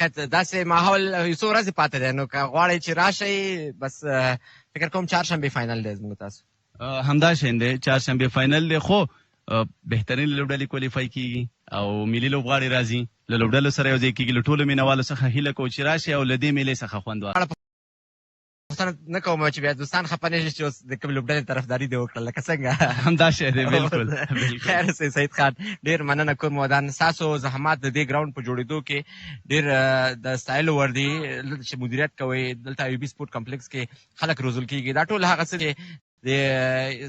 داسې ماحول یو څو ورځې پاتې دی، نو که غواړئ چې راشئ بس فکر کوم چهارشنبې فاینل دی زموږ تاسو. همدا شین دی، چهارشنبې فاینل دی، خو بهترین لوبډلې کوالیفای کیږي او ملي لوبغاړي راځي، له لوبډلو سره یو ځای کیږي. له ټولو مینوالو څخه هیله کوو چې راشي او له دې میلې څخه خوند واخلي. پوښتنه نه کوم چې بیا دوستان خفه نه شي چې اوس د کوم لوبډلې طرفداري دې وکړه، لکه څنګه همدا شی دی. بالکل خیر سي سید خان، ډېر مننه کوم. ودان ستاسو زحمات د دې ګراوند په جوړېدو کې ډېر د ستایلو وړ دي. دلته چې مدیریت کوئ، دلته ایوبي سپورټ کمپلیکس کې خلک روزل کېږي، دا ټول هغه څه چې د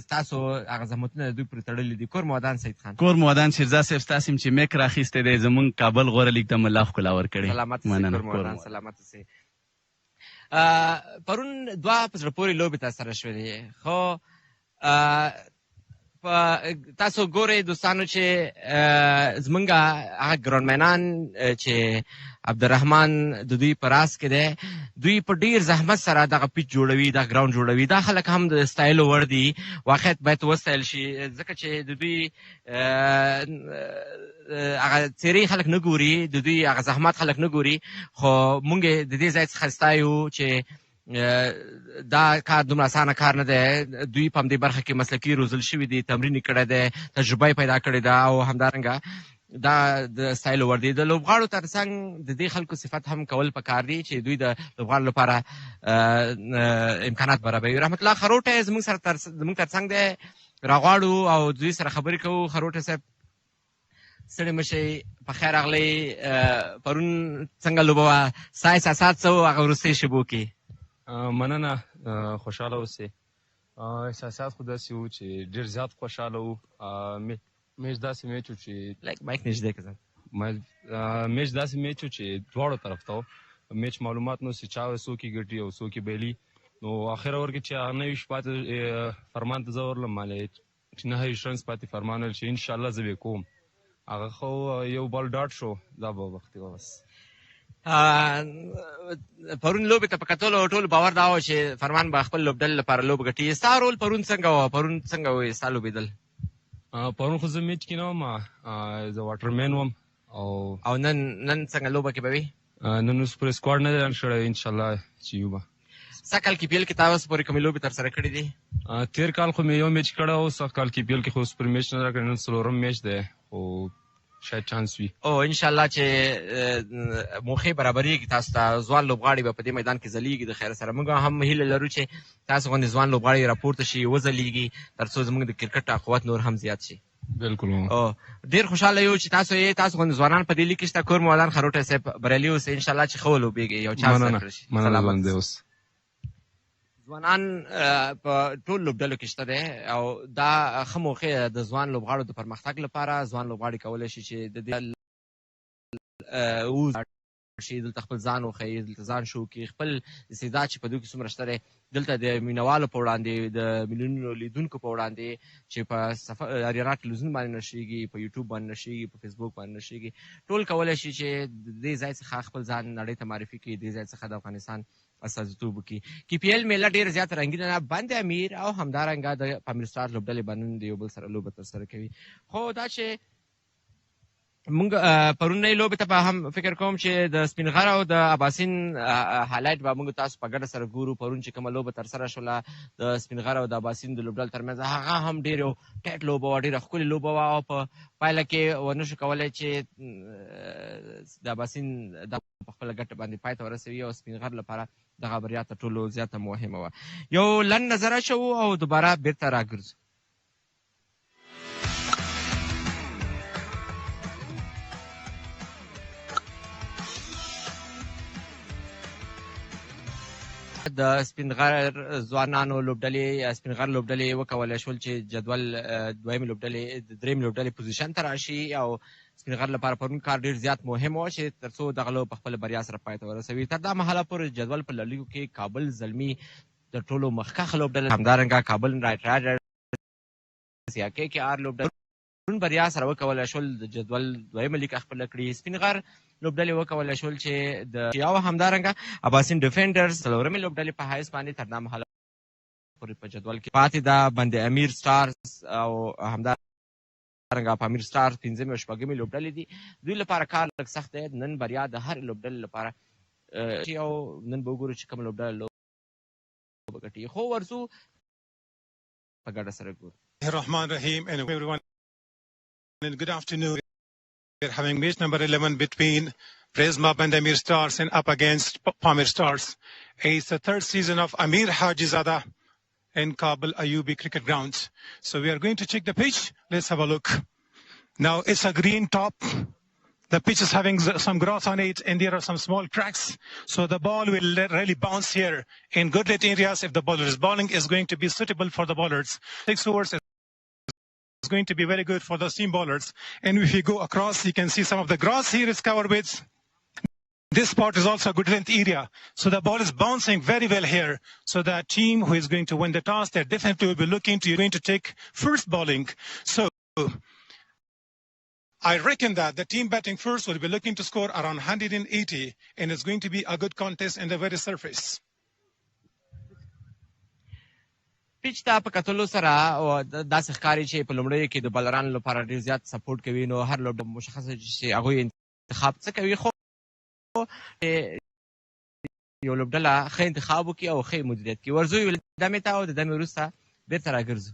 ستاسو هغه زحمتونه دوی پورې تړلي دي. کور مودان سید خان. کور مودان شیرزاد صاحب، ستاسو چې میک راخیستی دی زمونږ کابل غوره لیګ ته مو الله ښکلا ورکړې. سلامت سي کور مودان، سلامت سي. پرون دوه په زړه پورې لوبې ترسره شولې، خو تاسو ګورئ دوستانو چې زمونږ هغه ګراوندمینان چې عبدالرحمن د دوی په راس کې دی، دوی په ډیر زحمت سره دغه پیچ جوړوي، دا ګراوند جوړوي. دا خلک هم د ستایلو وړ دي، واقعیت باید وستایل شي، ځکه چې د دوی هغه څېرې خلک نه ګوري، د دوی هغه زحمت خلک نه ګوري، خو مونږ د دې ځای څخه ستایو چې دا کار دومره اسانه کار نه دی. دوی په همدې برخه کې مسلکي روزل شوي دي، تمرین یې کړی دی، تجربه یې پیدا کړې ده، او همدارنګه دا د ستایلو وړ دي. د لوبغاړو ترڅنګ د دې خلکو صفت هم کول پکار دي چې دوی د لوبغاړو لپاره امکانات برابروي. رحمت الله خروټی زموږ ترڅنګ دی، راغواړو او دوی سره خبرې کوو. خروټی صاحب ستړي مه شئ، په خیر راغلی. پرون څنګه لوبه وه؟ ستا احساسات څه وو هغه وروستۍ شېبو کې؟ مننه، خوشحاله اوسئ. احساسات خو داسې وو چې ډېر زیات خوشحاله وو. میچ داسې میچ و چې مایک نږدې که میچ داسې میچ و چې دواړو طرف ته و. میچ معلومات نو چې چا څوک یې ګټي او څوک یې بایلي. نو اخر اوور کې چې هغه 9 پاتې فرمان ته زه ورلم، مالې چې 9 رنز پاتې فرمان ویل چې انشاءالله زه به کوم. هغه خو یو بال ډاټ شو، دا به وختي و. بس پرون لوبې ته په کتلو ټول باور دا و چې فرمان به خپل لوبډلې لپاره لوب ګټي. ستا رول پرون څنګه و؟ پرون څنګه و ستا لوبېدل؟ پرون خو زه میچ کې نه وم، زه واټرمین وم. او نن څنګه لوبه کې به وي؟ نن اوس پورې سکواډ نه دی رن شوی، انشاءالله چې یو به. سږ کال کې پی ایل کې تا اوس پورې کومې لوبې ترسره کړې دي؟ تېر کال خو مې یو میچ کړی و، سږ کال کې پی ایل کې خو اوس پورې میچ نه راکړی، نن 4م میچ دی، خو شاید چانس وي. او انشاءالله چې موخې برابرېږي تاسو ته، ځوان لوبغاړي به په دې میدان کې ځلیږي د خیر سره. موږ هم هیله لرو چې تاسو غوندې ځوان لوبغاړي راپورته شي، وځلیږي، تر څو زموږ د کرکټ قوت نور هم زیات شي. بالکل. ډېر خوشحاله یو چې تاسو غوندې ځوانان په دې لیګ کې شته. کور مودان خروټی صاحب بریالي اوسئ، انشاءالله چې ښه ولوبېږئ، یو چانس درکړی شي. ځوانان په ټول لوبډلو کې شته دی، او دا ښه موقع د ځوان لوبغاړو د پرمختګ لپاره. ځوان لوبغاړي کولی شي چې د دې شي، دلته خپل ځان وښیي، دلته ځان شو کړي، خپل استعداد چې په دوی کې څومره شته دی، دلته د مینوالو په وړاندې، د میلیونونو لیدونکو په وړاندې چې په اریانا ټلویزیون باندې نشریږي، په یوټیوب باندې نشریږي، په فیسبوک باندې نشریږي، ټول کولی شي چې د دې ځای څخه خپل ځان نړۍ ته معرفي کړي، دې ځای څخه د افغانستان استازیتوب وکړي. کې پی ایل میله ډېره زیاته رنګینه ده. بند امیر او همدارنګه د پامیر سټارز لوبډلې باندې د یو بل سره لوبه ترسره کوي. خو دا چې مونږ پرونۍ لوبې ته به هم فکر کوم چې د سپین غر او د اباسین هایلایټ به مونږ تاسو په ګډه سره ګورو. پرون چې کومه لوبه ترسره شوله د سپین غر او د اباسین د لوبډلو ترمنځ، هغه هم ډېر یو ټیټ لوبه وه، ډېره ښکلې لوبه وه، او په پایله کې ونه شو کولی چې د اباسین په خپله ګټه باندې پای ته ورسوي، او سپین غر لپاره دغه بریا تر ټولو زیاته مهمه وه. یو لنډ نظره شو او دوباره بیرته راګرځو. د سپین غر ځوانانو لوبډلې، سپین غر لوبډلې وکولی شول چې جدول درېیم لوبډلې پوزیشن ته راشي، او سپین غر لپاره پرون کار ډېر زیات مهم و چې تر څو دغه لوبه په خپله بریا سره پای ته ورسوي. تر دا مهاله پورې جدول په للیګو کې کابل زلمي د ټولو مخکښ لوبډله، همدارنګه کابل نایټ رایډرز یا کې کې آر لوبډله پرون بریا سره وکولی شول د جدول دویمه لیکه خپله کړي. سپین غر لوبډلې وکولی شول چې د او همدارنګه اباسین ډیفینډرز څلورمې لوبډلې په حیث باندې تر دا مهاله پورې په جدول کې پاتې ده. بند امیر سټارز او همدارنګه څنګه پامیر سټار 5مې او 6مې لوبډلې دي دوی لپاره کار لږ سخت دی نن بریا د هر لوبډلې لپاره او نن به وګورو چې کوم لوبډله لوبه ګټي خو ورځو په ګډه سره ګورو Rahman Rahim and everyone and good afternoon. We're having match number 11 between Bandamir Stars and up against Pamir Stars. It's the third season of Amir Hajizada in Kabul Ayubi cricket grounds. So we are going to check the pitch. Let's have a look. Now it's a green top. The pitch is having some grass on it and there are some small cracks. So the ball will really bounce here in good lit areas if the bowler is bowling is going to be suitable for the bowlers. 6 overs is going to be very good for the seam bowlers. And if you go across, you can see some of the grass here is covered with. This spot is also a good length area. So the ball is bouncing very well here. So the team who is going to win the toss, they definitely will be looking to, you're going to take first bowling. So I reckon that the team batting first will be looking to score around 180 and it's going to be a good contest in the very surface. پیچ ته په کتلو سره داسې ښکاري چې په لومړیو کې د بالرانو لپاره ډېر زیات سپورټ کوي نو هر لوبډله مشخصه چې هغوی انتخاب څه کوي خو یو لوبډله ښه انتخاب وکړي او ښه مدیریت کړي ورځو یو دمې ته او د دمې وروسته بېرته راګرځو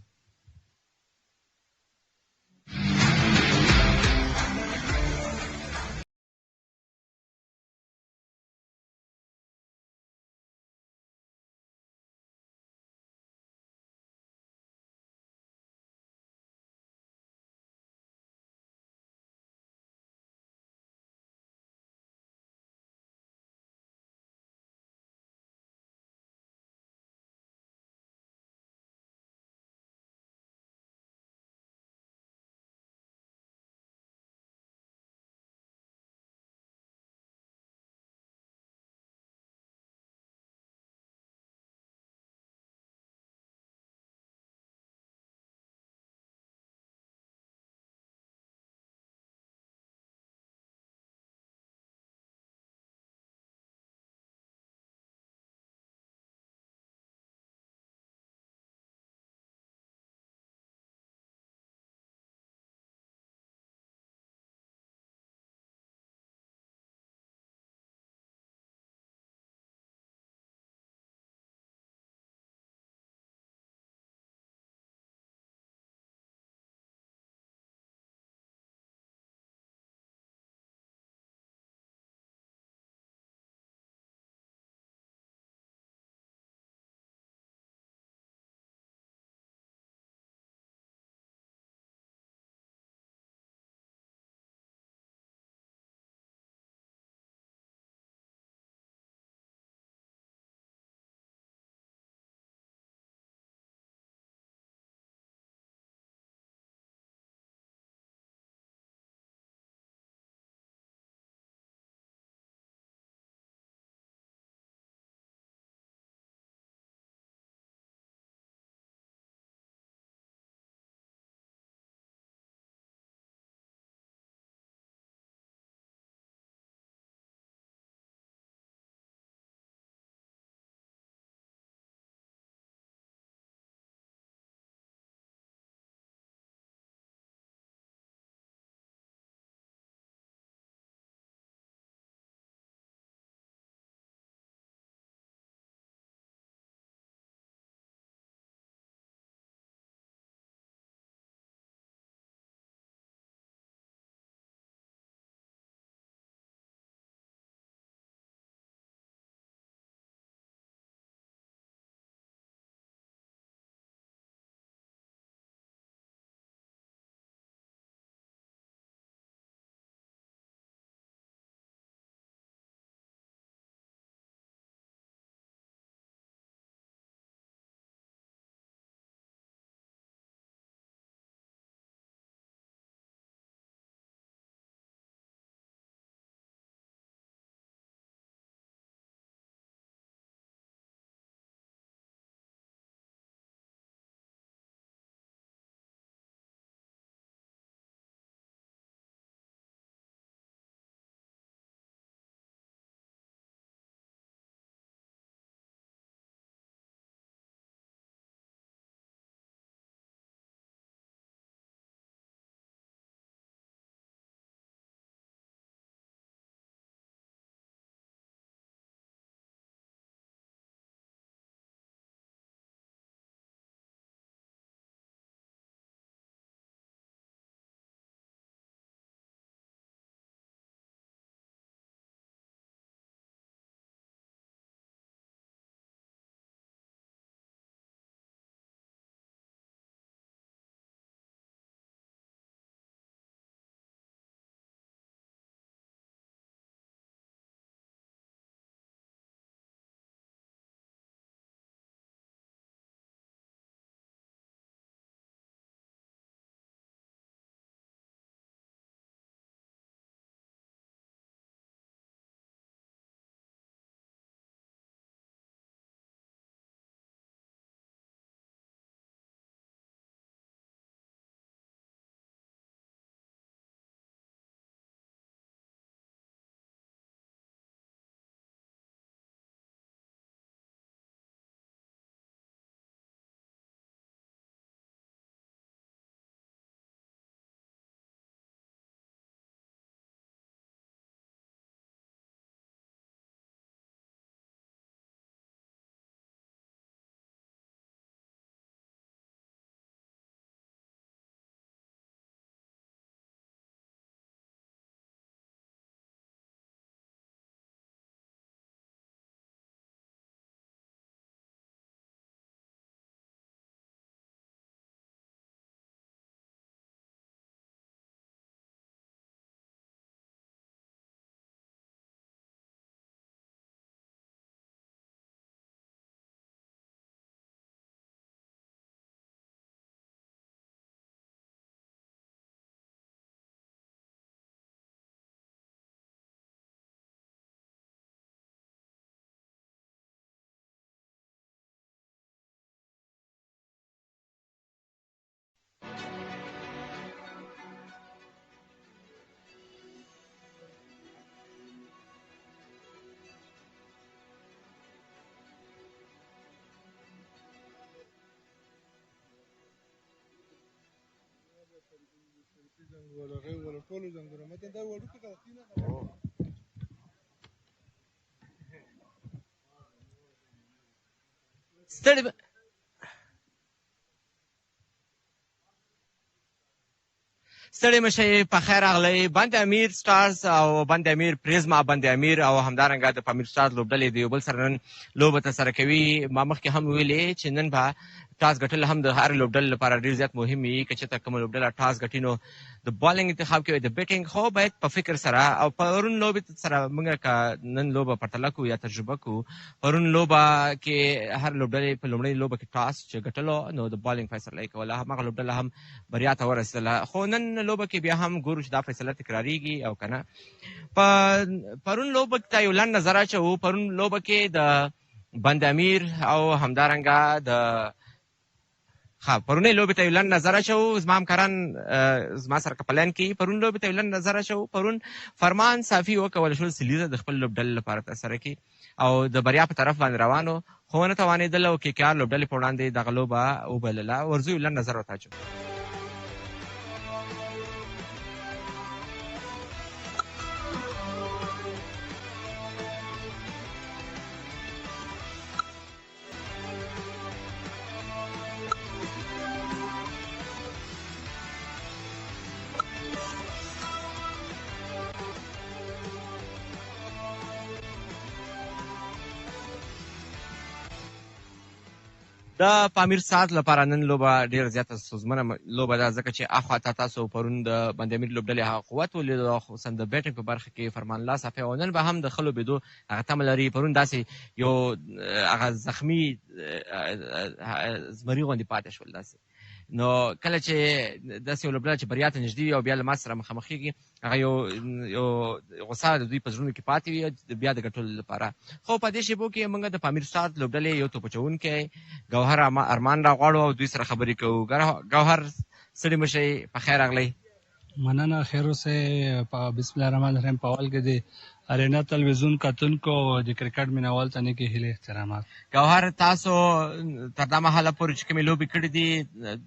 ستړي مشئ په خیر راغلی. بندامیر سټارز او بندامیر پریزما بندامیر او همدارنګه د پامیر سټارز لوبډلې د یو بل سره نن لوبه ترسره کوي. ما مخکې هم ویلې چې نن به ټاس ګټل هم د هر لوبډلې لپاره ډېر زیات مهم وي. که چېرته کومه لوبډله ټاس ګټي نو د بالینګ انتخاب کوي، د بیټینګ خو باید په فکر سره. او پرون لوبې سره موږ که نن لوبه پرتله کوو یا تجربه کوو، پرون لوبه کې هر لوبډلې په لومړۍ لوبه کې ټاس چې ګټلو نو د بالینګ فیصله یې کوله، هماغه لوبډله هم بریا ته ورسېدله. خو نن لوبه کې بیا هم ګورو چې دا فیصله تکراریږي او که نه. پرون لوبه ته یو لنډ نظر اچوو. پرون لوبه کې د بندامیر او همدارنګه د پرونی لوبې ته یو لنډ نظر اچوو. زما همکاران زما سره که په لاین کې پرون لوبې ته یو لنډ نظر اچوو. پرون فرمان صافي وکولی شول سلیزه د خپل لوبډلې لپاره ترسره کړي او د بریا په طرف باندې روانو، خو ونه توانېدل او KKR لوبډلې په وړاندې دغه لوبه وبلله. ورځو یو لنډ نظر ورته اچوو. د پامیر سټارز لپاره نن لوبه ډېره زیاته ستونزمنه لوبه ده، ځکه چې اخواته تاسو پرون د بندامیر لوبډلې هغه قوت ولیدو، خصوصا د بیټینګ په برخه کې فرمان الله صافي او نن به هم د ښه لوبېدو هغه تمه لري. پرون داسې یو هغه زخمي زمري غوندې پاتې شول داسې. نو کله چې داسې یو لوبډله چې بریا ته نږدې وي او بیا له ما سره مخامخېږي، هغه یو غوسه د دوی په زړونو کې پاتې وي بیا د ګټلو لپاره. خو په دې شیبو کې موږ د پامیر سټارز لوبډلې یو توپ اچوونکی ګوهر ارمان راغواړو او دوی سره خبرې کوو. ګوهر ستړي مشئ، په خیر راغلی. مننه، خیر اوسئ. بسم الله الرحمن الرحیم. په اول کې د ارینا تلویزیون کتونکو او د کرکټ مینوال ته نیکې هیلې احترامات. ګوهر، تاسو تر دا مهاله پورې چې کومې لوبې کړې دي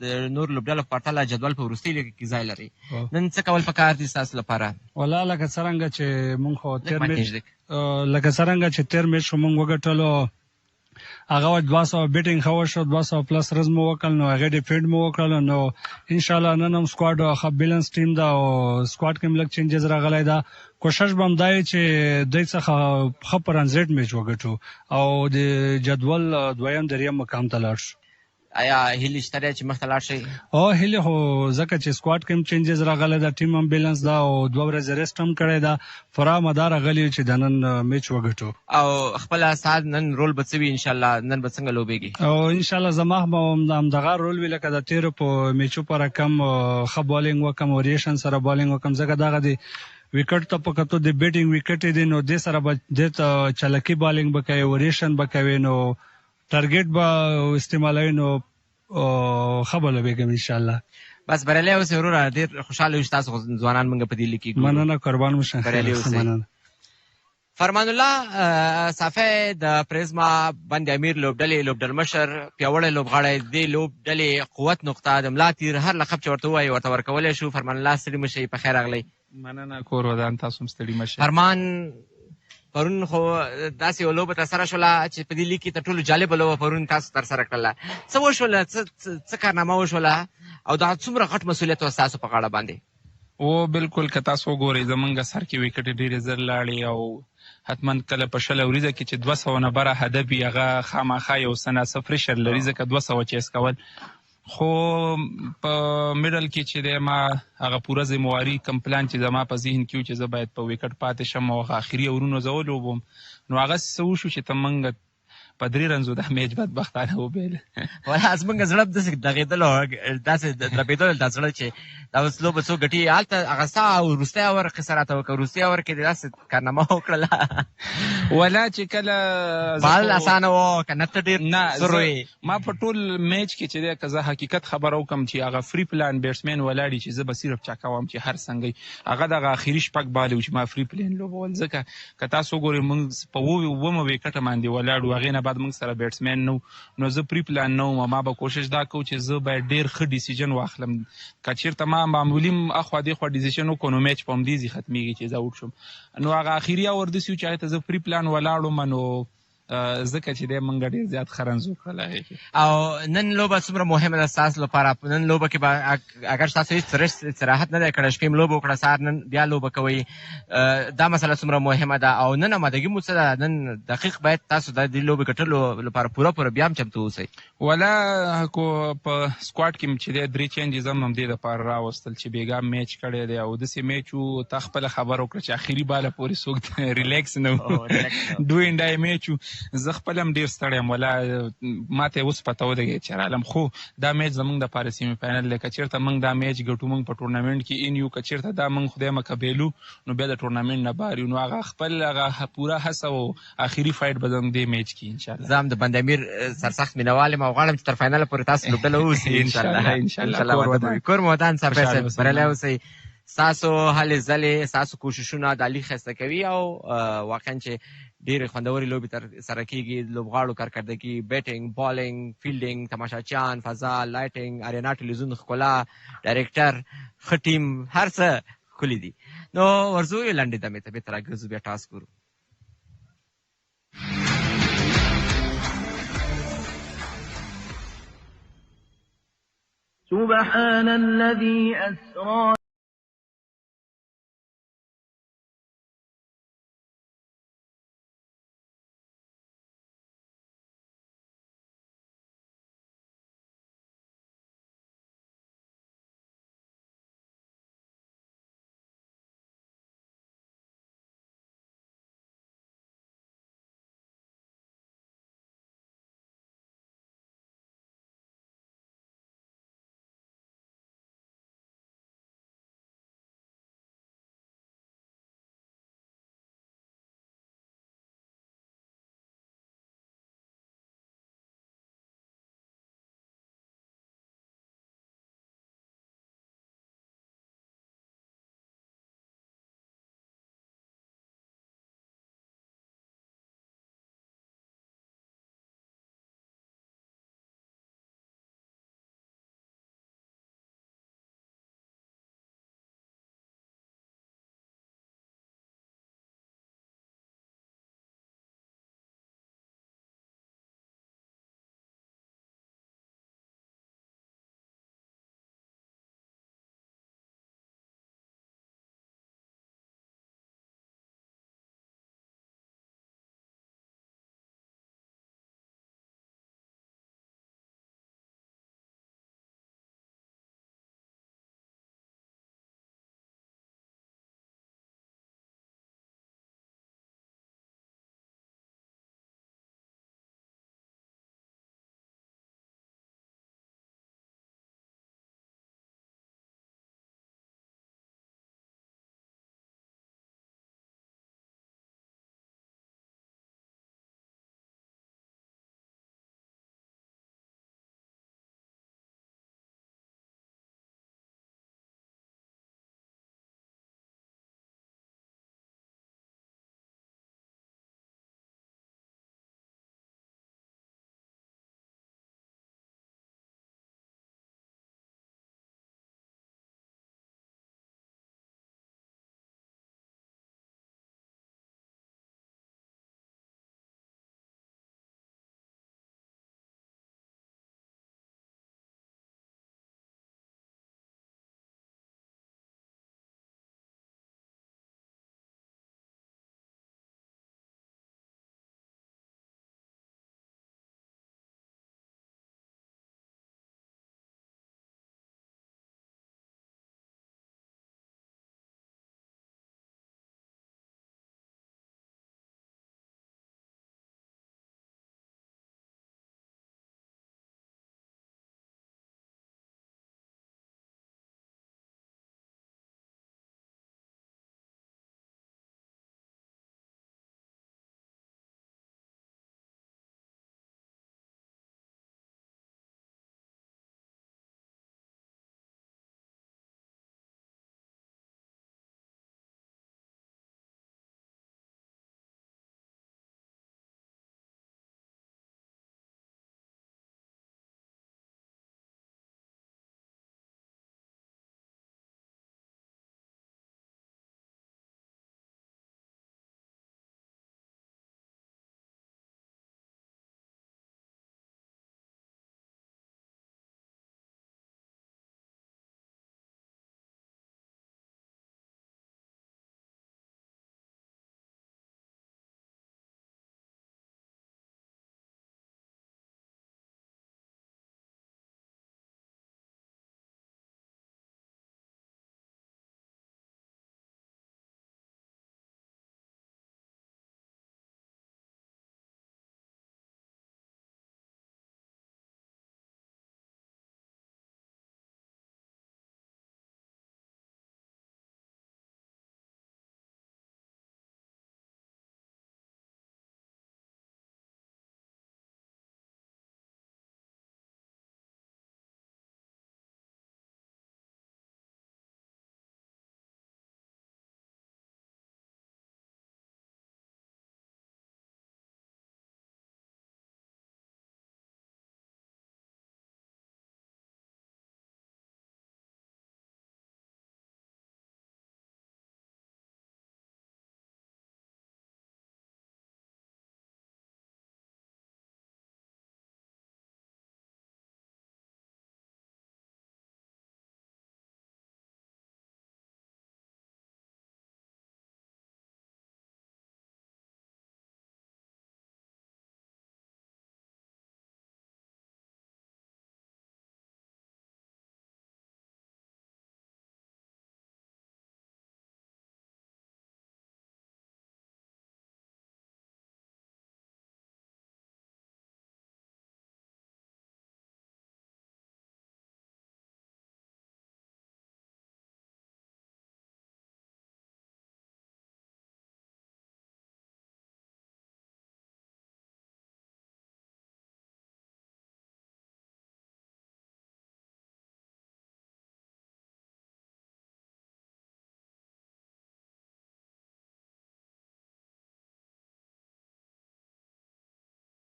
د نور لوبډلو په پرتله جدول په وروستۍ لیګ کې ځای لري، نن څه کول پکار دي ستاسو لپاره؟ والله لکه څرنګه چې موږ خو تېر میچ خو موږ وګټلو، هغه 200 بیټینګ ښه وشو، 200 پلس رز مو وکړل، نو هغې ډیفینډ مو وکړل. نو انشاءالله نن هم سکواډ ښه بیلنس ټیم ده او سکواډ کې هم لږ چینجز راغلی ده. کوشش به هم دا وي چې دوی څخه ښه په رنز ریټ میچ وګټو او د جدول دویم درېیم مقام ته لاړ شو. آیا هیلې شته دی چې مخته لاړ شئ؟ هیلې خو ځکه چې سکواډ کې هم چینجز راغلی ده، ټیم هم بیلنس ده او 2 ورځې ریسټ هم کړی ده، پوره مدار راغلی چې د نن میچ وګټو. او خپله ساعت نن رول به څه وي انشاءالله؟ نن به څنګه لوبېږي؟ او انشاءالله زما به همدغه رول وي لکه د تېرو په میچو په رقم ښه بالینګ وکړم، وریشن سره بالینګ وکړم، ځکه دغه د وکټ ته په کتو د بیټینګ وکټ دی، نو دې سره به دې ته چلکي بالینګ به کوي، وریشن به کوي، نو ټارګېټ به استعمالوي، نو ښه به لوبېږم انشاءالله. بس بریالی اوسئ وروره، ډېر خوشحاله یو چې تاسو ځوانان موږ په دې لیګ کې ګورو. مننه، قربان مو شم. بریالي اوسئ. فرمان الله صافی د پریزما بندامیر لوبډلې لوبډلمشر پیاوړی لوبغاړی، دې لوبډلې قوت نقطه د ملا تیر هر لقب چې ورته ووایي ورته ورکولی شو. فرمان الله ستړي مشئ، په خیر راغلی. مننه کور ودان، تاسو هم ستړي مشئ. فرمان، پرون خو داسې یو لوبه ترسره شوله چې په دې لیګ کې تر ټولو جالبه لوبه پرون تاسو ترسره کړله. څه وشوله، څه کارنامه وشوله او دا څومره غټ مسؤلیت و ستاسو په غاړه باندې؟ بالکل که تاسو وګورئ زمونږ سر کې وکټې ډېرې زر لاړې او حتما کله په 20 ورځو کې چې 200 نه بره هدف وي هغه خامخا یو څه ناڅه پریشر لري، ځکه 200 چیس کول. خو په میډل کې چې دی ما هغه پوره ذمواري کم پلان چې زما په ذهن کې و چې زه باید په وکټ پاتې شم او آخري اورونو زه ولوبم، نو هغه څه وشو چې ته موږ په 3 رنزو دا میچ بدبختانه وبیل. ولا زمونږ زړه داسې دغېدل او داسې دربېدل دا زړه چې دا اوس لوبه څوک ګټي، هلته هغه سا او وروستی اور قصه راته وکړه، وروستی اور کې دې داسې کارنامه وکړله ولا چې کله بال اسانه و که نه ته ډېر زر وې. ما په ټول میچ کې چې دی که زه حقیقت خبره وکړم چې هغه فری پلان بیټسمین ولاړي چې زه به صرف چا کوم چې هر څنګه هغه دغه اخري شپږ بالې و چې ما فری پلان لوبول، ځکه که تاسو وګورئ موږ په 9 وکټه باندې ولاړو، هغې نه بعد موږ سره بیټسمین نو زه پری پلان نه وم. ما به کوشش دا کوم چې زه باید ډېر ښه ډیسیژن واخلم. که چېرته ما معمولي اخوا دېخوا ډیسیژن وکړو نو میچ په همدې ځي ختمېږي چې زه آوټ شم. نو هغه اخري اور داسې و چې هغې ته زه پری پلان ولاړم نو ځکه چې دی موږ ډېر زیات ښه رنز وکړل هغې کې. او نن لوبه څومره مهمه ده ستاسو لپاره؟ نن لوبه کې به اگر ستاسو هېڅ استراحت نه دی کړی، شپې م لوبه وکړه، سهار نن بیا لوبه کوئ، دا مسله څومره مهمه ده؟ او نن آمادګي مو څه ده؟ نن دقیق باید تاسو د دې لوبې ګټلو لپاره پوره بیا هم چمتو اوسئ. ولا په سکواډ کې چې دی 3 چینجز هم همدې دپاره راوستل چې بېګا میچ کړی دی او داسې میچ و تا خپله خبره وکړه چې اخري باله پورې څوک ریلیکس نه و ډو اینډای میچ و. زه خپل هم ډېر ستړی یم، ولا ما ته اوس پته ولګېد چې رالم. خو دا میچ زموږ دپاره سیمي فاینل دی. که چېرته موږ دا میچ ګټو موږ په ټورنامنټ کې ان یو، که چېرته دا موږ خدای مکبیلو نو بیا د ټورنامنټ نه بار یو. نو هغه خپل هغه پوره هڅه او آخري فایټ به زموږ دې میچ کې انشاءالله. زه هم د بندامیر سرسخت مینوال یم او غواړم چې تر فاینله پورې تاسو لوبډله اوسئ انشاءالله. کور مو ودان صاحب صاحب بریالی اوسئ. ستاسو هلې ځلې ستاسو کوششونه د علي ښایسته کوي او واقعا چې ډېرې خوندورې لوبې تر سره کېږي. لوبغاړو کارکردګي، بیټینګ، بالینګ، فیلډینګ، تماشاچیان، فضا، لایټینګ، اریانا ټلویزیون ښکلا، ډایرکټر، ښه ټیم، هر څه ښکلي دي. نو ورځو یو لنډې دمې ته بېرته راګرځو، بیا ټاس ګورو. سبحان الذي أسرى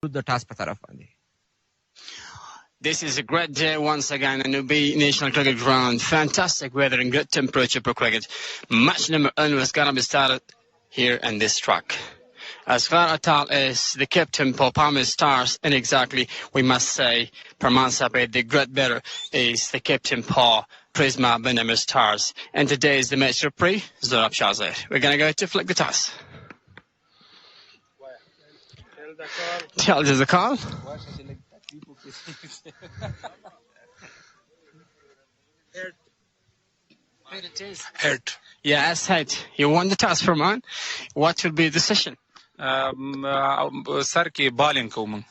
د ټاس په طرف باندې. This is a great day once again on Lوبې National Cricket Ground. Fantastic weather and good temperature for cricket. Match number 1 was going to be started here on this track. As غوره Atal is the captain for Pamir Stars, and exactly we must say Permansabe, the great better, is the captain for Bandamir Stars. And today is the match referee, Zorab Shahzad. We're going to go to flick the toss. Tell us the call. Hurt. Yes, hurt. You won the toss, Perman. What will be the decision? سر کې بالینګ کوم.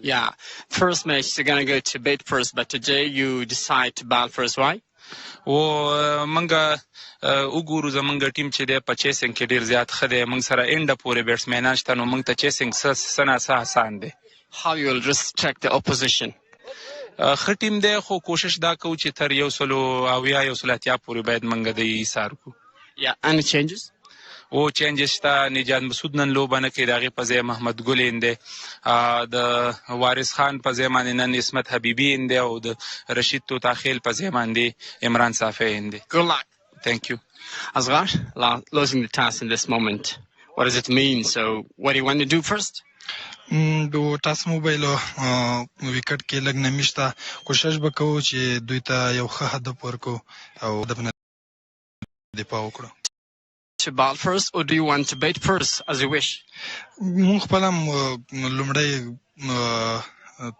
Yeah. First match, you're going to go to bat first, but today you decide to bat first. Why? منګه وګورو زمونږ ټیم چې دی په چیسنګ کې ډیر زیات ښه دی. موږ سره انډه پورې بیټسمینان شته، نو موږ ته چیسنګ څه آسان دی. How you will restrict the opposition? ښه ټیم دی، خو کوشش دا کوو چې تر 180 پورې باید موږ د ایثار کو. Yeah. Any changes? چینجز شته. نجات مسعود نن لوبه نه کوي، د هغې په ځای محمد ګل دی، د وارث خان په ځای باندې نن اسمت حبیبي دی، او د رشید توتاخیل په ځای باندې عمران صافی دی. Good luck. Thank you. Asghar, losing the toss in this moment, what does it mean? So what do you want to do first? دو ټاس موبایلو وکټ کې لږ نمی شته، کوشش به کوو چې دوی ته یو ښه هدف ورکړو او هدف نه دفاع وکړو. To bat first, or do you want to bat first, as you wish? مونږ خپل هم لومړی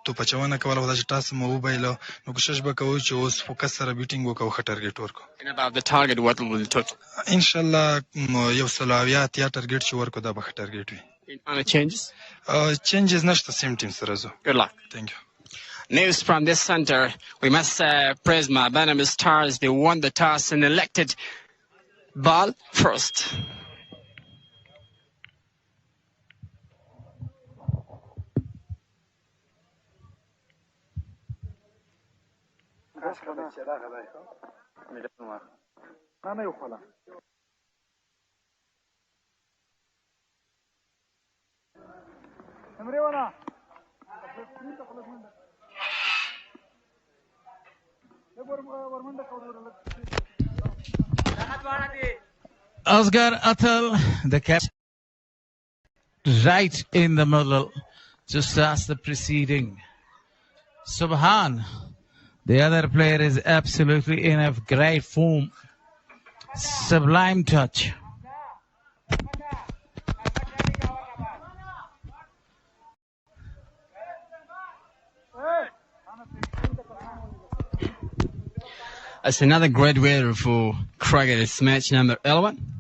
توپ اچونه کوله، خو دا چې ټاس مو وبایلو نو کوشش به کوو چې اوس فوکس سره بیټینګ وکړو، ښه ټارګېټ ورکړو. And about the target, what will be the total? انشاءالله 180 ټارګېټ چې ورکړو دا به ښه ټارګېټ وي. Any changes? Changes نشته، سیم ټیم سره زو. Good luck. Thank you. News from this center. We must praise my Bandamir Stars. They won the toss and elected ball first. Asghar Atal, the captain, right in the middle, just as the preceding. Subhan, the other player, is absolutely in a great form. Sublime touch. It's another great weather for cricket. It's match number 11.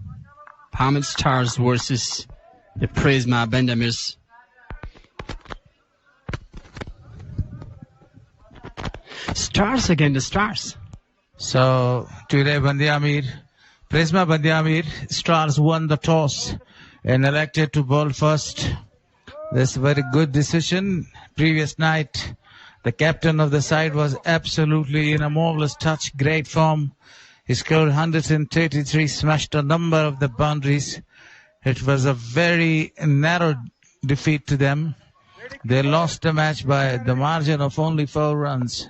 Pamir Stars versus the Prisma Bandamirs. Stars against the Stars. So today Prisma Bandamir Stars won the toss and elected to bowl first. This is a very good decision. Previous night, the captain of the side was absolutely in a marvelous touch, great form. He scored 133, smashed a number of the boundaries. It was a very narrow defeat to them. They lost the match by the margin of only 4 runs.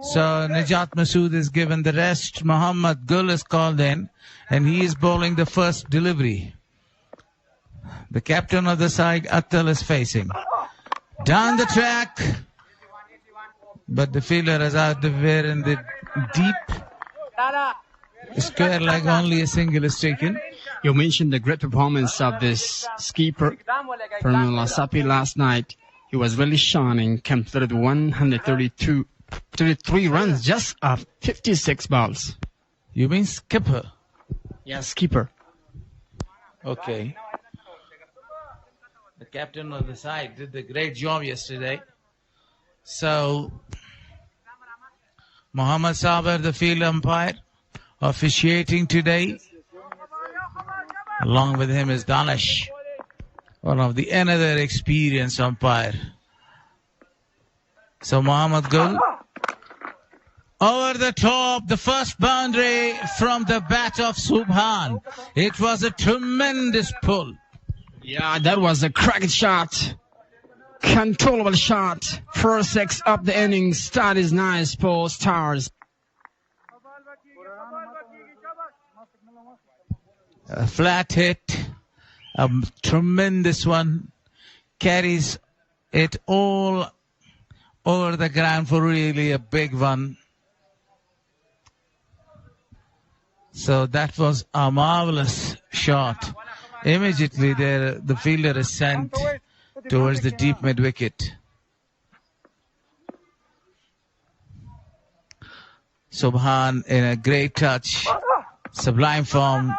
So Nijat Masood is given the rest. Muhammad Gul is called in, and he is bowling the first delivery. The captain of the side, Atal, is facing. Down the track. But the fielder is out there in the deep square leg, only a single is taken. You mentioned the great performance of this skipper from Lasapi last night. He was really shining, completed 133 runs just off 56 balls. You mean skipper? Yeah, skipper. Okay. The captain of the side did a great job yesterday. So, Muhammad Saber, the field umpire, officiating today. Along with him is Danish, one of the another experienced umpire. So Muhammad Gul, over the top, the first boundary from the bat of Subhan. It was a tremendous pull. Yeah, that was a cracked shot. Controllable shot. First 6 of the innings. That is nice for Stars. A flat hit, a tremendous one, carries it all over the ground for really a big one. So that was a marvelous shot. Immediately there, the fielder is sent towards the deep mid-wicket. Subhan in a great touch, sublime form.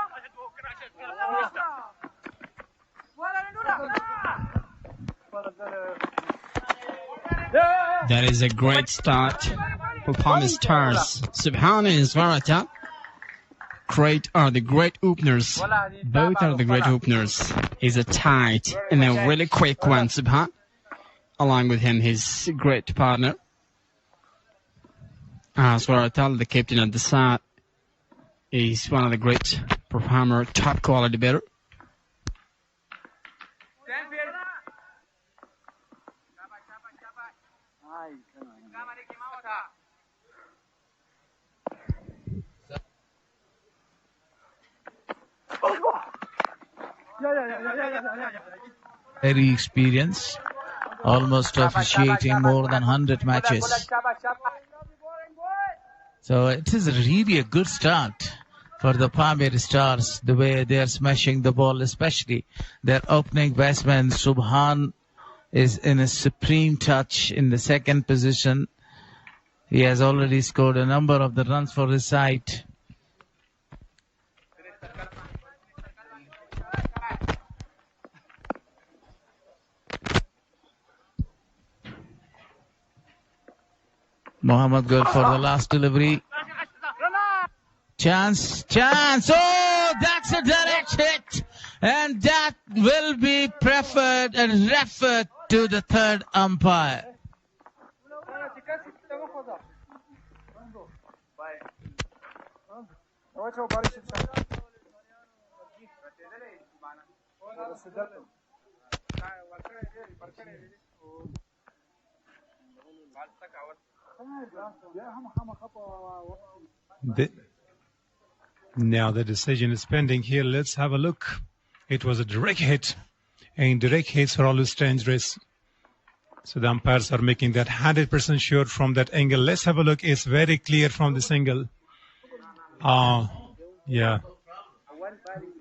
That is a great start for Pamir Stars. Subhan and Svarata. Great are the great openers. Both are the great openers. He's a tight and a really quick one, Subhan. Along with him, his great partner. Svarata, the captain of the side, is one of the great performer, top quality batter. Very experienced, almost officiating more than 100 matches. So it is really a good start for the Pamir Stars, the way they are smashing the ball, especially their opening batsman Subhan is in a supreme touch in the second position. He has already scored a number of the runs for his side. Mohammad Gul for the last delivery. Chance. Oh, that's a direct hit. And that will be preferred and referred to the third umpire. Now the decision is pending here. Let's have a look. It was a direct hit, and direct hits are always dangerous. So the umpires are making that 100% sure from that angle. Let's have a look. It's very clear from this angle. Yeah.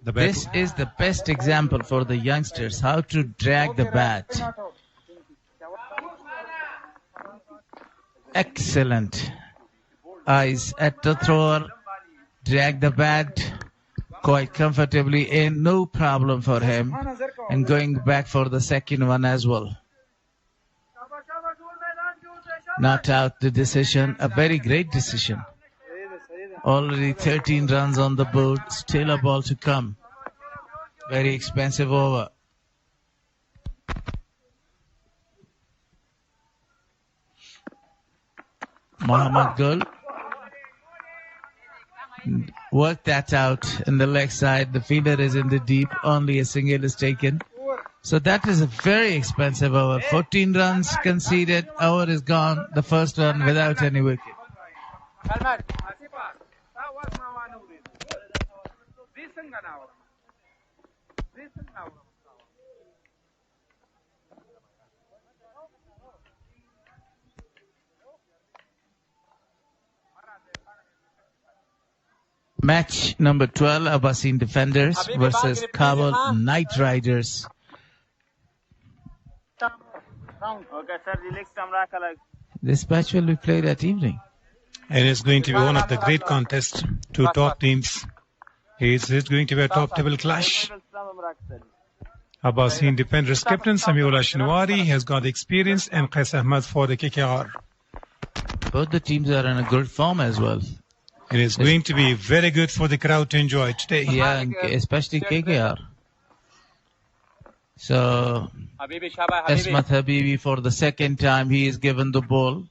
This is the best example for the youngsters, how to drag the bat. Excellent. Eyes at the thrower, drag the bat quite comfortably in, no problem for him, and going back for the second one as well. Not out the decision, a very great decision. Already 13 runs on the board, still a ball to come. Very expensive over. Mohammad Gul worked that out in the leg side. The fielder is in the deep, only a single is taken. So that is a very expensive over. 14 runs conceded, over is gone, the first one without any wicket. Match number 12, Abbasin Defenders versus Kabul Knight Riders. This match will be played at evening. And it's going to be one of the great contests. Two top teams. It's going to be a top table clash. Abbasin Defenders captain Samiullah Shinwari has got experience, and Qais Ahmad for the KKR. Both the teams are in a good form as well. It is going to be very good for the crowd to enjoy today. Yeah, especially KKR. So, Ismat Habibi for the second time, he is given the ball.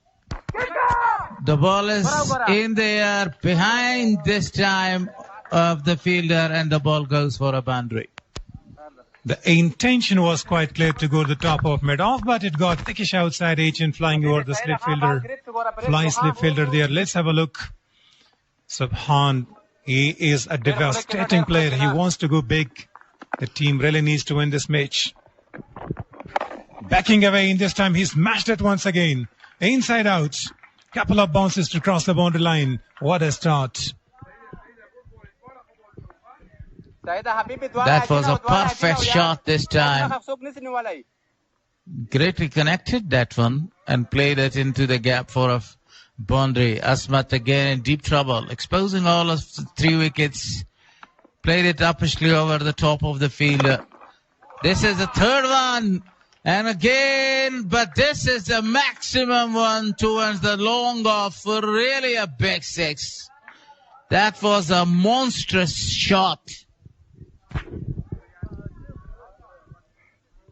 The ball is in the air behind this time of the fielder, and the ball goes for a boundary. The intention was quite clear to go to the top of mid-off, but it got thickish outside edge and flying over the slip fielder. Fly slip fielder there. Let's have a look. Subhan, he is a devastating player. He wants to go big. The team really needs to win this match. Backing away in this time, he smashed it once again. Inside out. Couple of bounces to cross the boundary line. What a start. That was a perfect shot this time. Greatly connected that one and played it into the gap for a boundary. Asmat again in deep trouble, exposing all of the 3 wickets. Played it uppishly over the top of the field. This is the third one. And again, but this is the maximum one towards the long off for really a big six. That was a monstrous shot.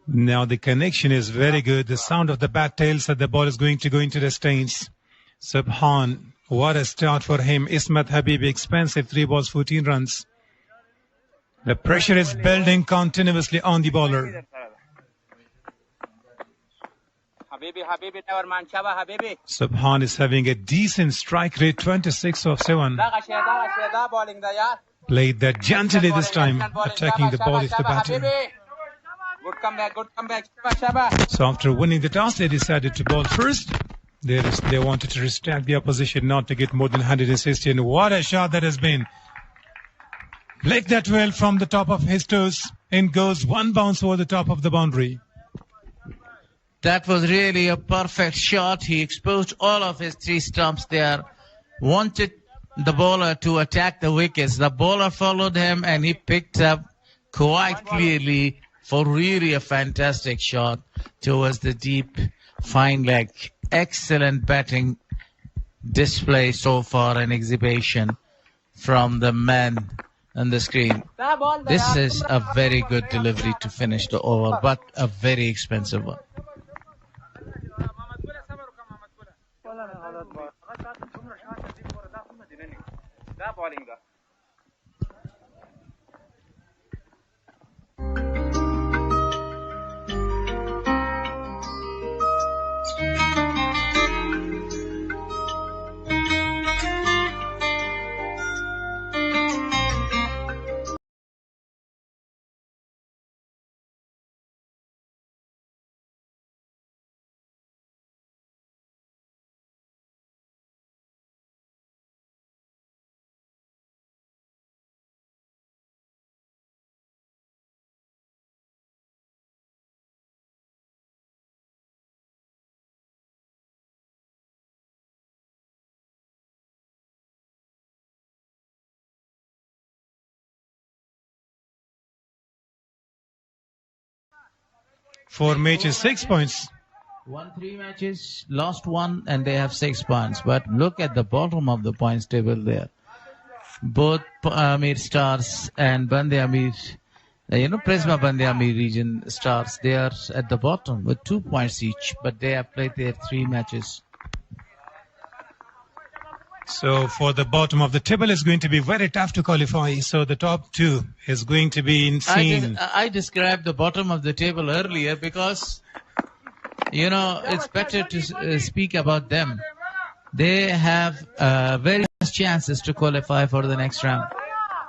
Now the connection is very good. The sound of the bat tails that the ball is going to go into the stands. Subhan, what a start for him. Ismat Habibi, expensive 3 balls, 14 runs. The pressure is building continuously on the bowler. Subhan is having a decent strike rate, 26 of 7. Played that gently this time, attacking the ball with the batter. Good comeback. So after winning the toss, they decided to bowl first. They wanted to restrict the opposition not to get more than 160. And what a shot that has been. Blake that well from the top of his toes. In goes one bounce over the top of the boundary. That was really a perfect shot. He exposed all of his 3 stumps there. Wanted the bowler to attack the wickets. The bowler followed him and he picked up quite clearly for really a fantastic shot towards the deep fine leg. Excellent batting display so far, an exhibition from the man on the screen. This is a very good delivery to finish the over, but a very expensive one. Four matches, 6 points. Won 3 matches, lost 1, and they have 6 points. But look at the bottom of the points table there. Both Pamir Stars and Bandamir, Prisma Bandamir region Stars, they are at the bottom with 2 points each, but they have played their 3 matches. So for the bottom of the table, it's going to be very tough to qualify. So the top 2 is going to be insane. I described the bottom of the table earlier because, it's better to speak about them. They have very much chances to qualify for the next round.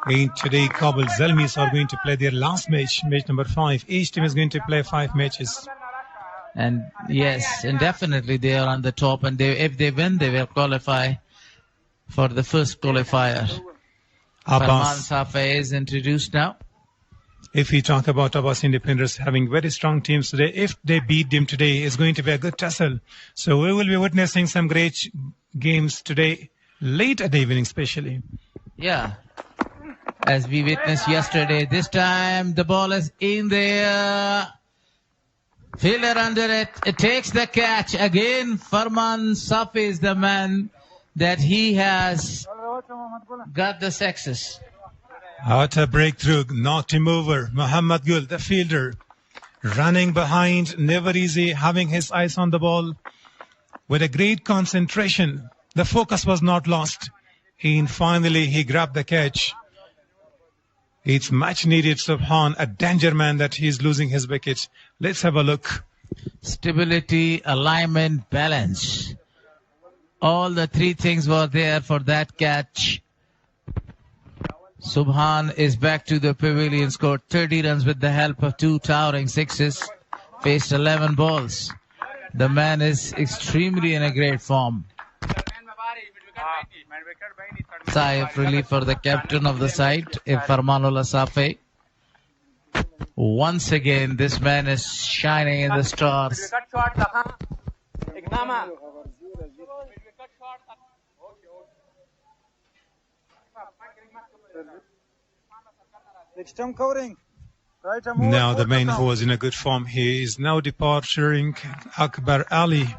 In today, Kabul Zalmis are going to play their last match, match number 5. Each team is going to play 5 matches. And yes, and definitely they are on the top. And if they win, they will qualify for the first qualifier. Abbas Safa is introduced now. If we talk about Abbas Independence having very strong teams today, if they beat them today, it's going to be a good tussle. So we will be witnessing some great games today, late at the evening especially. Yeah. As we witnessed yesterday, this time the ball is in there. Fielder under it. It takes the catch. Again, Farman Safi is the man that he has got the success. What a breakthrough, knocked him over. Muhammad Gul, the fielder, running behind, never easy, having his eyes on the ball. With a great concentration, the focus was not lost. And finally, he grabbed the catch. It's much needed Subhan, a danger man that he's losing his wicket. Let's have a look. Stability, alignment, balance. All the three things were there for that catch. Subhan is back to the pavilion, scored 30 runs with the help of 2 towering sixes, faced 11 balls. The man is extremely in a great form. Sigh of relief for the captain of the side, Farmanullah Safi. Once again, this man is shining in the stars. Now the man who was in a good form, he is now departing, Akbar Ali.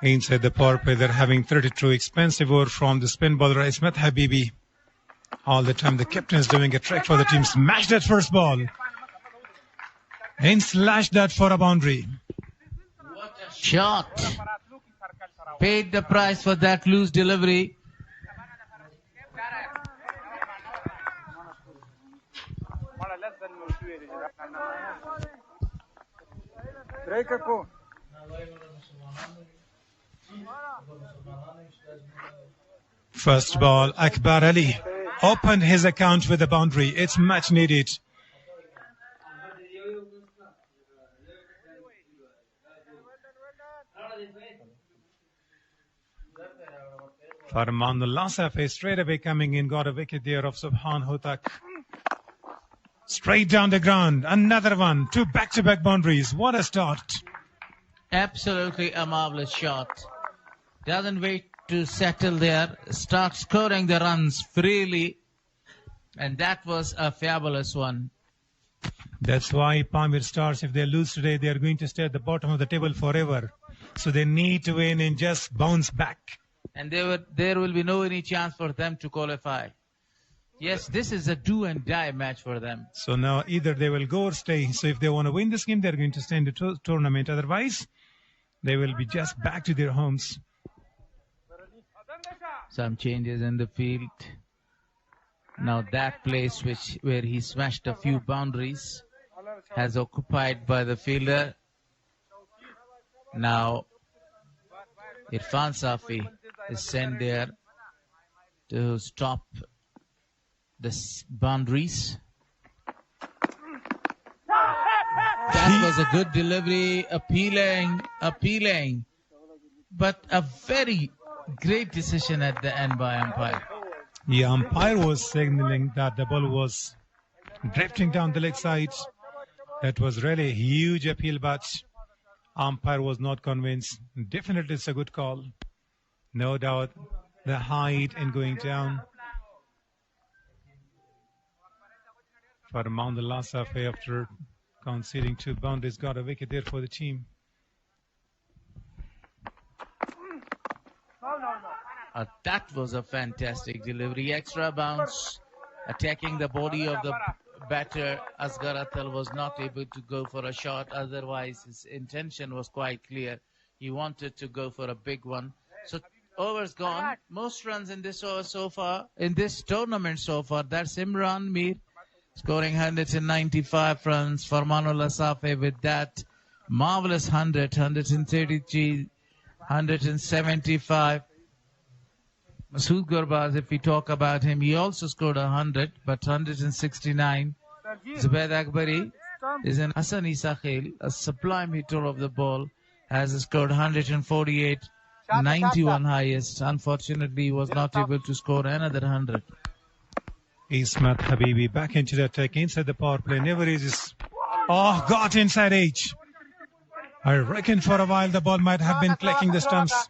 Inside the power play, they're having 32 expensive over from the spin bowler Ismat Habibi. All the time the captain is doing a trick for the team. Smash that first ball. And slash that for a boundary. What a shot. Paid the price for that loose delivery. First ball, Akbar Ali opened his account with a boundary. It's much needed. Farmanullah Safi straight away coming in, got a wicket there of Subhan Hotak. Straight down the ground, another one, 2 back-to-back boundaries. What a start. Absolutely a marvelous shot. Doesn't wait to settle there, starts scoring the runs freely, and that was a fabulous one. That's why Pamir Stars, if they lose today, they are going to stay at the bottom of the table forever. So they need to win and just bounce back. And there will be no any chance for them to qualify. Yes, this is a do and die match for them. So now either they will go or stay. So if they want to win this game, they're going to stay in the tournament. Otherwise, they will be just back to their homes. Some changes in the field. Now that place where he smashed a few boundaries has occupied by the fielder. Now Irfan Safi is sent there to stop the boundaries. That was a good delivery, appealing, but a very great decision at the end by umpire. The umpire was signaling that the ball was drifting down the leg side. That was really a huge appeal, but umpire was not convinced. Definitely it's a good call. No doubt the height and going down. Farmanullah Safi, after conceding 2 boundaries, got a wicket there for the team. That was a fantastic delivery. Extra bounce, attacking the body of the batter. Asghar Atal was not able to go for a shot. Otherwise, his intention was quite clear. He wanted to go for a big one. So overs gone. Most runs in this over so far, in this tournament so far. That's Imran Mir scoring 195 runs. Farmanullah Safi with that marvelous 100, 133, 175. Masood Gurbaz, if we talk about him, he also scored 100, but 169. Zubaid Akbari is an Hassan Isa Khail, a sublime hitter of the ball, has scored 148, 91 highest. Unfortunately, he was not able to score another 100. Ismat Habibi back into the attack, inside the power play, never is. Oh, got inside edge. I reckon for a while the ball might have been clicking the stumps.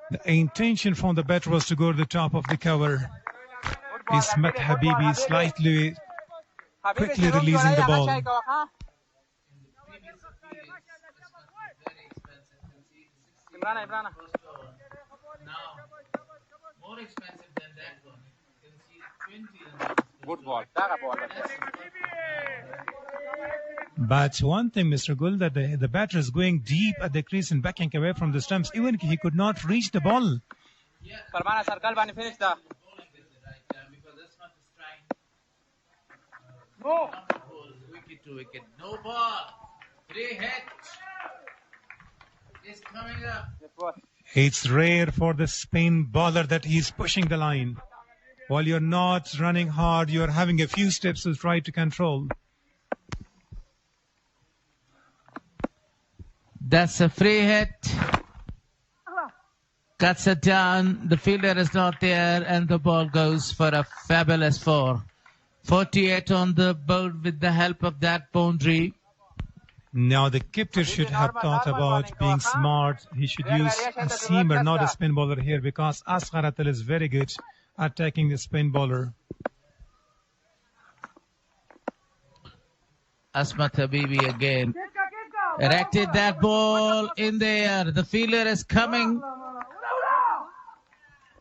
The intention from the batter was to go to the top of the cover. Ismat Habibi slightly, quickly releasing the ball. More expensive than that one. Good ball. But one thing, Mr. Gul, that the batter is going deep at the crease and backing away from the stumps. Even he could not reach the ball. Farmana circle bani finish da. No. Wicket to wicket. No ball. Free hit. Is coming up. It's rare for the spin bowler that he's pushing the line. While you're not running hard, you're having a few steps to try to control. That's a free hit. Cuts it down. The fielder is not there, and the ball goes for a fabulous 4. 48 on the board with the help of that boundary. Now the keeper should have thought about being smart. He should use a seamer, not a spin bowler here, because Asghar Atal is very good at attacking the spin bowler. Asmat Habibi again. Erected that ball in the air. The fielder is coming,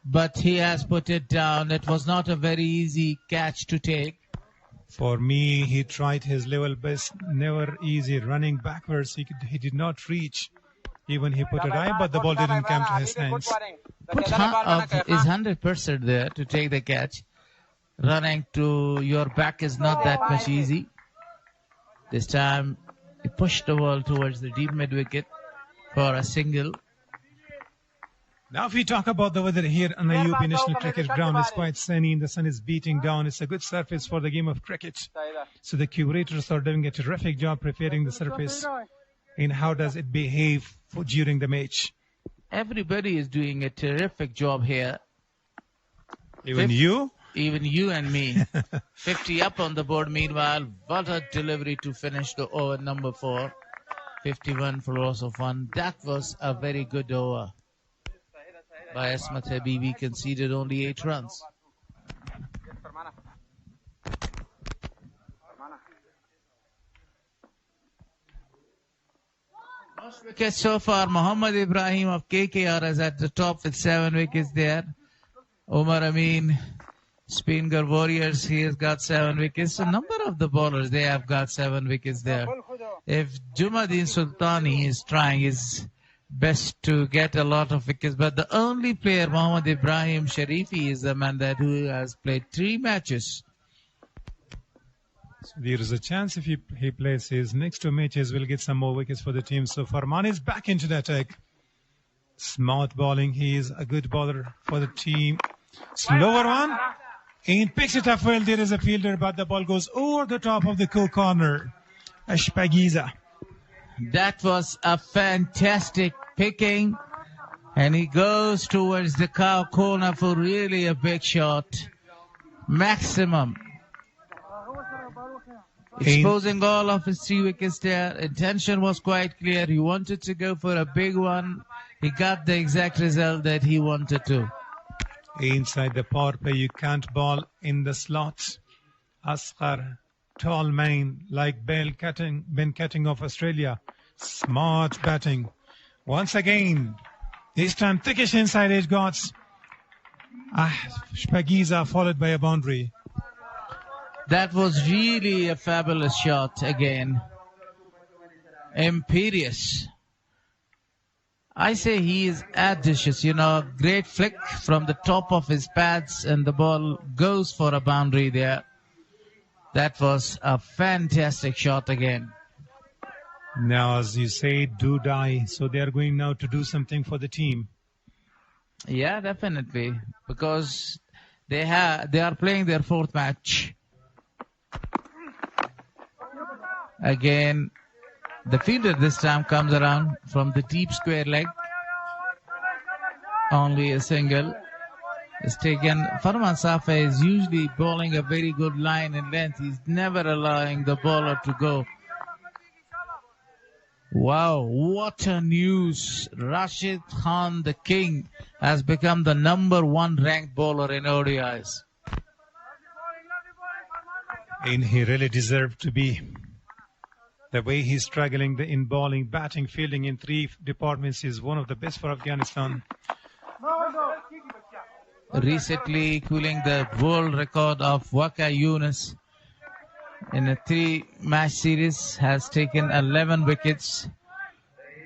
but he has put it down. It was not a very easy catch to take. For me, he tried his level best. Never easy running backwards. He did not reach. Even he put it high, but the ball didn't come to his hands. Is 100% there to take the catch. Running to your back is not that much easy. This time, he pushed the ball towards the deep mid wicket for a single. Now if we talk about the weather here on the UP National Cricket Ground, it's quite sunny and the sun is beating down. It's a good surface for the game of cricket. So the curators are doing a terrific job preparing the surface. And how does it behave during the match? Everybody is doing a terrific job here. Even you? Even you and me. 50 up on the board meanwhile. What a delivery to finish the over number 4. 51 for loss of 1. That was a very good over. By Asmat Habibi, conceded only 8 runs. Most wickets so far. Mohammad Ibrahim of KKR is at the top with 7 wickets there. Omar Amin, Spingar Warriors, he has got 7 wickets. A number of the bowlers, they have got 7 wickets there. If Jumadin Sultani is trying his best to get a lot of wickets, but the only player, Mohammad Ibrahim Sharifi, is the man who has played 3 matches. So there is a chance if he plays his next 2 matches, we'll get some more wickets for the team. So Farman is back into the attack. Smart bowling. He is a good bowler for the team. Slower one. And picks it up well. There is a fielder, but the ball goes over the top of the corner. Ashpagiza. That was a fantastic picking. And he goes towards the cow corner for really a big shot. Maximum. Exposing all of his 3 wickets there. Intention was quite clear. He wanted to go for a big one. He got the exact result that he wanted to. Inside the power play, you can't bowl in the slot. Asghar, tall man like Ben Cutting of Australia. Smart batting. Once again, this time thickish inside edge got Shpagiza followed by a boundary. That was really a fabulous shot again. Imperious. I say he is audacious, great flick from the top of his pads and the ball goes for a boundary there. That was a fantastic shot again. Now, as you say, do die. So they are going now to do something for the team. Yeah, definitely. Because they are playing their 4th match. Again, the fielder this time comes around from the deep square leg. Only a single is taken. Farman Safa is usually bowling a very good line in length. He's never allowing the bowler to go. Wow, what a news. Rashid Khan, the king, has become the number 1 ranked bowler in ODIs. And he really deserved to be. The way he's struggling in bowling, batting, fielding in 3 departments is one of the best for Afghanistan. Recently equaling the world record of Waka Yunus in a 3-match series, has taken 11 wickets.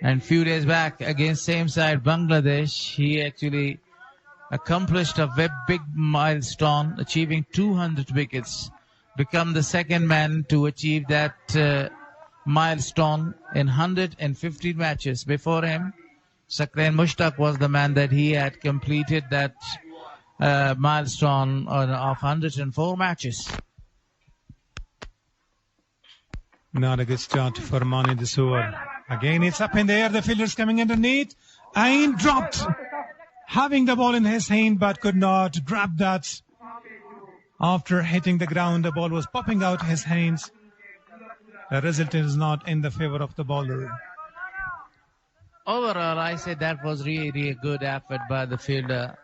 And few days back against same side Bangladesh, he actually accomplished a very big milestone, achieving 200 wickets, become the second man to achieve that milestone in 115 matches. Before him, Sakrain Mushtaq was the man that he had completed that milestone of 104 matches. Not a good start for Farman in this over. Again, it's up in the air. The fielder's coming underneath. Ain dropped, having the ball in his hand, but could not grab that. After hitting the ground, the ball was popping out his hands. The result is not in the favor of the bowler. Overall, I say that was really a good effort by the fielder.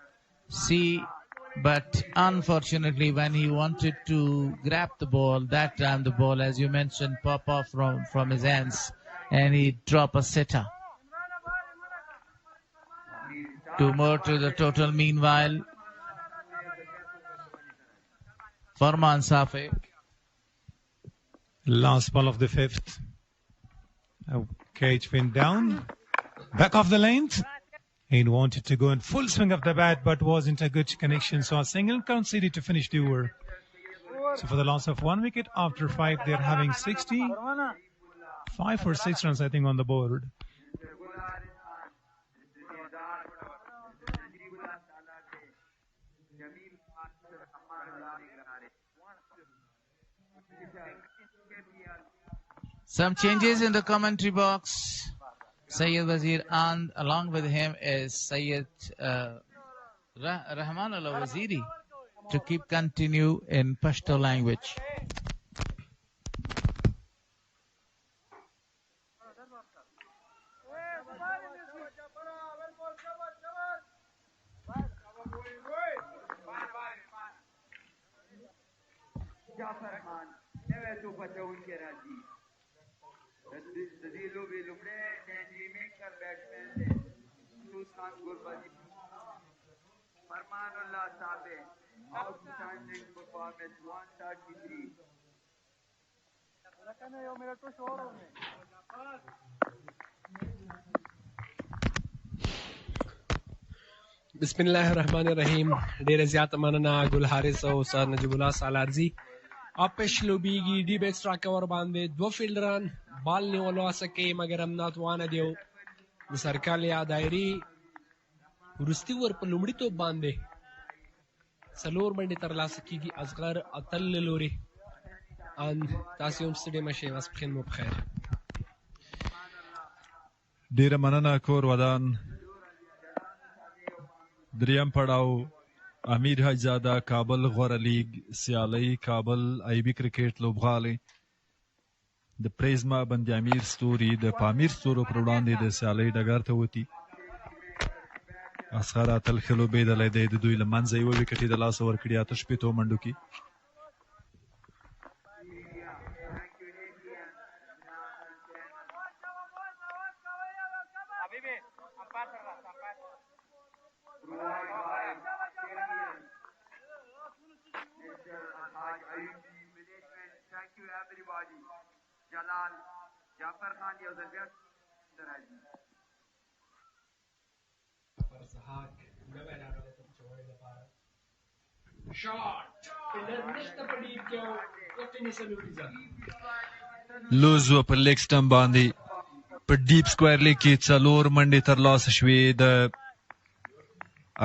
But unfortunately, when he wanted to grab the ball, that time the ball, as you mentioned, pop off from his hands and he drop a sitter. 2 more to the total meanwhile. Farman Safi. Last ball of the 5th. Cage went down. Back of the length. He wanted to go in full swing of the bat, but wasn't a good connection. So a single conceded to finish the over. So for the loss of 1 wicket after 5, they're having 65 or 6 runs, I think, on the board. Some changes in the commentary box. Sayyid Wazir, and along with him is Sayyid Rahman al-Waziri to keep continue in Pashto language. Outstanding performance 133. بسم الله الرحمن الرحیم. ډیره زیاته مننه ګل حارث او استاد نجیب الله سالارزي. اپش لوبیږي ډیپ ایکسترا کور باندې 2 فیلډران بال نیولو هڅه کوي مګر هم ناتوانه دی. د سرکال یا دایري وروستي ور په لومړیتوب باندې 4 منډې ترلاسه کیږي. اصغر اتل له لوري ان تاسو هم ستړي مشئ. ماسپښین مو بخیر. ډیره مننه کور ودان. درېیم پړاو امیر حجزاده کابل غوره لیگ سیالۍ کابل ایبي کرکټ لوبغالی د پریزما بندیامیر ستوري د پامیر ستورو پر وړاندې د سیالۍ ډګر ته وتی. اصغر اتل ښه لوبېدلی دی. د دوی له منځه 1 وکټ یې د لاسه ورکړي 8 منډو کې. لوز و پر لیگ سټم باندې په ډیپ سکویر لیگ کې 4 منډې ترلاسه شوې د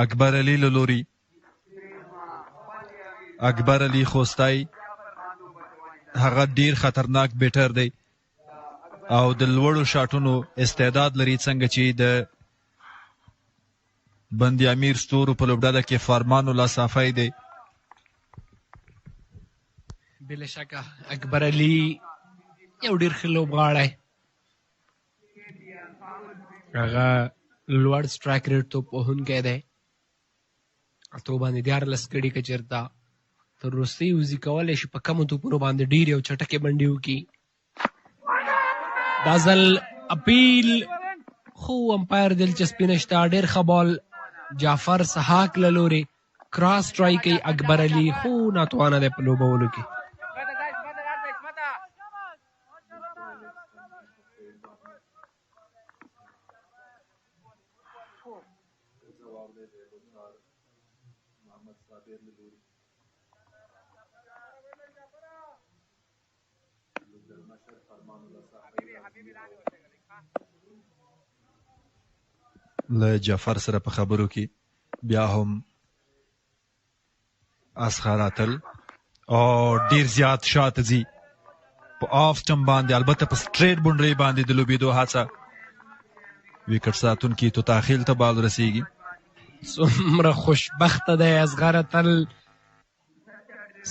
اکبر علي له لوري. اکبر علي خوستی هغه ډیر خطرناک بیټر دی او د لوړو شاټونو استعداد لري څنګه چې د بندیامیر ستورو په لوبډله کې فرمان الله صافی دی. بلا شکه اکبر علي یو ډیر ښه لوبغاړی. هغه لوړ سټرایک ریټ توپ وهونکی دی. تو باندې 14 کړي که چېرته تر وروستۍ وزي کولی شي په کمو توپونو باندې ډېرې او چټکې منډې وکړي. دا ځل اپیل خو امپایر دلچسپي نشته. ډېر ښه بال جعفر سحاق له لورې کراس ټرای کوي. اکبر علي خو ناتوانه دی په لوبولو کې. له جعفر سره په خبرو کې بیا هم اسخر اتل او ډیر زیات شاته ځي په آف سټم باندې، البته په سټریټ بونډري باندې د لوبېدو هڅه، وکټ ساتونکي تو تاخیل ته بال رسیږي. څومره خوشبخته دی اصغر اتل،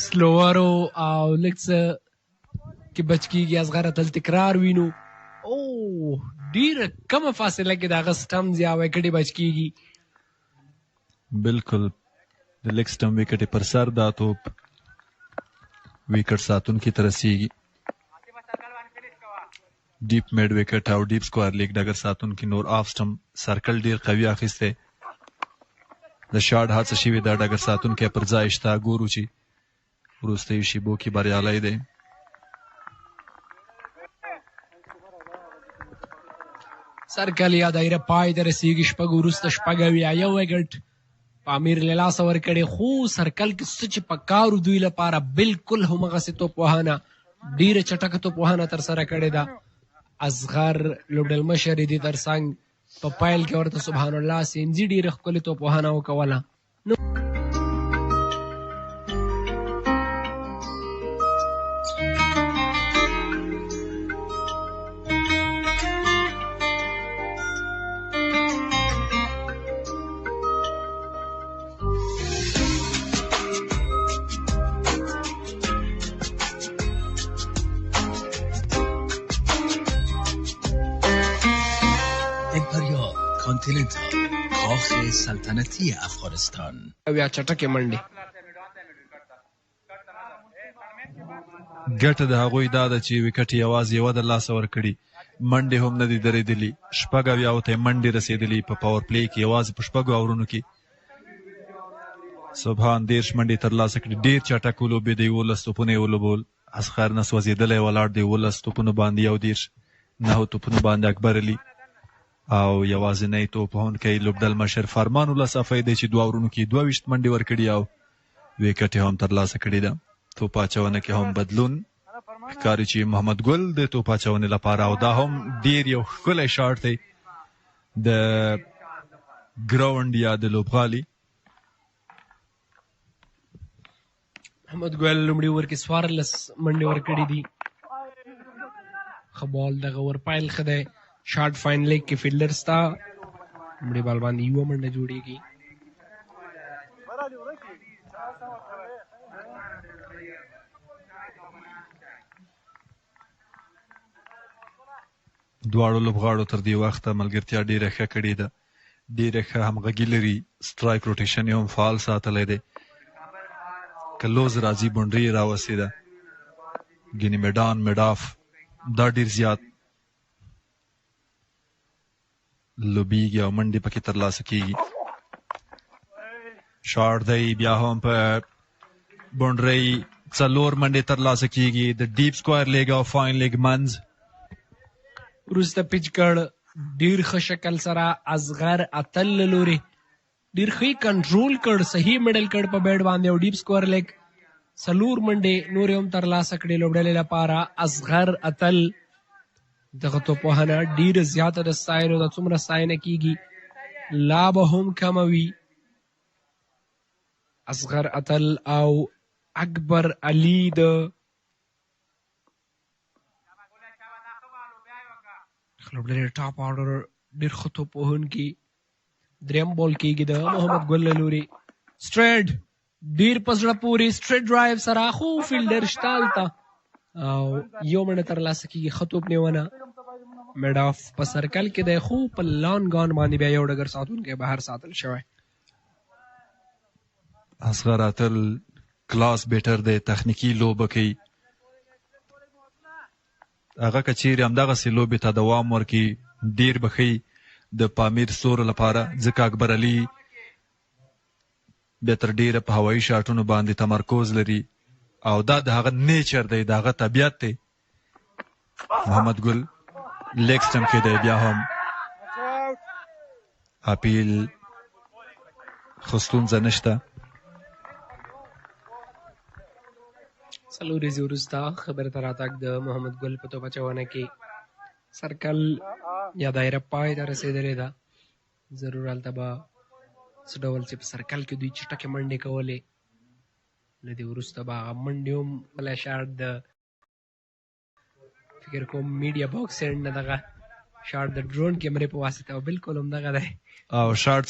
سلوورو او لږ څه کې بچ کېږي. اصغر اتل تکرار وینو، او ډیره کمه فاصله کې د هغه سټمز یا وکټې بچ کېږي. بالکل د لیګ سټم وکټ پر سر دا توپ وکټ ساتونکي ته رسیږي. ډیپ میډ وکټ او ډیپ سکوار لیګ ډګر ساتونکي نور آف سټم سرکل ډیر قوي اخیستی، د شاټ هڅه شوې ده، ډګر ساتونکی پر ځای شته. ګورو چې وروستیو شیبو کې بریالی دی. سرکل یا دایره پای ته رسیږي، شپږ وروسته شپږ اویا وکټ پامیر له لاسه ورکړې، خو سرکل کې څه چې په کارو دوی لپاره بالکل همغسې توپوهنه ډیره چټکه توپوهنه ترسره کړې ده. اصغر لوبډلمشر دې تر څنګ په پیل کې ورته سبحان الله سینځي ډیره ښکلې توپوهنه وکوله. کاخ سلطنتی افغانستان یا چټکې منډې. ګټه د هغوی دا ده چې وکټ یوازې یوه د لاسه ورکړي، منډې هم نه دي درېدلي. شپږ اویاو ته یې منډې رسېدلي په پاور پلی کې، یوازې په شپږو اورونو کې سبحان 13 منډې ترلاسه کړي. ډېر چټک ولوبېد، 11 توپونه یې ولوبول. اصغر نه سوځېدلی ولاړ دی، 11 توپونو باندې 19 9 توپونو باندې اکبر علي او یوازینی توپوهونکی لوبډلمشر فرمان الله صفی دی چې 2 اورونو کې 22 منډې ورکړي او وکټ یې هم ترلاسه کړې ده. توپ اچونه کې هم بدلون ښکاري چې محمد ګل د توپ اچونې لپاره، او دا هم ډېر یو ښکلی شاټ دی د ګراوند یا د لوبغالي. محمد ګل لومړي اوور کې 14 منډې ورکړي دي. ښه بال دغه ور پایل ښه دی. شارټ فاین لیګ کې فیلډر ستا لومړي بال باندې یوه منډه جوړېږي. دواړو لوبغاړو تر دې وخته ملګرتیا ډېره ښه کړې ده، ډېره ښه همغږي لري. سټرایک روټیشن یې هم فعال ساتلی دی. که لوز راځي بونډري یې راوستې ده، ګینې میډان میډاف دا ډېر زیات لوبیږي او منډې پکې ترلاسه کېږي. شاټ دی، بیا هم په بونډرۍ 4 منډې ترلاسه کېږي. د ډیپ سکوائر لیګ او فاین لیګ منځ وروسته پیچ کړ ډېر ښه شکل سره اصغر اتل له لورې ډېر ښه کنټرول کړ، صحیح میډل کړ په بیټ باندې او ډیپ سکوائر لیګ 4 منډې نورې هم ترلاسه کړې لوبډلې لپاره. اصغر اتل دغه توپوهنه ډېره زیاته د ستایلو ده، څومره ستاینه کېږي لا به هم کمه وي. اصغر اتل او اکبر علي د لوبډلې ټاپ آرډر ډېر ښه توپوهونکي. درېیم بال کېږي د محمد ګل له لورې، سټریټ ډېر په زړه پورې سټریټ ډرایو سره، خو فیلډر شته هلته او یو منډه ترلاسه کېږي. ښه توپ نیونه میډ آف په سرکل کې دی، خو په لان ګان باندې بیا یو ډګر ساتونکی بهر ساتل شوی. اصغر اتل کلاس بیټر دی، تخنیکي لوبه کوي. هغه که چیرې همدغسې لوبې ته دوام ورکړي ډېر به ښه د پامیر ستورو لپاره، ځکه اکبر علي بیا تر ډېره په هوایي شاټونو باندې تمرکز لري او دا د هغه نیچر دی، د هغه طبیعت دی. محمد ګل لیګ سټم کې دی، بیا هم اپیل خو ستونزه نشته. څلور ورځې وروسته خبر ته راتګ د محمد ګل په توپ اچونه کې سرکل یا دایره پای ته رسېدلې ده. ضرور هلته به څه ډول چې په سرکل کې دوی چټکې منډې کولې، له دې وروسته به هغه منډې هم بله شاټ د فکر کوم میډیا باکس اینډ نه دغه شاټ د ډرون کیمرې په واسطه او بالکل همدغه دی او شاټ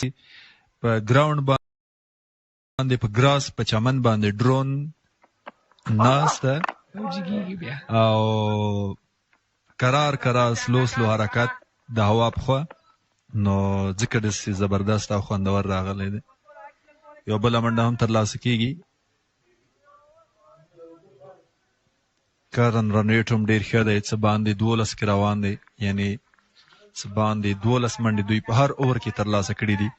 په ګراوند باندې په ګراس په چمن باندې ډرون ناسته او جګېږي بیا او کرار سلو حرکت د هوا په خوا، نو ځکه داسې زبردست او خوندور راغلی دی. یو بله منډه هم ترلاسه کېږي. کرن رن ریټ هم ډېر ښه دی، څه باندې 12 کې روان دی، یعنی څه باندې 12 منډې دوی په هر اوور کې ترلاسه کړي دي.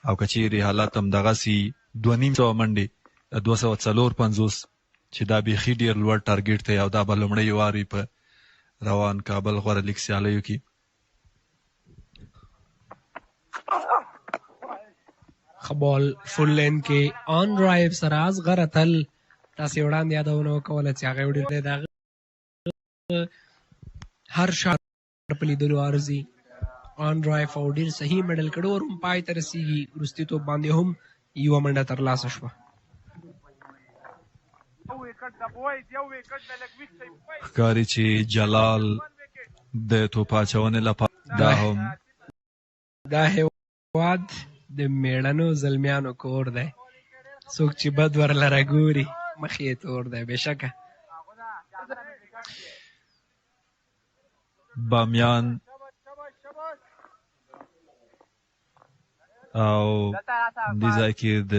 او که چیرې حالات هم دغسې 250 منډې 254 چې دا بیخي ډېر لوړ ټارګېټ دی او دا به لومړی وار وي په روان کابل غوره لیګ سیالیو کې. ښه بال فول لین کې آن ډرایو سره اصغره تل تاسې وړاندې یادونه وکوله چې هغه یو ډېر دی د هغه هر شاټ په لیدلو ارزي. آن ډرایو او ډېر صحیح میډل کړو او هم پای ته رسېږي. وروستي توپ باندې هم یوه منډه ترلاسه شوه. ښکاري چې جلال د توپ اچونې لپاره دا هېواد د میړنو زلمیانو کور دی. څوک چې بد ورلره ګوري مخ یې تور دی. بېشکه بامیان او دې ځای کې د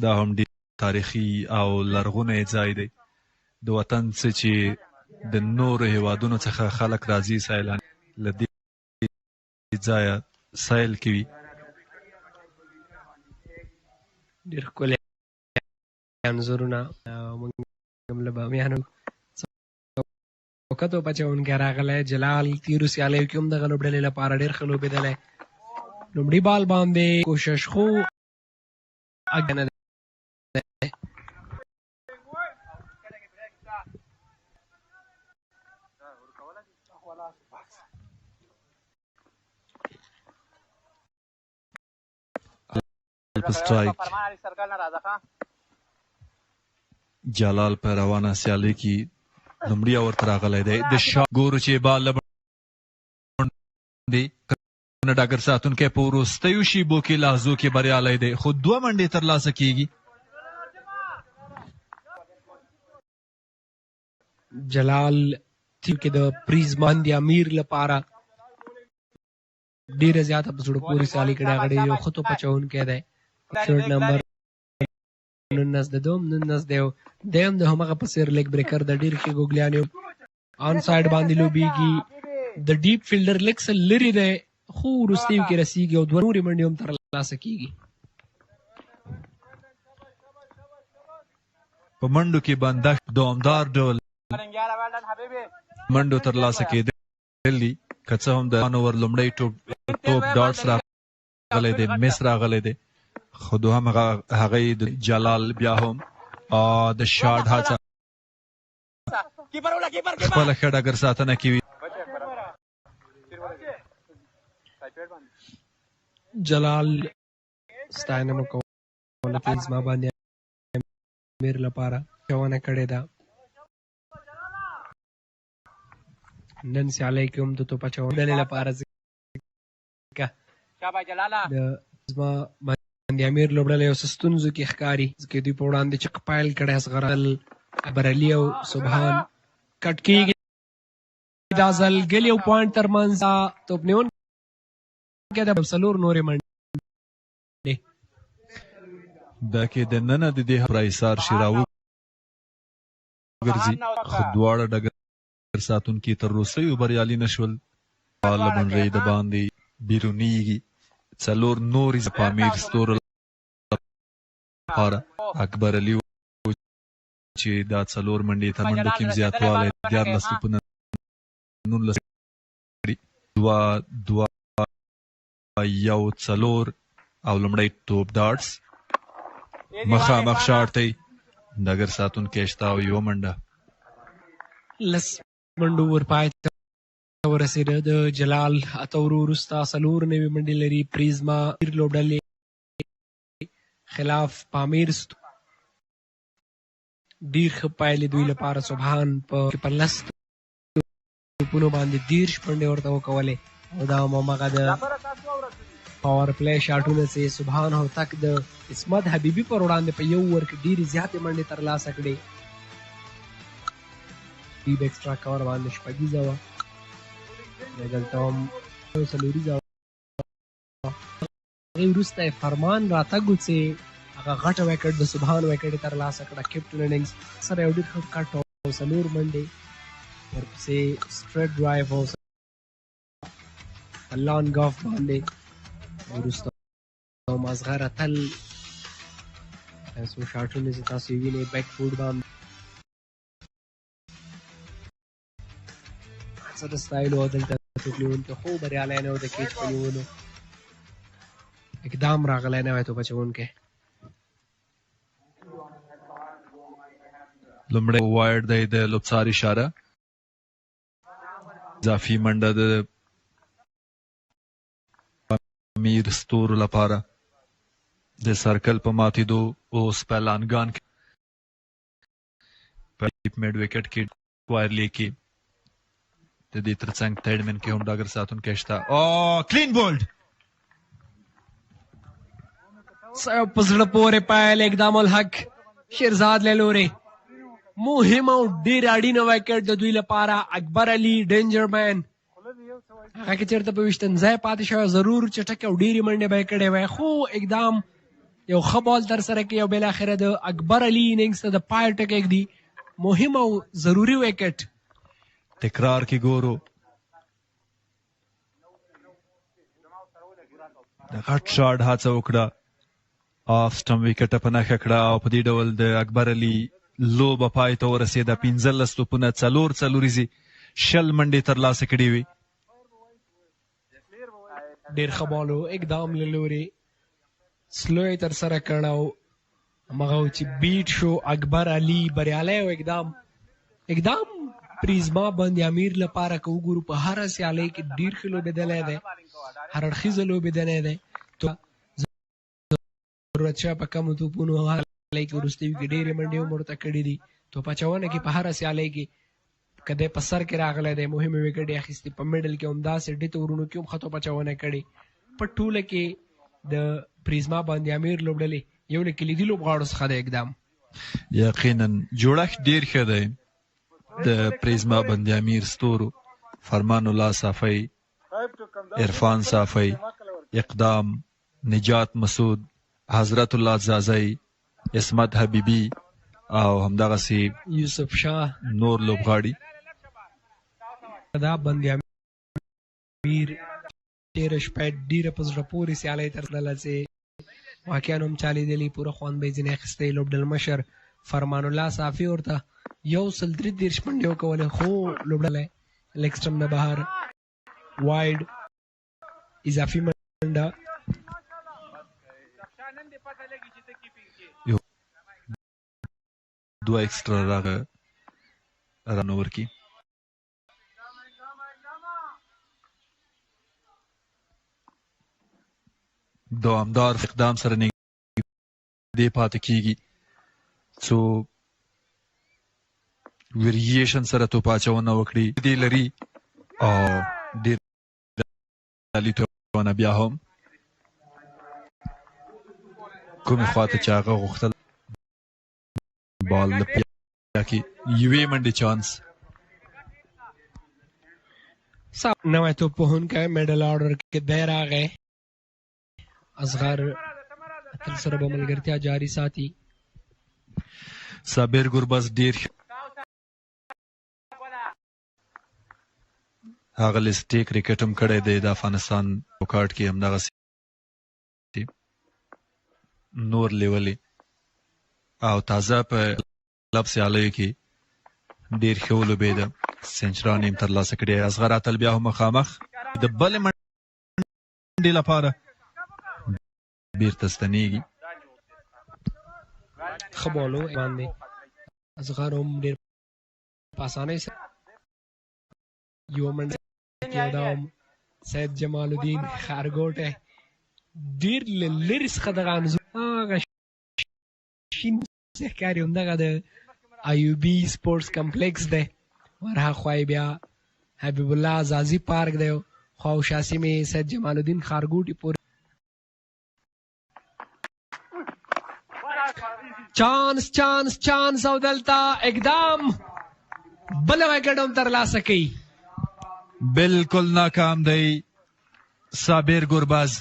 دا هم ډېر تاریخي او لرغونی ځای دی. د وطن څه چې د نورو هیوادونو څخه خلک راځي سیلان له دې ځایه سیل کوي. ډېر ښکلي انځورونه موږ هم له بامیانو توپ اچوونکی راغلی. جلال تېرو سیالیو کې هم دغه لوبډلې لپاره ډېر ښه لوبېدلی. لومړي بال باندې کوشش خو اګنه دی. جلال په روانه سیالۍ کې لومړی اور ته راغلی دی. د شاټ ګورو چې بال له باندې ډګر ساتونکی په وروستیو شیبو کې لحظو کې بریالی دی، خو 2 منډې ترلاسه کېږي. جلال کې د پریزمان د امیر لپاره ډېره زیاته په زړه پورې سیالي کړې. هغه ډېر یو ښه توپ اچوونکی دی. شرټ نمبر 19 د دوم 19 دی او دیم د همغه په څېر لیګ بریکر د ډېر ښې ګوګلیانې آن سایډ باندې لوبېږي. د ډیپ فیلډر لږ څه لرې دی خو وروستیو کې رسېږي او 2 نورې منډې هم ترلاسه کېږي. په منډو کې بندښت دوامدار ډول منډو ترلاسه کېدل دي. که څه هم د اوور لومړی توپ ډاټس راغلی دی، مس راغلی دی، خو دوهم هغه د جلال بیا هم د شاټ هڅه خپله ښه ډګر ساتنه کوي. جلال ستاینه مو کوله چې زما باندې امیر لپاره چونه کړې ده. نن سیالۍ کې هم د توپ اچونې لپاره زما باندې امیر لوبډله یو څه ستونزو کې ښکاري ځکه دوی په وړاندې چک پایل کړی اصغرل ابرعلي او سبحان کټ کېږي. دا ځل ګل یو پوینټ ترمنځ توپ نیونکی د 4 نورې منډې دا کې د ننه د دې پرایسار شي راوګرځي، خو دواړه ډګر ساتونکي تر روسیو بریالي نه شول. له بنډۍ د باندې بیرونیږي. 4 نورې پامیر ستورو لپاره اکبر علي چې دا 4 منډې تر منډو کې زیاتوالی 14 توپونه 19 2 1 4 او لومړی توپ ډاټس مخامخ شاټ دی ډګر ساتونکی شته او یوه منډه لس منډو ورپای ته ورسېده د جلال اتورو وروسته 4 نوې منډې لري پریزما لوبډلې خلاف پامیر ډېر ښه پایلې دوی لپاره سبحان په لس توپونو باندې 30 منډې ورته وکولې او دا هماغه د پاور پلی شاټونه چې سبحان هوتک د عصمت حبیبي پر وړاندې په یو اوور کې ډېرې زیاتې منډې ترلاسه کړې ډیپ ایکسټرا کور باندې شپږیزه وه دلته هم څلوریزه وه هغې وروسته یې فرمان راتګ و چې هغه غټه ویکټ د سبحان ویکټ یې ترلاسه کړه کیپټن اننګز سره یو ډېر ښه کټ او 4 منډې ورپسې سټریټ ډرایو او لانګ آف باندې وروسته مازغر اتل څو شاټونه چې تاسو یې وینئ بیک فوټ باندې څه د سټایل و دلته توپ نیونکی خو بریالی نه و د کیچ په نیولو اقدام راغلی نه وی توپ اچوونکی لومړی وایډ دی د لوبڅار اشاره اضافي منډه د امیر ستورو لپاره د سرکل په ماتېدو اوس په لانګان کې په میډ وکټ کې وایرلی کې د دې ترڅنګ تیډمن کې هم ډګر ساتونکی شته او کلین بولډ په زړه پورې پایل اقدام الحق شیرزاد له لورې مهم او ډېر اړینه وکټ د دوی لپاره اکبر علي ډینجر مین هغه کې چېرته په ویشتنځای پاتې شوی ضرور چټکې او ډېرې منډې به یې کړې وی خو اقدام یو ښه بال ترسره کوي او بالاخره د اکبر علي اننګز ته د پای ټکی ږدي مهم او ضروري وکټ تکرار کې ګورو د غټ شاټ هڅه وکړه آف سټم وکټه په نښه کړه او په دې ډول د اکبر علي لوبه پای ته ورسېده 15 توپونه 4 څلوریزې 20 منډې ترلاسه کړې وې ډېر ښه بال و اقدام له لورې سلو یې ترسره کړ او همغه چې بیټ شو اکبر علي بریالی و اقدام پریزما باندې امیر لپاره که وګورو په هره سیالۍ کې ډېر ښه لوبېدلی دی هر اړخیزه لوبېدلی دی ضرورت شوی په کمو توپونو سیالۍ کې وروستیو کې ډېرې منډې هم ورته کړي دي توپ اچونه کې په هره سیالۍ کې که دی په سر کې راغلی دی مهمې وکټې اخیستې په میډل کې هم داسې ډېت ورونو کې هم ښه توپ اچونه کړې په ټوله کې د پریزما باندې امیر لوبډلې یو له کلیدي لوبغاړو څخه دی اقدام یقینا جوړښت ډېر ښه دی د پریزما باندې امیر ستورو فرمان الله صافی عرفان صافی اقدام نجات مسعود حضرت الله زازی عصمت حبیبی او همدغسې یوسف شاه نور لوبغاړي دا باندې امیر تېره شپه ډېره په زړه پورې سیالۍ ترسره چې واقعا هم چا لیدلي پوره خوند به یې ځینې اخیستی لوبډل مشر فرمان الله صافي ورته 133 منډې وکولې خو لوبډلی لیګ نه بهر وایډ اضافي منډه دوه ایکسټرا رن ورکړي دوامدار اقدام سره نږدې پاتې کیږي څو ویریشن سره توپ اچونه وکړي دې لري او ډېر لیدونه بیا هم کومې خواته چې هغه غوښتل بال د پیا کې یوې منډې چانس نوی توپ وهونکی میډل آرډر کې دی راغی اصغر اتل سره به ملګرتیا جاري ساتي صابر ګربز ډېر هغه لیسټیک ریکټ هم کړی دی د افغانستان په کارډ کې همدغسې نور لیولې او تازه په کلب سیالیو کې ډېر ښه ولوبېده سینچران یې هم ترلاسه کړې اصغر اتل بیا هم مخامخ د بلې منډې لپاره بیرته ستنېږي ښه بال و باندې اصغر هم ډېر په اسانۍ سره یوه منډه کې او دا هم سید جمال الدین ښارګوټی ډېر له لرې څخه دغه انځور هغه شین ښکاري همدغه د ایوبي سپورټس کمپلیکس دی ورهاخوا یې بیا حبیب الله ازازي پارک دی خواوشا سیمې سید جمال الدین ښارګوټي پورې چانس او دلته اقدام بله وکټ هم ترلاسه کوي بالکل ناکام دی صابر گرباز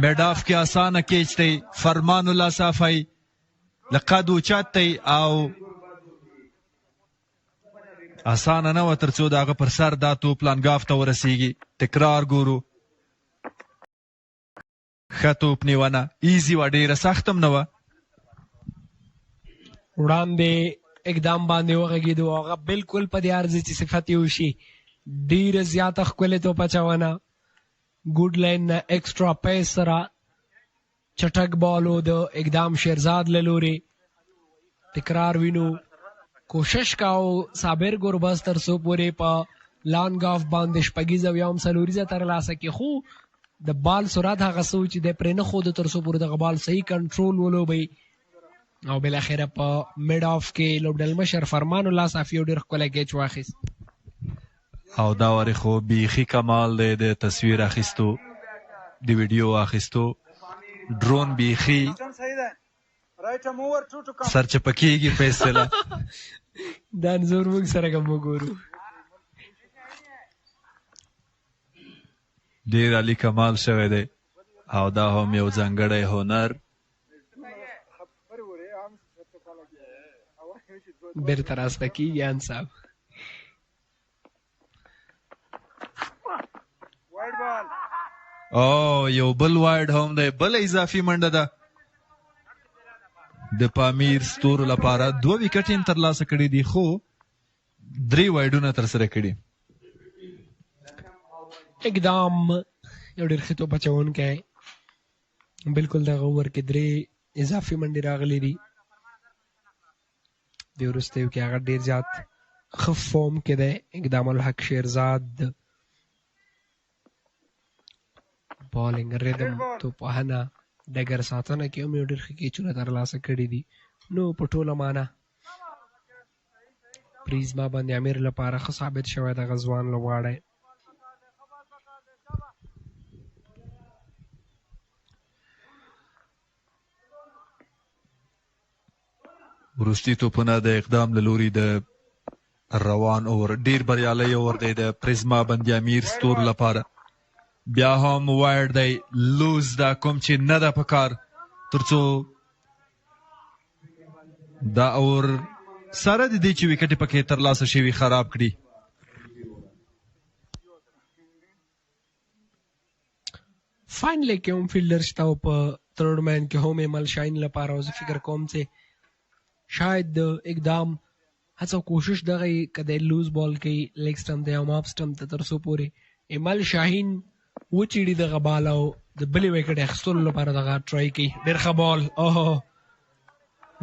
میډ آف کې اسانه کیچ دی فرمان الله صافی لقد اوچت دی او اسانه نه وه تر څو د هغه پر سر دا توپ لانګاف ته ورسیږي تکرار ګورو ښه توپ نیونه ایزي وه ډېره سخت هم نه وه وړاندې اقدام باندې وغږېدو هغه بالکل په دې عرض چې صفت یې وشي ډېره زیاته ښکلې توپ اچونه ګوډ لاین نه ایکسټرا پیس سره چټک بال و د اقدام شیرزاد له لورې تکرار وینو کوشش کاو صابر ګربز تر څو پورې په لانګ آف باندې شپږیزه او یا هم څلوریزه ترلاسه کړي خو د بال سرعت هغه څه چې دی پرې نه ښوده تر څو پورې دغه بال صحیح کنټرول ولوبئ او بالاخره په میډ آف کې لوبډلمشر فرمان الله صافي یو ډېر ښکلی کیچ واخیست او دا وارې خو بیخي کمال دی د تصویر اخیستو د ویډیو اخیستو ډرون بیخي سرچپه کېږي په اصطلاح دا انځور موږ سره که وګورو ډېر عالي کمال شوی دی او دا هم یو ځانګړی هنر بیرته راسته کېږي ان صاحب او یو بل وایډ هم دی بل اضافي منډه ده د پامیر ستورو لپاره 2 وکټ یې ترلاسه کړي دي خو 3 وایډونه ترسره کړي اقدام یو ډېر ښه توپ اچوونکی بالکل دغه اوور کې 3 اضافي منډې راغلي دي د وروستیو کې هغه ډېر زیات ښه فارم کې دی اقدام الحق شیرزاد بالنګ ریدم توپوهنه ډګر ساتنه کې هم یو ډېر ښه کیچونه ترلاسه کړي دي نو په ټوله معنه پریزما باندې امیر لپاره ښه ثابت شوی دغه ځوان لوبغاړی وروستي توپونه د اقدام له لوري د روان اور ډېر بریالی اور دی د پریزما باندې امیر ستور لپاره بیا هم وایډ دی لوز دا کوم چې نه ده په کار تر څو دا اور سره د دې چې وکټې پکې ترلاسه شوي خراب کړي فاینلی کې هم فیلډر شته او په تھرډ مین کې هم ایمل شاین لپاره او زه فکر کوم چې شاید د اقدام هڅه کوشش دغه که د لوز بال کوي لیګ سټمپ ته یا هم اف سټمپ ته تر څو پورې ایمل شاهین وچیړي دغه بال او د بلې وکټ اخیستلو لپاره دغه ټرای کوي ډېر ښه بال اوهو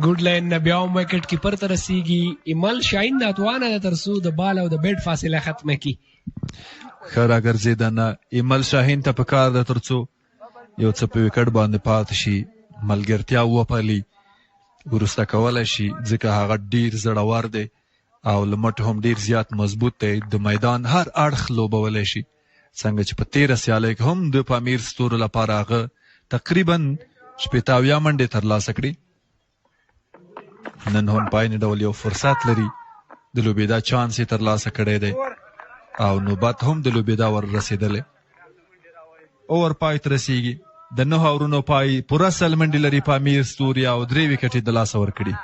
ګوډ لاین نه بیا هم وکټ کیپر ته رسیږي ایمل شاهین دا توانه ده تر څو د بال او د بیټ فاصله ختمه کړي ښه راګرځېدنه ایمل شاهین ته پکار ده تر څو یو څه په وکټ باندې پاتې شي ملګرتیا وپالي وروسته کولی شي ځکه هغه ډېر زړور دی او له مټ هم ډېر زیات مضبوط دی د میدان هر اړخ لوبولی شي څنګه چې په تېره سیالۍ کې هم د پامیر ستورو لپاره هغه تقریبا 80 منډې ترلاسه کړي نن هم په عین ډول یو فرصت لري د لوبېدا چانس یې ترلاسه کړی دی او نوبت هم د لوبېدا ور رسېدلی اور پای ته رسیږي د 9 اورونو پای پوره سل منډې لري پامیر ستوري او 3 وکټې د لاسه ورکړي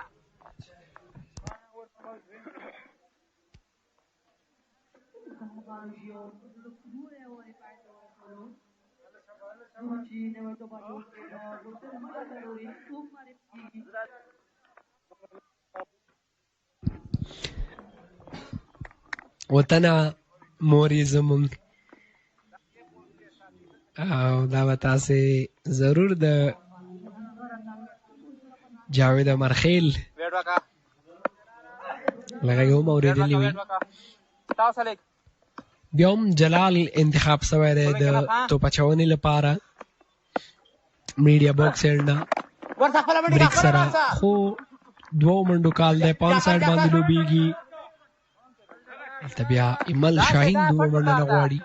وطنه مور یې زمونږ او دا به تاسې ضرور د جاوید مرخیل لږه یې هم اورېدلې وي. بیا هم جلال انتخاب شوی دی د توپ اچونې لپاره میډیا باکس سایډ نه بریک سره، خو 2 منډو کال دی، 5 سایډ باندې لوبېږي. هلته بیا ایمل شاهین 2 منډه نه غواړي.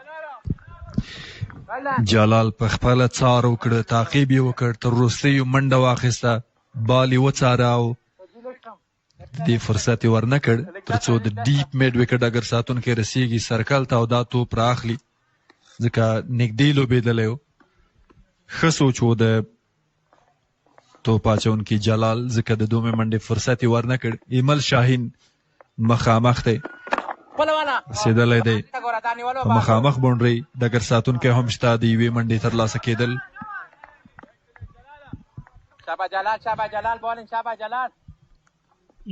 جلال په خپله څار وکړه، تعقیب یې وکړ، تر وروستیو منډه واخیسته، بال یې وڅاره او دې فرصت یې ورنه کړ تر څو د ډیپ میډ وکټ اگر ساتونکی رسیږي سرکل ته او دا توپ رااخلي، ځکه نږدې لوبېدلی و. ښه سوچ و د توپ اچونکي جلال، ځکه د دومې منډې فرصت یې ورنه کړ. ایمل شاهین مخامخ دی، رسېدلی دی په مخامخ باونډرۍ، ډګر ساتونکی هم شته، د یوې منډې ترلاسه کېدل.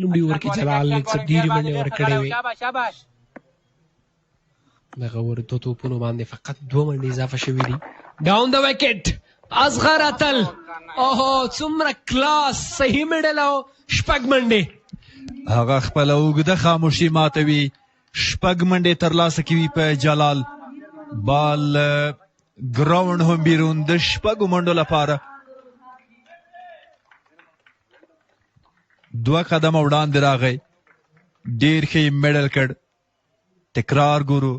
لومړي اوور کې جلال څه ډېرې منډې ورکړې وې، دغه ورته توپونو باندې فقط 2 منډې اضافه شوي دي. ډاون د وکټ اصغر اتل، اوهو څومره کلاس، صحیح میډل او 6 منډې. هغه خپله اوږده خاموشي ماتوي، 6 منډې ترلاسه کوي په جلال. بال ګراوند هم بیرون د 6 منډو لپاره. 2 قدمه وړاندې راغی، ډېر ښه یې میډل کړ. تکرار ګورو،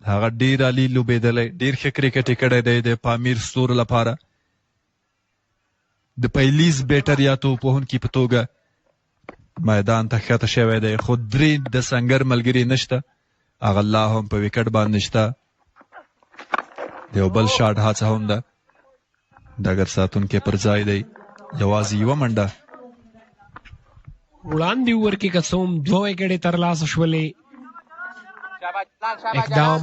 هغه ډېر عالي لوبېدلی، ډېر ښه کرکټ یې کړی دی د پامیر ستورو لپاره. د پیلیز بیټر یا توپوهونکي په توګه میدان ته ښکته شوی دی، خو 3 د سنګر ملګري نشته، هغه لا هم په وکټ باندې شته. د یو بل شاټ هڅه هم ده، ډګر ساتونکی پر ځای دی، یوازې 1 منډه. وړاندې اوور کې که څه هم 2 وکټې ترلاسه شولې. اقدام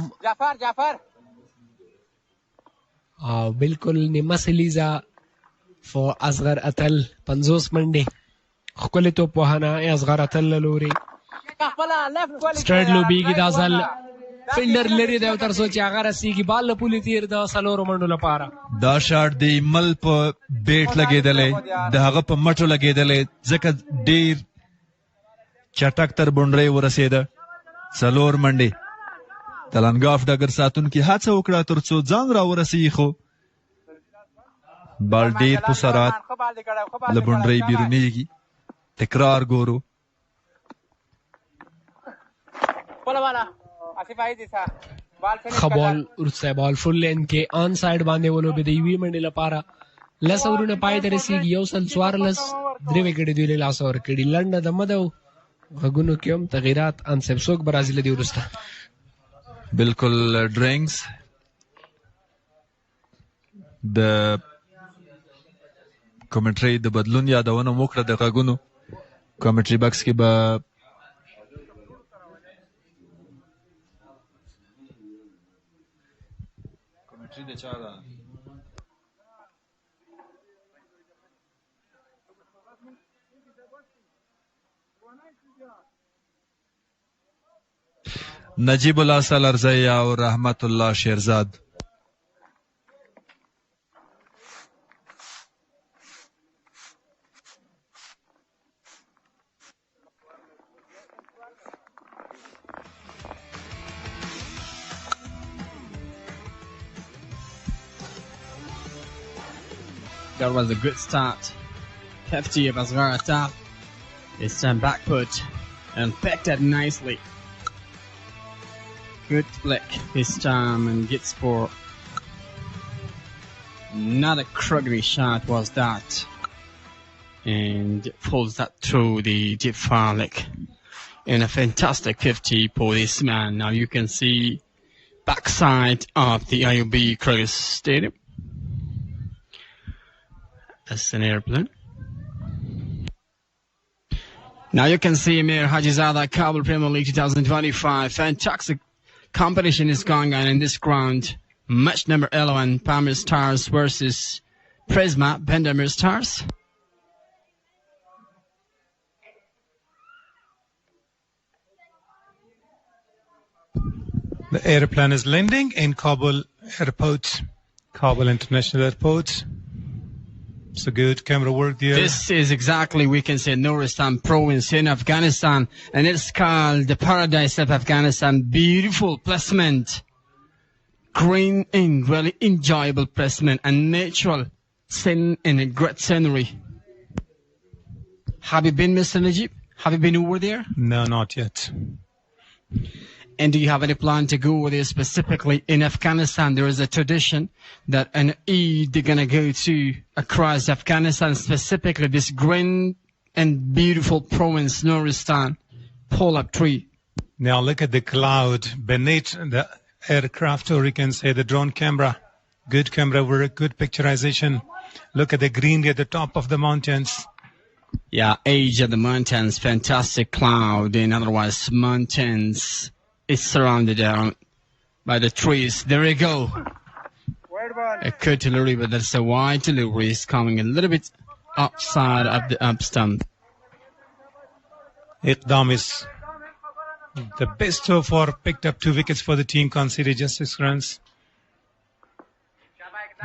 او بالکل نیمه سلیزه فور اصغر اتل، 50 منډې. ښکلې توپ وهنه اصغر اتل له لورې، سټریټ لوبېږي دا ځل، فیلډر لرې دی او تر څو چې هغه رسېږي بال له پولې تېر د 4 منډو لپاره. دا شاټ د ایمل په بیټ لګېدلی، د هغه په مټو لګېدلی، ځکه ډېر چټک تر باونډرۍ ورسېده. 4 منډې. د لنګاف ډګر ساتونکي هڅه وکړه تر څو ځان را ورسېږي، خو بال ډېر په سرعت له باونډرۍ بیرونېږي. تکرار ګورو، ښه بال وروستی بال فل لین کې آن سایډ باندې ولوبېد، د 1 منډې لپاره 10 اورونه پای ته رسېږي. 114 3 وکټې دوی له لاسه ورکړي. لنډه دمه ده او غږونو کې هم تغیرات. انسپسوک برازیل دی وروسته بالکل ډرینګز د کومنټري د بدلون یادونه مو کړه. د غږونو کومنټري باکس کې به کومنټري د چا ده؟ نجیب الله سالرزی او رحمت الله شیرزاد. That was a good start. Hefty of Asghar attack. This time back put and picked it nicely. Good flick this time and gets for not a cruggery shot was that, and pulls that through the deep far leg. And a fantastic 50 for this man. Now you can see backside of the IUB Cricket Stadium. That's an airplane. Now you can see Amir Hajizada Kabul Premier League 2025. Fantastic competition is going on in this ground. Match number 11, Pamir Stars versus Prisma Bandamir Stars. The airplane is landing in Kabul Airport, Kabul International Airport. So good camera work there. This is exactly, we can say, Nuristan province in Afghanistan, and it's called the paradise of Afghanistan. Beautiful placement, green and really enjoyable placement, and natural scene in a great scenery. Have you been, Mr. Najib? Have you been over there? No, not yet. And do you have any plan to go over there specifically? In Afghanistan, there is a tradition that an Eid they're going to go to across Afghanistan, specifically this green and beautiful province, Nuristan, pull-up tree. Now look at the cloud beneath the aircraft, or you can say the drone camera. Good camera work, good picturization. Look at the greenery at the top of the mountains. Yeah, edge of the mountains, fantastic cloud, and otherwise mountains. It's surrounded by the trees. There we go. A good delivery, but there's a wide delivery. It's coming a little bit outside of the up stump. Yasdhem is the best so far. Picked up 2 wickets for the team, conceded just 6 runs.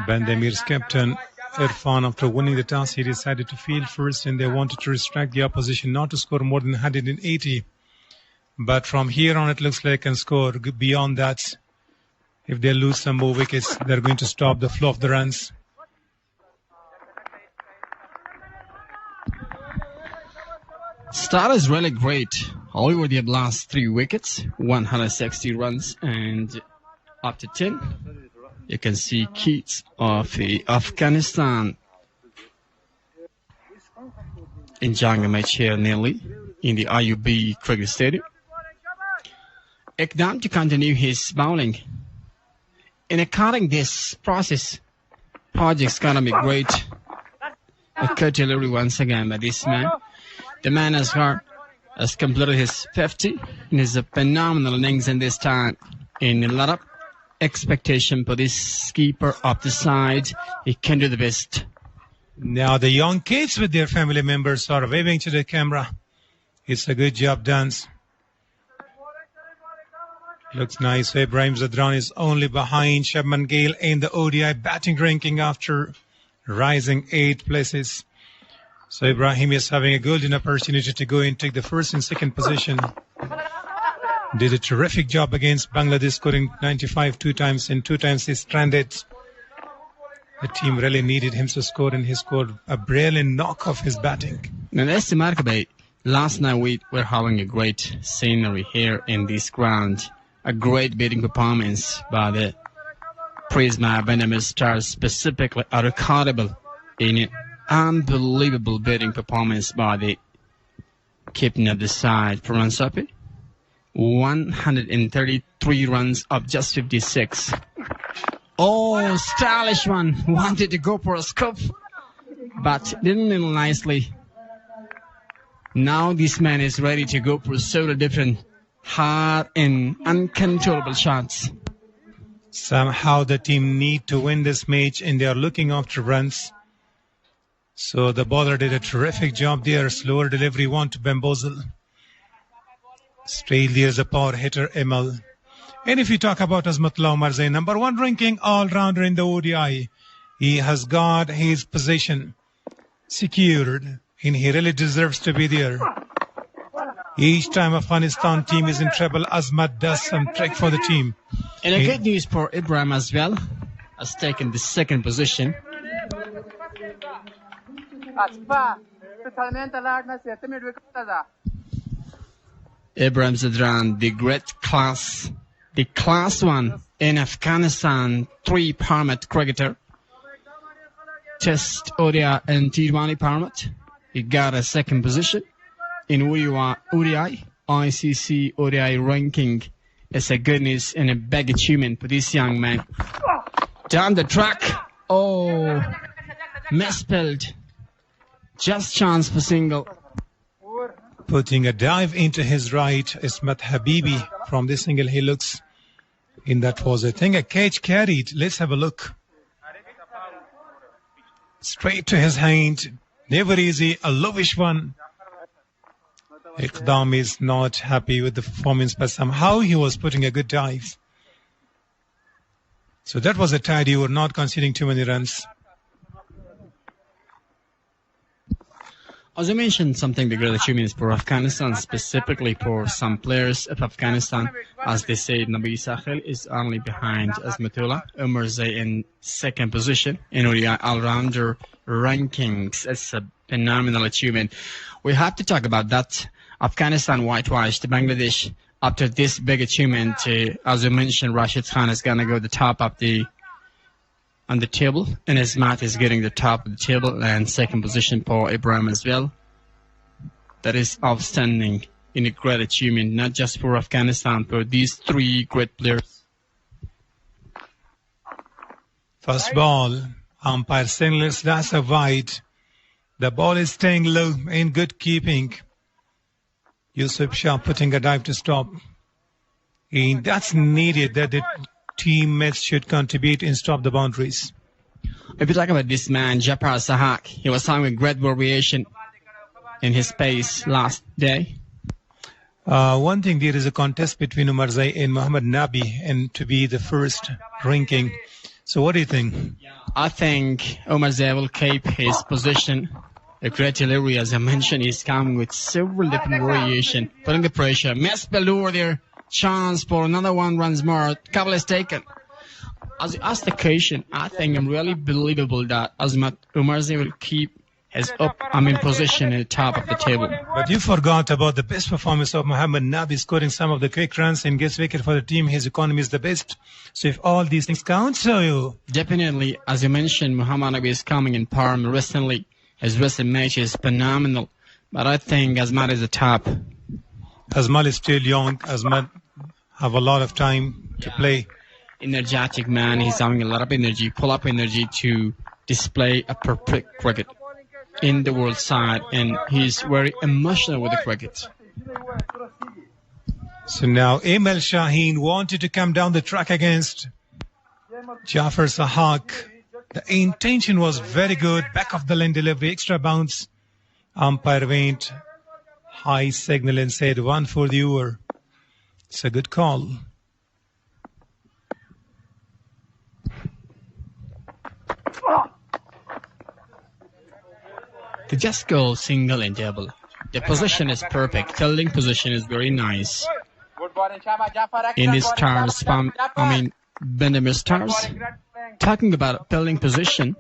Bandamir's captain, Irfan, after winning the toss, he decided to field first, and they wanted to restrict the opposition not to score more than 180. But from here on, it looks like they can score beyond that. If they lose some more wickets, they're going to stop the flow of the runs. Start is really great. However, they have lost 3 wickets, 160 runs, and up to 10. You can see kids of Afghanistan enjoying a match here nearly in the IUB cricket stadium. Yasdhem to continue his bowling. In according this process, project's gonna be great. A good delivery once again by this man. The man has completed his 50 and is a phenomenal innings in this time. In a lot of expectation for this keeper up the side. He can do the best. Now the young kids with their family members are waving to the camera. It's a good job done. Looks nice. Ibrahim Zadran is only behind Shabman Gill in the ODI batting ranking after rising 8 places. So Ibrahim is having a golden opportunity to go and take the first and second position. Did a terrific job against Bangladesh, scoring 95 2 times, and 2 times he stranded. The team really needed him to score, and he scored a brilliant knock off his batting. Now that's the mark about last night. We were having a great scenery here in this ground. A great batting performance by the Prisma Bandamir Stars, specifically a recordable in an unbelievable batting performance by the captain of the side, Paransapi. 133 runs of just 56. Oh, stylish one. Wanted to go for a scoop, but didn't little nicely. Now this man is ready to go for sort of different hard and uncontrollable shots. Somehow the team need to win this match, and they are looking after runs. So the bowler did a terrific job there. Slower delivery, want to bamboozle. Straight there's a power hitter, Emal. And if you talk about Azmatullah Umar Zain, number 1 ranking all-rounder in the ODI, he has got his position secured, and he really deserves to be there. Each time Afghanistan team is in trouble, Azmat does some trick for the team. And a good news for Ibrahim as well, has taken the second position. Ibrahim Zadran, the great class, the class 1 in Afghanistan, 3 permit cricketer, Test ODI and T20 permit. He got a second position in ODI, ICC ODI ranking. It's a good news and a big achievement for this young man. Down the track, oh, misspelled. Just chance for single. Putting a dive into his right, Ismat Habibi. From this angle, he looks, and that was, I think, a catch carried. Let's have a look. Straight to his hand. Never easy, a lowish one. Yasdhem is not happy with the performance, but somehow he was putting a good dive. So that was a tidy. You were not conceding too many runs. As I mentioned, something the great achievement is for Afghanistan, specifically for some players of Afghanistan. As they say, Nabi Sahel is only behind Azmatullah Umarzai in second position in ODI all-rounder rankings. It's a phenomenal achievement. We have to talk about that. Afghanistan whitewashed Bangladesh. After this big achievement, as I mentioned, Rashid Khan is going to go the top of on the table, and Ismat is getting the top of the table and second position for Ibrahim as well. That is outstanding in a great achievement, not just for Afghanistan, for these three great players. First ball, umpire signals that's a wide. The ball is staying low, in good keeping. Yusuf Shah putting a dive to stop. And that's needed, that the teammates should contribute and stop the boundaries. If you talk about this man, Japar Sahak, he was having a great variation in his pace last day. One thing, there is a contest between Umarzai and Muhammad Nabi and to be the first ranking. So what do you think? I think Umarzai will keep his position. A great delivery, as I mentioned, he's coming with several different variation, putting the pressure. Miss Belur there. Chance for another one runs more. Kabul is taken. As you asked the question, I think I'm really believable that Azmat Umarzai will keep his position at the top of the table. But you forgot about the best performance of Muhammad Nabi, scoring some of the quick runs and gets wicket for the team. His economy is the best. So if all these things count, so you... Definitely, as you mentioned, Muhammad Nabi is coming in form recently. His recent match is phenomenal. But I think Azmat is the top. Azmat is still young. Azmat have a lot of time to play. Energetic man. He's having a lot of energy, pull-up energy to display a perfect cricket in the world side. And he's very emotional with the cricket. So now Emil Shaheen wanted to come down the track against Jafar Sahak. The intention was very good. Back of the lane delivery, extra bounce. Umpire went high signal and said one for the over. It's a good call. They just go single and double. The position is perfect. Fielding position is very nice. In the Stars, Bandamir Stars. Talking about fielding position,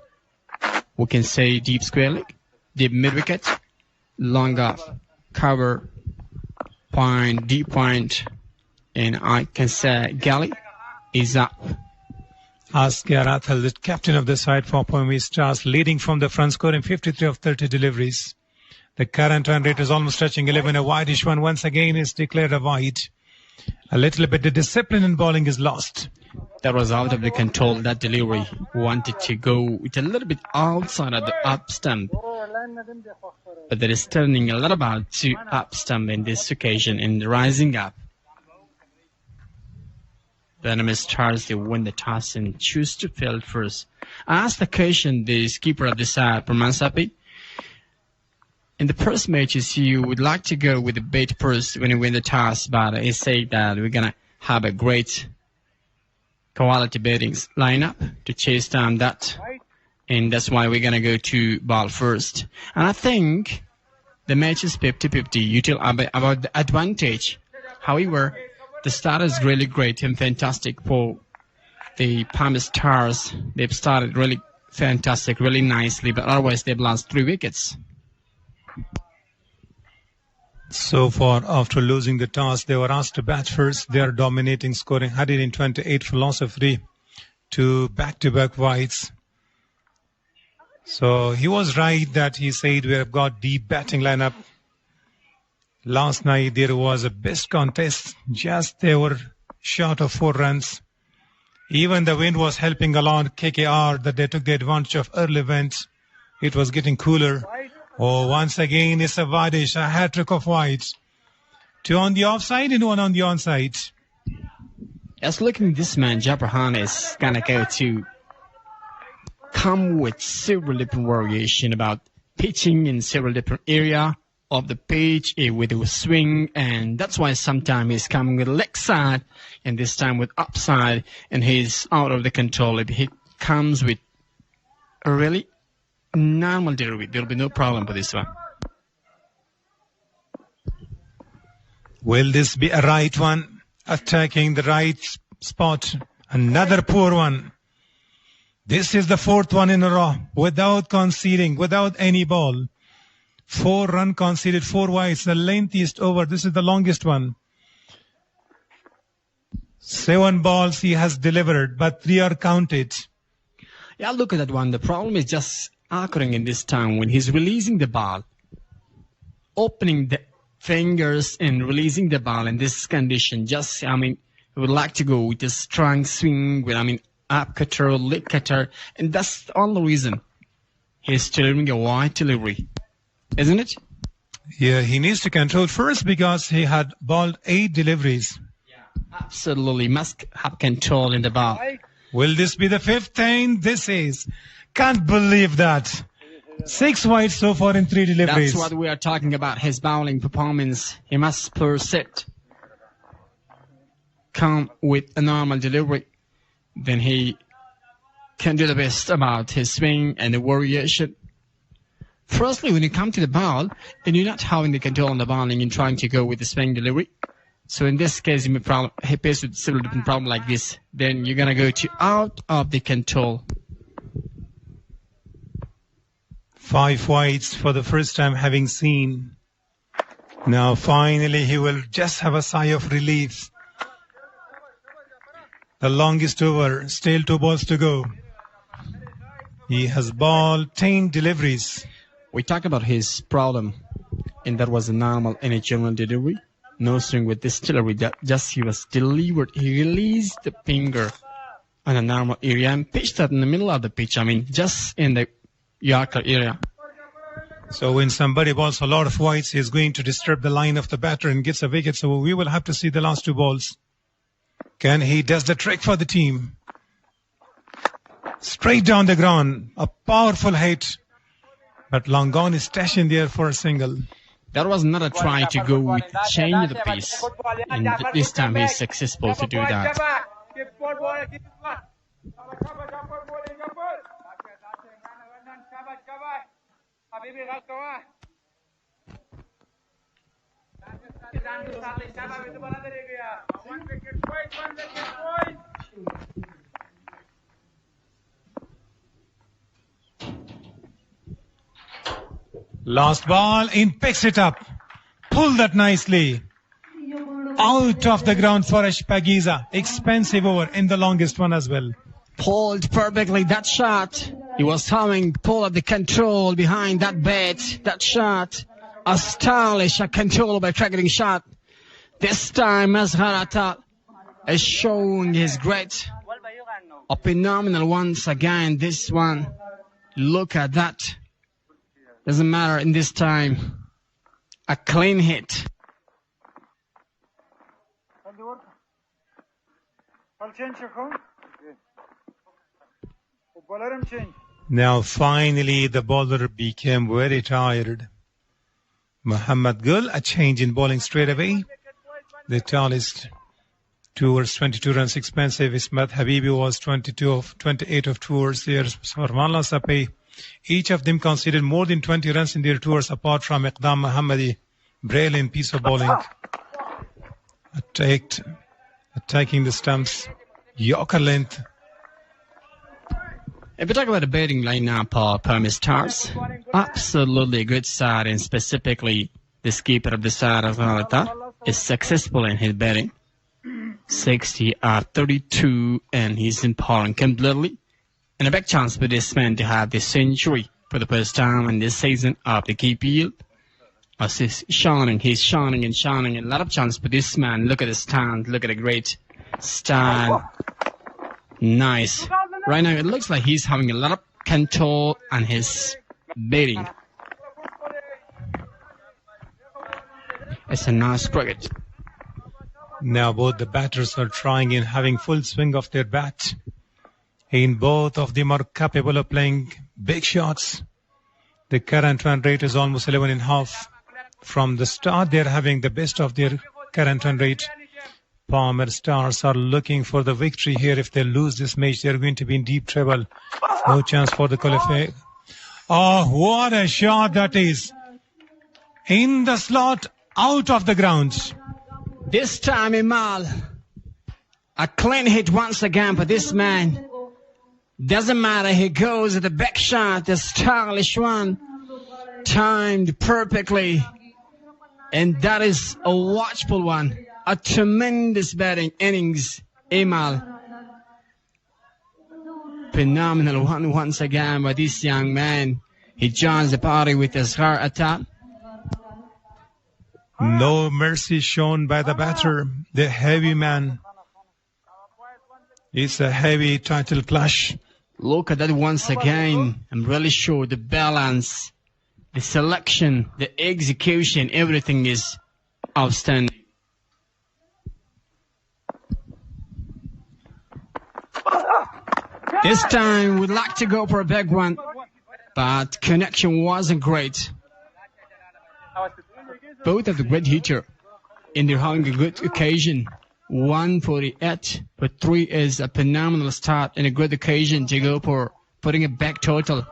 we can say deep square leg, deep mid wicket, long off, cover, point, deep point, and I can say galley is up. Asghar Athal, the captain of the side for Pamir Stars, leading from the front, scoring 53 of 30 deliveries. The current run rate is almost touching 11. A wideish one once again is declared a wide. A little bit the discipline in bowling is lost. That was out of the control. That delivery wanted to go with a little bit outside of the up stump. But there is turning a little bit to up stump in this occasion and rising up. Bandamir Stars, they win the toss and choose to field first. I asked the question, the skipper of the side, Permansapi. In the first matches, you would like to go with the bait first when you win the toss, but he said that we're going to have a great quality battings lineup to chase down that. And that's why we're going to go to ball first. And I think the match is 50-50. You tell about the advantage. However, the start is really great and fantastic for the Pamir Stars. They've started really fantastic, really nicely, but otherwise they've lost 3 wickets. So far, after losing the toss, they were asked to bat first. They are dominating, scoring 128 for loss of 3 to back-to-back wides. So he was right that he said we have got deep batting lineup. Last night there was a best contest. Just they were short of 4 runs. Even the wind was helping along KKR that they took the advantage of early winds. It was getting cooler. Oh, once again it's a wideish, a hat-trick of wides. 2 on the offside and 1 on the onside. As looking at this man, Jabrahan is gonna go to come with several different variation about pitching in several different area of the pitch with a swing, and that's why sometimes he's coming with leg side and this time with upside, and he's out of the control. If he comes with a really normal delivery, there'll be no problem for this one. Will this be a right one? Attacking the right spot. Another poor one. This is the fourth one in a row without conceding, without any ball. 4 runs conceded, 4 wides, the lengthiest over. This is the longest one. 7 balls he has delivered, but 3 are counted. Yeah, look at that one. The problem is just occurring in this time when he's releasing the ball, opening the fingers and releasing the ball in this condition. Just, he would like to go with a strong swing with, up cutter, leg cutter, and that's the only reason he's delivering a wide delivery, isn't it? Yeah, he needs to control first because he had balled 8 deliveries. Absolutely, must have control in the ball. Will this be the 5th thing? This is. Can't believe that. 6 wides so far in 3 deliveries. That's what we are talking about, his bowling performance. He must per set come with a normal delivery. Then he can do the best about his swing and the variation. Firstly, when you come to the ball and you're not having the control on the bowling and trying to go with the swing delivery, so in this case, he faced with several different problems like this. Then you're gonna go to out of the control. 5 wides for the first time having seen. Now finally he will just have a sigh of relief. The longest over, still 2 balls to go. He has balled 10 deliveries. We talked about his problem, and that was a normal and a general delivery. No swing with this delivery, just he was delivered. He released the finger on a normal area and pitched that in the middle of the pitch. Just in the Yorker area. So when somebody balls a lot of wides, he's going to disturb the line of the batter and gets a wicket. So we will have to see the last 2 balls. Can he does the trick for the team? Straight down the ground, a powerful hit, but long gone is stashed in there for a single. That was not a try to go with change the pace, and this time he's successful to do that. Last ball, in picks it up. Pull that nicely. Out of the ground for Pagiza. Expensive over in the longest one as well. Pulled perfectly that shot. He was having pull of the control behind that bat. That shot. A stylish, a controllable cricketing shot. This time Mazharata is showing his great. A phenomenal once again. This one. Look at that. Doesn't matter in this time. A clean hit. Now finally the bowler became very tired. Muhammad Gul, a change in bowling straight away. The tallest, 2 overs, 22 runs expensive. Ismat Habibi was 28 of 2 overs. There's Sarmala Sape. Each of them conceded more than 20 runs in their 2 overs apart from Iqdam Muhammadi. Brilliant piece of bowling. Attacking the stumps. Yorker length. If we talk about the batting lineup for Pamir Stars, absolutely a good side, and specifically the skipper of the side of Gharata is successful in his batting. 60 out 32, and he's empowering completely. And a big chance for this man to have this century for the first time in this season of the KPL. As he's shining, and a lot of chance for this man. Look at the stand, look at the great stand. Nice. Right now it looks like he's having a lot of control on his batting. It's a nice cricket. Now both the batters are trying and having full swing of their bat. And both of them are capable of playing big shots. The current run rate is almost 11.5. From the start, they're having the best of their current run rate. Pamir Stars are looking for the victory here. If they lose this match, they're going to be in deep trouble. No chance for the qualify. Oh, what a shot that is. In the slot, out of the ground. This time, Imal, a clean hit once again for this man. Doesn't matter, he goes with the back shot, the stylish one, timed perfectly. And that is a watchful one. A tremendous batting innings, Imal. Phenomenal one once again by this young man. He joins the party with his heart attack. No mercy shown by the batter, the heavy man. It's a heavy title clash. Look at that once again. I'm really sure the balance, the selection, the execution, everything is outstanding. This time we'd like to go for a big one, but connection wasn't great. Both of the great hitter, and they're having a good occasion. 148, but 3 is a phenomenal start and a good occasion to go for putting a back total.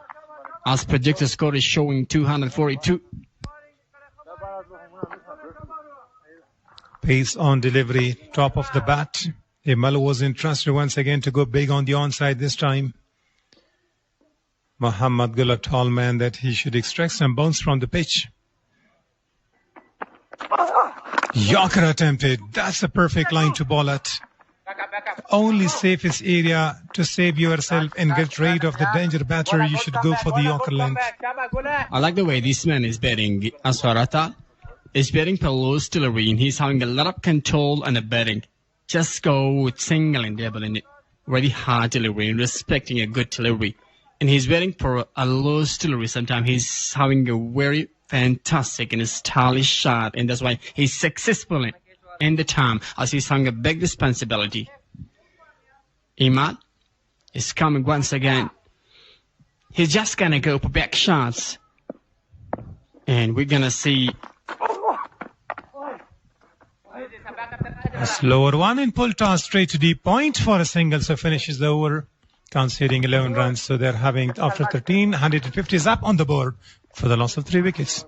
As predicted score is showing 242. Pace on delivery, top of the bat. Imal was interested once again to go big on the onside this time. Muhammad Gul, a tall man, that he should extract some bounce from the pitch. Yorker attempted. That's a perfect line to bowl at. Only safest area to save yourself and get rid of the danger batter, you should go for the Yorker length. I like the way this man is batting. Aswarata is batting for low delivery, and he's having a lot of control and a batting. Just go with single and double in it. Very hard delivery and respecting a good delivery. And he's batting for a low delivery. Sometimes he's having a very fantastic and stylish shot, and that's why he's successful in the time as he's having a big responsibility. Iman is coming once again. He's just gonna go for back shots, and we're gonna see a slower one in pull toss straight to deep point for a single, so finishes the over, conceding 11 runs. So they're having, after 13, 150 is up on the board for the loss of 3 wickets.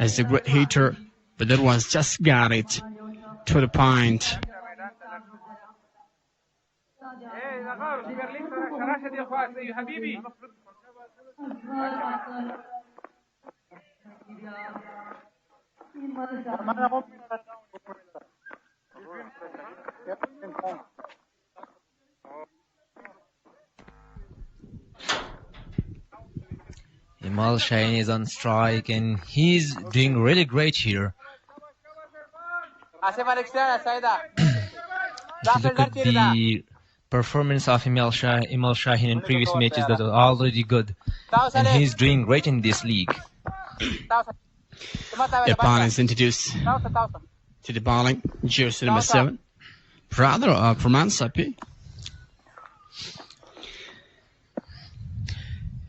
as a great hitter, but that was just got it to the point. Imal Shaheen is on strike and he's doing really great here. If you look at the performance of Imal Shaheen in previous matches, that was already good, and he's doing great in this league. The ball is introduced to the bowling, jersey number 7, brother of Praman Sapi.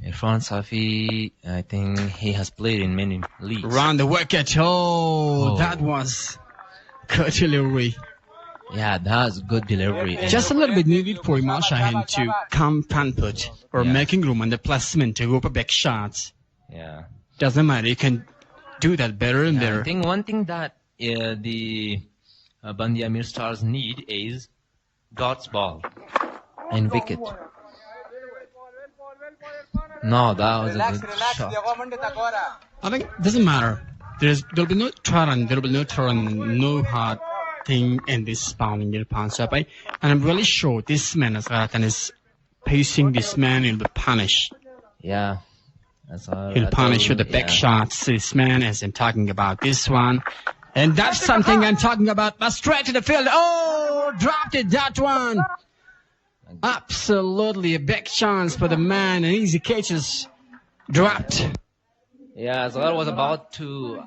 Irfan Safi, I think he has played in many leagues. Round the wicket. Oh, that was good delivery. Yeah, that's good delivery. Just a little bit needed for Imal Shaheen to come pan put or making room on the placement to go for back shots. Yeah. Doesn't matter. You can do that better and better. I think one thing that the Bandamir Stars need is God's ball and wicket. No, that was a good shot. I think it doesn't matter. There'll be no turn, no hard thing in this bowling in Pansapai. And I'm really sure this man is pacing this man, he'll be punished. Yeah. That's all. He'll punish with the back shots. This man isn't talking about this one. And that's something I'm talking about. But straight to the field. Oh, dropped it, that one. Absolutely a big chance for the man, and easy catches dropped. Yeah, Azhar was about to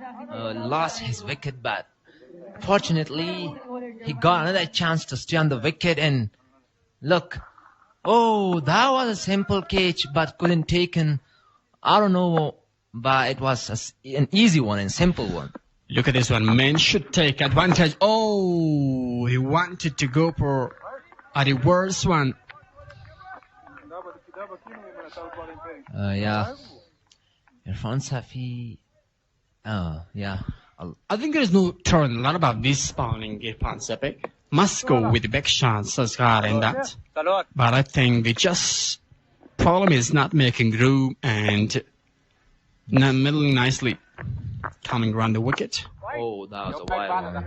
lose his wicket, but fortunately he got another chance to stay on the wicket. And look, oh, that was a simple catch, but couldn't taken. I don't know, but it was an easy one and simple one. Look at this one. Man should take advantage. Oh, he wanted to go for the worst one. Yeah. Irfan Safi. Yeah. I think there is no turn. Not about this bowling, Irfan Safi. Must go with the big shots, Asghar, in that. But I think the just problem is not making room and not middling nicely. Coming around the wicket. Oh, that was a wild one.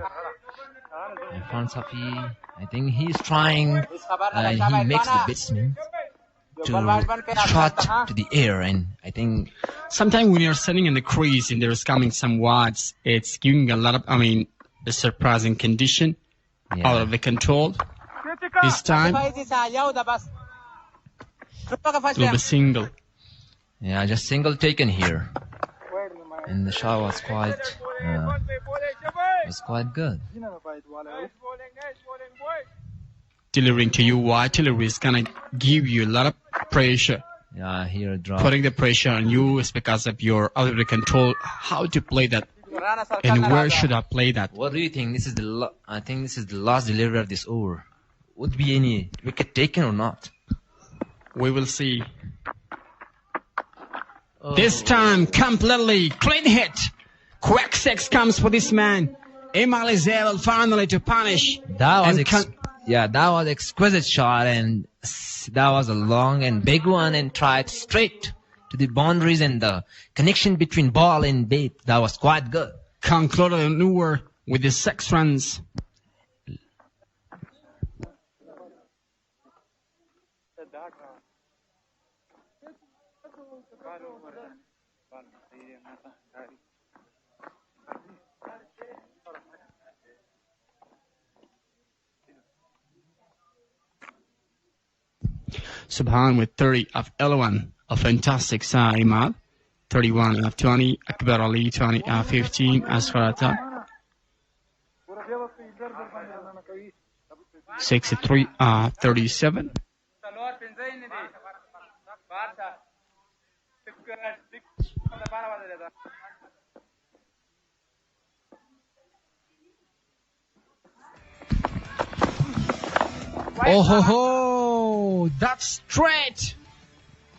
Irfan Safi, I think he's trying, and he makes the batsman to shot to the air, and I think sometimes when you're sitting in the crease and there's coming some wads, it's giving a lot of, a surprising condition out of the control. This time, Lube single. Yeah, just single taken here, and the shot was quite good. Delivering to you, artillery is gonna give you a lot of pressure. Yeah, here drop. Putting the pressure on you is because of your out of the control. How to play that, and where should I play that? What do you think? I think this is the last delivery of this over. Would be any wicket taken or not? We will see. Oh. This time, completely clean hit. Quick six comes for this man. Emal is able finally to punish. That was that was exquisite shot, and that was a long and big one, and tried straight to the boundaries, and the connection between ball and bat, that was quite good. Concluded an over with the 6 runs. Subhan with 30 of L1, a fantastic Imad. 31 of 20, Akbar Ali 20 of 15, Asfarata. 63 of 37. Oh ho ho! That's straight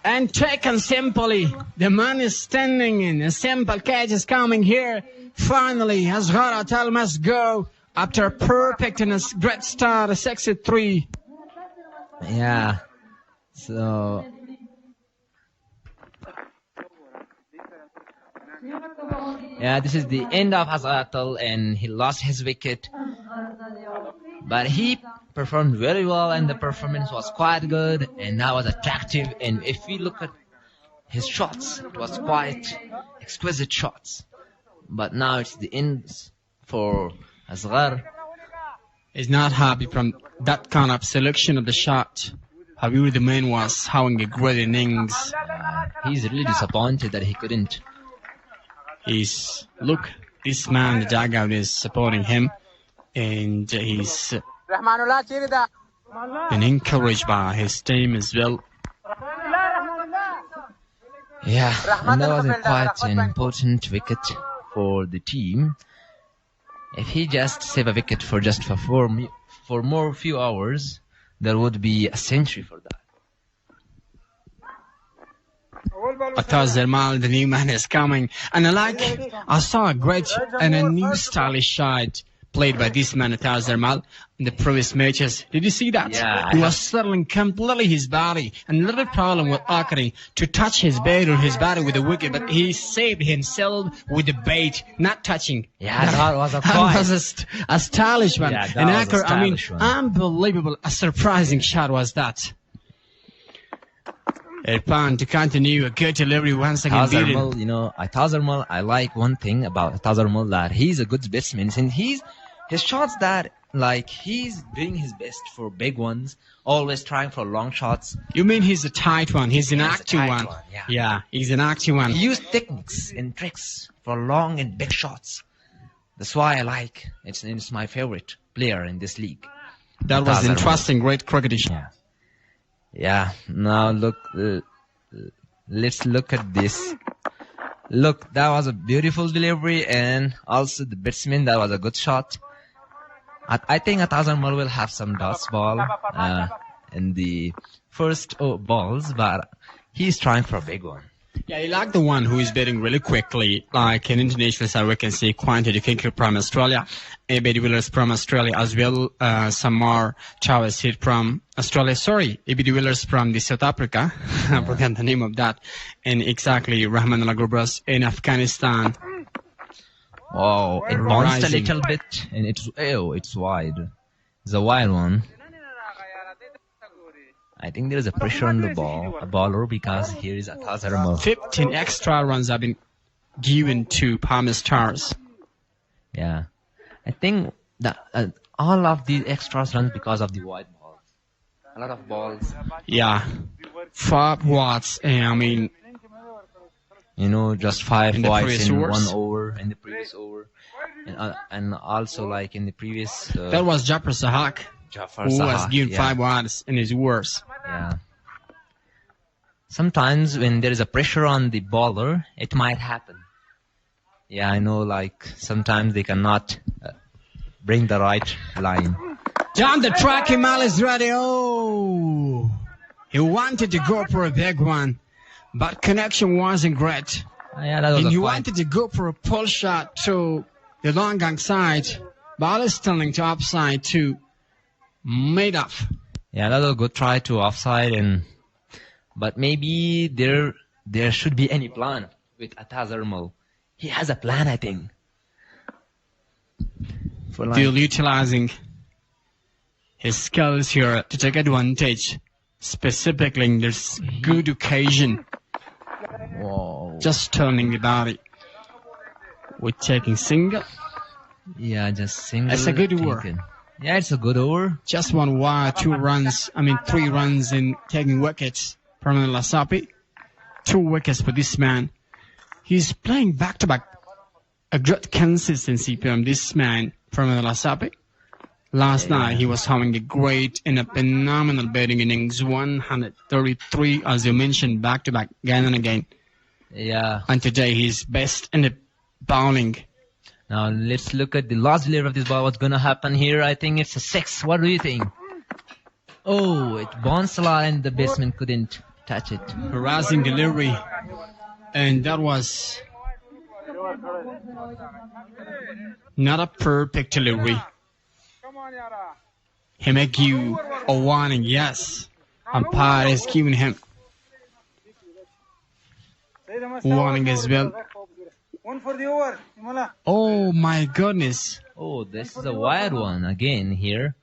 and taken simply. The man is standing in. A simple catch is coming here. Finally, Asghar Atal must go after a perfect and a great start, a 63. Yeah. So. Yeah, this is the end of Asghar Atal, and he lost his wicket. But he performed very well, and the performance was quite good, and that was attractive. And if we look at his shots, it was quite exquisite shots. But now it's the end for Asghar. He's not happy from that kind of selection of the shot. However, the man was having a great innings. He's really disappointed that he couldn't. Look, this man, the dugout, is supporting him. And he's been encouraged by his team as well. Yeah, and that was quite an important wicket for the team. If he just saved a wicket for more few hours, there would be a century for that. Ataz Zermal, the new man, is coming. And I saw a great and a new stylish shot played by this man, Ataz Zermal, in the previous matches. Did you see that? Yeah. He was settling completely his body. And another problem was occurring to touch his bat or his body with the wicket, but he saved himself with the bait, not touching. Yeah, that was a that was a stylish one. Yeah, that was a stylish one. Unbelievable, a surprising shot was that. Irfan to continue a good delivery once again. Ataz Zermal, I like one thing about Ataz Zermal, that he's a good batsman, and his shots that like he's doing his best for big ones, always trying for long shots. You mean he's a tight one? He's an He's a active tight one. one, yeah. Yeah, he's an active one. He used techniques and tricks for long and big shots. That's why I like it's my favorite player in this league. That was interesting, great cricketing. Yeah. Yeah. Now look, let's look at this. Look, that was a beautiful delivery, and also the batsman, that was a good shot. I think Atazarmal will have some dust ball in the first balls, but he's trying for a big one. Yeah, you like the one who is batting really quickly, like an international side. We can see quantity kicker from Australia, A.B. de Villiers from Australia as well. Some more Chavez hit from Australia. Sorry, A.B. de Villiers from the South Africa. I forgot the name of that. And exactly, Rahman Al-Gubras in Afghanistan. Wow, it bounced a little bit, and it's wide. It's a wide one. I think there is a pressure on the baller, because here is Atazarmal. 15 extra runs have been given to Pamir Stars. Yeah, I think that all of these extras runs because of the wide balls. A lot of balls. Yeah, 5 watts. I mean, just 5 wides in overs. 1 over in the previous over, and also like in the previous. That was Jafar Sahak, who was given 5 watts in his overs. Yeah. Sometimes when there is a pressure on the bowler, it might happen. Yeah, I know. Like sometimes they cannot bring the right line. Down the track, Himal is ready. Oh, he wanted to go for a big one, but connection wasn't great. Yeah, that was and he wanted to go for a pull shot to the long gang side. Ball is turning to offside to made up. Yeah, that was a good try to offside, but maybe there should be any plan with Atazarmal. He has a plan, I think. Still utilizing his skills here to take advantage, specifically in this good occasion. Whoa. Just turning the body with taking single. Yeah, just single. It's a good over. Yeah, it's a good over. Just 1 wide, 3 runs in taking wickets from Lasapi. 2 wickets for this man. He's playing back-to-back. A great consistency from this man from Lasapi. Last night he was having a great and a phenomenal batting innings, 133, as you mentioned, back-to-back, again and again. Yeah. And today he's best in the bowling. Now let's look at the last delivery of this ball. What's going to happen here? I think it's a 6. What do you think? Oh, it bounced a lot and the batsman couldn't touch it. Harassing delivery. And that was not a perfect delivery. He make you a warning, yes. Umpire is giving him warning as well. Oh my goodness. Oh, this is a wide one again here.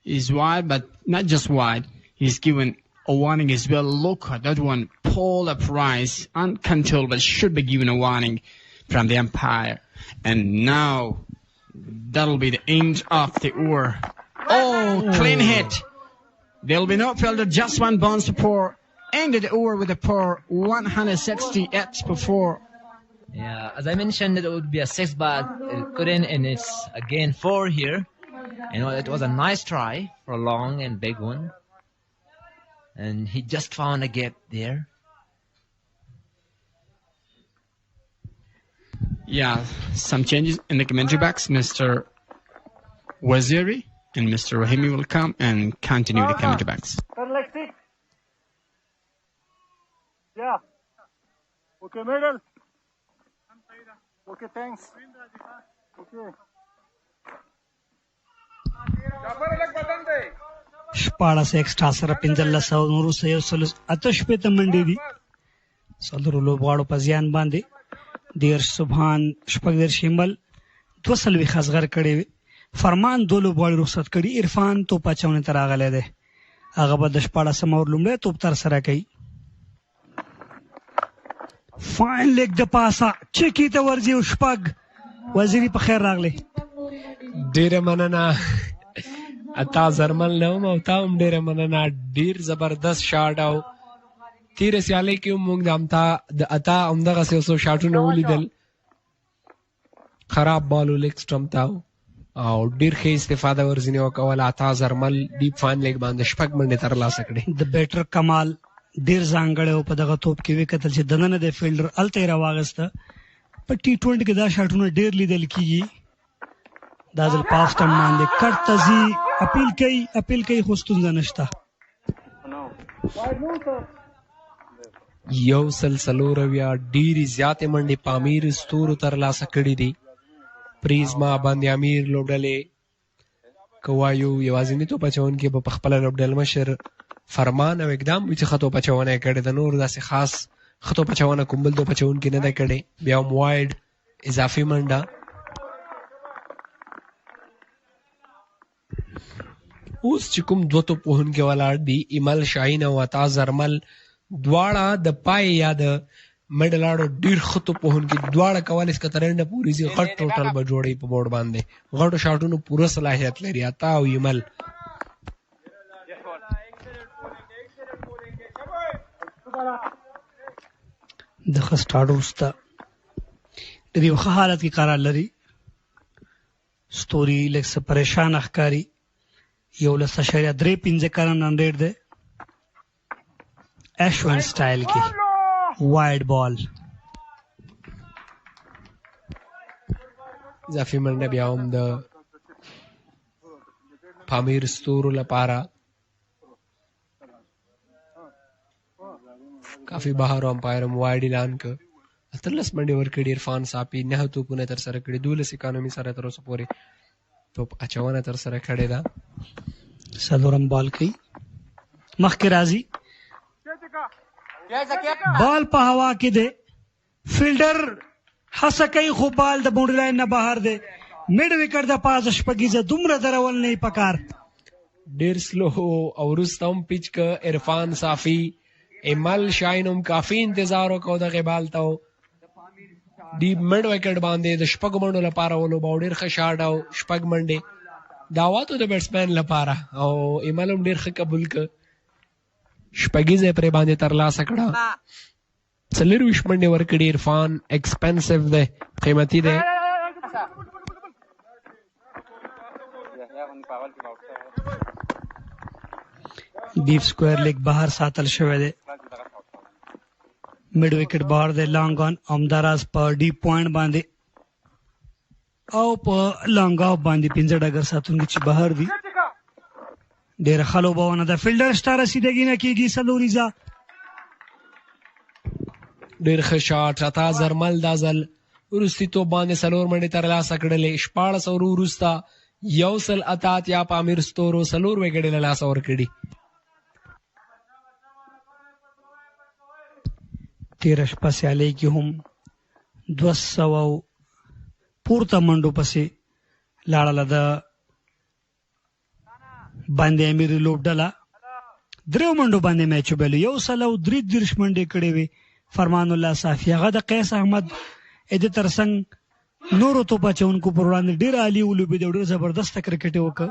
He's wide, but not just wide. He's given a warning as well. Look at that one. Pull up rise. Uncontrollable. Should be given a warning from the umpire. And now that'll be the end of the over. Oh, clean hit. There'll be no fielder. Just 1 bounce to pour. Ended the over with a pour. 168 before. Yeah, as I mentioned, it would be a 6, but it couldn't, and it's again 4 here. And it was a nice try for a long and big one. And he just found a gap there. Yeah, some changes in the commentary box. Mr. Waziri and Mr. Rahimi will come and continue the commentary box. Yeah. Okay, middle. Okay, thanks. Okay. شپاړس ایکسټرا سره 1500 نورو سه 180 منډې دي څلورو لوبغاړو په زیان باندې دیر سبحان شپږ دیر شمبل 200 خزغر کړي فرمان 2 لوبغاړو رخصت کړي عرفان تو پچاونه تر راغله ده هغه به د 14 مور لومړی توپ تر سره کوي فاین لیگ د پاسا چکی ته ورځي شپږ وزیری په خیر راغله ډیره مننه اتا زرمل نه وم او تا هم ډیره مننه. ډیر زبردست شاټ او تیره سیالۍ کې موږ د اتا همدغسې څو شاټونه ولیدل. خراب بال و لیګ سټمپ ته او ډیر ښه استفاده ورځینې وکوله. اتا زرمل ډیپ فاین لیګ باندې 6 منډې ترلاسه کړې. د بیټر کمال ډیر ځانګړی و په دغه توپ کې وکتل چې دننه د فیلډر هلته یې راواغسته. په ټي 20 کې دا شاټونه ډیر لیدل کېږي. دا ځل په آف سټمپ باندې کټ ته ځي، اپیل کوي خو ستونزه نشته. 140 ډیرې زیاتې منډې پامیر ستورو ترلاسه کړي دي. پریزما باندې امیر لوبډلې که وایو یوازیني توپ اچوونکي به په خپله لوبډل مشر فرمان او اقدام وي چې ښه توپ اچونه یې کړې ده. نور داسې خاص ښه توپ اچونه کوم بل توپ اچوونکي نه ده کړې. بیا هم وایډ اضافي منډه. اوس چې کوم دوه توپ وهونکي ولاړ دي ایمل شاهین او عطا زرمل دواړه د پای یا د میډل اړو ډیر ښه توپ وهونکي دواړه کولی شي که تر انډه پورې ځي غټ ټوټل به جوړوي په بورډ باندې. غټو شاټونو پوره صلاحیت لري عطا او ایمل. د ښه سټارټ وروسته ډېر یو ښه حالت کې قرار لري. ستوري لږ څه پریشان ښکاري. 11.35 کرن رن ریټ دی. ایشون سټایل کې وایډ بال. اضافي منډه بیا هم د پامیر ستورو لپاره کافي بهر امپایر هم وایډ اعلان کړ. 13 منډې ورکړي عرفان صافي، 9 توپونه ترسره کړي، 12 اکانومي سره تر اوسه پورې توپ اچونه ترسره کړې ده. څلورم بال کوي، مخکې راځي، بال په هوا کې دی، فیلډر هڅه کوي خو بال د باونډري لاین نه بهر دی. میډ وکټ د پاسه شپږیزه دومره درول نه پکار. ډیر سلو او وروسته هم پیچ که عرفان صافي ایمل شاین هم کافي انتظار وکړو دغې بال ته. ډیپ میډ وکټ باندې د شپږو منډو لپاره ولوبه او ډېر ښه شاټ او شپږ منډې دعواتو د بیټسمین لپاره او ایمل هم ډېر ښه قبول که شپږیزه یې پرې باندې ترلاسه کړه. 24 منډې ورکړي عرفان. ایکسپنسیو دی، قیمتي دی. ډیپ سکویر لیگ بهر ساتل شوی دی. میډ وکټ بهر دی. لانګ آن همداراز په ډیپ پوینټ باندې او په لانګ آف باندې 15 ډګر ساتونکي چې بهر دي. ډېره ښه لوبونه ده. فیلډر شته، رسیدګي نه کېږي. سلوریزه ډېر ښه شاټ. عطا زرمل دا ځل وروستي توپ باندې 4 منډې ترلاسه کړلې. 14 اوور وروسته 188 پامیر ستورو 4 وکټې له لاسه ورکړي. 13 شپه سیالۍ کې هم 200 پورته منډو پسې لاړله د باندې امیر لوبډله. 3 منډو باندې میچ وبایلو. 133 منډې کړې وې فرمان الله صافي. هغه د قیس احمد د ترڅنګ نورو توپ اچوونکو پر وړاندې ډېر عالي ولوبېد او ډېر زبردسته کرکټ یې وکړ.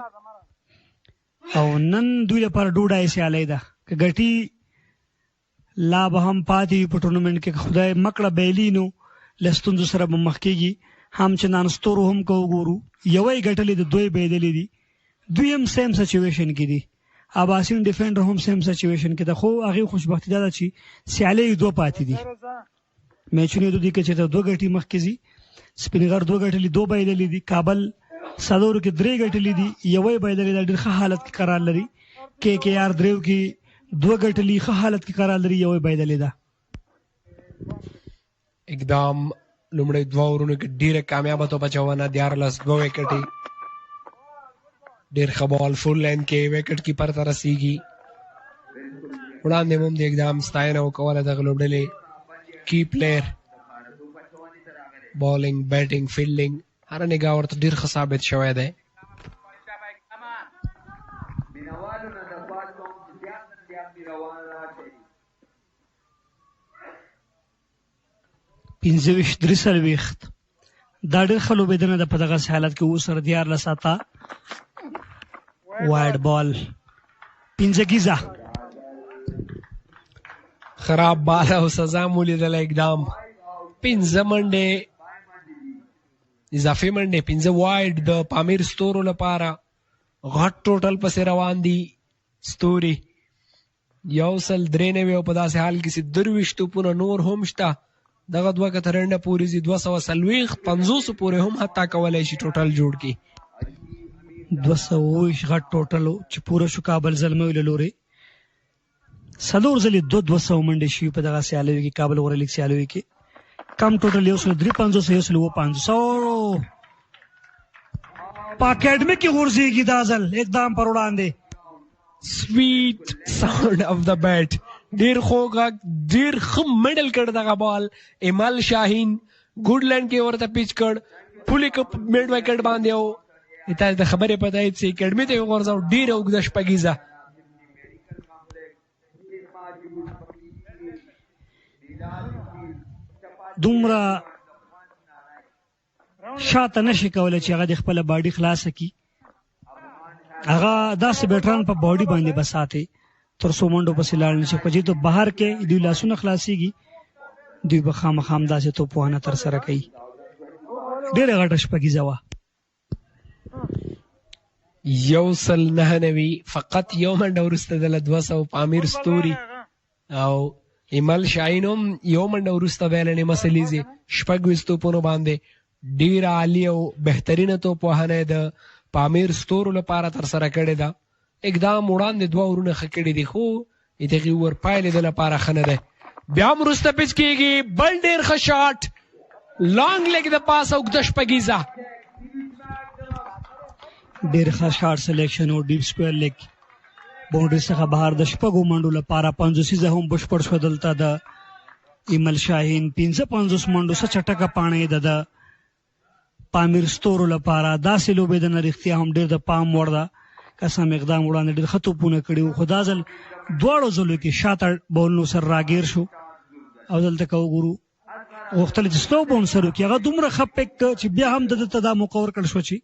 او نن دوی لپاره ډوډۍ سیالۍ ده. که ګټي لا به هم پاتې وي په ټورنمنټ کې. خدای مکړه بیلي نو له ستونزو سره به مخ کېږي. هم چې نان ستورو هم که وګورو یوه یې ګټلې ده، 2 یې بایدلې دي. دوی هم سیم سچویشن کې دي. اباسین ډیفینډر هم سیم سچویشن کې ده. خو هغې خوشبختي دا ده چې سیالۍ یې 2 پاتې دي. میچونه یې 2 دي که چېرته 2 ګټي مخکې ځي. سپین غر 2 ګټلې 2 بایدلې دي. کابل څلورو کې 3 ګټلې دي، یوه یې بایدلې ده. ډېر ښه حالت کې قرار لري. KKR 3 کې 2 ګټلې ښه حالت کې قرار لري، یوه یې بایدلې ده. اقدام لومړی 2 اورونو کې ډېره کامیابه توپ اچونه، 14 2 وکټې. ډېر ښه بال فول لاین کې وکټ کیپر ته رسیږي. وړاندې هم د اقدام ستاینه وکوله دغه لوبډلې کی پلیر. بالینګ، بیټینګ، فیلډینګ هر نګاه ورته ډېر ښه ثابت شوی دی. پنځه ویشت 43 دا ډېر ښه لوبېدنه ده په دغسې حالت کې اوس سره 14 اته وایډ بال 15 ګیزه خراب بال او سزا مو لیدله اقدام 15 منډې اضافي منډې 15 وایډ د پامیر ستورو لپاره غټ ټوټل پسې روان دي ستوري 193 او په داسې حال کې چې 23 توپونه نور هم شته دغه دوه که تر انډه پورې ځي 240 پورې هم حتی کولی شي ټوټل جوړ کړي 220 غټ ټوټل چې پوره شو کابل زلمیو له لورې څلور ځلې 200 منډې شوي په دغه سیالیو کې کابل غوره لیګ سیالیو کې کم ټوټل 153 155 په اکیډمي کې غورځېږي دا ځل اقدام پر وړاندې سویټ ساوند اف د بیټ ډیر خوږ ډیر ښه میډل کړ دغه بال ایمل شاهین ګوډلینډ کې ورته پیچ کړ پولي کپ میډ وکټ باندې او تاسو د خبرې پته یې چې اکیډمي ته ورځو ډیر اوږده شپږیزه دومره شاته نشي کولی چې هغه د خپله باډي خلاصه کړي هغه داسې بیټران په باډي باندې به ساتي تر څو منډو پسې لاړ نه شي خو چې تو بهر کې دوی لاسونه خلاصېږي دوی به خامخا همداسې توپوهنه ترسره کوي ډېره غټه شپږیزه وه 199 فقط یو منډه وروسته دله 200 پامیر ستوري او ایمل شاهین هم یو منډه وروسته بیلنې مسلیزې 26 توپونو باندې ډېره عالي او بهترینه توپوهنه د پامیر ستورو لپاره ترسره کړې ده اقدام وړاندې دوه ورونه ښه کړي دي خو دغې ور پایلې د لپاره ښه نه دی بیا هم وروسته پیچ کېږي بل ډېر ښه شاټ لانګ لیګ د پاسه اوږده شپږیزه ډېر ښه شاټ سلیکشن او ډیپ سکویر لیګ باونډري څخه بهر د شپږو منډو لپاره 50 هم بشپړ شوه دلته د ایمل شاهین 55 منډو څه چټکه پاڼې ده د پامیر ستورو لپاره داسې لوبېدنه رښتیا هم ډېر د پام وړ ده قسم اقدام وړاندې ډېر ښه توپونه کړي وو خو دا ځل دواړو ځلو کې شاته بولنو سره راګیر شو او دلته که وګورو غوښتل چې سلو باونسر وکړي هغه دومره ښه پیک چې بیا هم د ده ته دا موقع ورکړل شوه چې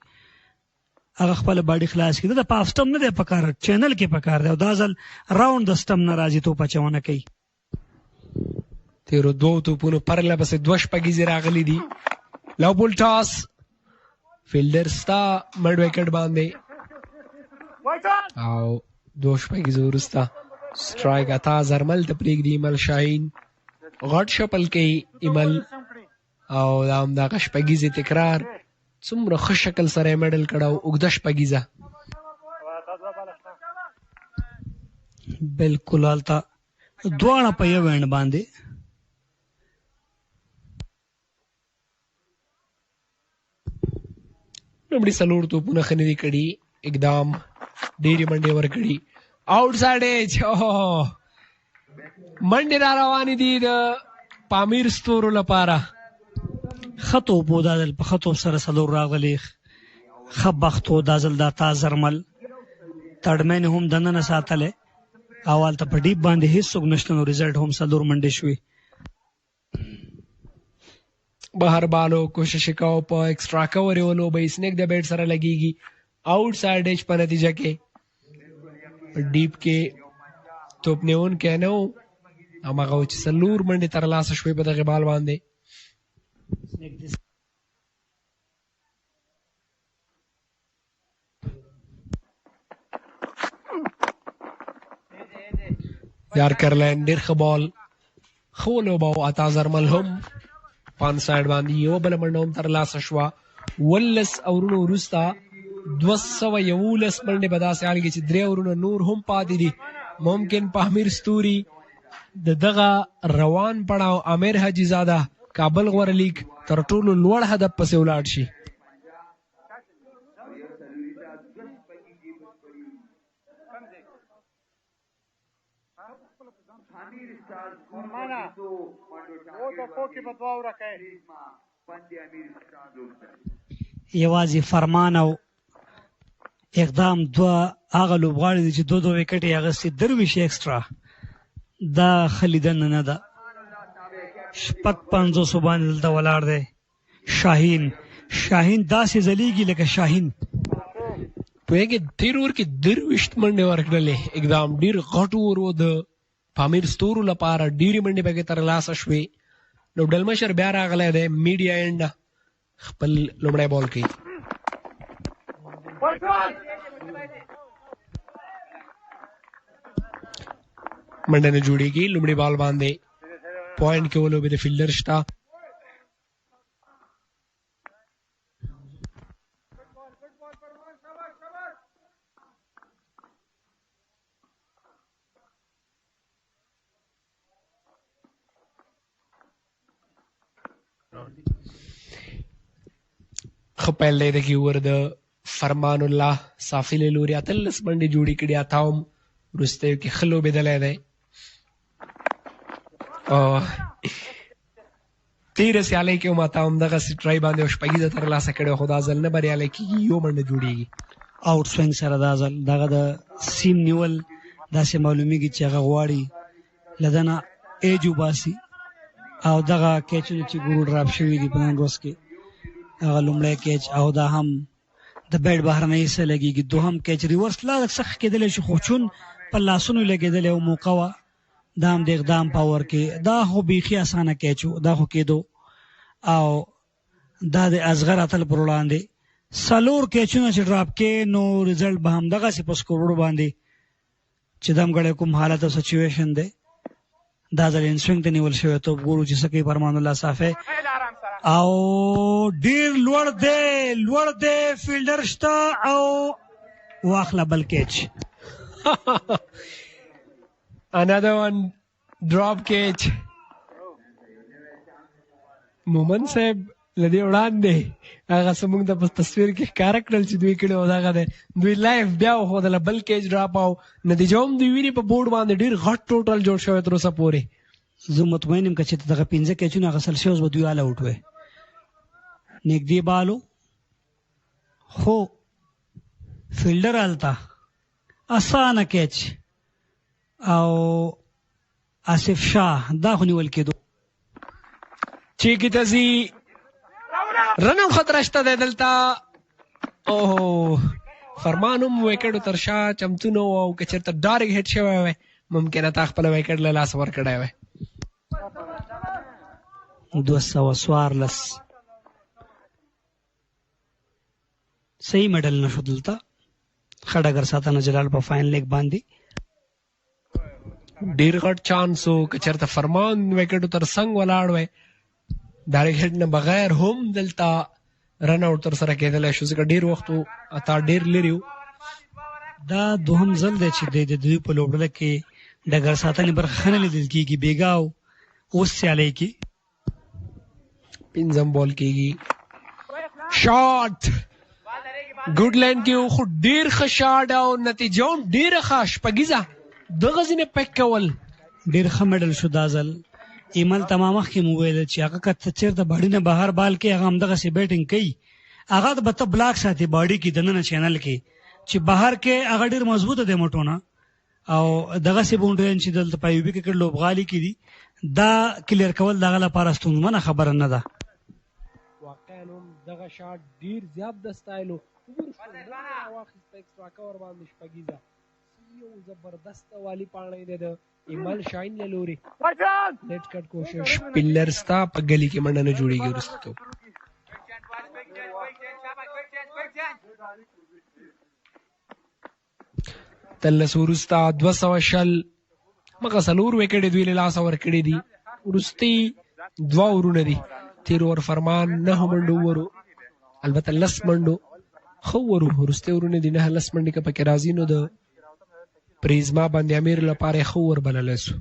هغه خپله باډي خلاص کړي د په هاف سټم نه دی پکار چینل کې پکار دی او دا ځل راونډ د سټم نه راځي توپ اچونه کوي تیرو دوو توپونو پرله پسې دوه شپږیزې راغلي دي لو بول ټاس فیلډر ستا مډ وکټ باندې او دوه شپږیزو وروسته سټرایک اتا زرمل ته پرېږدي ایمل شاهین غټ شپل کوي ایمل او دا همدغه شپږیزې تکرار څومره ښه شکل سره یې میډل کړه او اوږده شپږیزه بلکل هلته دواړه په یو اینډ باندې لومړي څلور توپونه ښه نه دي کړي اقدام ډېرې منډې ورکړي آوټ سایډ ایج منډې را روانې دي د پامیر ستورو لپاره ښه توپ و دا ځل په ښه توپ سره څلور راغلي ښه بخت و دا ځل دا تا زرمل تړمین هم دننه ساتلی او هلته په ډیپ باندې هېڅوک نشته نو ریزلټ هم څلور منډې شوې بهر بالو کوشش کوو په ایکسټرا کور یې ولوبئ سنیک د بیټ سره لګېږي آوټ سایډ ایج په نتیجه کې په ډیپ کې توپ نیونکی نه و هماغه و چې څلور منډې ترلاسه شوې په دغې بال باندې یارکرلین ډېر ښه بال ښه ولوباو عطا زرمل هم پان سایډ باندې یوه بله منډه هم ترلاسه شوه 19 اورونو وروسته 211 منډې به داسې حال کې چې 3 اورونه نور هم پاتې دي ممکن پامیر ستوري د دغه روان پړاو امیر حجیزاده کابل غوره لیګ تر ټولو لوړ هدف پسې ولاړ شي یوازې فرمان او اقدام دوه هغه لوبغاړي دي چې دوه وکټ یې اخیستي 23 ایکسټرا دا ښه لیدنه نه ده 55 باندې دلته ولاړ دی شاهین شاهین داسې ځلیږي لکه شاهین. پوهېږې تېر اوور کې 23 منډې ورکړلې، اقدام ډېر غټ اوور و د پامیر ستورو لپاره، ډېرې منډې پکې ترلاسه شوې. نو ډلمشر بیا راغلی دی میډیا اینډ خپل لومړی بال کوي. منډه نه جوړېږي. لومړي بال باندې پوینټ کې ولوبې د فیلډر شته. ښه پیل دی د کې اوور د فرمان الله صافي له لوري 18 منډې جوړې کړي، اتاوم وروستیو کې ښه لوبېدلی دی. تېره سیالۍ کې هم اتاوم دغسې ټرای باندې یو شپږیزه ترلاسه کړې، خو دا ځل نه بریالی کېږي، یو منډه جوړېږي. آوټ سوینګ سره دا ځل دغه د سیم نیول داسې معلومیږي چې هغه غواړي له ده نه ایج وباسي، او دغه کیچونه چې ګورو ډراپ شوي دي په نن ورځ کې، هغه لومړی کیچ او دا هم د بیټ بهرنۍ حصه لګېږي. دوهم کیچ ریورس لا سخت کېدلی شي، خو چون په لاسونو لګېدلی او موقع وه، دا هم د اقدام پاور کې دا خو بیخي اسانه کیچ و، دا خو کېدو. او دا د اصغر اتل پر وړاندې 4 کیچونه چې ډراپ کې، نو ریزلټ به همدغسې په سکوربورډ باندې چې دمګړی کوم حالت او سچویشن دی دا ځل ان سوینګ ته نیول شوی توپ ګورو چې څه کوي فرمان الله صافی. او ډیر لوړ دی فیلډر شته او واخله بل کیچ. another one drop catch. مومن صاحب لدې وړاندې هغه زموږ د تصویر کې ښکاره کړل چې دوی کړي او دغه دی دوی لایف بیا وښودله بل کیچ ډراپ او نتیجه هم دوی ویني په بورډ باندې ډېر غټ ټوټل جوړ شوی تر اوسه پورې. زه مطمئن یم که چې دغه 15 کیچونه اخیستل شوي اوس به دوی آل آوټ وی. نږدې بالو خو فیلډر هلته اسانه کیچ او آصف شاه دا خو نیول کېدو. چیکی ته ځي، رن آوټ خطره شته دی دلته. اوه فرمان هم ویکټو تر شا چمتو نه و، او که چېرته ډارک هیټ شوی وی ممکنه تا خپله ویکټ له لاسه ورکړی وی. 214 صحیح میډل نشو دلته. ښه ډګر ساتنه جلال په فاین لیګ باندې ډېر غټ چانس و، که چېرته فرمان ویکټو تر څنګ ولاړ وی ډایرک هیټ نه بغیر هم دلته رن آوټ تر سره کېدلی شو، ځکه ډېر وخت و اتا ډېر لرې و. دا دوهم ځل دی چې د دوی په لوبډله کې ډګر ساتنې برخه ښه نه لیدل کېږي. بیګا اوس سیالۍ کې 5م بال کېږي. شاټ ګوډ لینډ کې خو ډېر ښه شاټ او نتیجه هم ډېره ښه شپږیزه دغه ځینې پیک کول. ډېر ښه میډل شو دا ځل. ایمل تمام مخکې مو ویل چې هغه که چېرته باډي نه بهر بال کې هغه همدغسې بیټینګ کوي، هغه به ته بلاک ساتي باډي کې دننه چینل کې چې بهر کې هغه ډېر مضبوطه دی موټونه، او دغسې باونډرین چې دلته په ایوبي کې لوبغالي کې دي دا کلیر کول د هغه لپاره ستونزمنه خبره نه ده. واقعا هم دغه شاټ ډېر زیات د سټایل و. واخیسته ایکسټرا کور باندې شپږیزه یو زبردست والی پاڼی دی د ایمل شاین له لوري. نیټ کټ کوشش پلر ستا په ګلي کې منډه نه جوړېږي وروسته توپ. تلس وروسته 220 مګه 4 وکټې دوی له لاسه ورکړي دي. وروستي 2 اورونه دي. تېر اوور فرمان 9 منډو ورو، البته 10 منډو ښه ورو. وروستي اورونه دي 9 منډې که پکې راځي نو د پریزما باندې امیر لپاره ښه ور بللی سو.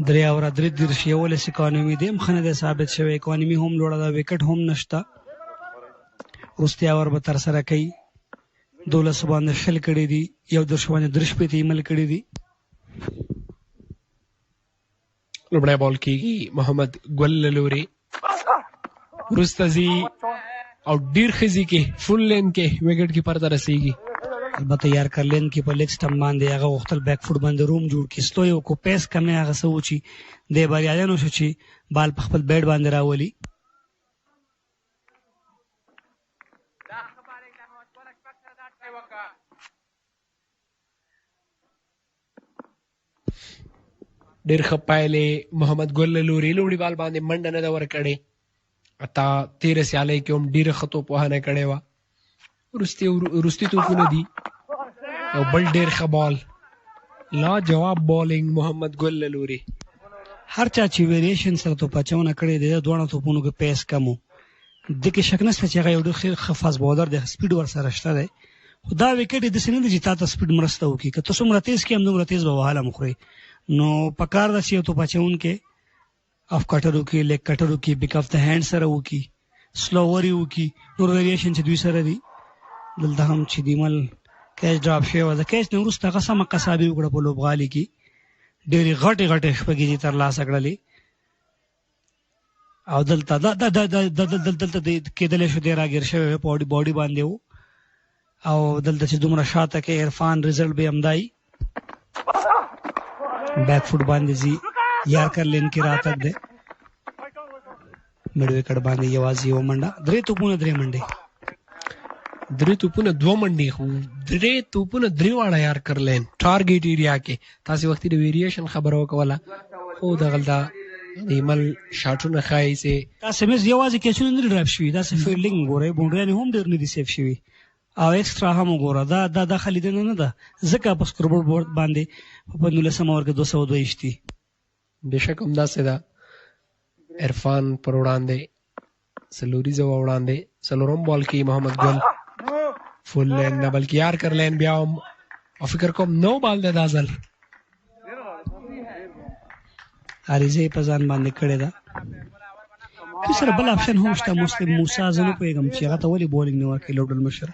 درې اوره درې دېرش یولس اکانومي دی هم ښه نه دی ثابت شوی اکانومي هم لوړه ده وکټ هم نشته وروستی اور به ترسره کوي 12 باندې شل کړي دي 11 باندې 3 شپېته عمل کړي دي لومړی بال کېږي محمد ګل له لورې وروسته ځي او ډېر ښه ځي کې فل لین کې وکټ کیپر ته رسېږي البته یار کرلین کې په لیګ سټمپ باندې هغه غوښتل بیک فوټ باندې روم جوړ کړي سلو یې وکړو پیس کمې هغه څه و چې دی بریالی نه شو چې بال په خپل بیټ باندې راولي ډېر ښه پایلې محمد ګل له لورې لومړي بال باندې منډه نه ده ورکړې اتا 13 سیالۍ کې هم ډېره ښه توپوهنه کړې وه وروستي توپونه دي یو بل ډېر ښه بال لا جواب بالینګ محمد ګل له لورې هر چا چې ویریشن سره توپ اچونه کړې دی د دواړو توپونو کې پیس کم و دې کې شک نشته چې هغه یو ډېر ښه فاست بالر دی سپیډ ورسره شته دی خو دا وکټ یې داسې نه دی چې تا ته سپیډ مرسته وکړي که ته څومره تیز کړې همدومره تیز به وهاله م خورې نو پکار ده چې یو توپ اچوونکی اف کټر وکړي لیګ کټر وکړي بیک اف د هینډ سره وکړي سلوور یې وکړي نور ویریشن چې دوی سره دي دلته هم چې دیمل کیچ ډراپ شوی و د کیچ نه وروسته هغه سمه قصابي وکړه په لوبغالي کې ډېرې غټې غټې شپږې ترلاسه کړلې او دلته دلته کېدلی شو دی راګیر شوی په باډي باندې و او دلته چې دومره شاته کې عرفان رزلټ به همدای بیک فوټ باندې ځي یارکر لین کې راتګ دی میډ وکټ باندې یوازې یو منډه درې توپونه درې منډې درې توپونه دوه منډې خو درې توپونه درې واړه یارکر لین ټارګېټ ایریا کې تاسې وختي د ویریشن خبره وکوله خو دغلته د ایمل شاټونه ښایي چې تاسې مس یوازې کیچونه نه دي ډراپ شوي داسې فیلډینګ وګورئ باونډریانې هم ډېر نه دي سیف شوي او ایکسټرا هم وګوره دا خلیدنه نه ده ځکه په سکوربورډ بورډ باندې په 19 اوور کې 222 دي بېشک همداسې ده عرفان پر وړاندې څلوریزه وړاندې څلورم بال کې محمد ګل فل لین نه بلکې یارکر لین بیا هم او فکر کوم نو بال دی دا ځل عریضه یې په ځان باندې کړې ده که سره بل آپشن هم شته مسلم موسی زه نه پوهېږم چې هغه ته ولې بولینګ نه ورکوي لوبډل مشر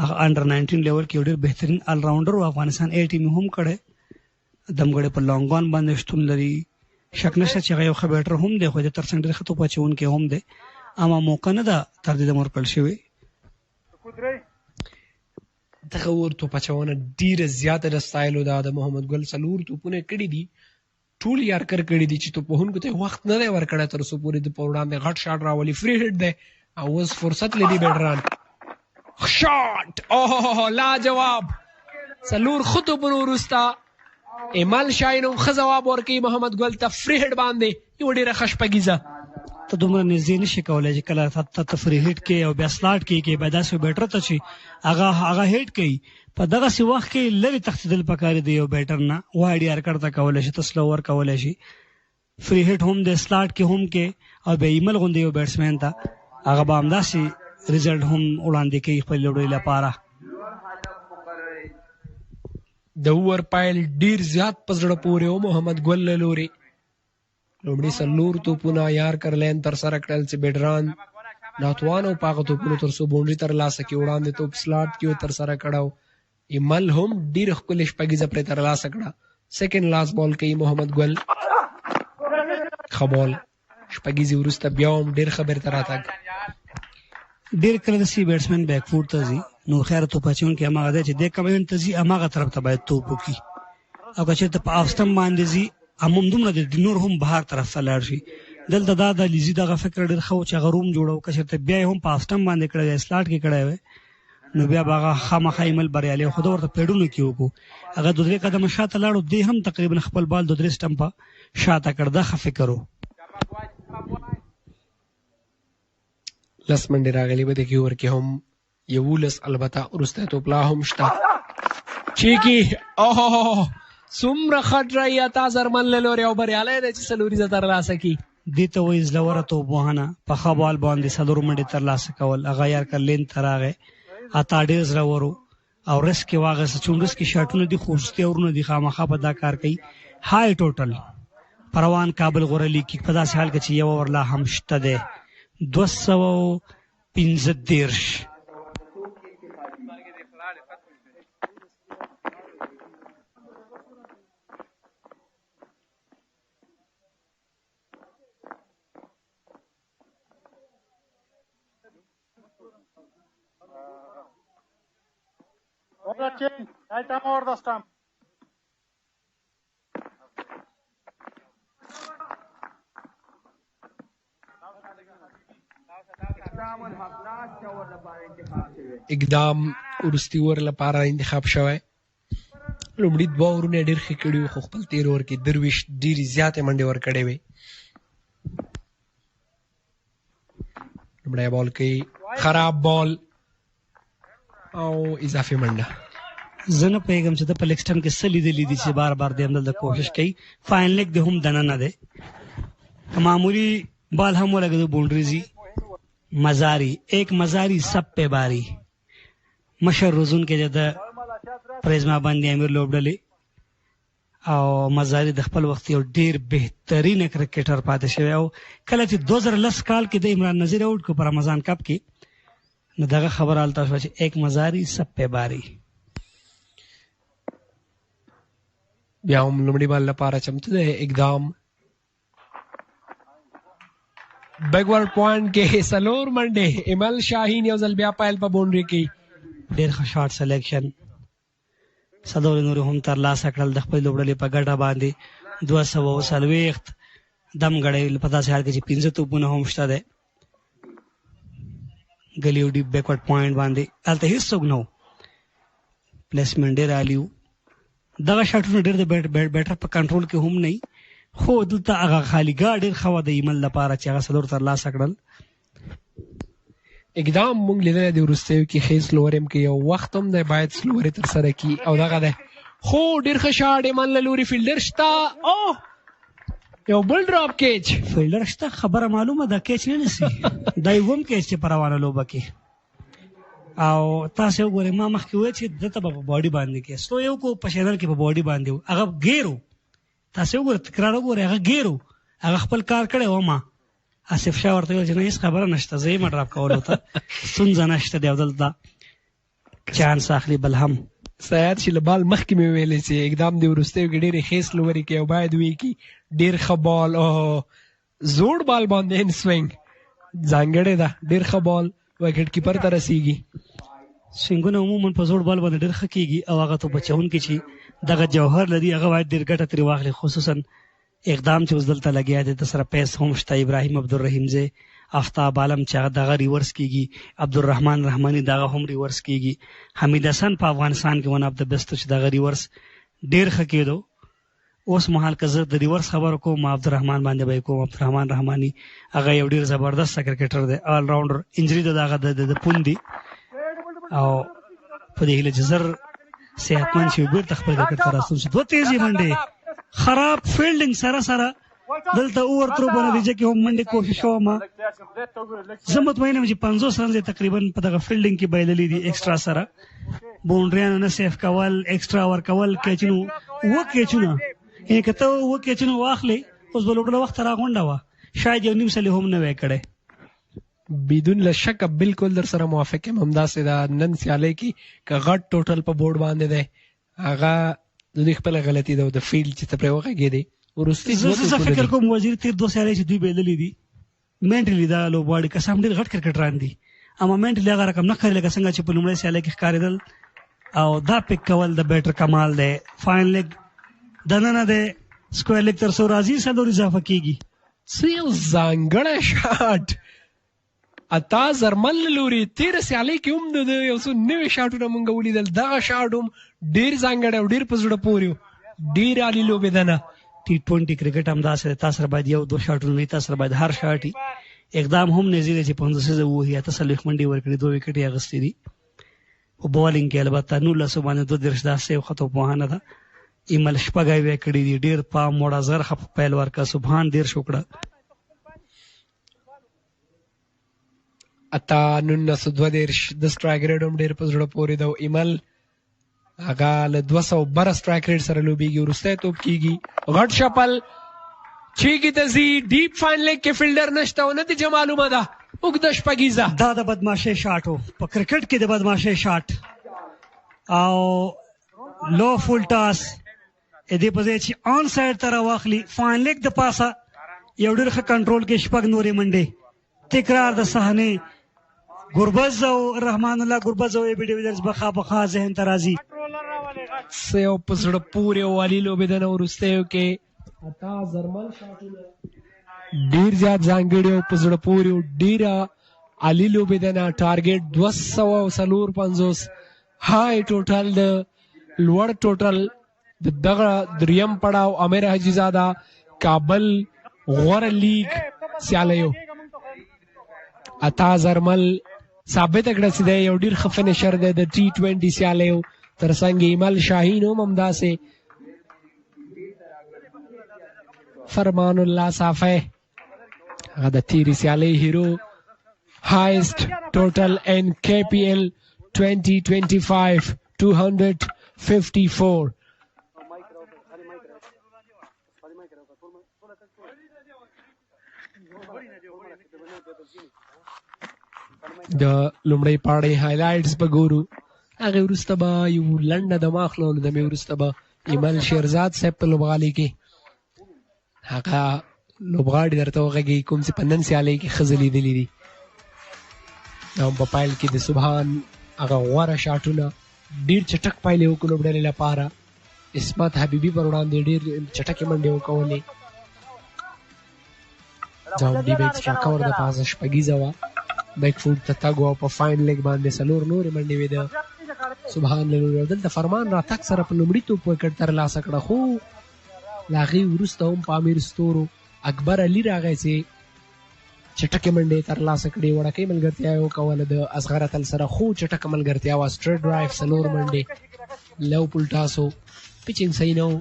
هغه انډر 19 لیول کې یو ډېر بهترین آلراؤنډر و افغانستان اے ټیم هم کړی دمګړی په لانګان باندې شتون لري شک نشته چې هغه یو ښه بیټر هم دی خو د تر څنګ ډېر ښه توپ اچوونکی هم دی اما موقع نه ده تر دې دمه ورکړل شوې دغه ور توپ اچونه ډېره زیاته د سټایلو ده د محمد ګل څلور توپونه کړي دي ټول یارکر کړي دي چې توپوهونکو ته وخت نه دی ورکړی تر څو پورې د په وړاندې غټ شاټ راولي فری هټ دی او اوس فرصت لري بیټران شاټ اوه لا جواب څلور ښه توپونو وروسته ایمل شاهین هم ښه ځواب ورکوي محمد ګل ته فری هټ باندې یوه ډېره ښه شپږیزه ته دومره نږدې نشي کولی چې کله ته فری هټ کې او بیا سلاټ کې بیا داسې بیټر ته چې هغه هټ کوي په دغسې وخت کې لرې تښتېدل پکار دی یو بیټر نه واډ یارکر ته کولی شي ته سلوور کولی شي فری هټ هم دی سلاټ کې هم کې او بیا ایمل غوندې یو بیټسمین ته هغه به همداسې ریزلټ هم وړاندې کوي خپل لوبډلې لپاره د اوور پایل ډېر زیات په زړه پورې و محمد ګل له لورې لومړي څلور توپونه یارکر لین ترسره کړل چې بیټران ناتوان او په هغه توپونو تر څو باونډري ترلاسه کړي وړاندې توپ سلاټ کې ترسره کړی ایمل هم ډېره ښکلې شپږیزه پرې ترلاسه کړه سیکنډ لاس بال کوي محمد ګل ښه بال شپږیزې وروسته بیا هم ډېر ښه بیرته راتګ ډېر کله داسې بیټسمین بیک فوټ ته ځي نو خیر توپ اچوونکی هماغه دی چې دې کمین ته ځي هماغه طرف ته باید توپ وکړي او که چېرته په آف سټمپ باندې ځي همدومره د نور هم بهر طرف ته لاړ شي دلته دا د لیزي دغه فکر ډېر ښه و چې هغه روم جوړو که چېرته بیا یې هم په آف سټمپ باندې کړی وی سلاټ کې کړی وی نو بیا به هغه خامخا ایمل بریالی خو ده ورته پیډونو کې وکړو هغه 2-3 قدمه شاته لاړو دی هم تقریبا خپل بال 2-3 سټمپه شاته کړ دا ښه فکر و 10 منډې راغلي به د کې ور کې هم 11 البته وروستی توپ لا هم شته چیکي اوه څومره ښه ټرای عطا زرمن له لورې او بریالی دی چې څلوریزه ترلاسه کړي دې ته وایي زړوره توپ وهنه په ښه بال باندې څلور منډې ترلاسه کول هغه یارکر لین ته راغی عطا ډېر زړور و او رس کې واغسته چونډس کې شاټونه دي خوستي اورونه دي خامخا په دا کار کوي های ټوټل پروان کابل غوره لیګ کې په داسې حال کې چې یو ورلا هم شته دی 215 Over change. Right arm over the stump. اقدام ورستی ور لپاره انتخاب شوی لومړي دوه ورونه ډېر ښه کړي وو خو خپل تېر اوور کې درویش ډېرې زیاتې منډې ورکړې وې لومړی بال کوي خراب بال او اضافي منډه زه نه پوهېږم چې د په لیګ سټمپ کې څه لیدلي دي چې بار بار دی همدلته کوشش کوي فاین لیګ د هم دننه دی معمولی بال هم ولګېدو باونډري ځي مزاری ایک مزاری سب پہ باری مشر روزون کې د پریزما باندې امیر لوبډلې او مزاری د خپل وخت یو ډیر بهترین کرکټر پاتې شوی او کله چې 2010 کال کې د عمران نذیر آوټ کو پر رمضان کپ کې نو دغه خبر آلتا شو چې ایک مزاری سب پہ باری بیا هم لومړي بال لپاره چمتو دی اقدام بیکورډ پوینټ کې سلور منډه ایمل شاهین یو ځل بیا پایل په باونډري کې ډېر ښه شاټ سلیکشن صدور نور هم تر لاسه کړل د خپل لوبډلې په ګټه باندې 240 دم غړې په داسې حال کې چې 15 توپونه هم شته ده ګلیو ډی بیکورډ پوینټ باندې الته هیڅ نو پلیسمنټ ډېر الیو دغه شاټونه ډېر د بیټر په کنټرول کې هم نه خو دلته هغه خالی ګا ډېر خوا د ایمل لپاره چې هغه صدور تر لاسه کړل اقدام مونږ لیدلی دی وروستیو کې ښې سلوریم کې یو وخت هم دی باید سلورې ترسره کړي او دغه دی خو ډېر ښه شاټ ایمل له لوري فیلډر شته یو بل ډراپ کیچ فیلډر شته خبره معلومه ده کیچ نه نیسي دا یو هم کیچ چې په روانه لوبه کې او تاسو وګورئ ما مخکې وویل چې دته به په باډي باندې کې سلو یو کو په چینل کې په باډي باندې هغه ګیرو تاسو وګورئ تکرار وګورئ هغه ګیرو هغه خپل کار کړی و ما آصف شاه ورته ویل چې نه هېڅ خبره نشته زه یې ما ډراپ کولو ته ستونزه نشته دی او دلته چانس اخلي بل هم سیاد چې له بال مخکې مې ویلې چې اقدام د وروستیو کې ډېرې ښې سلورې کوي او باید وایي کې ډېر ښه بال زوړ بال باندې ان سوینګ ځانګړې ده ډېر ښه بال وکټ کیپر ته رسیږي سوینګونه عموما په زوړ بال باندې ډېر ښه کېږي او هغه تو بچونکي چې دغه جوهر لري هغه باید ډېر ګټه ترې واخلي خصوصا اقدام چې اوس دلته لګیا دی د سره پیس هم شته ابراهیم عبدالرحیم زی آفتاب عالم چې هغه دغه ریورس کېږي عبدالرحمن رحماني دغه هم ریورس کېږي حمید حسن په افغانستان کې ون اف د بیسټ چې دغه ریورس ډېر ښه کېدو اوس مهال که زه د ریورس خبرو کوم عبدالرحمن باندې به کوم عبدالرحمن رحماني هغه یو ډېر زبردست کرکټر دی آل راونډر انجری د دغه د پوندي او په دې هیله چې زر صحتمند شي بیرته خپل کرکټ ته راستون شي دوه تیزې منډې خراب فیلډینګ سره سره دلته اوور تھرو په نتیجه کې هم منډې کوشش وم زه مطمئن یم چې 50 رنز تقریبا په دغه فیلډینګ کې بایللي دي ایکسټرا سره باونډریانو نه سیف کول ایکسټرا ورکول کیچونو کیچونه یعنې که ته کیچونه واخلې اوس به لوبډله وخت راغونډه وه شاید یو نیم سلې هم نه وی کړی بدون له شکه بالکل در سره موافق یم همداسې دا نن سیالۍ کې که غټ ټوټل په بورډ باندې دی هغه د دوی خپله غلطي ده او د فیلډ چې ته پرې وغږېدې وروستي زه فکر کوم وزیر تیر 2 سیالۍ چې دوی بایللي دي مینټلي دا لوبغاړي قسم ډېر غټ کرکټران دي اما مینټلي هغه رقم نه ښکاري لکه څنګه چې په لومړۍ سیالۍ کې ښکارېدل او دا پک کول د بیټر کمال دی فاین لیګ دننه دی سکویر لیګ تر څو راځي صدور اضافه کېږي څه یو ځانګړی شاټ اتا زرمل لوري تیر سیالۍ کې هم د یو څو نوي شاټونه مونږ ولیدل دغه شاټ هم ډېر ځانګړی او ډېر په زړه پورې و ډېر عالي لوبې ده نه T20 کرکټ هم داسې دی تاسو سره باید یو 2 شاټونه وي تاسو سره باید هر شاټ اقدام هم نږدې دی چې 15 ووهي اته څلوېښت منډې ورکړي 2 وکټ یې اخیستې دي په بالینګ کې البته 19 باندې 2 داسې یو خطو پوهانه ده ایمل شپږ یې کړي دي ډېر پام وړه زر خپ پیل ورکړه سبحان ډېر شوکړه اتا 1922 د سټرایک ریټ هم ډېر په زړه پورې ده او ایمل هغه له 200 بره سټرایک ریټ سره لوبېږي. وروستی توپ کېږي غټ شپل چیږي ته ځي ډیپ فاین لیګ کې فیلډر نشته او نتیجه معلومه ده اوږده شپږیزه. دا د بدماشۍ شاټ و په کرکټ کې د بدماشۍ شاټ او لو فول ټاس دې په ځای چې آن سایډ ته راواخلي فاین لیګ د پاسه یو ډېر ښه کنټرول کې شپږ نورې منډې تکرار د صحنې ګربز او رحمان الله ګربز او ای بي ډیویډرز بخا ذهن ته راځي. څه یو په زړه پورې او عالي لوبېده نه وروستیو کې اتا زرمل شاټونه ډېر زیات ځانګړي او په زړه پورې او ډېره عالي لوبېده نه. ټارګېټ 254 های ټوټل د لوړ ټوټل د دغه درېیم پړاو امیر حجیزاده کابل غوره لیګ سیالیو اتا زرمل ثابته کړه چې دی یو ډېر ښه فینیشر دی د T20 سیالیو. تر څنګ ایمل شاهین هم همداسې فرمان الله صافی هغه د تیرې سیالۍ هیرو highest total in KPL 2025 254. د لومړۍ پاړۍ هایلایټس به ګورو هغې وروسته به یو لنډه دمه اخلو نو دمې وروسته به ایمل شیرزاد صاحب په لوبغالي کې هغه لوبغاړي درته وغږي کوم چې په نن سیالۍ کې ښه ځلیدلي دي. او په پایل کې د سبحان هغه غوره شاټونه ډېر چټک پایلې وکړو لوبډلې لپاره. اسمت حبیبي پر وړاندې ډېر چټکې منډې وکولې. ژوندي به ایکسټرا کور د پاسه شپږیزه وه بیک فوټ ته تګ او په فاین لیګ باندې څلور نورې منډې وې د سبحان له لوري. او دلته فرمان راتګ سره په لومړي توپ وکټ ترلاسه کړه خو له هغې وروسته هم پامیر ستورو اکبر علي راغی چې چټکې منډې ترلاسه کړې. وړکۍ ملګرتیا یې وکوله د اصغر اتل سره خو چټکه ملګرتیا وه. سټریټ ډرایو څلور منډې لو پولټاسو پیچنګ صحیح نه و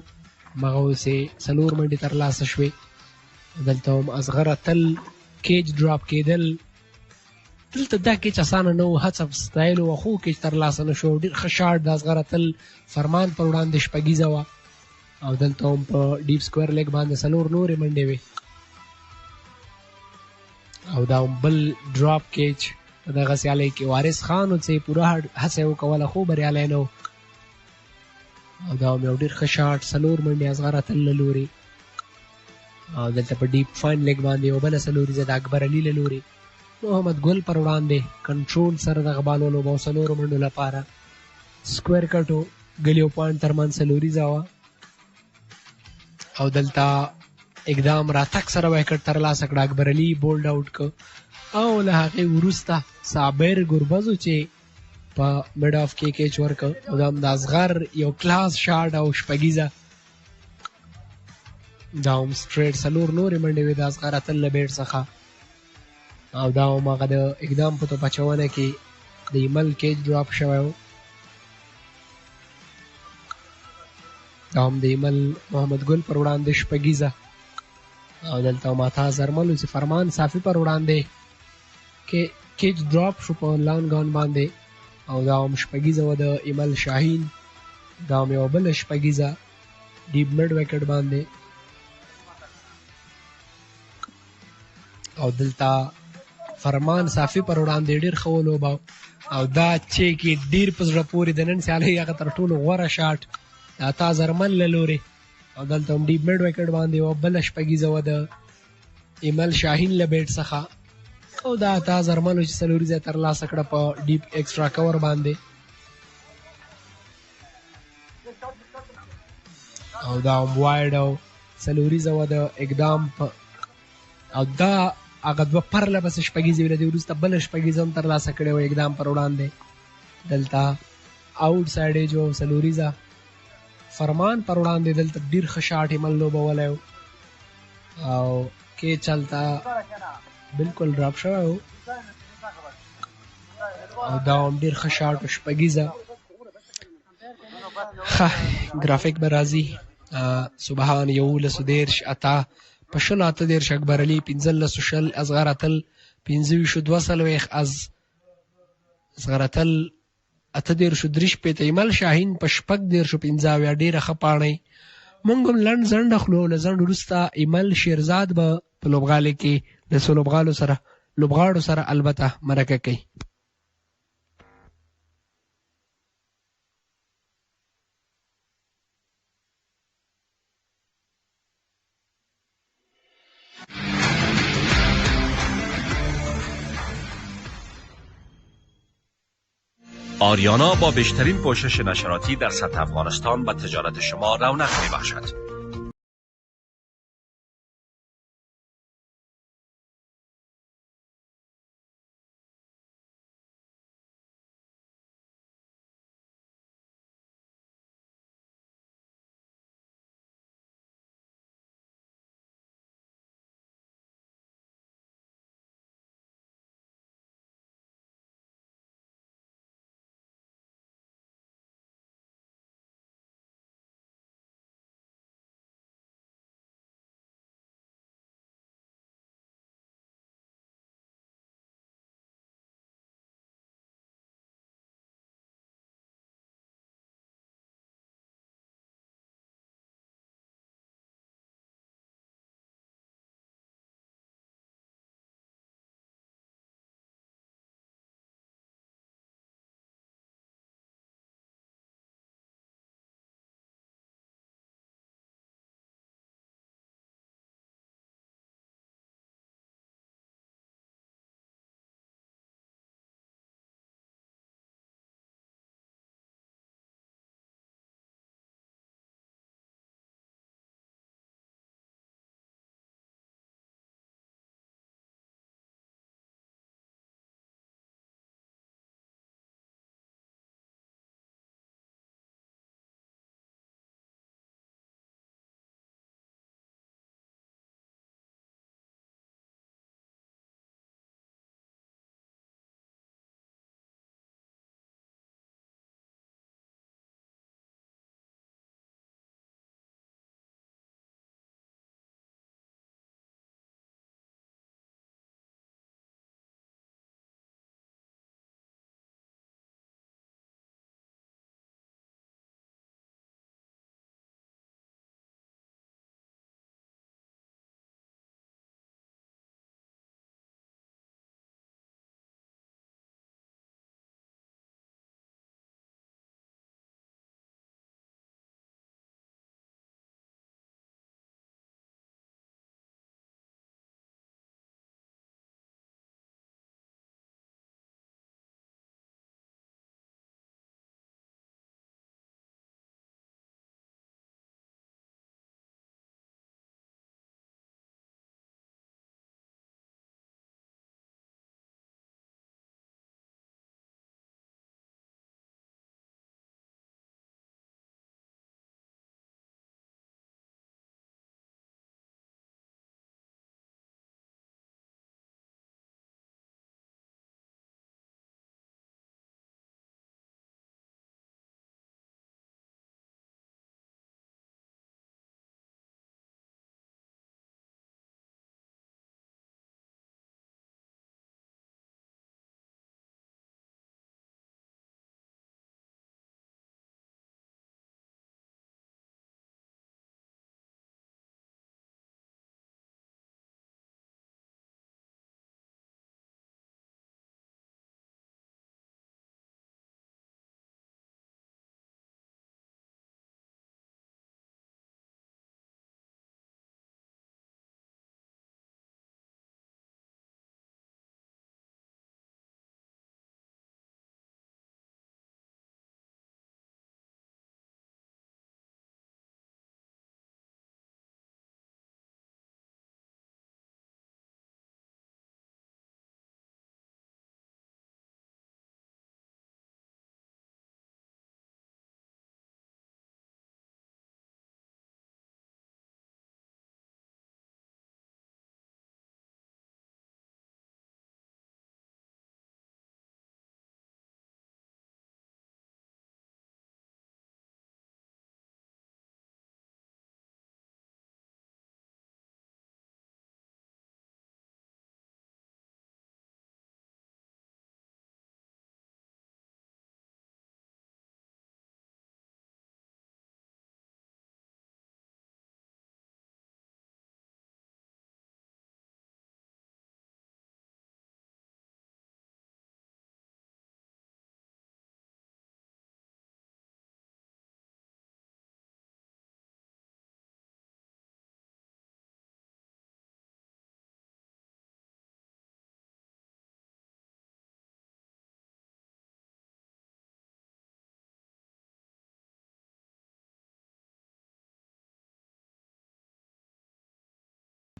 همغه اوسې څلور منډې ترلاسه شوې. دلته هم اصغر اتل کیج ډراپ کېدل دلته دا کیچ اسانه نه و هڅه ستایلو وه خو کیچ ترلاسه نه شو. ډېر ښه شاټ د اصغر اتل فرمان پر وړاندې شپږیزه وه او دلته هم په ډیپ سکویر لیګ باندې څلور نورې منډې وې او دا هم بل ډراپ کیچ په دغه سیالۍ کې وارث خان و چې پوره هڅه یې وکوله خو بریالی نه و. او دا هم یو ډېر ښه شاټ څلور منډې اصغر اتل له لورې او دلته په ډیپ فاین لیګ باندې یو بله څلوریزه د اکبر علي له لورې محمد ګل پر وړاندې کنټرول سره دغه بال ولوبه او څلورو منډو لپاره سکویر کټو ګلیو پوینټ ترمنځ څلوریزه وه او دلته اقدام راتګ سره وکټ ترلاسه کړه. اکبر علي بولډ آوټ کړ او له هغې وروسته صابر ګربزو چې په میډ آف کې کیچ ورکړ او دا هم د اصغر یو کلاس شاټ او شپږیزه. دا هم سټریټ څلور نورې منډې وې د اصغر اتل له بیټ څخه او دا هم هغه د اقدام په توپ اچونه کې د ایمل کیچ ډراپ شوی و. دا هم د ایمل محمد ګل پر وړاندې شپږیزه او دلته هم اتا زرمل چې فرمان صافي پر وړاندې کیچ ډراپ شو په لان ګان باندې او دا هم شپږیزه وه د ایمل شاهین. دا هم یوه بله شپږیزه ډیپ میډ وکټ باندې او دلته فرمان صافي پر وړاندې ډېر ښه ولوبه او دا چې کې ډېر په زړه پورې د نن سیالۍ هغه تر ټولو غوره شاټ د اتا زرمل له لورې او دلته هم ډیپ میډ وکټ باندې یوه بله شپږیزه وه د ایمل شاهین له بیټ څخه او دا اتا زرملو چې څلوریزه یې ترلاسه کړه په ډیپ ایکسټرا کور باندې او دا هم وایډ او څلوریزه وه د اقدام په او دا هغه دوه پرله پسې شپږیزې وې له دې وروسته بله شپږیزه هم ترلاسه کړې وه اقدام پر وړاندې. دلته آوټ سایډ ایج او څلوریزه فرمان پر وړاندې دلته ډېر ښه شاټ یې مل لوبولی و او کیچ هلته بلکل ډراپ شوی و او دا هم ډېر ښه شاټ و شپږیزه. ښه ګرافیک به راځي سبحان 11 اتا په 18 اکبر علي 15 اصغر اتل 25 اصغر اتل 13 ایمل شاهین په 15 ډیره ښه پاڼۍ. موږ هم لنډ ځنډ اخلو. له ځنډ وروسته ایمل شیرزاد به په لوبغالي کې د څو لوبغاړو سره البته مرکه کوي. آریانا با بیشترین پوشش نشراتی در سطح افغانستان به تجارت شما رونق می‌بخشد.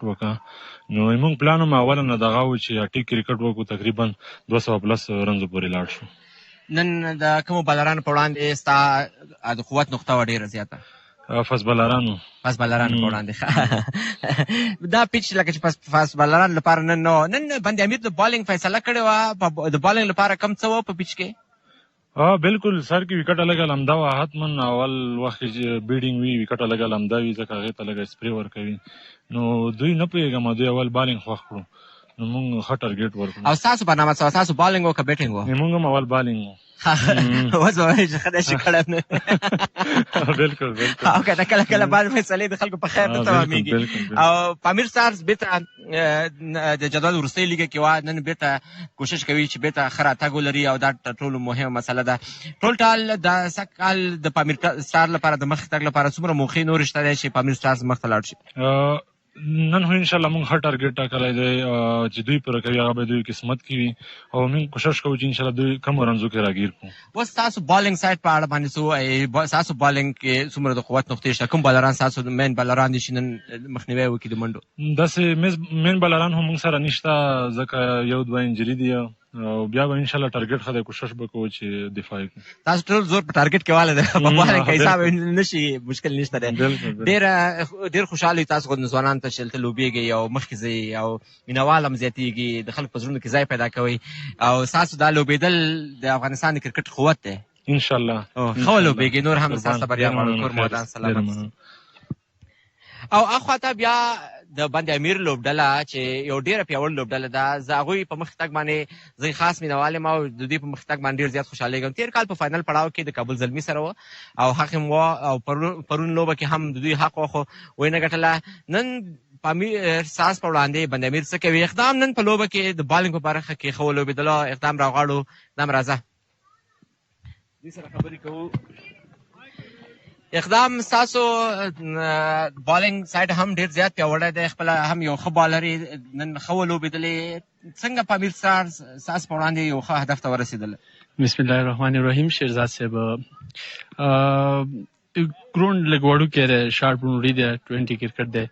وکړه نو موږ پلان هم اوله نه دغه و چې اټیک کرکټ وکړو تقریبا 200 پلس رنزو پورې لاړ شو. نن د کومو بالرانو په وړاندې ستا د قوت نقطه وه ډېره زیاته؟ فاست بالرانو په وړاندې دا پیچ لکه چې فاست بالرانو لپاره نن بند امیر د بالینګ فیصله کړې وه، د بالینګ لپاره کم څه وه په پیچ کې؟ بالکل سر کې وکټه لږه لمده وه، حتما اول وخت چې بیډینګ وي وکټه لږه لمده وي ځکه هغې ته لږه سپرې ورکوي نو دوی نه پوهېږم دوی اول بالینګ خوښ کړو نو موږ ښه ټارګېټ ورکړو. او ستاسو برنامه څه وه؟ ستاسو بالینګ وه که بیټینګ وه؟ موږ هم اول بالینګ وو. اوس به وایي چې ښه دی چې کړی نه. بالکل او که د کله کله بعض فیصلې د خلکو په خیر نه تمامېږي. او پامیر سټارز بېرته د جدول وروستۍ لیګه کې وه، نن بېرته کوشش کوي چې بېرته ښه راتګ ولري او دا تر ټولو مهمه مسله ده. ټول ټال د سږ کال د پامیر سټار لپاره د مخکې تګ لپاره څومره موقع نورې شته دی چې پامیر سټارز مخته لاړ شي؟ نن خو انشاءالله موږ ښه ټارګېټ ټاکلی دی چې دوی پوره کوي هغه به دوی قسمت کې وي او موږ کوشش کوو چې انشاءالله دوی کمو رنزو کې راګیر کړو. اوس ستاسو بالینګ سایډ په اړه باندې څه ستاسو بالینګ کې څومره د قوت نقطې شته؟ کوم بالران ستاسو مین بالران دي چې نن مخنیوی وکړي د منډو؟ داسې مین بالران هم موږ سره نشته ځکه یو دوه انجري دي او بیا به انشاءالله ټارګېټ ښه دی کوشش به کوو چې دفاع وکړو. تاسو ټول زور په ټارګېټ کې واله ده، په بالینګ کې حساب نشي، مشکل نشته دی. ډېر خوشحاله یو تاسو خو ځوانانو ته چې هلته لوبېږئ او مخکې ځئ او مینوال هم زیاتېږي، د خلکو په زړونو کې ځای پیدا کوئ او ستاسو دا لوبېدل د افغانستان د کرکټ قوت دی. انشاءالله ښه ولوبېږئ، نور هم ستاسو ته بریا غواړو. کور مودان سلامت. او اخواته بیا د بند امیر لوبډله چې یو ډېره پیاوړې لوبډله ده، زه هغوی په مخکې تګ باندې زه خاص مینوال یم او د دوی په مخکې تګ باندې ډېر زیات خوشحالېږم. تېر کال په فاینل پړاو کې د کابل زلمي سره وه او حق هم وه او پرون لوبه کې هم د دوی حق وه خو ویې نه ګټله. نن پامیر سټارز په وړاندې بند امیر څه کوي؟ اقدام نن په لوبه کې د بالینګ په برخه کې ښه ولوبېدله، اقدام راغواړو. اقدام راځه دوی سره خبرې کوو. اقدام ستاسو بالینګ سایډ هم ډېر زیات پیاوړی دی، خپله هم یو ښه بالر یې، نن ښه ولوبېدلې. څنګه پامیر سټارز ستاسو په وړاندې یو ښه هدف ته ورسېدل؟ بسم الله الرحمن الرحیم. شیرزاد صاحب ګراوند لږ وړوکی دی، شارټ باونډري دی، 20 کرکټ دی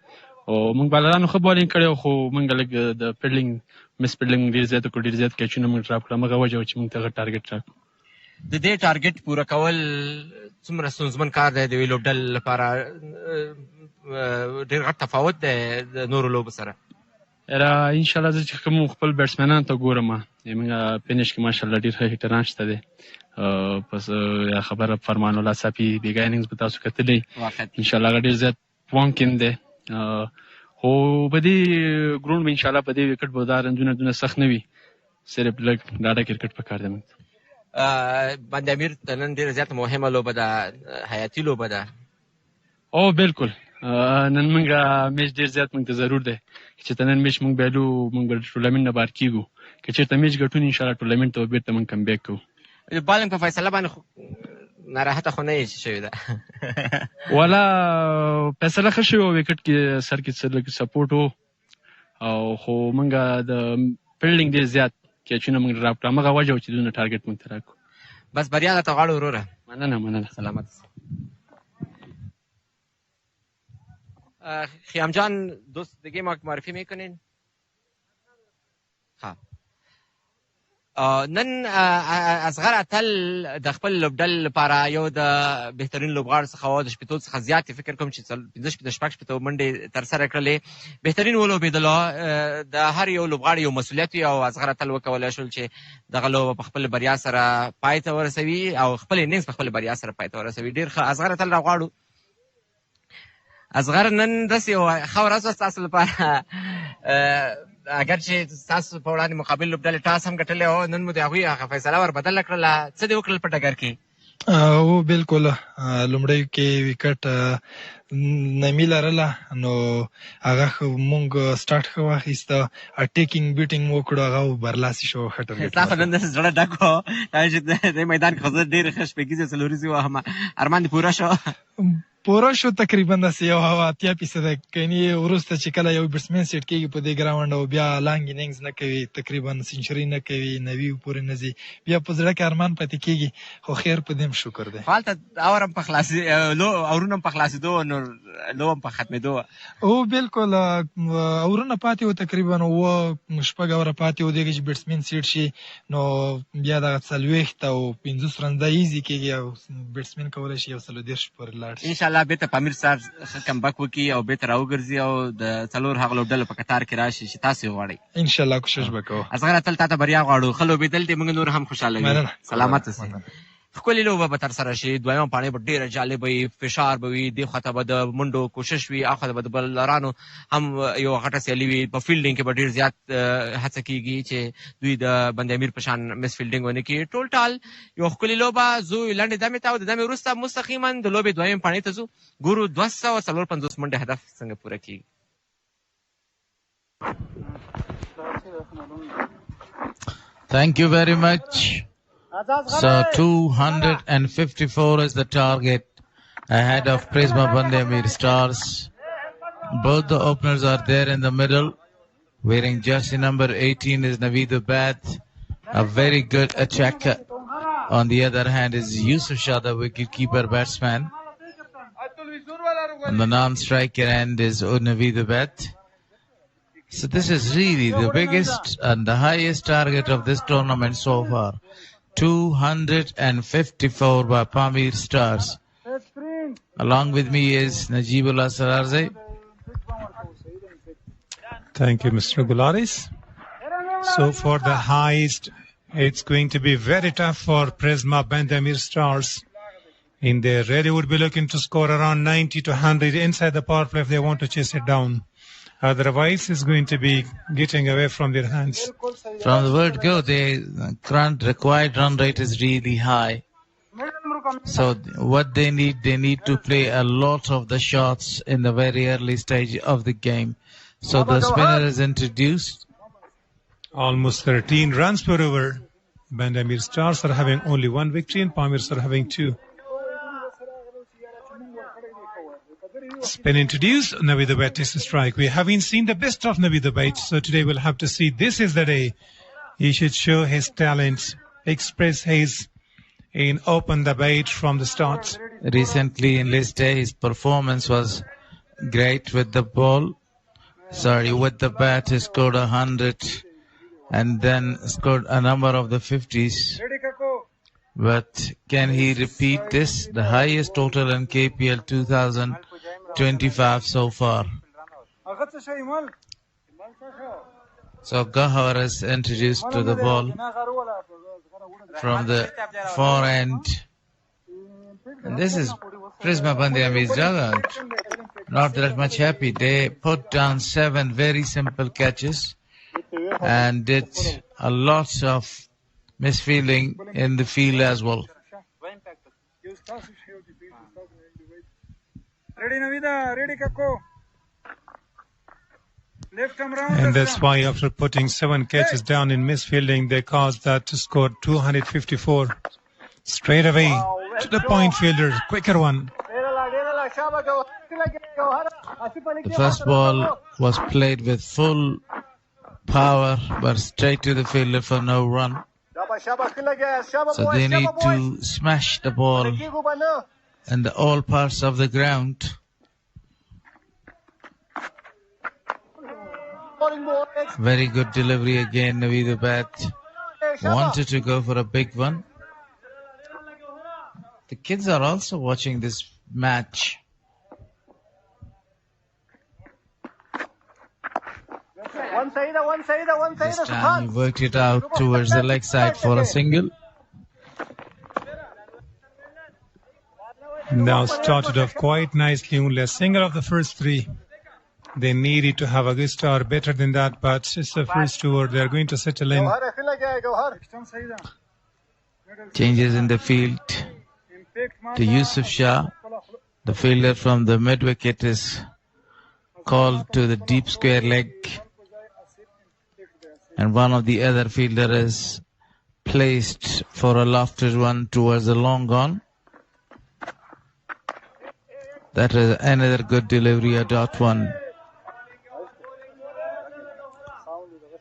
او موږ بالرانو ښه بالینګ کړی خو موږ لږ د فیلډینګ مس فیلډینګ ډېر زیات وکړو، ډېر زیات کیچونه موږ ډراپ کړل. همغه وجه وه چې موږ ته ښه ټارګېټ راکړو. د دې ټارګېټ پوره کول څومره ستونزمن کار دی د یوې لوبډلې لپاره؟ ډېر غټ تفاوت دی د نورو لوبو سره. انشاءالله زه چې کوم خپل بیټسمینانو ته ګورم، زموږ فینش کې ماشاءالله ډېر ښه هیټران شته دی. پس خبره فرمان الله صافي بیګا اننګز به تاسو کتلی، انشاءالله هغه ډېر زیات ممکن دی خو په دې ګراوند به انشاءالله په دې وکټ به دا رنزونه دونه سخت نه وي، صرف لږ ډاډه کرکټ پکار دی موږ ته. بند امیر ته نن ډېره زیاته مهمه لوبه ده، حیاتي لوبه ده. او بالکل نن موږ میچ ډېر زیات موږ ته ضرور دی چې ته نن میچ موږ بایلو، موږ به ټورنمنټ نه بهر کېږو. که چېرته میچ ګټو انشاءالله ټورنمنټ ته به بېرته موږ کم بیک کوو. بالینګ په فیصله باندې ناراحته خو نه یې شوې ده؟ والا فیصله ښه شوې وه، وکټ کې سر کې څه لږ سپورټ و او خو موږ د فیلډینګ ډېر زیات کیچونه موږ ډراپ کړه، همغه وجه و چې دونه ټارګېټ موږ ته راکړو. بس بریا درته غواړو وروره. مننه. سلامت. خیام جان دوست دیگه ما معرفی میکنین؟ ها نن اصغر اتل د خپل لوبډل لپاره یو د بهترین لوبغاړو څخه و، د شپېتو څخه زیات فکر کوم چې 15 شپږ شپېته منډې ترسره کړلې، بهترین ولوبېدله. د هر یو لوبغاړي یو مسؤلیت وي او اصغر اتل وکولی شول چې دغه لوبه په خپل بریا سره پای ته ورسوي او خپل اننګز په خپل بریا سره پای ته ورسوي. ډېر ښه اصغر اتل راغواړو. اصغر نن داسې یوه ښه ورځ وه ستاسو لپاره، اگر چې ستاسو په وړاندې مقابل لوبډلې ټاس هم ګټلی و، نن مو د هغوی هغه فیصله ور بدله کړله. څه دې وکړل په ډګر کې؟ او بالکل لومړی کې وکټ نمی لرله نو هغه مونږ سټارټ ښه واخیسته، اټیکینګ بیټینګ مو وکړو، هغه برلاسي شو. ښه ټارګېټ ستا خو نن داسې زړه ډک و چې د میدان کې خو زه ډېرې ښه شپږیزې څلوریزې وهم، ارمان دې پوره شو؟ پوره شو تقریبا داسې یو 80% کني وروسته چې کله یو بیټسمن سیټ کېږي په دې ګراوند او بیا لانګ اننګز نه کوي تقریبا سنچري نه کوي 90 پورې نه ځي بیا په زړه کې ارمان پاتې کېږي خو خیر په دې شکر دی هلته اورم په خلاصې اورونه په خلاصېدو نو لو هم په ختمېدو او بالکل اورونه پاتې وو تقریبا شپږ اوره پاتې وو دغه چې بیټسمن سیټ شي نو بیا دغه 40 او 50 رنده ایزي کېږي او بیټسمن کولی شي 130 پورې لاړ شي انشاءالله بیرته پامیر سټارز ښه کمبک وکړي او بیرته راوګرځي او د څلور هغه لوبډلو په کتار کې راشي چې تاسو یې غواړئ انشاءالله کوشش به کوو اصغره تل تا ته بریا غواړو ښه لوبېدل دې موږ نور هم خوشحاله وي سلامت اوسئ ښکلې لوبه به ترسره شي دویمه پاڼۍ به ډېره جالبه وي فشار به وي دې خواته به د منډو کوشش وي اخواته به د بلرانو هم یو غټه سیالي وي په فیلډینګ کې به ډېر زیات هڅه کېږي چې دوی د بند امیر په شان مس فیلډینګ ونه کړي ټول ټال یو ښکلې لوبه زو لنډې دمې ته او د دمې وروسته مستقیما د لوبې دویمې پاڼۍ ته ځو ګورو 254 منډې هدف څنګه پوره کېږي Thank you very much. So 254 is the target ahead of Prisma Bandamir Stars. Both the openers are there in the middle. Wearing jersey number 18 is Naveed Abad, a very good attacker. On the other hand is Yusuf Shah, the wicket-keeper batsman. On the non-striker end is Naveed Abad. So this is really the biggest and the highest target of this tournament so far. 254 by Pamir Stars. Along with me is Najibullah Sararze. Thank you, Mr. Gularis. So for the highest, it's going to be very tough for Prisma Bandamir Stars. They really would be looking to score around 90 to 100 inside the power play if they want to chase it down. Otherwise, it's going to be getting away from their hands. From the word go, the current required run rate is really high. So what they need to play a lot of the shots in the very early stage of the game. So the spinner is introduced. Almost 13 runs per over. Bandamir Stars are having only one victory and Pamirs are having 2. Spin introduced, Naveed Abad takes a strike. We haven't seen the best of Naveed Abad, so today we'll have to see. This is the day he should show his talents, express his in open the bait from the start. Recently in this day, his performance was great with the ball. With the bat, he scored 100 and then scored a number of the 50s. But can he repeat this? The highest total in KPL 2025 so far. So Gahar is introduced to the ball from the far end. And this is Prisma Bandamir's dugout. Not that much happy. They put down 7 very simple catches and did a lot of misfielding in the field as well. And that's why after putting 7 catches down in misfielding, they caused that to score 254 straight away to the point fielder. Quicker one. The first ball was played with full power, but straight to the fielder for no run. So they need to smash the ball in all parts of the ground. Very good delivery again, Naveed Abad. Wanted to go for a big one. The kids are also watching this match. This time he worked it out towards the leg side for a single. Now started off quite nicely, only a single of the first 3. They needed to have a good start, better than that, but it's the first over. They're going to settle in. Changes in the field to Yusuf Shah. The fielder from the mid-wicket is called to the deep square leg. And one of the other fielder is placed for a lofted one towards the long on. That is another good delivery, a .1.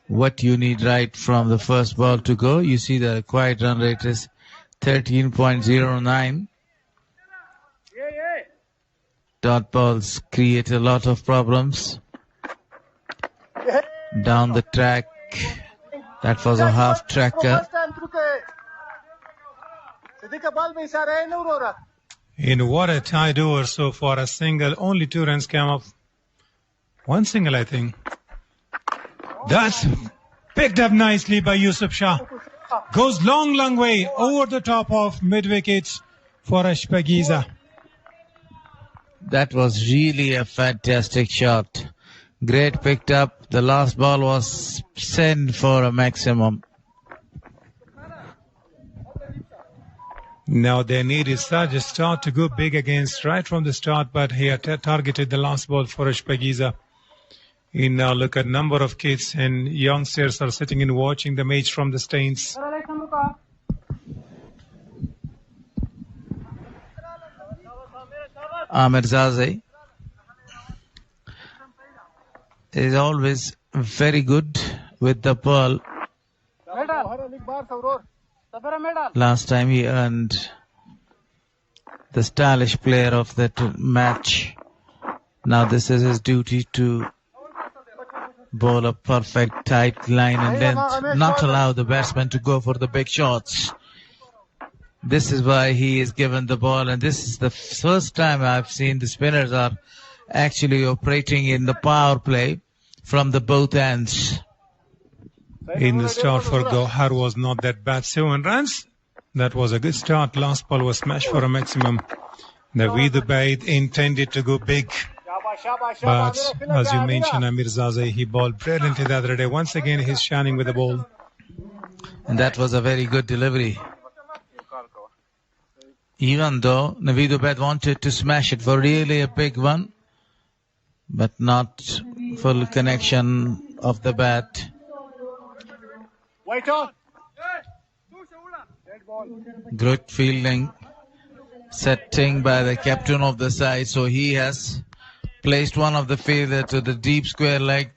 What you need right from the first ball to go. You see the required run rate is 13.09. Dot balls create a lot of problems. Down the track. That was a half tracker. In what a tied over so far, a single, only 2 runs came up. 1 single, I think. That's picked up nicely by Yusuf Shah. Goes long way over the top of mid-wickets for Ashpagiza. That was really a fantastic shot. Great picked up. The last ball was sent for a maximum. Now they needed such a start to go big against right from the start, but he had targeted the last ball for Ashpagiza. And now look at number of kids and youngsters are sitting and watching the match from the stands. Amir Zaze is always very good with the ball. Last time he earned the stylish player of that match. Now this is his duty to bowl a perfect tight line and length, not allow the batsman to go for the big shots. This is why he is given the ball, and this is the first time I've seen the spinners are actually operating in the power play from the both ends. In the start for Gauhar was not that bad. 7 runs. That was a good start. Last ball was smashed for a maximum. Naveed Ubaid intended to go big. But as you mentioned, Amir Zaze, he bowled brilliantly the other day. Once again, he's shining with the ball. And that was a very good delivery. Even though Naveed Ubaid wanted to smash it for really a big one, but not full connection of the bat. Good fielding, setting by the captain of the side, so he has placed one of the fielder to the deep square leg.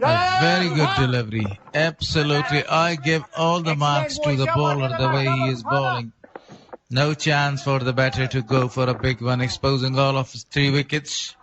A very good delivery. Absolutely, I give all the marks to the bowler the way he is bowling. No chance for the batter to go for a big one, exposing all of his 3 wickets.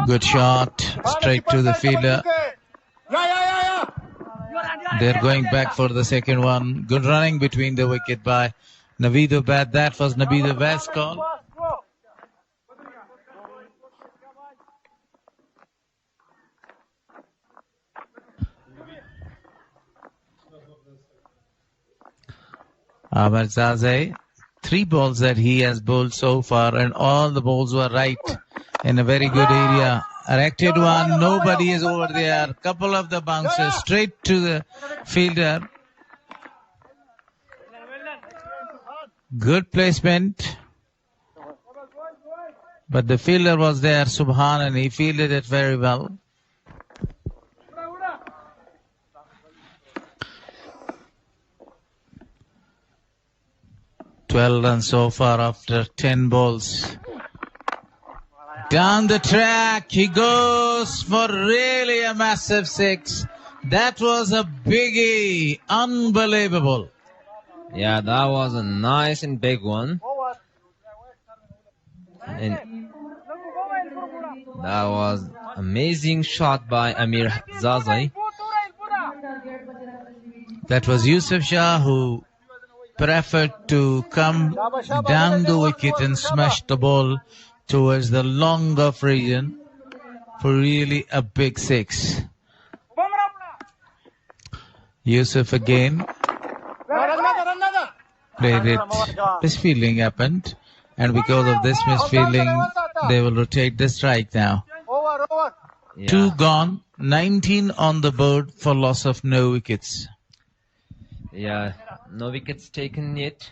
Good shot, straight to the fielder. They're going back for the second one. Good running between the wicket by Naveed Ubaid. That was Naveed Ubaid's call. Amir Zaze, 3 balls that he has bowled so far, and all the balls were right in a very good area. Erected one, nobody is over there. Couple of the bounces straight to the fielder. Good placement. But the fielder was there, Subhan, and he fielded it very well. Twelve runs so far after 10 balls. Down the track, he goes for really a massive 6. That was a biggie. Unbelievable. Yeah, that was a nice and big one. And that was amazing shot by Amir Hajizada. That was Yusuf Shah who preferred to come down the wicket and smash the ball towards the long off region for really a big 6. Yusuf again played it. Misfielding happened, and because of this misfielding, they will rotate the strike now. Yeah. 2 gone. 19 on the board for loss of no wickets. Yeah, no wickets taken yet.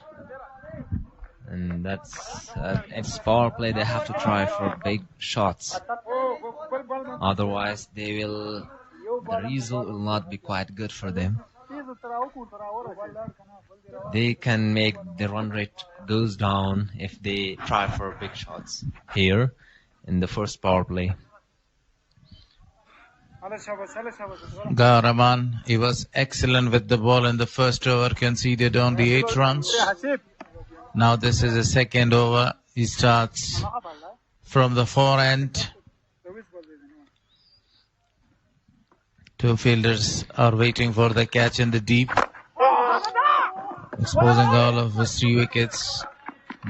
And that's it's power play. They have to try for big shots. Otherwise, the result will not be quite good for them. They can make the run rate goes down if they try for big shots here in the first power play. Garaman, he was excellent with the ball in the first over, conceded only 8 runs. Now this is the second over. He starts from the forehand. 2 fielders are waiting for the catch in the deep. Exposing all of his 3 wickets.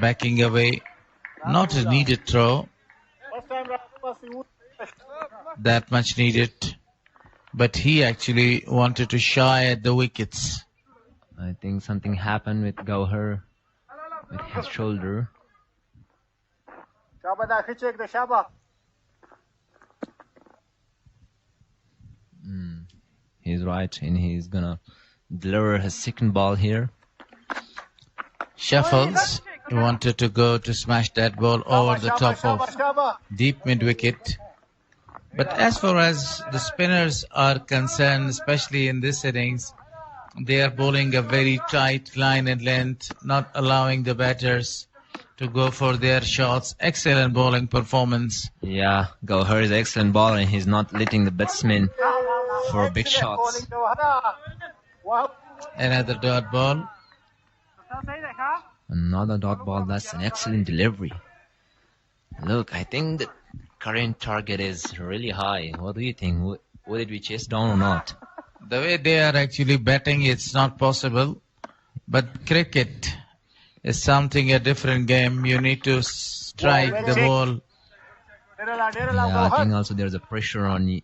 Backing away. Not a needed throw. That much needed. But he actually wanted to shy at the wickets. I think something happened with Gauher with his shoulder. He's right, and he's gonna deliver his second ball here. Shuffles. He wanted to go to smash that ball over the top of deep mid-wicket. But as far as the spinners are concerned, especially in this innings, they are bowling a very tight line and length, not allowing the batters to go for their shots. Excellent bowling performance. Yeah, Gauher is an excellent bowler, and he's not letting the batsmen for big shots. Another dot ball. Another dot ball. That's an excellent delivery. Look, I think the current target is really high. What do you think? Would it be chased down or not? The way they are actually batting, it's not possible. But cricket is something, a different game. You need to strike the ball. Yeah, I think also there's a pressure on this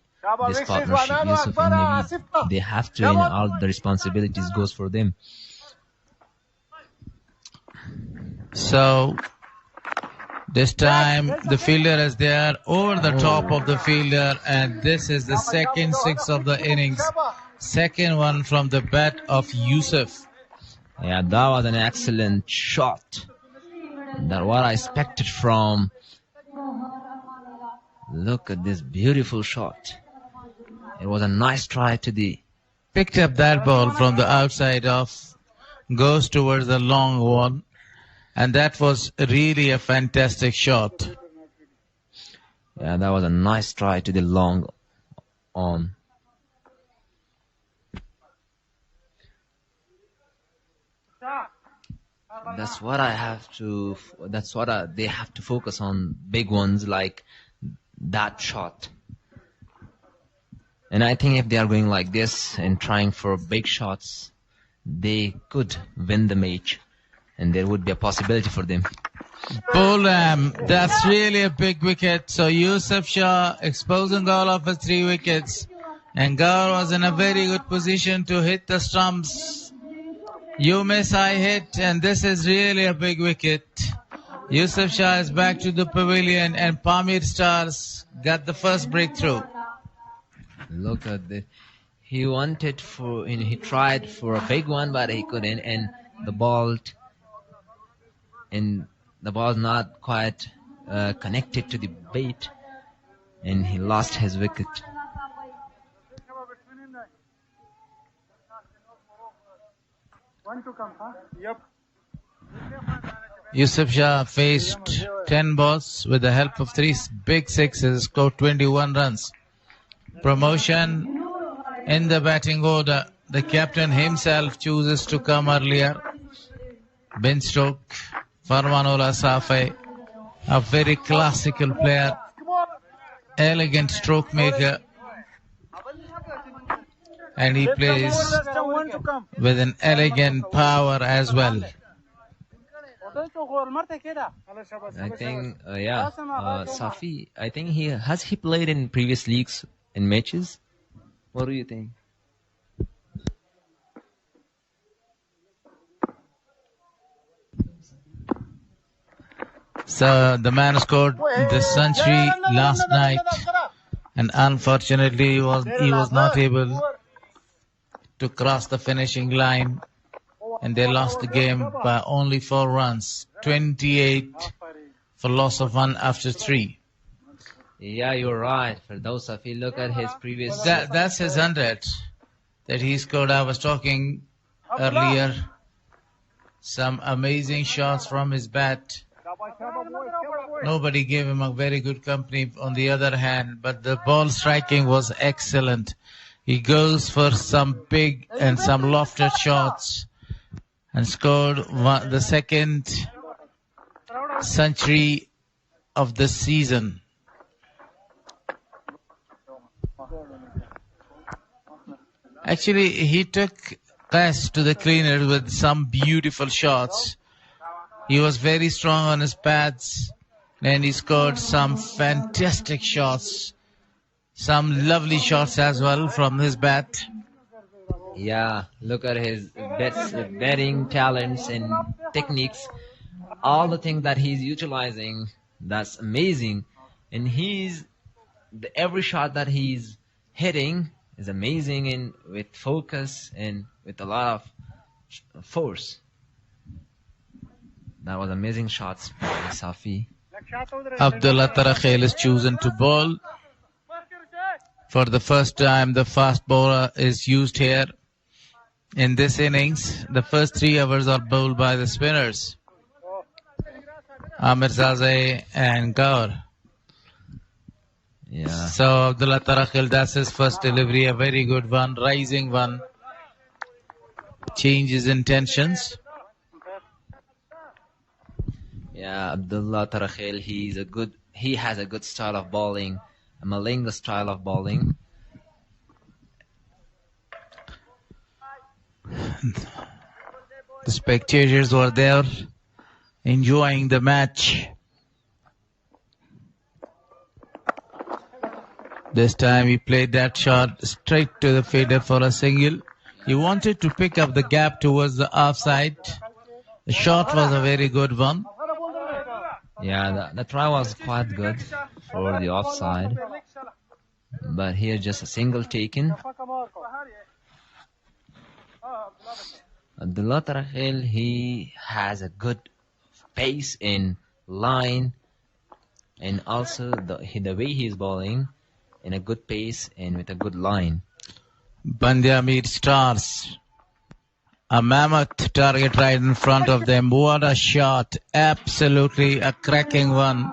partnership, Yusuf and Naveed. They have to, and all the responsibilities goes for them. So this time the fielder is there over the top of the fielder, and this is the second 6 of the innings. Second one from the bat of Yusuf. Yeah, that was an excellent shot. That's what I expected from. Look at this beautiful shot. It was a nice try to the... Picked up that ball from the outside off, goes towards the long one, and that was really a fantastic shot. Yeah, that was a nice try to the long on. That's what I have to. That's what they have to focus on. Big ones like that shot. And I think if they are going like this and trying for big shots, they could win the match, and there would be a possibility for them. Bowlam, that's really a big wicket. So Yusuf Shah exposing all of his 3 wickets, and Gaur was in a very good position to hit the stumps. You miss, I hit, and this is really a big wicket. Yusuf Shah is back to the pavilion, and Pamir Stars got the first breakthrough. Look at this. He wanted for, he tried for a big one, but he couldn't, and the ball not quite connected to the bait, and he lost his wicket. Yusuf Shah faced 10 balls with the help of 3 big sixes, scored 21 runs. Promotion in the batting order. The captain himself chooses to come earlier. Ben Stoke, Farmanola Safai, a very classical player, elegant stroke maker, and he plays with an elegant power as well. I think, Safi, I think he played in previous leagues in matches? What do you think? So the man scored the century last night And unfortunately, he was not able to cross the finishing line. And they lost the game by only 4 runs. 28 for loss of 1 after 3. Yeah, you're right. For those of you look at his previous... That's his 100 that he scored. I was talking earlier. Some amazing shots from his bat. Nobody gave him a very good company on the other hand, but the ball striking was excellent. He goes for some big and some lofted shots and scored the second century of the season. Actually, he took Qais to the cleaner with some beautiful shots. He was very strong on his pads and he scored some fantastic shots. Some lovely shots as well from his bat. Yeah, look at his batting talents and techniques. All the things that he's utilizing, that's amazing. And every shot that he's hitting is amazing and with focus and with a lot of force. That was amazing shots by Safi. Abdullah Tarakhel is chosen to bowl. For the first time, the fast bowler is used here. In this innings, the first 3 overs are bowled by the spinners, Amir Zade and غوره. Yeah. So Abdullah Tarakhel, that's his first delivery, a very good one, rising one. Changes intentions. Yeah, Abdullah Tarakhel, he has a good style of bowling, a Malinga style of bowling. The spectators were there enjoying the match. This time he played that shot straight to the fader for a single. He wanted to pick up the gap towards the offside. The shot was a very good one. Yeah, the try was quite good for the offside. But here just a single taken. Abdullah Tarakhel, he has a good pace in line and also the way he is bowling in a good pace and with a good line. Bandamir Stars. A mammoth target right in front of them. What a shot. Absolutely a cracking one.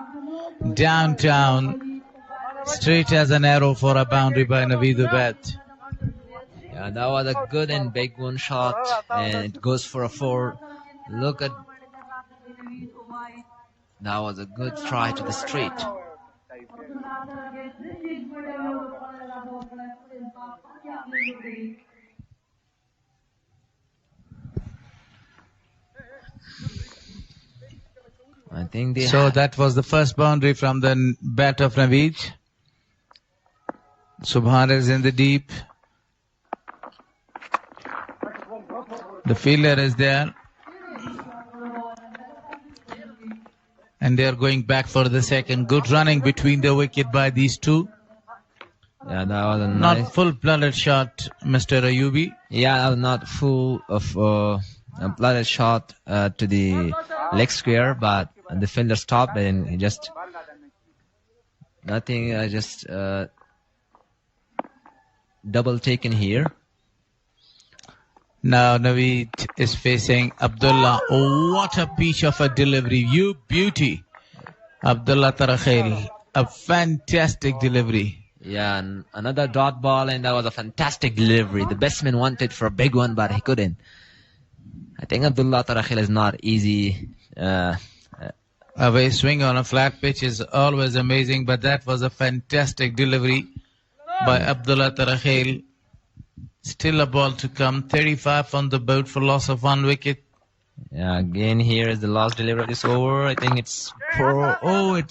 Downtown. Straight as an arrow for a boundary by Naveed Bat. Yeah, that was a good and big one shot. And it goes for a 4. Look at... That was a good try to the straight. I think so that was the first boundary from the bat of Naveed. Subhan is in the deep. The fielder is there. And they are going back for the second. Good running between the wicket by these two. Yeah, that was a not full-blooded shot, Mr. Ayubi. Yeah, that was not full of a blooded shot to the leg square, but the fielder stopped and he just nothing. Just double taken here. Now Naveed is facing Abdullah. Oh, what a piece of a delivery. You beauty. Abdullah Tarakhel. A fantastic delivery. Yeah, and another dot ball, and that was a fantastic delivery. The batsman wanted for a big one, but he couldn't. I think Abdullah Tarakhel is not easy. Away swing on a flat pitch is always amazing, but that was a fantastic delivery by Abdullah Tarakhel. Still a ball to come. 35 on the board for loss of 1 wicket. Yeah, again here is the last delivery of this over. I think it's 4. Oh,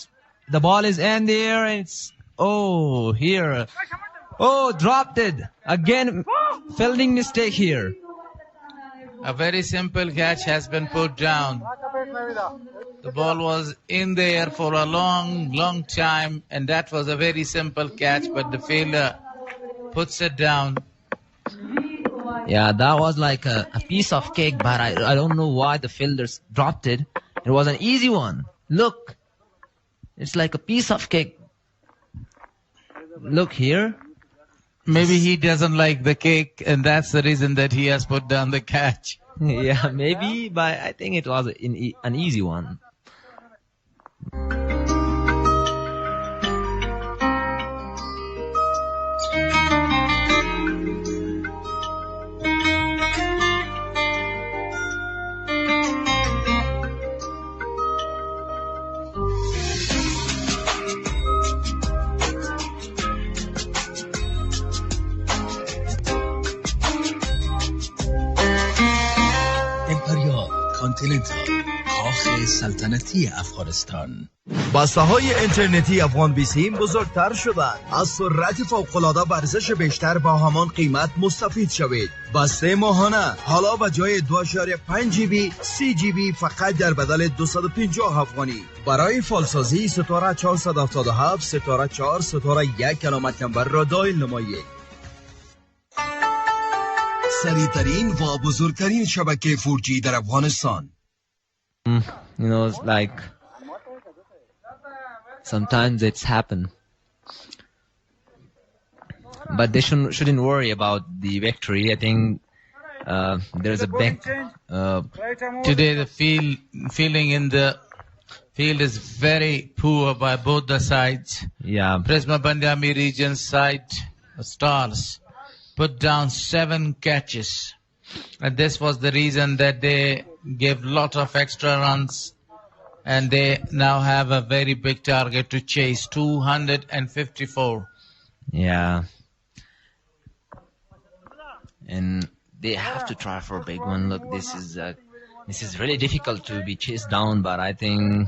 the ball is in there, and it's here. Oh, dropped it again. Fielding mistake here. A very simple catch has been put down. The ball was in the air for a long time, and that was a very simple catch, but the fielder puts it down. Yeah, that was like a piece of cake, but I don't know why the fielders dropped it. It was an easy one. Look, it's like a piece of cake. Look here. Maybe he doesn't like the cake, and that's the reason that he has put down the catch. Yeah, maybe, but I think it was an easy one. کاخ سلطنتی افغانستان. بسته‌های اینترنتی افغان بیسیم بزرگتر شدند. از سرعت فوق‌العاده و ارزش بیشتر با همان قیمت مستفید شوید. بسته ماهانه حالا به جای 2.5 جی 3 جی فقط در بدل 250 افغانی. برای فالسازی ستاره 477 ستاره 4 ستاره 1 علامت کمبر را دایل نمایید. سریع‌ترین و بزرگترین شبکه 4G در افغانستان. You know, it's like sometimes it's happened, but they shouldn't worry about the victory. I think there's a big today the feeling in the field is very poor by both the sides. Yeah, Prisma Bandamir region side Stars put down 7 catches, and this was the reason that they gave lot of extra runs, and they now have a very big target to chase, 254. Yeah, and they have to try for a big one. Look, this is really difficult to be chased down, but I think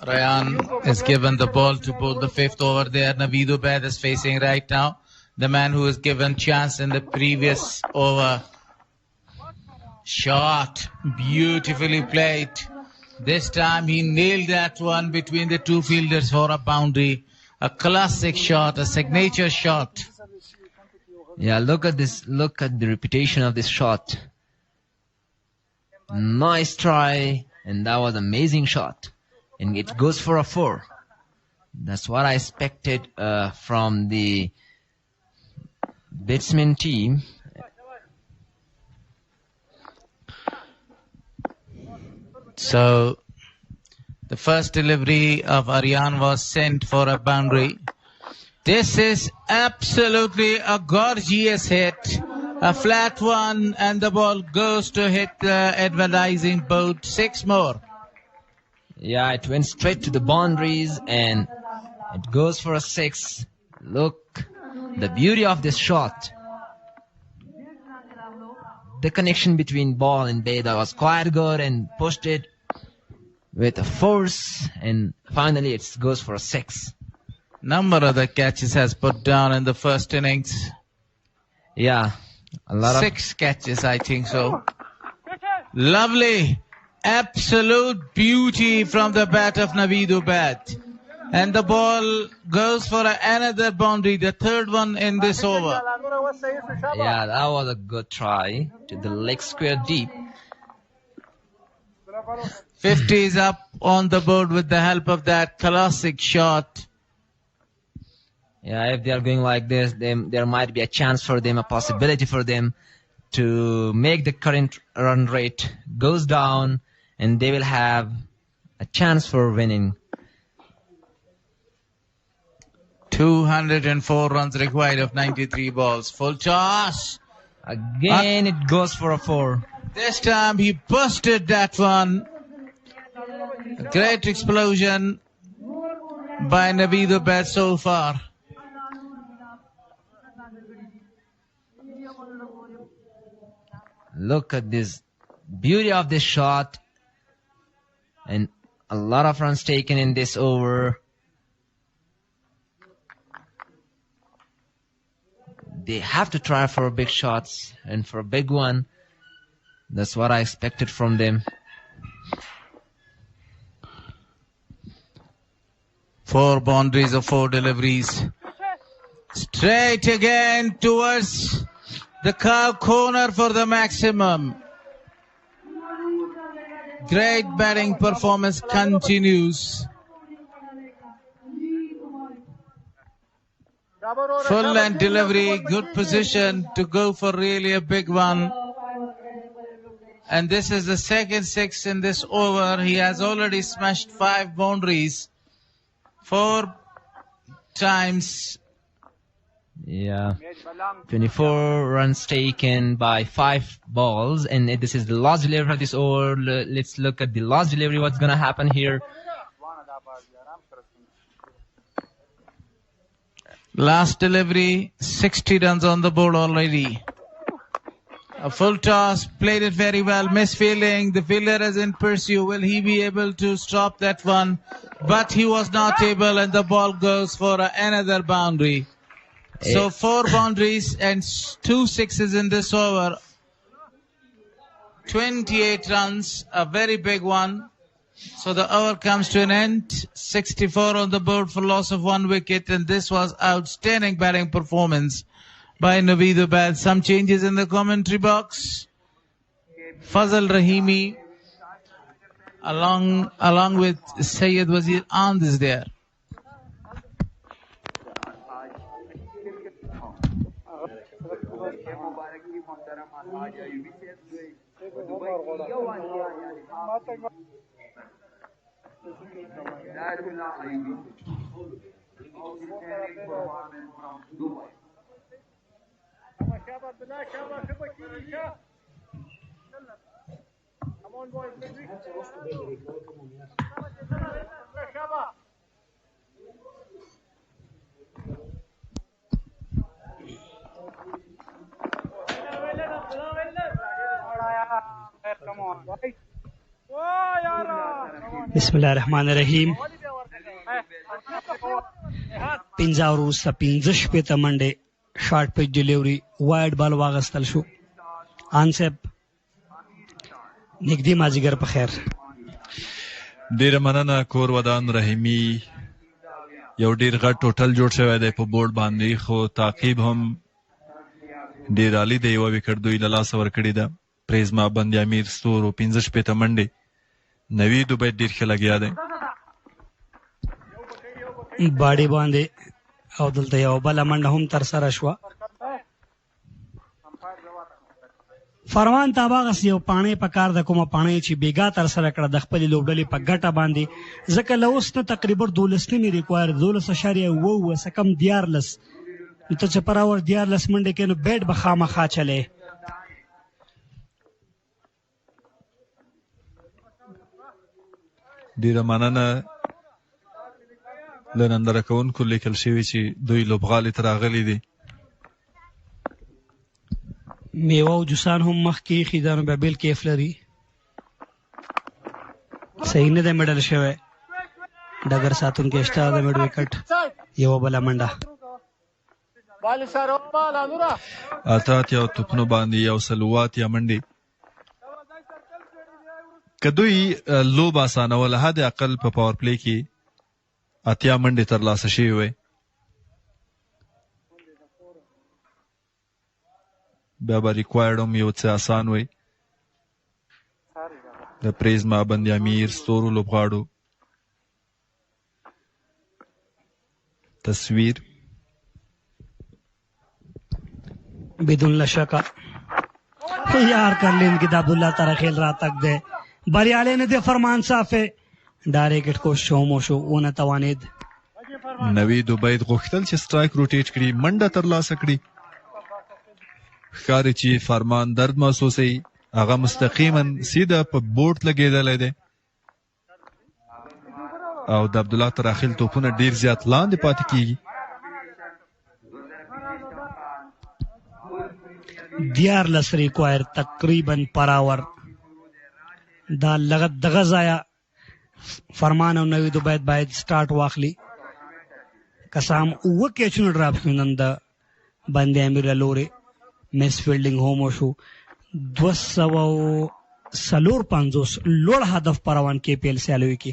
Ryan is given the ball to bowl the 5th over there. Naveed Ubaid is facing right now, the man who was given chance in the previous over. Shot, beautifully played. This time he nailed that one between the two fielders for a boundary. A classic shot, a signature shot. Yeah, look at this. Look at the reputation of this shot. Nice try, and that was amazing shot. And it goes for a 4. That's what I expected from the batsman team. So, the first delivery of Ariana was sent for a boundary. This is absolutely a gorgeous hit. A flat one, and the ball goes to hit the advertising board. 6 more. Yeah, it went straight to the boundaries, and it goes for a 6. Look, the beauty of this shot. The connection between ball and Beda was quite good, and pushed it with a force, and finally it goes for a 6. Number of the catches has put down in the first innings. Yeah, a lot 6 catches, I think so. Lovely, absolute beauty from the bat of Naveed Ubaid. And the ball goes for another boundary, the 3rd one in this over. Yeah, that was a good try to the leg square deep. 50 is up on the board with the help of that classic shot. Yeah, if they are going like this, then there might be a chance for them, a possibility for them to make the current run rate goes down, and they will have a chance for winning. 204 runs required of 93 balls. Full toss. Again, it goes for a 4. This time he busted that one. A great explosion by Naveed Ubaid so far. Look at this beauty of this shot, and a lot of runs taken in this over. They have to try for big shots and for a big one. That's what I expected from them. 4 boundaries of 4 deliveries. Straight again towards the curve corner for the maximum. Great batting performance continues. Full length delivery, good position to go for really a big one. And this is the second 6 in this over. He has already smashed 5 boundaries. 4 times. Yeah. 24 runs taken by 5 balls. And this is the last delivery of this over. Let's look at the last delivery. What's going to happen here? Last delivery, 60 runs on the board already. A full toss, played it very well, misfielding, the fielder is in pursuit. Will he be able to stop that one? But he was not able, and the ball goes for another boundary. So 4 boundaries and 2 sixes in this over. 28 runs, a very big one. So the over comes to an end. 64 on the board for loss of 1 wicket, and this was outstanding batting performance by Naveed Ubaid. Some changes in the commentary box. Fazal Rahimi along with Syed Wazir And is there. بسم الله الرحمن الرحیم. 15 وروسته 15 شپېته منډې شارټ پیچ ډیلیوري وایډ بال واغستل شو. ان صاحب نږدې مازدیګر په خیر. ډیره مننه کور ودان رحیمي. یو ډیر غټ ټوټل جوړ شوی دی په بورډ باندې، خو تعقیب هم ډیر عالی دی. یوه وکټ دوی له لاسه ورکړې ده. پریزما بندیامیر ستورو 15 شپېته منډې. نوید عبید ډیر ښه لګیا دی باډي باندې، او دلته یو بله منډه هم ترسره شوه. فرمان ته هغسې یو پاڼۍ په کار ده، کومه پاڼۍ چې بیګا ترسره کړه د خپلې لوبډلې په ګټه باندې، ځکه له اوس نه تقریبا 12 نیمې ریکوایر 12.9 څه کم 14. نو ته چې پر اور 14 منډې کې نو بیټ به خامخا چلی. ډیره مننه له ننداره کوونکو لیکل شوي چې دوی لوبغالي ته راغلي دي. میوه او جوسان هم مخکې ایښي دا نو بیا بیل کیف لري. صحیح نه دی میډل شوی. ډګر ساتونکی شته د میډ وکټ. یوه بله منډه 88 توپونو باندې 108 منډې. که دوی لوب اسانوله حد اقل په پاور پلی کې 80 منډې ترلاسه شوې وای، بیا به ریکوایرډ هم یو څه اسان وای. د پریزما بندیامیر ستورو لوبغاړو تصویر بدون لشکا یار کرلین کی د عبدالله تر خیل را تک ده بریاله نه ده فرمان صافه ډایرکټ کو شومو شو اون توانید. نوید عبید غوښتل چې سټرایک روټیټ کړي، منډه ترلاسه کړي. ښکاري چې فرمان درد محسوسوي، هغه مستقیما سیده په بورډ لګېدلی دی او د عبدالله تراخیل توپونه ډیر زیات لاندې پاتې کیږي. 14 ریکوایر تقریبا پر اور. دا لغت دغه ځایه فرمان او نوید عبید باید سٹارټ واخلي. کسام اوه کیچونه ډراپ شو نن د بندې امیر له لورې. مس فیلډینګ هم وشو. 254 لوړ هدف په روان کې پی ایل سیالیو کې.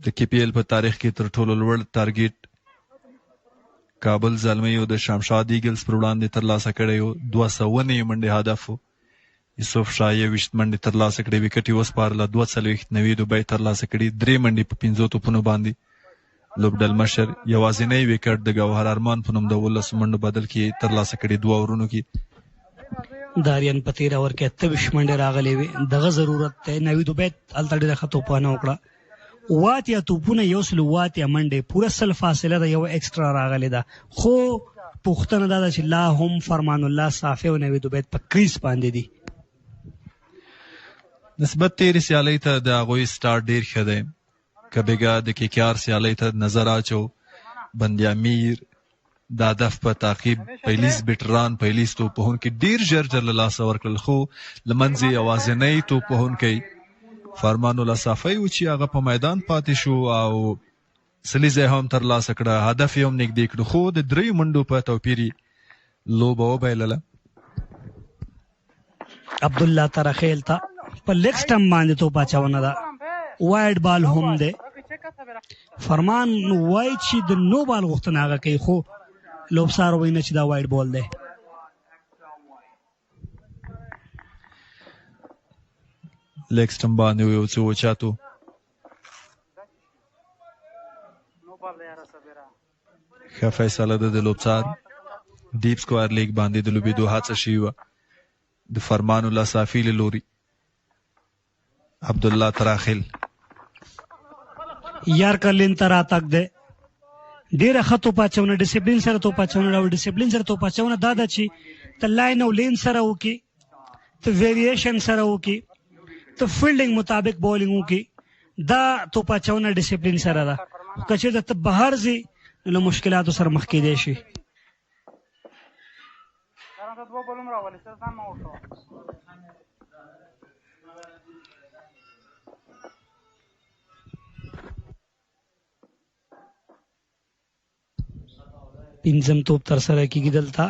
د کې پی ایل په تاریخ کې تر ټولو لوړ ټارګېټ کابل زلمیو د شمشاد ایګلز پر وړاندې ترلاسه کړی و. 209 منډې هدف و. یوسف شاه 20 منډې ترلاسه کړې، وکټ یې وسپارله. 42 نوید دوبۍ ترلاسه کړي، 3 منډې په 15 توپونو باندې. لوبډل مشر یوازینی وکټ د ګوهر ارمان په نوم د 19 منډو بدل کې ترلاسه کړي 2 اورونو کې. د آریان په 13 اوور کې 28 منډې راغلې وې. دغه ضرورت دی. نوید دوبۍ هلته ډېره ښه توپانه وکړه. واتیا توپونه 108 منډې، پوره 100 فاصله ده، یو ایکسټرا راغلی ده. خو پوښتنه دا ده چې لا هم فرمان الله صافی او نوید دوبۍ په کریز باندې دي. نسبت تیرې سیالۍ ته د هغوی سټارټ ډېر ښه دی. کبیګا د کیکیار سیالۍ ته نظر اچو. بندي امیر د هدف په تعقیب پیلیز بیټران پیلیز توپوهونکي ډېر ژر له لاسه ورکړل، خو له منځه یوازینی توپوهونکی فرمان الله صافی و چې هغه په میدان پاتې شو او سلیزه هم ترلاسه کړه. هدف یې هم نږدې کړو، خو د 3 منډو په توپیر لوبه وبایلله. عبدالله ترخیل ته په لیګ سټمپ باندې توپ اچونه ده. وایډ بال هم دی. فرمان وایي چې د نو بال غوښتنه هغه کوي، خو لوبسار وایي نه چې دا وایډ بال دی. لیګ سټمپ باندې یو څه وچاتو. ښه فیصله ده د لوبسار. ډیپ سکوائر لیګ باندې د لوبېدو هڅه شوې وه د فرمان الله صافي له لوري. عبدالله تراخیل یار کرلین ته راتګ دی. ډېره ښه توپ اچونه، ډسپلین سره توپ اچونه. او ډسپلین سره توپ اچونه دا ده چې ته لاین او لین سره وکړي، ته ویریشن سره وکړي، ته فیلډینګ مطابق بولینګ وکړي. دا توپ اچونه ډسپلین سره ده. که چېرته ته بهر ځې نو له مشکلاتو سره مخ کېدی شي. پنځم توپ تر سره کېږي دلته.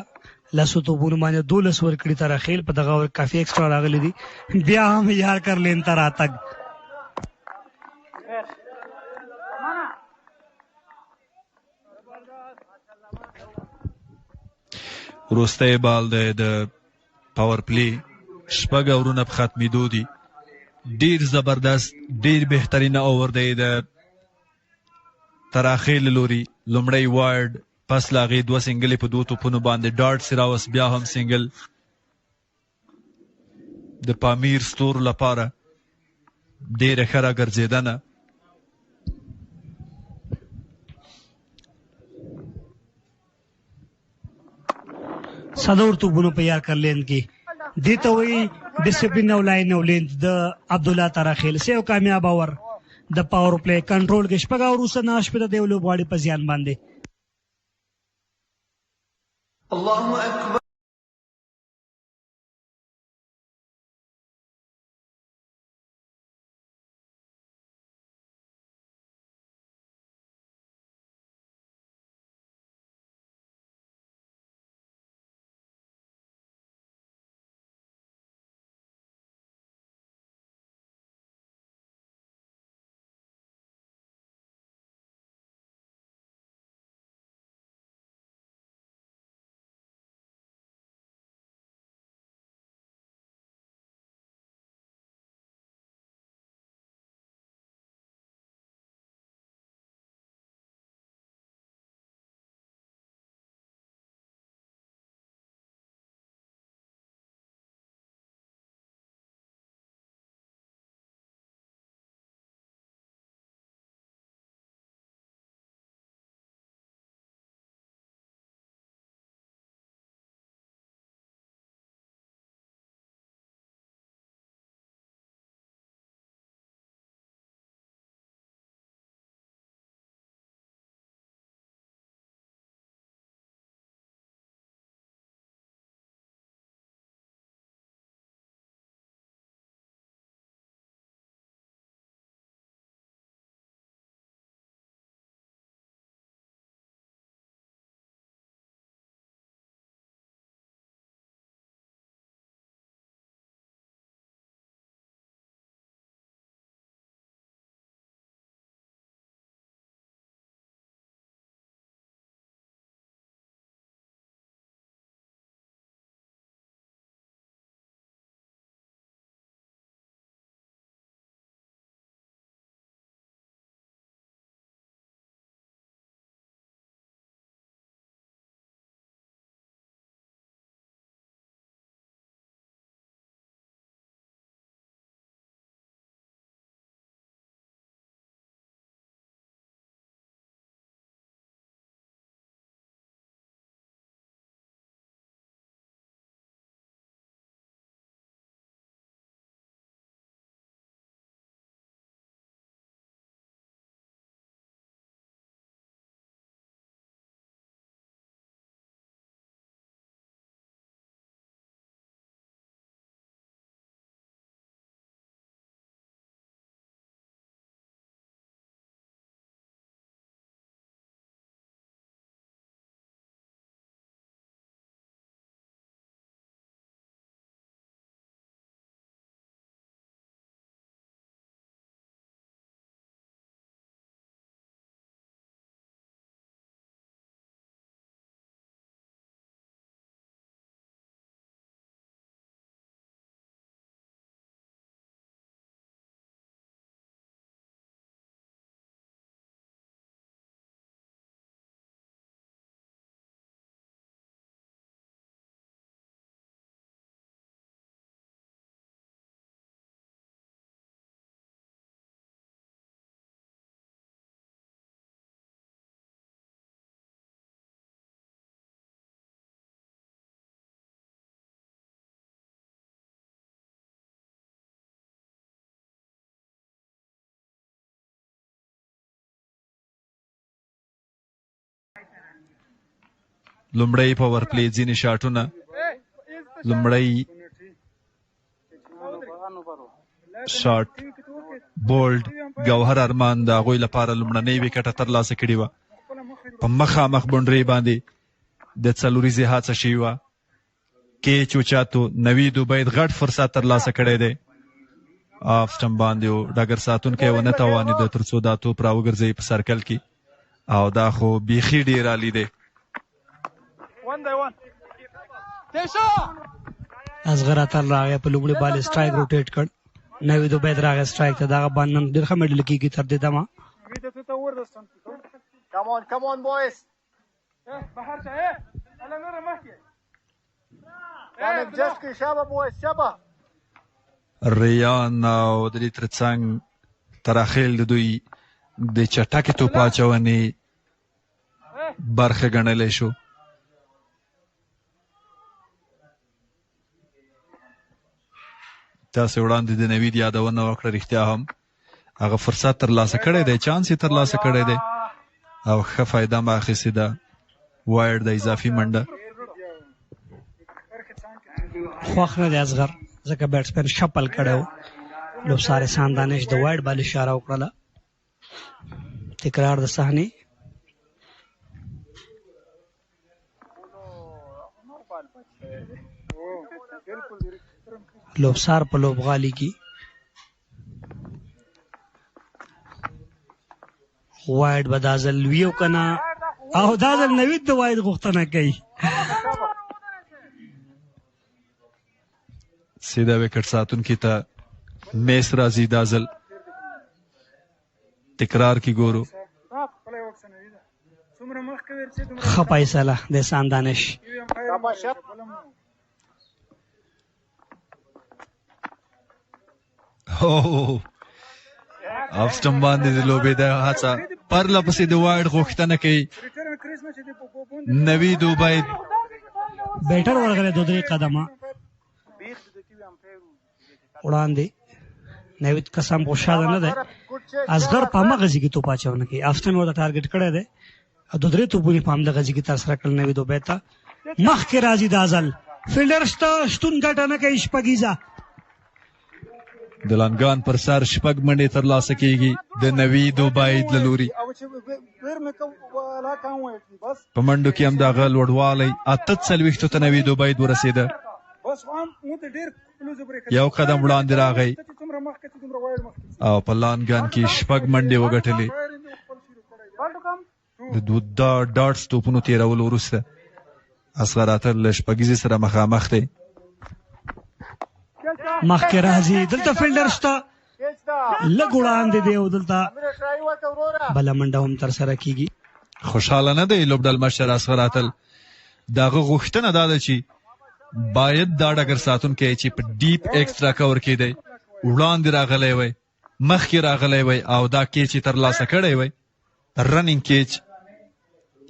لسو توپونو باندې 12 ورکړي ترخیل. په دغه ور کافي ایکسټرا راغلی دي. بیا هم یار کرلین ته راتګ. وروستی بال دی د پاور پلی. 6 اورونه په ختمېدو دي. ډېر زبردست ډېر بهترینه اوور دی د تراخیل لوري. لومړی وایډ، پس له هغې 2 سنګلې په 2 توپونو باندې ډاټ سراوس، بیا هم سنګل. د پامیر ستورو لپاره ډېره ښه راګرځېدنه. څلور توپونو په یار کرلین کې. دې ته وایي ډسپلین او لاین او لینت. د عبدالله تراخیل سیو کامیاب اور د پاور پلی کنټرول کې 6 وروسته 9 د یو لوبغاړي په زیان باندې. الله اکبر. لومړی پاور پلی ځینې شاټونه لومړی شاټ بولډ ګوهر ارمان د هغوی لپاره لومړنۍ وکټه ترلاسه کړې وه په مخامخ بونډرۍ باندې د څلوریزې هڅه شوې وه کیچ اوچاتو نوید عبید غټ فرصت ترلاسه کړی دی آف سټمپ باندې و ډګر ساتونکی ونه توانېده تر څو دا توپ راوګرځوي په سرکل کې او دا خو بیخي ډېر عالي دی اصغر اتل راغی په لومړي بال سټرایک روټیټ کړ نوید عبید راغی سټرایک ته دغه باندې نن ډېر ښه میډل کېږي تر دې دمه Come on, boys. ریان او د دې تر څنګ تراخیل د دوی د چټکې توپ اچونې برخه ګڼلی شو تاسې وړاندې د نوید یادونه وکړه رښتیا هم هغه فرصت ترلاسه کړی دی چانس یې ترلاسه کړی دی او ښه فایده هم اخیستې ده وایډ د اضافي منډه خوښ نه دی اصغر ځکه بیټسمین شپل کړی و لوبسار احسان دانش د وایډ بال اشاره وکړله تکرار د صحنې لوبسار په لوبغالي کې وایډ به دا ځل وي او که نه او دا ځل نوید د وایډ غوښتنه کوي سیده وکټ ساتونکي ته میس راځي دا ځل تکرار کې ګورو ښه فیصله د احسان دانش اف سټمپ باندې د لوبې د هڅه پرله پسې د وایډ غوښتنه کوي نوید عبید بیټر ورغلی دو درې قدمه وړاندې نوید قسم خوشاله نه دی اصغر په همغه ځای کې توپ اچونه کوي افسټن ورته ټارګټ کړی دی او دو درې توپونه په همدغه ځای کې ترسره کړل نوید عبید ته مخکې راځي دا ځل فیلډر شته شتون ګټه نه کوي شپږیزه د لنګان پر سر شپږ منډې ترلاسه کیږي د نوید عبید له لوري په منډو کې هم دغه لوړوالی 48 ته نوید عبید ورسېده یو قدم وړاندې راغی او په لانګان کې شپږ منډې وګټلې د ډاټس توپونو تېرولو وروسته اصغر اتل له شپږیزې سره مخامخ دی مخکې راځي دلته فیلډر شته لږ وړاندې دی او دلته بله منډه هم ترسره کیږي خوشحاله نه دی لوبډل مشر اصغر اتل د هغه غوښتنه دا ده چې باید دا ډګر ساتونکی چې په ډیپ ایکسترا کور کې دی وړاندې راغلی وی مخکې راغلی وی او دا کیچ یې ترلاسه کړی وی رننګ کیچ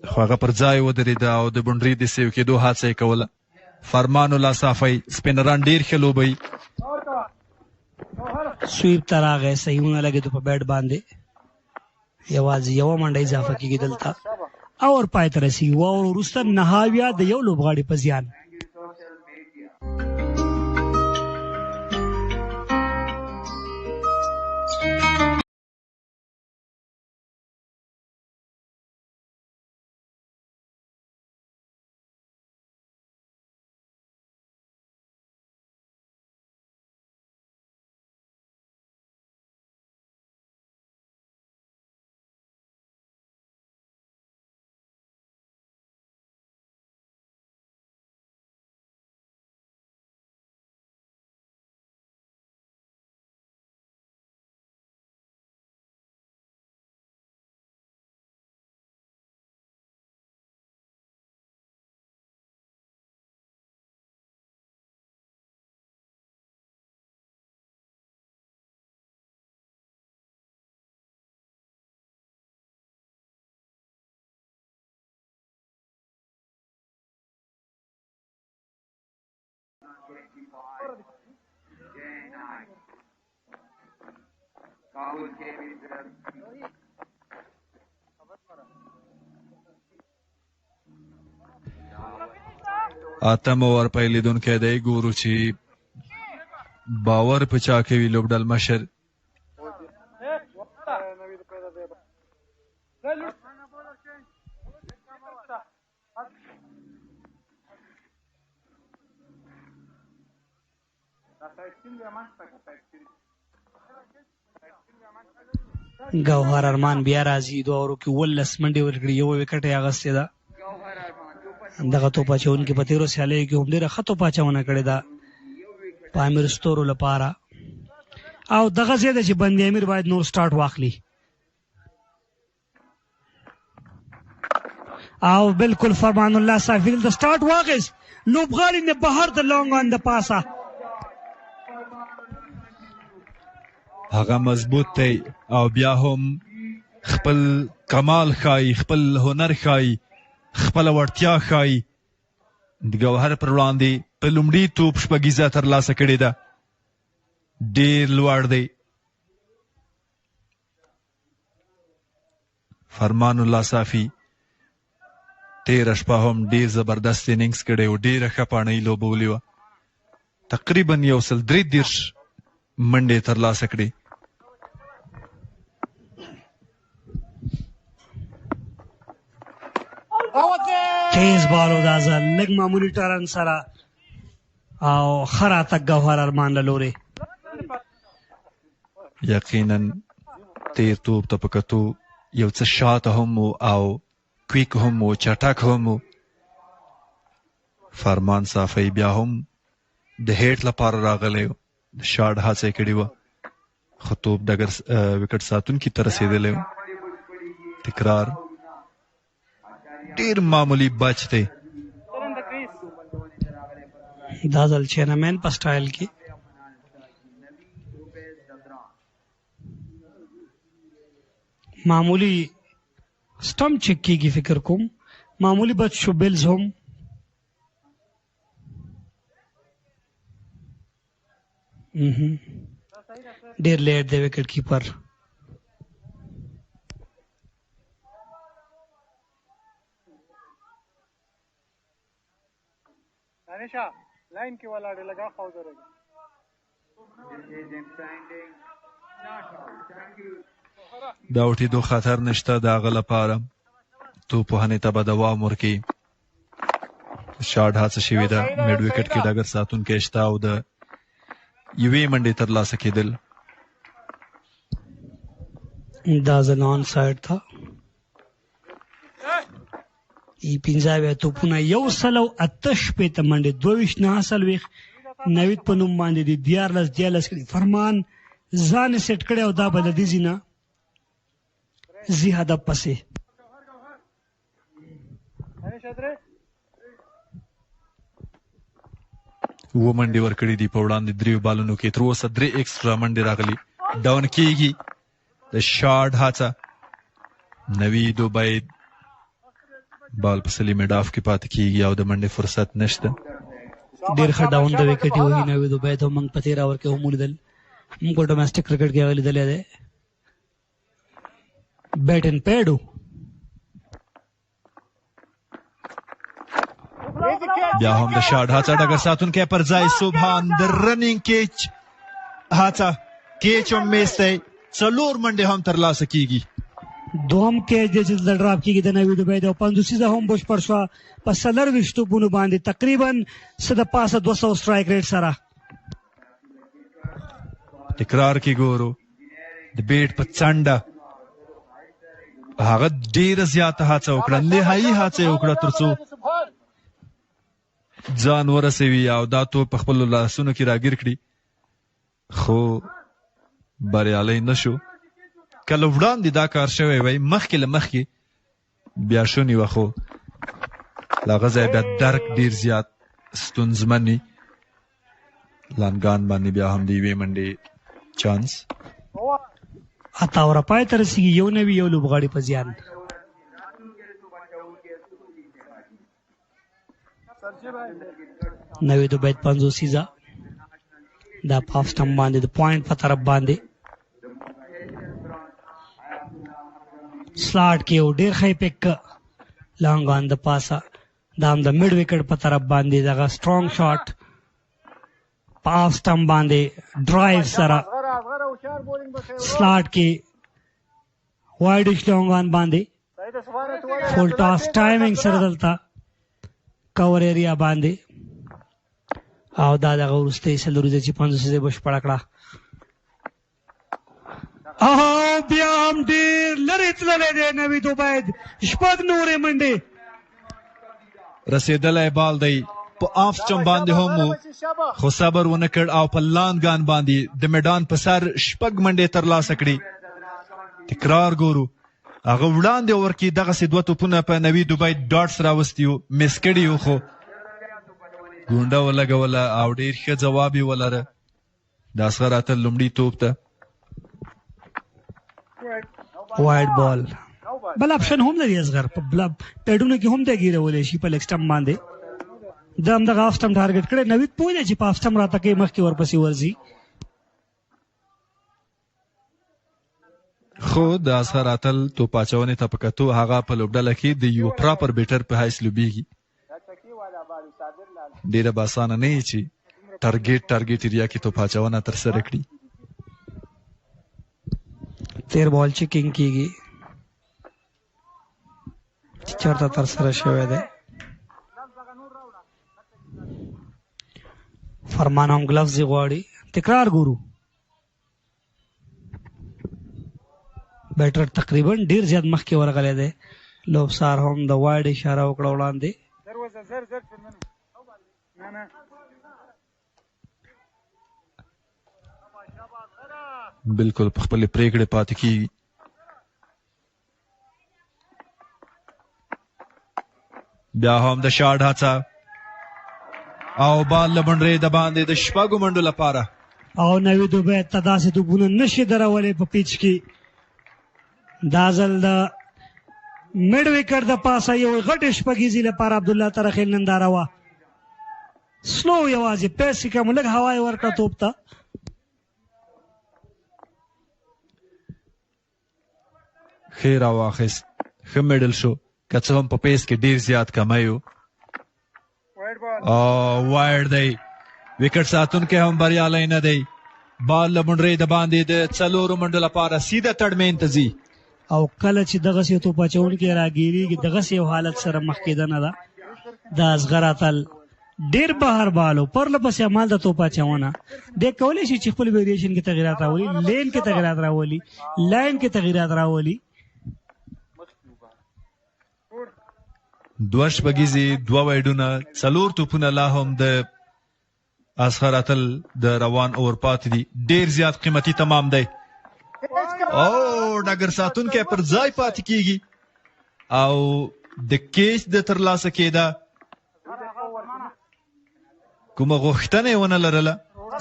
خو هغه پر ځای ودرېده او د بونډري د سیو کېدو هڅه یې کوله فرمان الله صافی سپینران ډېر ښه لوبوي سویپ ته راغی صحیح ونه لګېدو په بیټ باندې یوازې یوه منډه اضافه کېږي دلته اور پای ته رسېږي واور وروسته نهاویه د یو لوبغاړي په زیان اتم اوور پیلیدونکی دی. ګورو چې باور په چا کوي لوبډل مشر. ګوهر ارمان بیا راځي. دوه اورو کې 19 منډې ورکړي، یو وکټ یې اغستې ده. دغه توپ اچونکي په تېرو سیالیو کې هم ډېره ښه توپ اچونه کړې ده پامیر ستورو لپاره. او دغه ځای ده چې بند امیر باید نور سټارټ واخلي. او بالکل فرمان الله صافي د سټارټ واخیست. لوبغاړي نه بهر د لونګ آن د پاسه. هغه مضبوط دی او بیا هم خپل کمال ښایي، خپل هنر ښایي، خپله وړتیا ښایي. د ګوهر پر وړاندې په لومړي توپ شپږیزه ترلاسه کړې ده. ډېر لوړ دی. فرمان الله صافي تېره شپه هم ډېر زبردست اننګس کړی و، ډېره ښه پاڼۍ لوبولې وه. تقریبا 133 منډې ترلاسه کړې. تیز بالو دا ځل لږ معمولي ټرن سره او ښه راتګ ګوهر ارمان له لورې. یقینا تیر توپ ته په کتو یو څه شاته هم و او کویک هم و، چټک هم و. فرمان صافي بیا هم د هیټ لپاره راغلی و، د شاټ هڅه یې کړې وه، خو توپ ډګر وکټ ساتونکي ته رسېدلی و. تکرار ډېر معمولي بچ دی. دا ځل چینمین په سټایل کې معمولی سټم چیک کیږي. فکر کوم معمولی بچ شو. بیلز هم ډېر لیټ دی وکټ کیپر. دانشا लाइन کې ولاړې لگا خو درې. د اوټېدو خطر نشته د هغه لپاره. توپ وهنې ته به دوام ورکړي. شاټ هڅه شوې ده. میډ وکټ کې ډګر ساتونکی شته او د یوې منډې ترلاسه کېدل. دا ځل آن سایډ تھا. ای 15 توپونه 108 منډې 22 نه حاصل ویخ 90 په نوم باندې دي 14 کړي. فرمان ځان سیټ کړي او دا بل دي زینا زی هدف پسې. و منډې ورکړي دي په وړاندې 3 بالونو کې. تر اوسه 3 ایکسټرا منډې راغلي. ډاون کېږي د شاټ هڅه. نوی دوبۍ بال په سلیم ډاف کې پاتې کېږي او د منډې فرصت نشته. ډېر ښه ډاون د وکټ یې وهي. نوی دوبۍ ته موږ په تېر اوور کې هم ولیدل. موږ په ډومېسټک کرکټ کې هغه لیدلی دی. بیټ اینډ پیډ و. بیا هم د شاټ هڅه. ډګر ساتونکی پر ځای. سبحان د رننګ کیچ هڅه. کیچ هم میس دی. 4 منډې هم ترلاسه کېږي. دوهم کیچ دی چې د ډراپ کېږي د نوي دوبۍ د 50 هم بشپړ شوه په 24 توپونو باندې تقریبا څه د پاسه 200 سټرایک ریټ سره. تکرار کې ګورو د بیټ په څنډه هغه ډېره زیاته هڅه وکړه. نهایي هڅه یې وکړه تر څو ځان ورسوي او دا توپ په خپلو لاسونو کې راګیر کړي، خو بریالی نه شو. کله وړاندې دا کار شوی وی مخکې له مخکې بیا شونې وه، خو له هغه ځای بیا درک ډېر زیات ستونزمن وي. لانګان باندې بیا هم د یوې منډې چانس. اته اوره پای ته رسېږي. یو نوي یو لوبغاړي په زیان. نوی دوبۍ 50 دا په هاف سټمپ باندې د پوینټ په طرف باندې سلاټ کې یو ډېر ښه پیک لانګ آن د پاسه دا هم د میډ وکټ په طرف باندې دغه سترانګ شاټ په آف سټمپ باندې ډرایو سره سلاټ کې وایډ شلونګان باندې فول ټاس ټایمینګ سره دلته کور ایریا باندې او دا دغه وروستۍ څلوريزه چې 500 بشپړه کړه او بیا هم ډېر لرې تللی دی نوید عبید شپږ نورې منډې رسېدلی بال دی په آف سټمپ باندې هم خو صبر ونه کړ او په لاندګان باندې د میدان په سر شپږ منډې ترلاسه کړي تکرار ګورو هغه وړاندې اور کې دغسې دوه توپونه په نوید عبید ډاټس راوستي وو مس کړي وو خو ګونډه ولګوله او ډېر ښه ځواب یې ولره د اصغر اتل لومړي توپ ته وایډ بال بل اپشن هم لري اصغر په پیډونو کې هم دی ګیرولی شي په لیګ سټمپ باندې دا هم دغه آف سټمپ ټارګټ کړی نوید پوه دی چې په آف سټمپ راته کوي مخکې ورپسې ورځي خو د اصغر اتل توپ اچونې ته په کتو هغه په لوبډله کې د یو پراپر بیټر په حیث لوبیږي ډېره به اسانه نه وي چې ټارګټ ایریا کې توپ اچونه ترسره کړي تیر بال چیکنګ کیږي چې چېرته ترسره شوی دی فرمان هم ګلفز یې غواړي تکرار ګورو بیټر تقریبا ډېر زیات مخکې ورغلی دی لوبسار هم د وایډ اشاره وکړه وړاندې بالکل په خپلې پرېکړې پاتې کېږي بیا هم د شاټ هڅه او بال له بنډرې د باندې د شپږو منډو لپاره او نوید عبید ته داسې توپونه نشي درولی په پیچ کې دا ځل د میډ وکټ د پاسه یو غټې شپږیزې لپاره عبدالله ترخیل ننداره وه سلو یوازې پیسې کم لږ هوا یې ورکړه توپ ته ښه راواخیست ښه میډل شو که څه هم په پیس کې ډېر زیات کمی و وایډ دی وکټ ساتونکی هم بریالی نه دی بال له بنډرې د باندې د څلورو منډو لپاره سیده تړمین ته ځي او کله چې دغسې توپ اچوونکی راګیرېږي دغسې یو حالت سره مخ کېدنه ده د اصغر اتل ډېر بهر بالو پرله پسې عمل د توپ اچونه دی کولی شي چې خپل ویریشن کې تغیرات راولي لین کې تغیرات راولي لاین کې تغیرات راولي دوه شپږیزې دوه وایډونه څلور توپونه لا هم د اصغر اتل د روان اور پاتې دي ډېر زیات قیمتي تمام دی او ډګر ساتونکی پر ځای پاتې کېږي او د کیچ د ترلاسه کېده کومه غوښتنه یې ونه لرله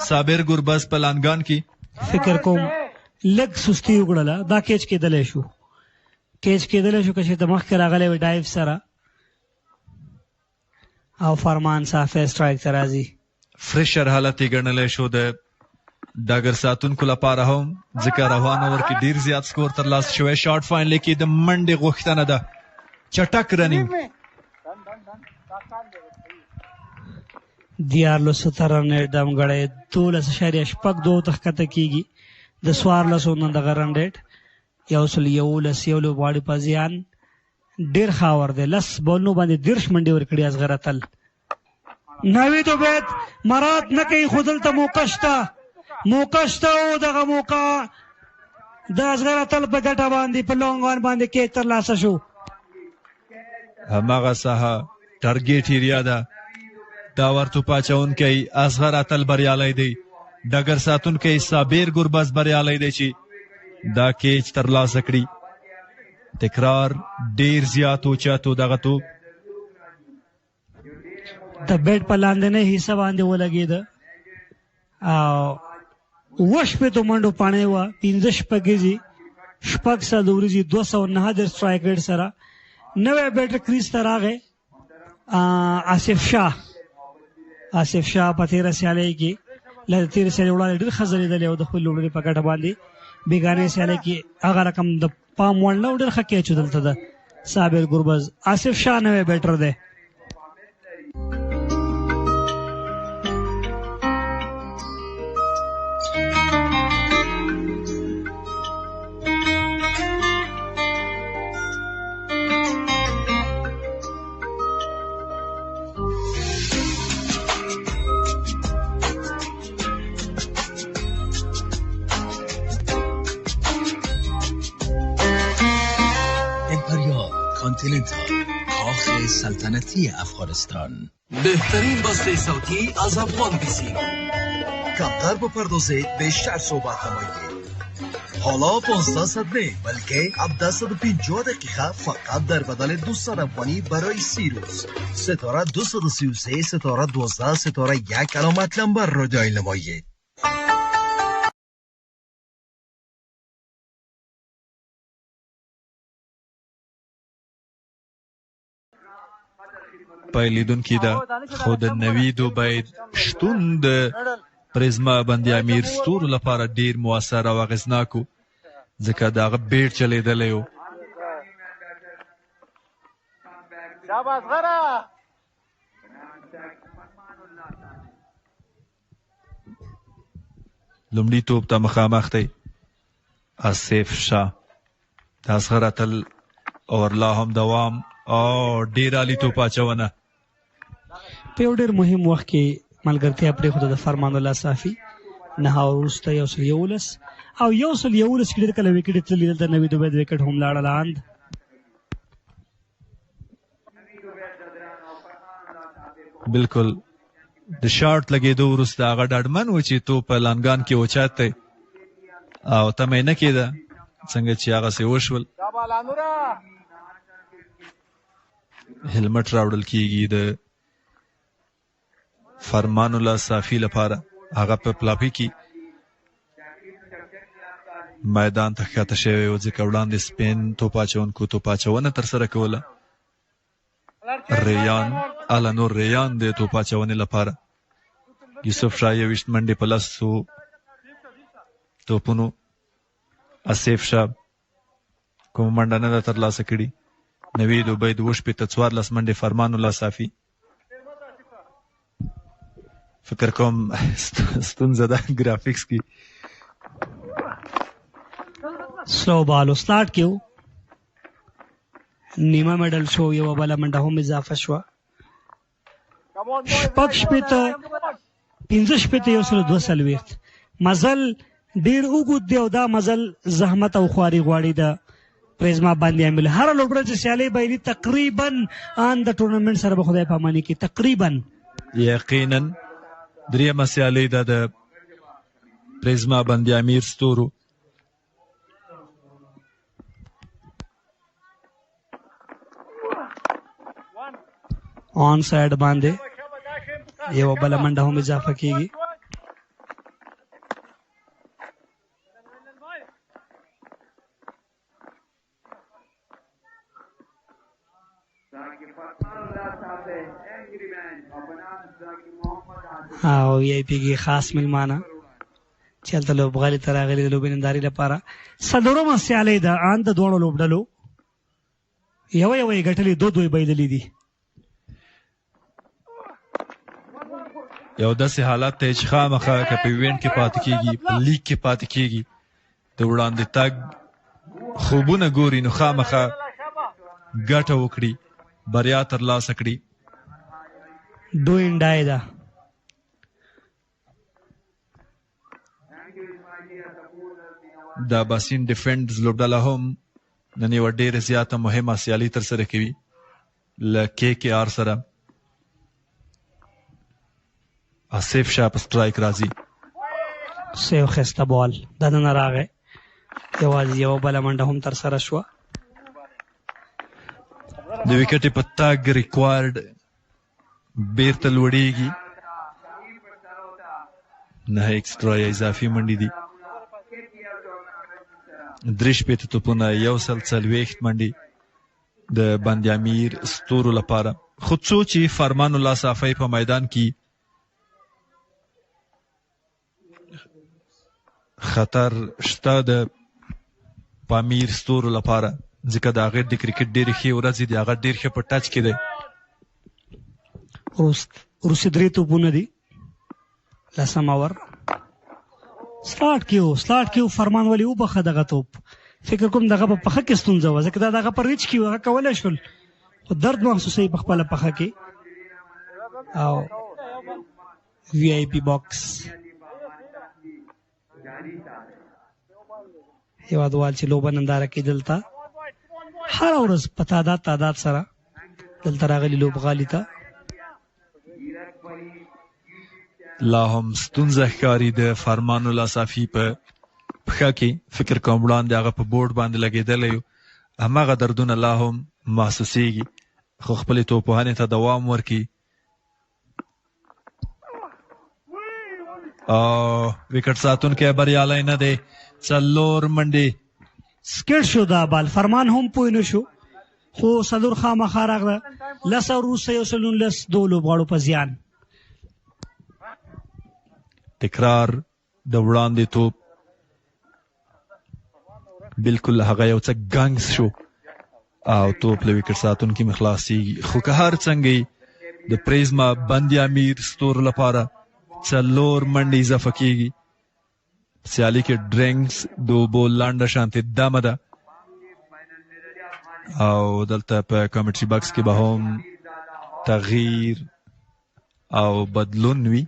صابر ګربز په لانګان کې فکر کوم لږ سستي وکړله دا کیچ کېدلی شو که چېرته مخکې راغلی وي ډایو سره او فرمان صافی سټرایک ته راځي فرشر حالت یې ګڼلی شو د ډګر ساتونکو لپاره هم ځکه روان اور کې ډېر زیات سکور ترلاسه شوی شارټ فاینل کې د منډې غوښتنه ده چټک رننګ 14 رن ډم غړی 12.62 ته ښکته کېږي د 14 نه دغه رن ریټ 111 یو لوبغاړي په زیان ډېر خاور دی 10 بولونو باندې 10 منډې ورکړي اصغر اتل نوید عبید مراد نه کوي خو دلته موقع شته او دغه موقع د اصغر اتل په ګټه باندې په لونګ وان باندې کیچ ترلاسه شو هماغه ساحه ټارګېټ ایریا ده دا ورته پاچونکی اصغر اتل بریالی دی ډګر ساتونکی صابر ګربز بریالی دی چې دا کیچ ترلاسه کړي تکرار ډېر زیات اوچت و دغه توپ د بیټ په لاندنۍ حصه باندې ولګېده او 8 منډو پاڼې وه 15 شپږیزې شپږ څلوريزې 209 سټرایک ریټ سره نوی بیټر کریز ته راغی آصف شاه په تېره سیالۍ کې له تېرې سیالۍ وړاندې ډېر ښه ځلېدلی او د خپل لوبډلې په ګټه باندې بېګانۍ سیالۍ کې هغه رقم د پام وړ نه و ډېر ښه کیچ و دلته د صابر ګربز آصف شاه نوی بیټر دی باطنت کاخ سلطنتی افغانستان. بهترین بسته صوتی از افغان بیسیم. کمتر بپردازید، بیشتر صحبت نمایید. حالا 15 صدمه بلکه 750 دقیقه فقط در بدل 200 افغانی برای 30 روز. ستاره 233 ستاره 12 ستاره 1 علامت نمبر را دایل نمایید. پایلیدونکي ده خو د نویدو باید شتون د پریزما بندي امیر ستورو لپاره ډیر مؤثر او اغېزناک و ځکه د هغه بیټ چلیدلی و. لومړي توپ ته مخامخ دی آصف شاه. د اصغر اتل اور لا هم دوام او ډیر عالی توپ اچونه. په یو ډېر مهم وخت کې ملګرتیا پرېښوده د فرمان الله صافي نهه وروسته 111 او 111 کې ډېر کله وکټې تللي دلته نوید عبید وکټ هم لاړه لاند. بالکل د شارټ لګېدو وروسته هغه ډاډمن و چې توپ په لانګان کې اوچات دی او تمه یې نه کېده څنګه چې هغسې وشول. هلمټ راوړل کېږي د فرمان الله صافي لپاره. هغه په پلاپي کې میدان ته ښکته شوی و ځکه وړاندې سپین توپ اچونکو توپ اچونه ترسره کوله. ریان الانور ریان د توپ اچونې لپاره یوسف شاه 20 منډې په 10 توپونو. آصف شاه کومه منډه نه ده ترلاسه کړې. نوید عبید 14 منډې. فرمان الله صافي فکر کوم ستونزه ده ګرافیکس کې. سلو بالو سٹارټ کیو نیمه میډل شو یو بل منډه هم اضافه شو. شپږ شپېته 15 شپېته 142 مزل ډیر وګود دی او دا مزل زحمت او خواري غواړي د پریزما باندې امیر. هر لوبډه چې سیالي بایلی تقریبا ان د ټورنمنت سره به خدای پاماني کې تقریبا یقینا درېیمه سیالي ده د پریزما باندې امیر ستورو. آن سایډ باندې یو بل منډه هم اضافه کیږي. او وی آی پی کې خاص ملمانه چې هلته لوبغالي ته راغلي د لوبې نندارې لپاره. څلورمه سیالۍ ده ان د دواړو لوبډلو یوه یوه یې ګټلې دوه بایللي دي. یو داسې حالت دی چې خامخا که په ایونټ کې پاتې کېږي په لیګ کې پاتې کېږي د وړاندې تګ خوبونه ګوري نو خامخا ګټه وکړي بریا ترلاسه کړي. دو انډای ده د باسین ډیفنډز لوبډله هم نن یوه ډېره زیاته مهمه سیالي ترسره کوي له کې کې آر سره. آصف شاه په سټرایک راځي. سیو ښایسته بال دننه راغی. یوازې یوه بله منډه هم ترسره شوه. د وکټې په تګ ریکوارډ بیرته لوړېږي. 9 ایکسټرا یا اضافي منډې دي. 3 توپونه 140 منډې د بند امیر ستورو لپاره. خو څو چې فرمان الله صافي په میدان کې خطر شته د پامیر ستورو لپاره ځکه د هغې د کرکټ ډېرې ښې ورځې دي. هغه ډېر ښه په ټچ کې دی. وروستي 3 توپونه دي. 10 اوور سټارټ کیو فرمان ولې وبخه دغه توپ. فکر کوم دغه په پخه کې ستونزه وه ځکه دا دغه په ریچ کې هغه کولی شول خو درد محسوسوي په خپله پخه کې. او وی آی پی باکس هیوادوال چې لوبه ننداره کوي دلته هر ورځ په تعداد سره دلته راغلي لوبغالي ته لا هم ستونزه ښکاري د فرمان الله صافي په پښه کې. فکر کوم وړاندې هغه په بورډ باندې لګېدلی و، هماغه دردونه لا هم محسوسېږي، خو خپلې توپوهنې ته دوام ورکړي. او وکټ ساتونکی بریالی نه دی. 4 منډې سکیټ شو دا بال. فرمان هم پوه نه شو، خو څلور خامخا راغله. 10 وروسته 119 دو لوبغاړو په زیان. تکرار د وړاندې توپ بالکل هغه یو څه ګنګس شو او توپ له وکټ ساتونکي مې خلاصېږي. خو که هر څنګه د پریزما بندي امیر ستورو لپاره 4 منډې اضافه کېږي. سیالي کې ډرینکس د اوبو لنډه شانتې دمه ده او دلته په کمیټري بکس کې به هم تغییر او بدلون وي.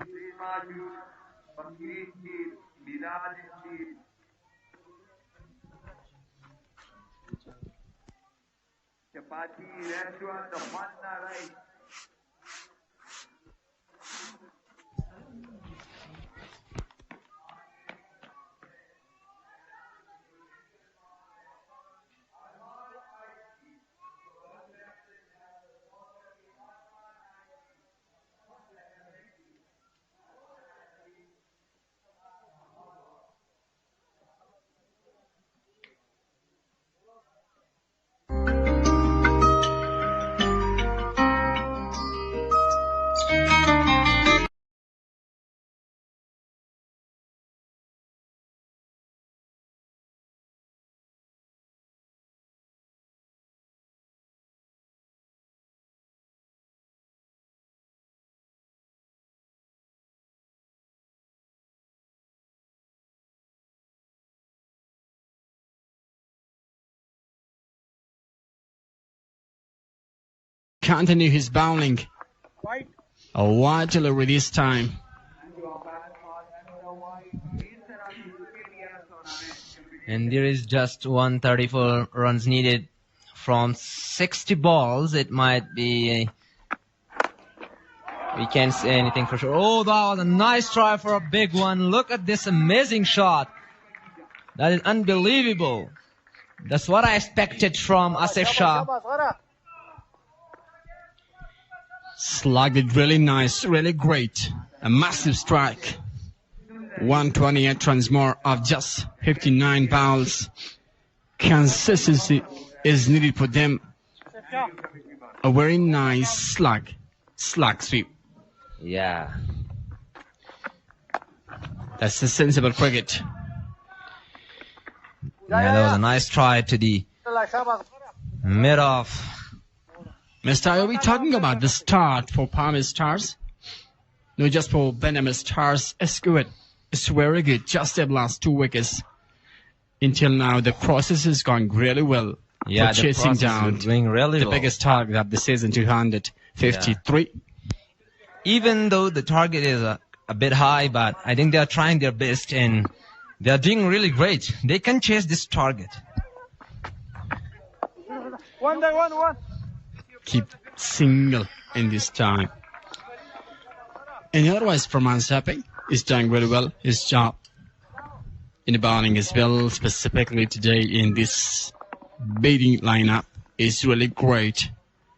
Continue his bowling. A wide delivery this time. And there is just 134 runs needed from 60 balls. It might be... we can't say anything for sure. Oh, that was a nice try for a big one. Look at this amazing shot. That is unbelievable. That's what I expected from Asif Shah. Slugged it really nice, really great. A massive strike. 128 runs more of just 59 balls. Consistency is needed for them. A very nice slug sweep. Yeah. That's a sensible cricket. Yeah, that was a nice try to the mid-off. Mr. Are we talking about the start for Pamir Stars? No, just for Bandamir Stars. It's good. It's very good. Just the last 2 wickets. Until now, the process is going really well. Yeah, for chasing down doing really the well. biggest target of the season, 253. Yeah. Even though the target is a bit high, but I think they are trying their best and they are doing really great. They can chase this target. One. Keep single in this time. And otherwise, Farman Sapi is doing very well his job in the bowling as well, specifically today in this batting lineup is really great.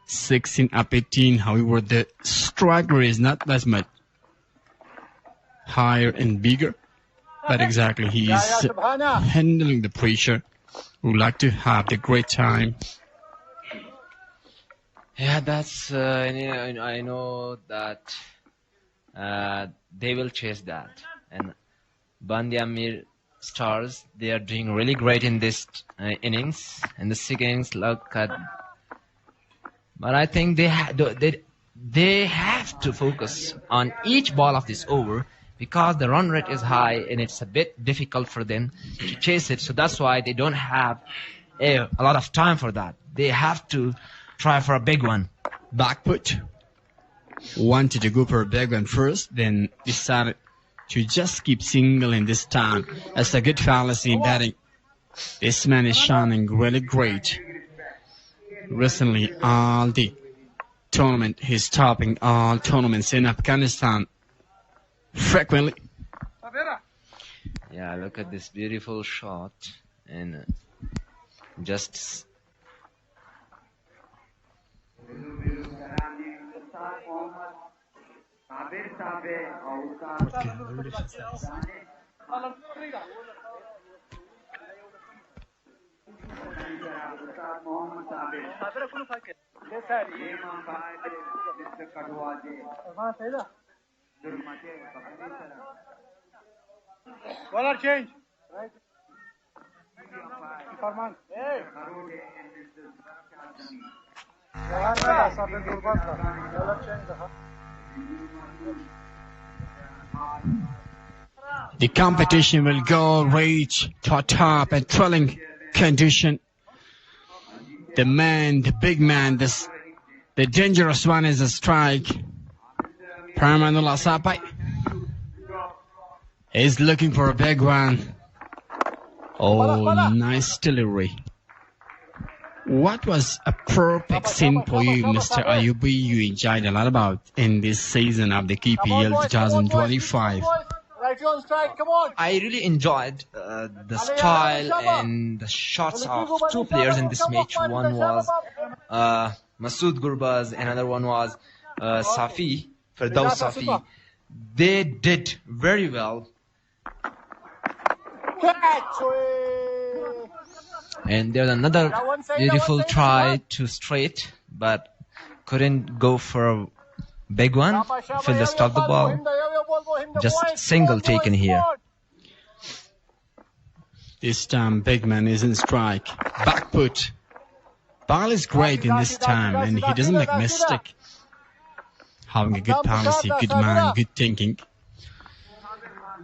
16 up 18. However, the striker is not that much higher and bigger, but exactly he is handling the pressure. We would like to have the great time. Yeah, that's I know that they will chase that. And Bandamir Stars, they are doing really great in this innings. In the second innings, look at. But I think they have to focus on each ball of this over because the run rate is high and it's a bit difficult for them to chase it. So that's why they don't have a lot of time for that. They have to try for a big one. Back put. Wanted to go for a big one first, then decided to just keep single in this time. That's a good fallacy in batting. This man is shining really great. recently all the tournament. He's topping all tournaments in Afghanistan frequently. Yeah, look at this beautiful shot and just Color change. Right. Farman. Hey. The competition will go reach to top and thrilling condition. The man, the big man, the dangerous one is a strike. Paramanullah Sapai is looking for a big one. Oh, nice delivery. What was a perfect scene for you, Mr. Ayubi, you enjoyed a lot about in this season of the KPL 2025? Right on strike, come on. I really enjoyed the style and the shots of two players in this match. One was Masood Gurbaz, another one was Safi, Firdaus Safi. They did very well. And there's another beautiful try to straight, but couldn't go for a big one. Fielder stopped the ball. Just single taken here. This time, big man is in strike. Back put. Ball is great in this time, and he doesn't make mistake. Having a good policy, good mind, good thinking.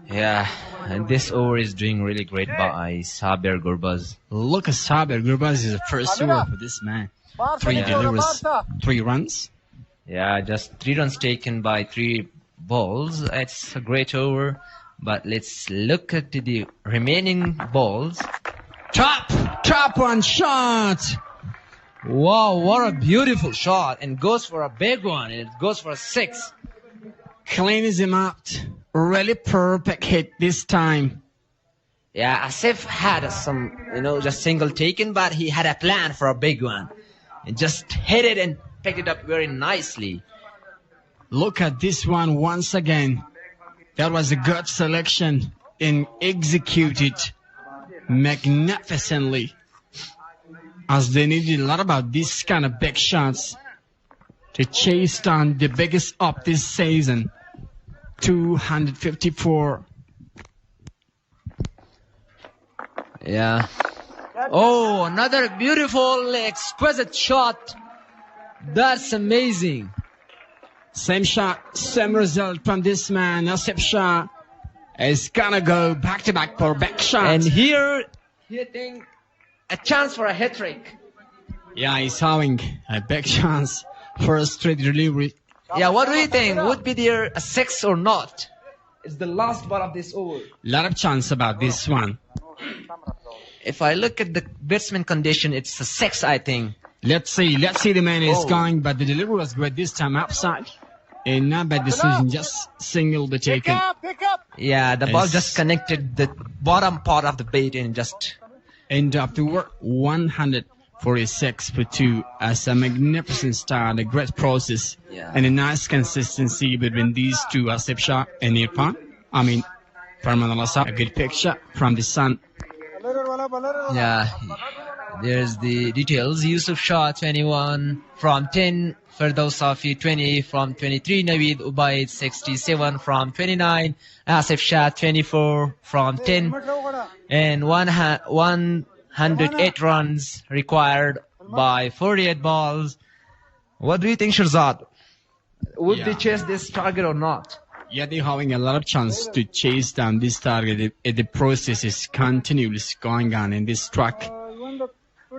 Yeah, and this over is doing really great by Sabir Gurbaz. Look at Sabir Gurbaz is the first over for this man. 3 deliveries, 3 runs. Yeah, just 3 runs taken by 3 balls. It's a great over. But let's look at the remaining balls. Top one shot. Wow, what a beautiful shot. And goes for a big one. And it goes for a 6. Cleans him up. Really perfect hit this time. Yeah, Asif had some, just single taken, but he had a plan for a big one. And just hit it and picked it up very nicely. Look at this one once again. That was a good selection and executed magnificently. As they needed a lot about this kind of big shots to chase down the biggest up this season. 254. Yeah. Oh, another beautiful, exquisite shot. That's amazing. Same shot, same result from this man. Asif Shah is gonna go back-to-back for back shots. And here, hitting a chance for a hat-trick. Yeah, he's having a big chance for a straight delivery. Yeah, what do you think? Would be there a 6 or not? It's the last ball of this over. Lot of chance about this one. If I look at the batsman condition, it's a 6, I think. Let's see the man is going, but the delivery was great this time outside. And not bad decision, just single the taken. Pick up. Yeah, the ball just connected the bottom part of the bait and just end up to work 146 for 2 as a magnificent start, a great process, and a nice consistency between these two, Asif Shah and Irfan. Farmanullah, a good picture from the sun. Yeah, there's the details. Yusuf Shah 21 from 10, Firdaus Safi 20 from 23, Naveed Ubaid 67 from 29, Asif Shah 24 from 10, and 108 runs required by 48 balls. What do you think, Shirzad? Would they chase this target or not? Yeah, they're having a lot of chance to chase down this target if the process is continuously going on in this track.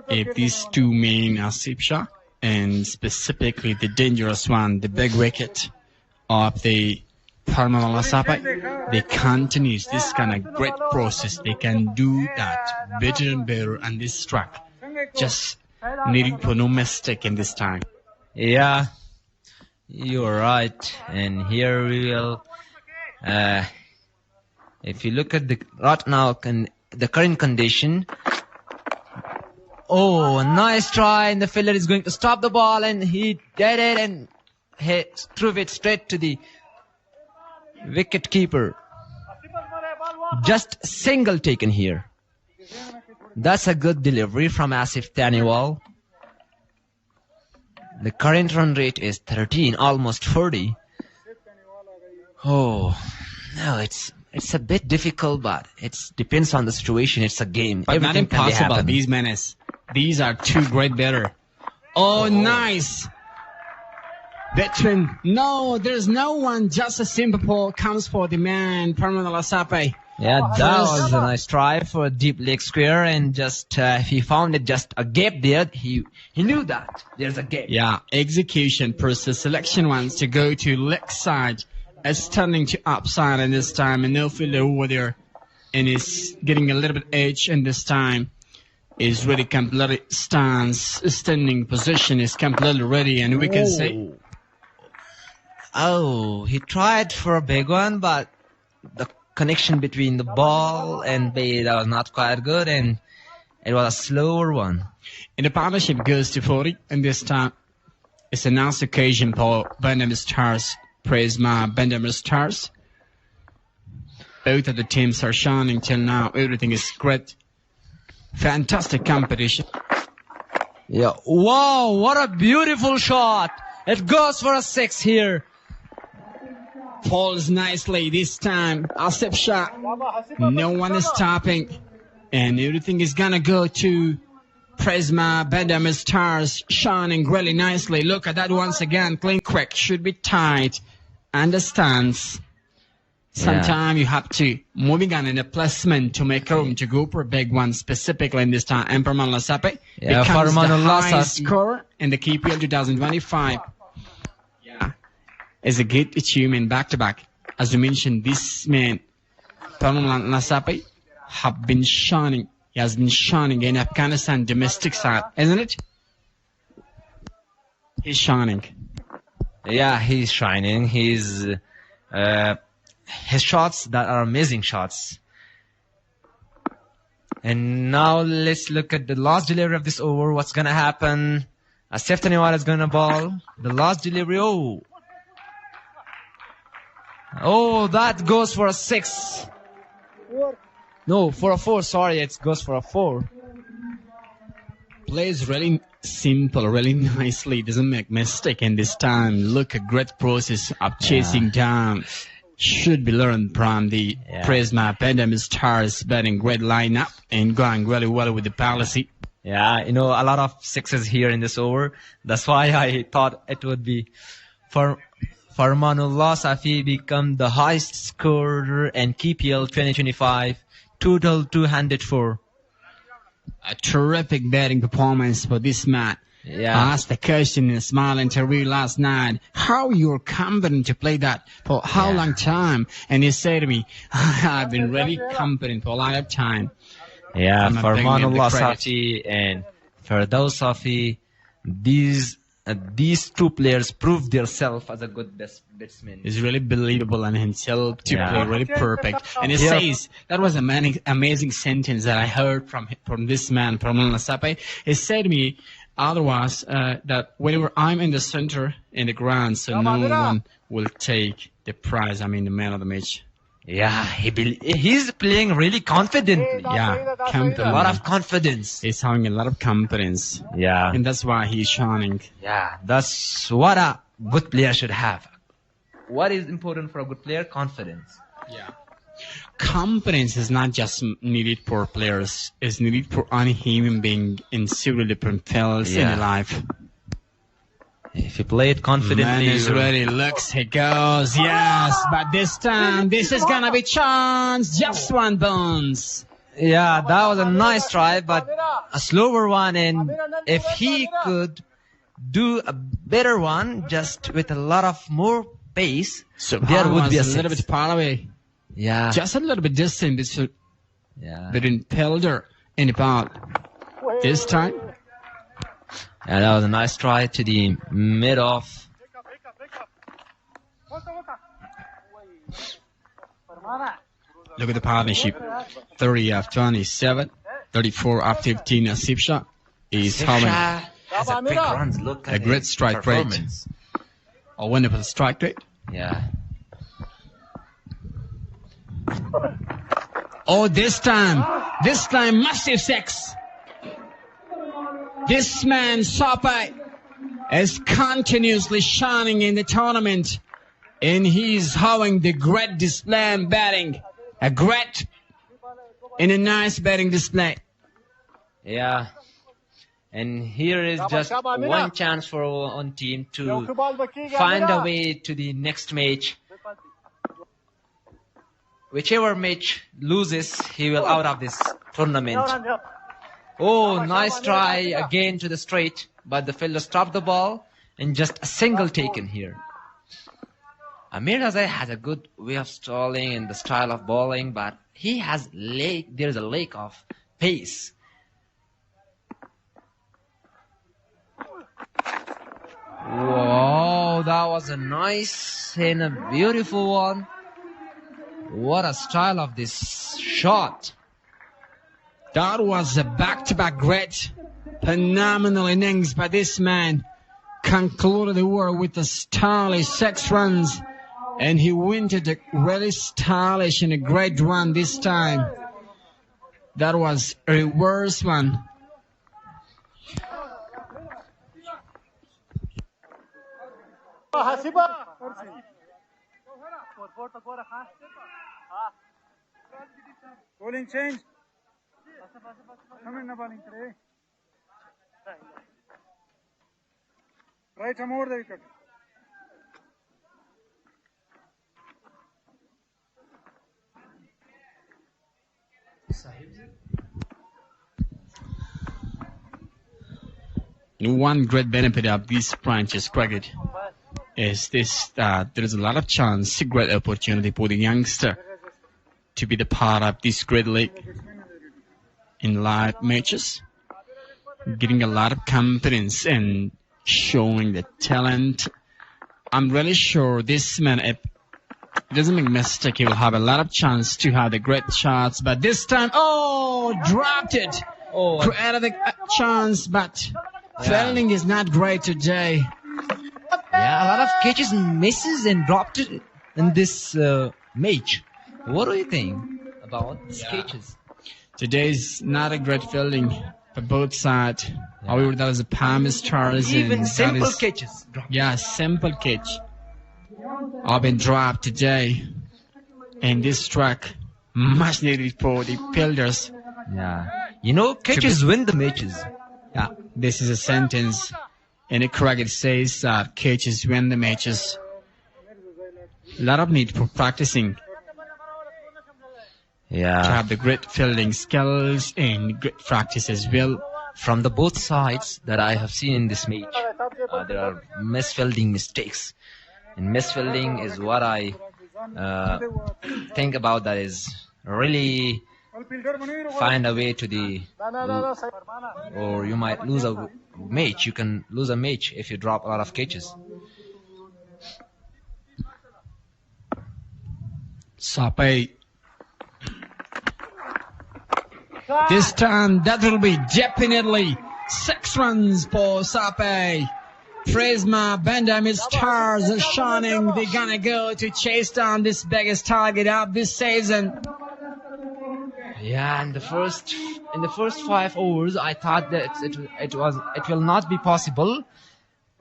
If these two main Asif Shah and specifically the dangerous one, the big wicket of the Parmanullah Sapai, they continue this kind of great process. They can do that better and better on this track. Just needed for no mistake in this time. Yeah, you're right. And here we will, if you look at the right now, the current condition. Oh, nice try, and the fielder is going to stop the ball, and he did it, and he threw it straight to the wicket keeper. Just single taken here. That's a good delivery from Asif Taniwal. The current run rate is 13, almost 40. Oh, no, it's a bit difficult, but it depends on the situation. It's a game. But everything not impossible. Can be These menace. These are two great batter. Oh, nice. Veteran. No, there's no one. Just a simple ball comes for the man, Permanent Lasape. Yeah, that was a nice try for a deep leg square, and just he found it just a gap there. He knew that there's a gap. Yeah, execution process. Selection wants to go to leg side. It's turning to upside, and this time a no fielder over there, and is getting a little bit edge, and this time is really completely standing position is completely ready, and we can say. Oh, he tried for a big one, but the connection between the ball and bait was not quite good, and it was a slower one. And the partnership goes to 40, and this time it's a nice occasion for Bandamir Stars. Praise my Bandamir Stars. Both of the teams are shining till now. Everything is great. Fantastic competition. Yeah. Wow, what a beautiful shot. It goes for a 6 here. Falls nicely this time. A step shot. No one is stopping. And everything is gonna go to Prisma Bandamir Stars, shining really nicely. Look at that once again. Clean quick. Should be tight. Understands. Sometimes you have to moving on in a placement to make room to go for a big one, specifically in this time. And Farman Lasape becomes the highest scorer in the KPL 2025. Yeah, it's a great achievement back-to-back. As you mentioned, this man, Farman Lasape, have been shining. He has been shining in Afghanistan domestic side, isn't it? He's shining. Yeah, he's shining. He's his shots that are amazing shots. And now let's look at the last delivery of this over. What's gonna happen? Asif Taniwal is gonna ball. The last delivery. Oh, that goes for a 6. No, for a 4. Sorry, it goes for a 4. Plays really simple, really nicely. Doesn't make mistake in this time. Look at great process of chasing down. Should be learned from the Prisma Bandamir Stars batting great lineup and going really well with the policy. Yeah, a lot of 6s here in this over. That's why I thought it would be for Farmanullah Safi become the highest scorer in KPL 2025, total 204. A terrific batting performance for this man. Yeah. I asked the question in a small interview last night, how you're confident to play that for how long time? And he said to me, I've been really confident for a lot of time. Yeah, Farmanullah Safi and Firdaus Safi, these two players proved themselves as a good batsman. He's really believable in himself to play really perfect. And he says, that was an amazing sentence that I heard from this man, from Lasape. He said to me, otherwise, that whenever I'm in the center in the ground, so no one will take the prize. I mean, the man of the match. Yeah, he's playing really confidently. Yeah, a lot of confidence. He's having a lot of confidence. Yeah. And that's why he's shining. Yeah, that's what a good player should have. What is important for a good player? Confidence. Yeah. Confidence is not just needed for players. It's needed for any human being in several different fields in life. If you play it confidently, man is ready. Looks, he goes. Yes, but this time, this is gonna be chance. Just one bounce. Yeah, that was a nice try, but a slower one. And if he could do a better one, just with a lot of more pace, so there would be a little bit far away. Yeah, just a little bit distant between Pelder and the ball. This time, And that was a nice try to the mid-off. Look at the partnership. 30 of 27, 34 of 15. Asif Shah is having has a big runs. Look at a great his strike rate. performance. A wonderful strike rate. Yeah. Oh, this time massive six. This man, Sapai, is continuously shining in the tournament, and he's having the great display in batting. A great and a nice batting display. Yeah. And here is just one chance for one team to find a way to the next match. Whichever match loses, he will out of this tournament. Oh, nice try again to the straight, but the fielder stopped the ball and just a single taken here. Amir Hajizada has a good way of stalling and the style of bowling, but he has there's a lack of pace. Wow, that was a nice and a beautiful one. What a style of this shot. That was a back-to-back great, phenomenal innings by this man. Concluded the war with a stylish 6 runs, and he went a really stylish and a great run this time. That was a reverse one. Bowling change. Come in, bowling today. Right, more the wicket. One great benefit of this franchise cricket is this, that there is a lot of chance, a great opportunity for the youngster to be the part of this great league in live matches, getting a lot of confidence and showing the talent. I'm really sure this man, if he doesn't make a mistake, he will have a lot of chance to have the great shots, but this time, dropped it. Created a chance, but fielding is not great today. Yeah, a lot of catches and misses and dropped it in this match. What do you think about these catches? Today's not a great fielding for both sides. However, that was a Pamir Stars. Even simple catches. Yeah, simple catch. Have been dropped today. And this track much needed for the fielders. Yeah. You know, catches win the matches. Yeah, this is a sentence. And the cricket says that catches win the matches. A lot of need for practicing. Yeah. To have the great fielding skills and great practice as well. From the both sides that I have seen in this match, there are misfielding mistakes. And misfielding is what I think about, that is really find a way to the, or you might lose a match. You can lose a match if you drop a lot of catches. Sapai. This time that will be definitely 6 runs for Sapai. Prisma Bandamir Stars are shining. They're gonna go to chase down this biggest target of this season. Yeah, in the first 5 overs, I thought that it will not be possible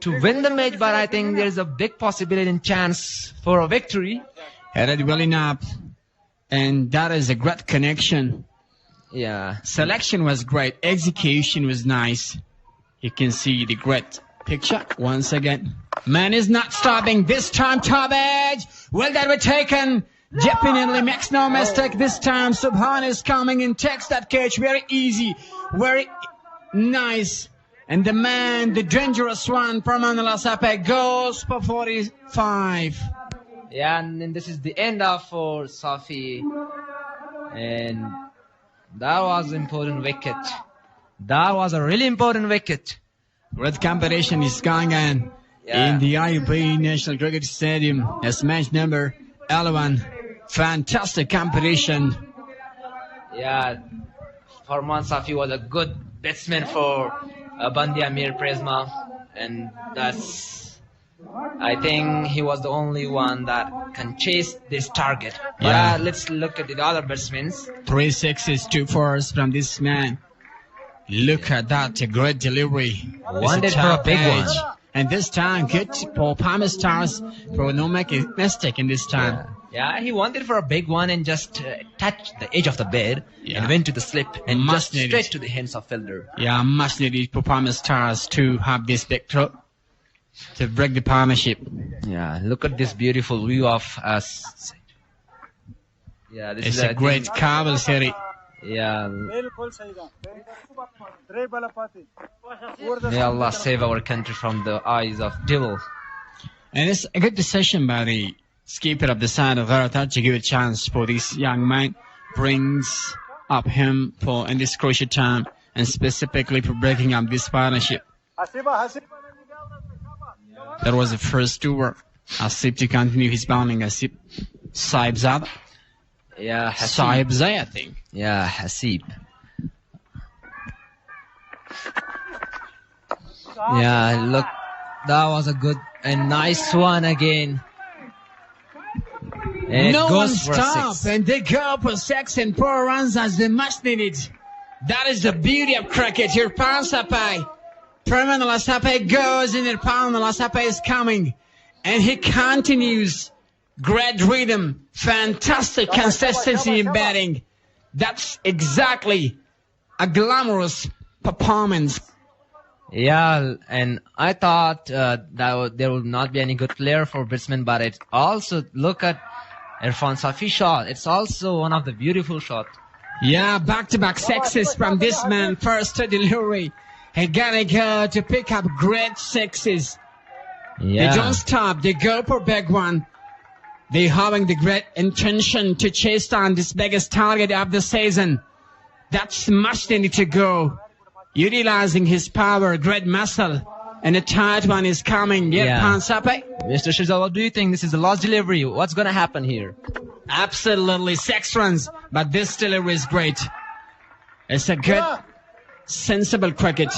to win the match, but I think there is a big possibility and chance for a victory. Headed well enough, and that is a great connection. Yeah, selection was great, execution was nice. You can see the great picture once again. Man is not stopping this time. Top edge. Well, that was taken. Definitely makes no mistake this time. Subhan is coming and takes that catch very easy, very nice. And the man, the dangerous one, Pramanala Sape, goes for 45. Yeah, and then this is the end of for Safi. And that was an important wicket. That was a really important wicket. Great competition is going on in the IUB National Cricket Stadium as match number 11. Fantastic competition. Yeah, Farman Safi was a good batsman for Bandamir Prisma, and I think he was the only one that can chase this target. Yeah. Let's look at the other batsmen. 3 sixes, 2 fours from this man. Look at that, a great delivery. Wanted for a big one. And this time, good for Pamir Stars for no making mistake in this time. Yeah, he wanted for a big one and just touched the edge of the bed and went to the slip and just straight to the hands of fielder. Yeah, much needed for Pamir Stars to have this big throw to break the partnership. Yeah, look at this beautiful view of us. Yeah, this it's is a great Kabul city. Yeah. May Allah save our country from the eyes of devil. And it's a good decision by the skipper of the side of Verta to give a chance for this young man. Brings up him for in this crucial time and specifically for breaking up this partnership. That was the first over. Asip to continue his bowling. Asip Zade. Yeah, Hasib. Zade, I think. Yeah, Hasib. Yeah, look, that was a good and nice one again. And no one stopped, and they go for 6 and 4 runs as they much needed. That is the beauty of cricket. Here, Pansapai. Permanent Lasape goes in, and Permanent Lasape is coming. And he continues. Great rhythm. Fantastic consistency in batting. That's exactly a glamorous performance. Yeah, and I thought that there would not be any good player for batsmen, but it also, look at Irfan Safi shot. It's also one of the beautiful shots. Yeah, back-to-back sixes from this man. First delivery. He gotta go to pick up great sixes. Yeah. They don't stop. They go for big one. They having the great intention to chase down this biggest target of the season. That's much they need to go. Utilizing his power, great muscle. And a tight one is coming. Yeah, Pansape. Mr. Shizal, what do you think? This is the last delivery. What's going to happen here? Absolutely 6 runs. But this delivery is great. It's a good, sensible cricket.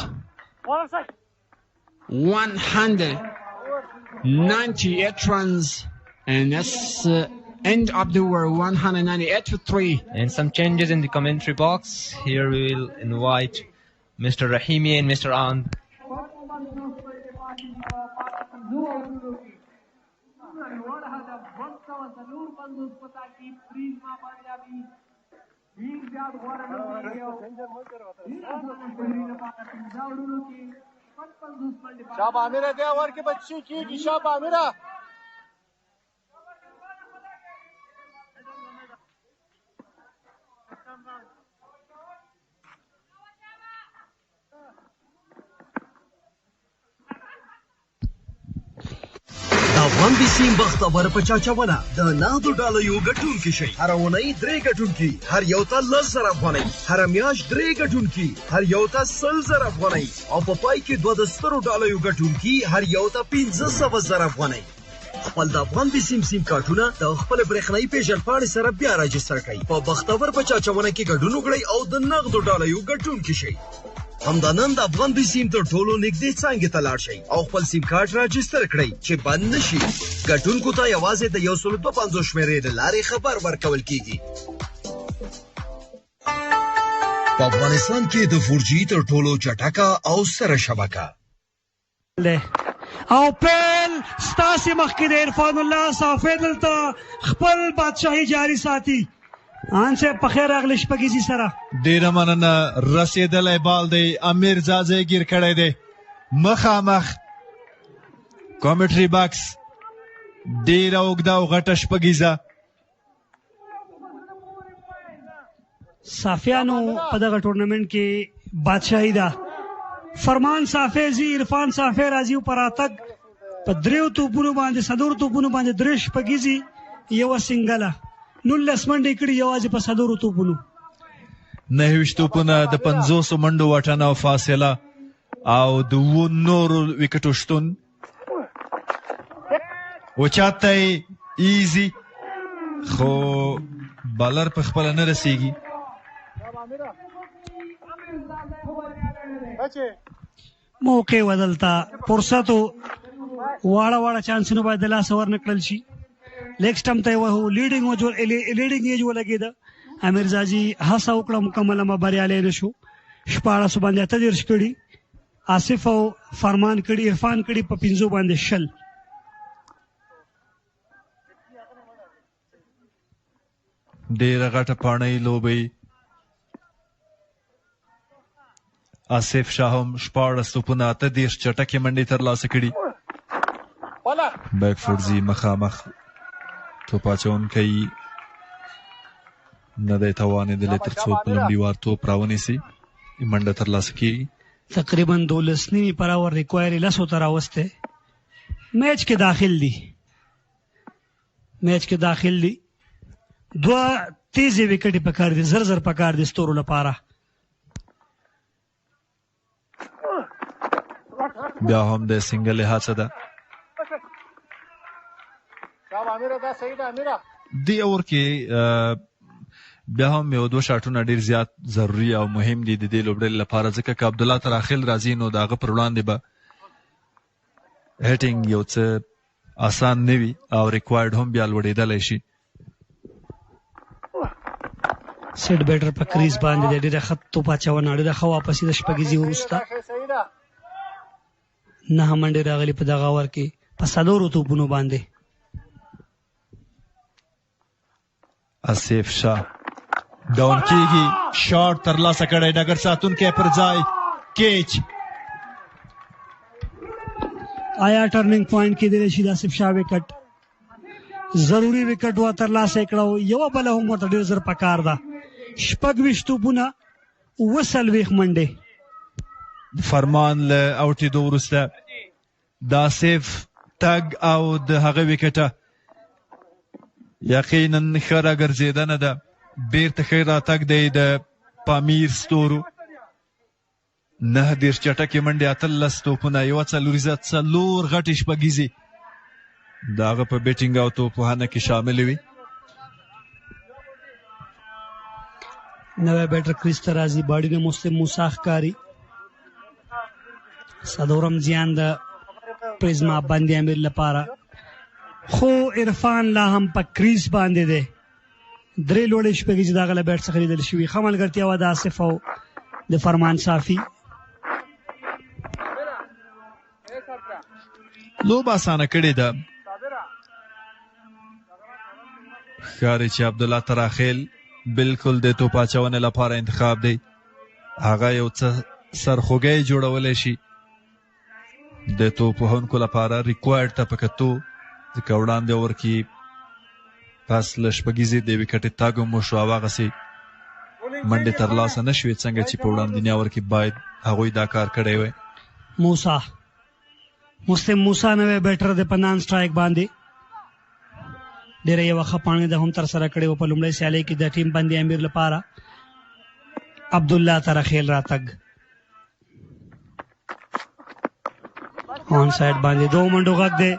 198 runs. And that's end of the over, 198-3. And some changes in the commentary box. Here we will invite Mr. Rahimi and Mr. An. शाबा अमीरा दे ओवर के बच्ची की शाबा अमीरा افغان بیسیم بختور په چاچونه د نغدو ډالرو ګټونکي شي. هر اونۍ 3 ګټونکي، هر یو ته 10,000 افغانۍ، هر میاشت 3 ګټونکي، هر یو ته 100,000 افغانۍ، او په پای کې 2 ډالرو ګټونکي هر یو ته 15,000 افغانۍ. خپل د افغان بیسیم سیم کارتونه د خپل برېښنايي پیژندپاڼې سره بیا راجستر کړئ. په بختور په چاچونه کې ګډون وکړئ او د نغدو ډالرو ګټونکي شئ. همدا نن د افغان بیسیم تر ټولو نږدې څانګې ته لاړ شئ او خپل سیم کارت راجستر کړئ چې بند نشي. ګټونکو ته یوازې د 152 شمېرې له لارې خبر ورکول کیږي. په افغانستان کې د 4G تر ټولو چټکه او ستره شبکه او پیل ستاسې مخکې د عرفان الله صافی دلته خپل بادشاهي جاري ساتي. انسه په خیر اغلی شپږیزي سره ډیره مننه. رسیدلی بال دی، امیر زاده گیر کړی دی مخامخ کامنټري باکس. ډیره اوږده او غټه شپږیزه. صافیانو په دغه ټورنمنټ کې بادشاهي ده. فرمان صافی زی عرفان صافی راځي په راتګ په 3 توپونو باندې 4 توپونو باندې 3 شپږیزي یو سنگله 19 منډې کړي یوازې په 4 توپونو. 29 توپونه د 50 منډو واټن او فاصله او د اوو نورو وکټو شتون اوچاته ایزي خو بالر په خپله نه رسیږي. موقع و دلته فرصت و واړه واړه چانسونه باید د لاسه ورنکړل شي. لیګ سټمپ ته یې وهو، لیډینګ ایج ولګېده. امیر زاجي هڅه وکړه، مکمله ما بریالی نه شو. 14 باندې 38 کړي، آصف او فرمان کړي، عرفان کړي په 5 باندې 60. ډېره غټه پاڼۍ لوبې. آصف شاه هم 14 توپونه 38 چټکې منډې ترلاسه کړي. بیک فوټ ځي مخامخ، توپ اچوونکی نه دی توانېدلی تر څو په لومړي وار توپ راونیسي، منډه ترلاسه کېږي. تقریبا 12 نیمې پر اور ریکوایر 10 ته راوستی. میچ کې داخل دي. 2 تیزې وکټې پکار دي، زر پکار دي ستورو لپاره. بیا هم د سنګل هڅه ده. دې اور کې بیا هم یو 2 شاټونه ډېر زیات ضروري او مهم دي د دې لوبډلې لپاره، ځکه که عبدالله تراخیل راځي نو د هغه پر وړاندې به هیټینګ یو څه آسان نه وي او ریکوایرډ هم بیا لوړېدلی شي. سیټ بیټر په کریز باندې د ډېره ښه توپ اچونه، ډېره ښه واپسي د شپږیزي وروسته 9 منډې راغلي په دغه اور کې په 4 توپونو باندې. آصف شاه ډاون کېږي، شاټ ترلاسه کړی، ډګر ساتونکی پر ځای، کیچ. آیا ټرنینګ پوینټ کېدلی شي د آصف شاه وکټ؟ ضروري وکټ وا ترلاسه یې کړه، یوه بله هم ورته ډېر زر پکار ده. 26 توپونه 40 منډې. فرمان له اوټېدو وروسته د آصف تګ او د هغه وکټه یقینا ښه راګرځېدنه ده. بیرته ښه راتګ دی د پامیر ستورو. 9 چټکې منډې، 18 توپونه، 1 څلوریزه، 4 غټې شپږیزې د هغه په بیټینګ او توپوهنه کې شاملې وي. نوی بیټر کریز ته راځي، باډي نه مسلم موسی ښکاري. څلورم زیان د پریزما باندې امیر لپاره، خو عرفان لا هم په کریز باندې دی. 3 لوړې شپږیزې د هغه له بیټ څخه لیدل شوي. ښه ملګرتیا وه د آصف او د فرمان صافي. لوبه اسانه کړې ده. ښکاري چې عبدالله تراخیل بالکل د توپ اچونې لپاره انتخاب دی. هغه یو څه سرخوږی جوړولی شي د توپ وهونکو لپاره. ریکوایرډ ته په کتو ځکه وړاندې اور کې پس له شپږیزې د وکټې تګ هم وشو او هغسې منډې ترلاسه نه شوې څنګه چې په وړاندیني اور کې باید هغوی دا کار کړی وی. مسلم موسی نوی بیټر دی په نان سټرایک باندې. ډېره یوه ښه پاڼې ده هم ترسره کړې وه په لومړۍ سیالۍ کې د ټیم باندې امیر لپاره. عبدالله تراخیل راتګ آن سایډ باندې 2 منډو غږ دی.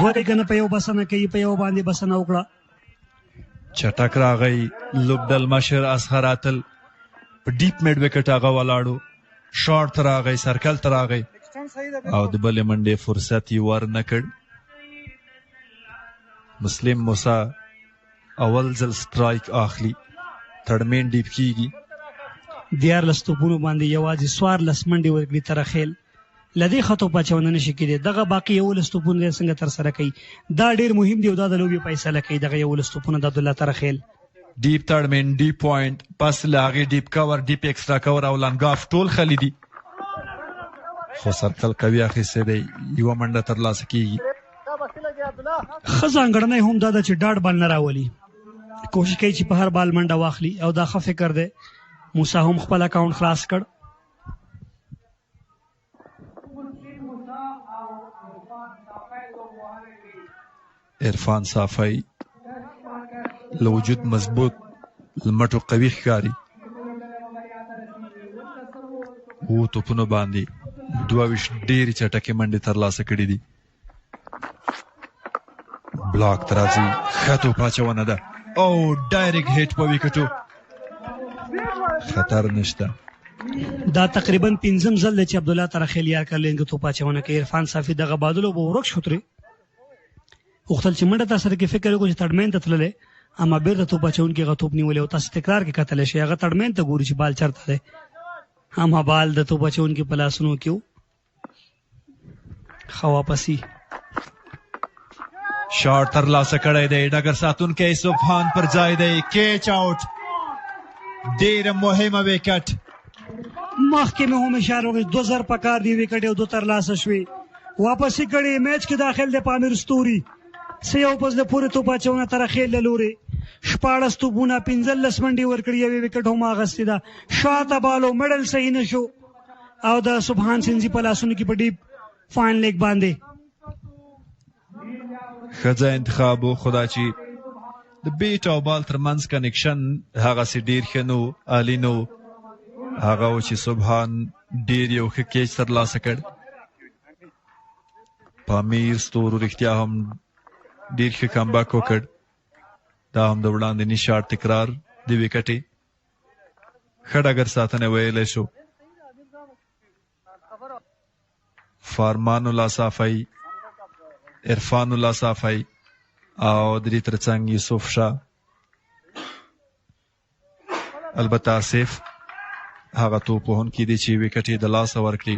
2 دی که نه په یو بسنه کوي، په یو باندې بسنه وکړه. چټک راغی لوبډل مشر اصغر اتل په ډیپ میډ وکټ هغه ولاړو، شارټ ته راغی، سرکل ته راغی او د بلې منډې فرصت یې ور نه کړ. مسلم موسی اول ځل سټرایک اخلي، تړمین ډیپ کیږي. 14 توپونو باندې یوازې 14 منډې ورکړي تراخیل. لدې خطو پچونه نشي کېدی. دغه باقي 11 توپونه څنګه ترسره کوي دا ډېر مهم دی او دا د لوبې فیصله کوي. دغه 11 توپونه د عبدالله تراخیل. ډیپ تړمین، ډیپ پوینټ، پس له هغې ډیپ کور، ډیپ ایکسټرا کور او لنګاف ټول خلي دي، خو سرکل قوي اخیستی دی. یوه منډه ترلاسه کېږي. ښه ځانګړنی هم دا ده چې ډاډ بال نه راولي، کوشش کوي چې په هر بال منډه واخلي او دا ښه فکر دی. موسی هم خپل اکاونټ خلاص کړ. عرفان صافی له وجود مضبوط، لمټو قوي ښکاري. 2 توپونو باندې 22 ډېرې چټکې منډې ترلاسه کړي دي. بلاک ته راځي، ښه توپ اچونه ده او ډایرکټ هیټ په ویکټو، خطر نشته. دا تقریبا 5م ځل دی چې عبدالله ترخیل یار کرلینګ توپ اچونه کوي. عرفان صافي دغه بادلو به ورک شو ترې غوښتل چې منډه تاسو کې فکر وکړو چې تړمین ته تللی، اما بیرته توپ اچونکي هغه توپ نیولی او تاسو تکرار کې کتلی شئ هغه تړمین ته ګوري چې بال چېرته دی، اما بال د توپ اچونکي په لاسونو کې و. ښه واپسي شاټ ترلاسه کړی دی، ډګر ساتونکی سبحان پر ځای دی، کیچ آوټ، ډېره مهمه ویکټ. مخکې مې هم اشاره وکړې 2000 پکار دی ویکټ یو 2 ترلاسه شوې، واپسي کړې، میچ کې داخل دی پامیر ستوري، سه یو پس د پورې توپ اچونه ترخیل له لورې 14 توپونه 15 منډې ورکړي، یوې ویکټ هم اخیستې ده. شاته بالو مډل صحیح نه شو او د سبحان سنځي په لاسونو کې په ډیپ فاین لیګ باندې ښځه انتخاب و، خو دا چې د بیټ او بال ترمنځ کنیکشن هغسې ډېر ښه نه و، عالي نه و. هغه و چې سبحان ډېر یو ښه کیچ ترلاسه کړ. پامیر ستورو رښتیا هم ډېر ښه کمبک وکړ. دا هم د وړاندې شاټ تکرار د ویکټې ښه ډګر ساتنه ویلی شو. فارمان الله صافی، عرفان الله صافی او د دې ترڅنګ یوسف شاه. البته آصف هغه توپ وهونکی دی چې ویکټ یې د لاسه ورکړي.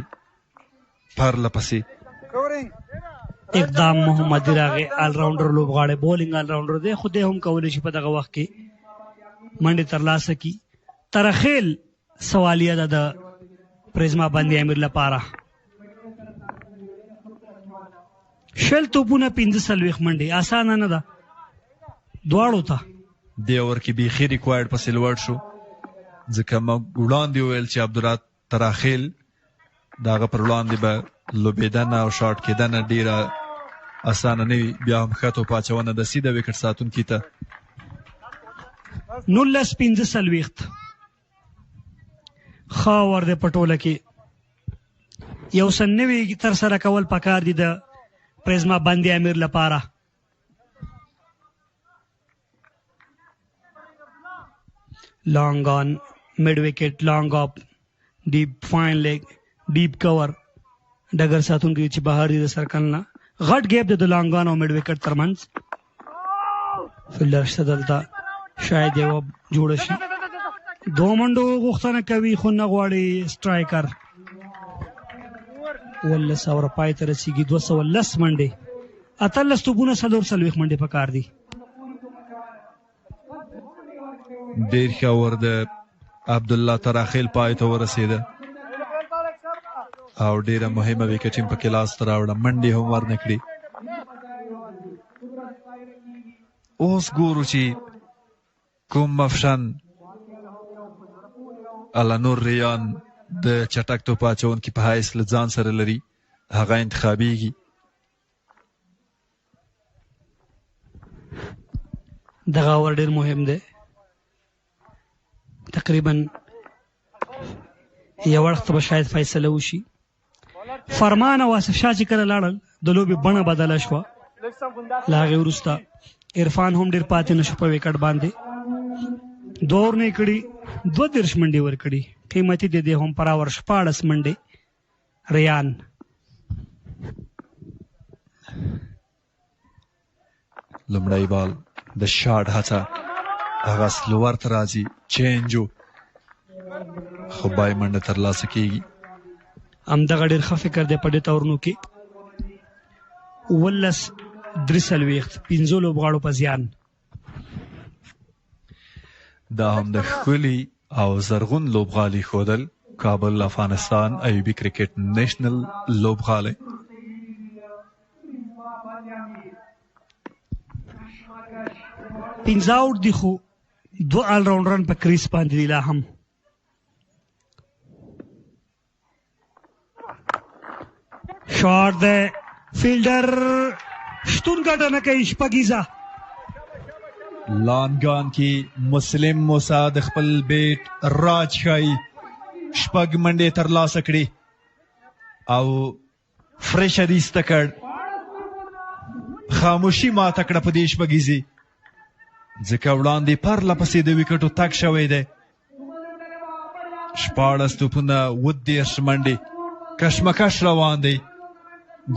پرله پسې اقدام محمدي راغی، آل راونډر لوبغاړی، بولینګ آل راونډر دی، خو دی هم کولی شي په دغه وخت کې منډې ترلاسه کړي. ترخیل سوالیه ده د پریزما بندي امیر لپاره. 20 توپونه 45 منډې اسانه نه ده دواړو ته. دې اوور کې بیخي ریکوایرډ پسې لوړ شو، ځکه موږ وړاندې وویل چې عبدالله ترخیل د هغه پر وړاندې به لوبېدنه او شاټ کېدنه ډېره اسانه نه وي. بیا هم ښه توپ اچونه د سیده ویکټ ساتونکي ته 19-45 ښه اور دی په ټوله کې. یو څه نوي ترسره کول پکار دي د پریزما بندي امیر لپاره. لانګ آن، مډ وکټ، لانګ اپ، ډیپ فاین لیګ، ډیپ کور، ډګر ساتونکي چې بهر دي د سرکل نه، غټ ګیپ دی د لانګ آن او مډ وکټ ترمنځ. فیلډر شته دلته، شاید یو جوړه شي. 2 منډو غوښتنه کوي خو نه غواړي سټرایکر. 19 اور پای ته رسیږي، 210 منډې، 18 توپونه 40 منډې پکار دي. ډېر ښه اور د عبدالله ترخیل پای ته ورسېده او ډېره مهمه ویکټ یې پکې لاسته راوړه، منډې هم ورنه کړي. اوس ګورو چې کوم مفشن الانور ریان د چټک توپ اچونکي په حیث له ځان سره لري، هغه انتخابیږي. دغه اور ډېر مهم دی. تقریبا یو وخت به شاید فیصله وشي. فرمان او آصف شاه چې کله لاړل د لوبې بڼه بدله شوه. له هغې وروسته عرفان هم ډېر پاتې نه شو په ویکټ باندې. دور نه یې کړي، 32 منډې ورکړي، قیمتي دی دی هم پر اور 14 منډې. ریان لومړی بال د شاټ هڅه، هغه سلور ته راځي، چینجو، خو بای منډه ترلاسه کېږي. همدغه ډېر ښه فکر دی په دې تورنو کې. 19-43 15 لوبغاړو په زیان. دا هم د ښکلي او زرغون لوبغالي ښودل. کابل افغانستان ایوبي کرکټ نیشنل لوبغالی. پنځه آوټ دي خو 2 آل راونډران په کریس باندې دي لا هم. شاټ دی، فیلډر شتون ګټه نه کوي. شپږیزه لانګان کې مسلم موسی د خپل بیټ راج ښایي، 6 منډې ترلاسه کړي او فریشر ایسته کړ. خاموشي ماته کړه په دې شپږیزې، ځکه وړاندې پرله پسې د ویکټو تګ شوی دی. 14 توپونه 30 منډې کشمکش روان دی.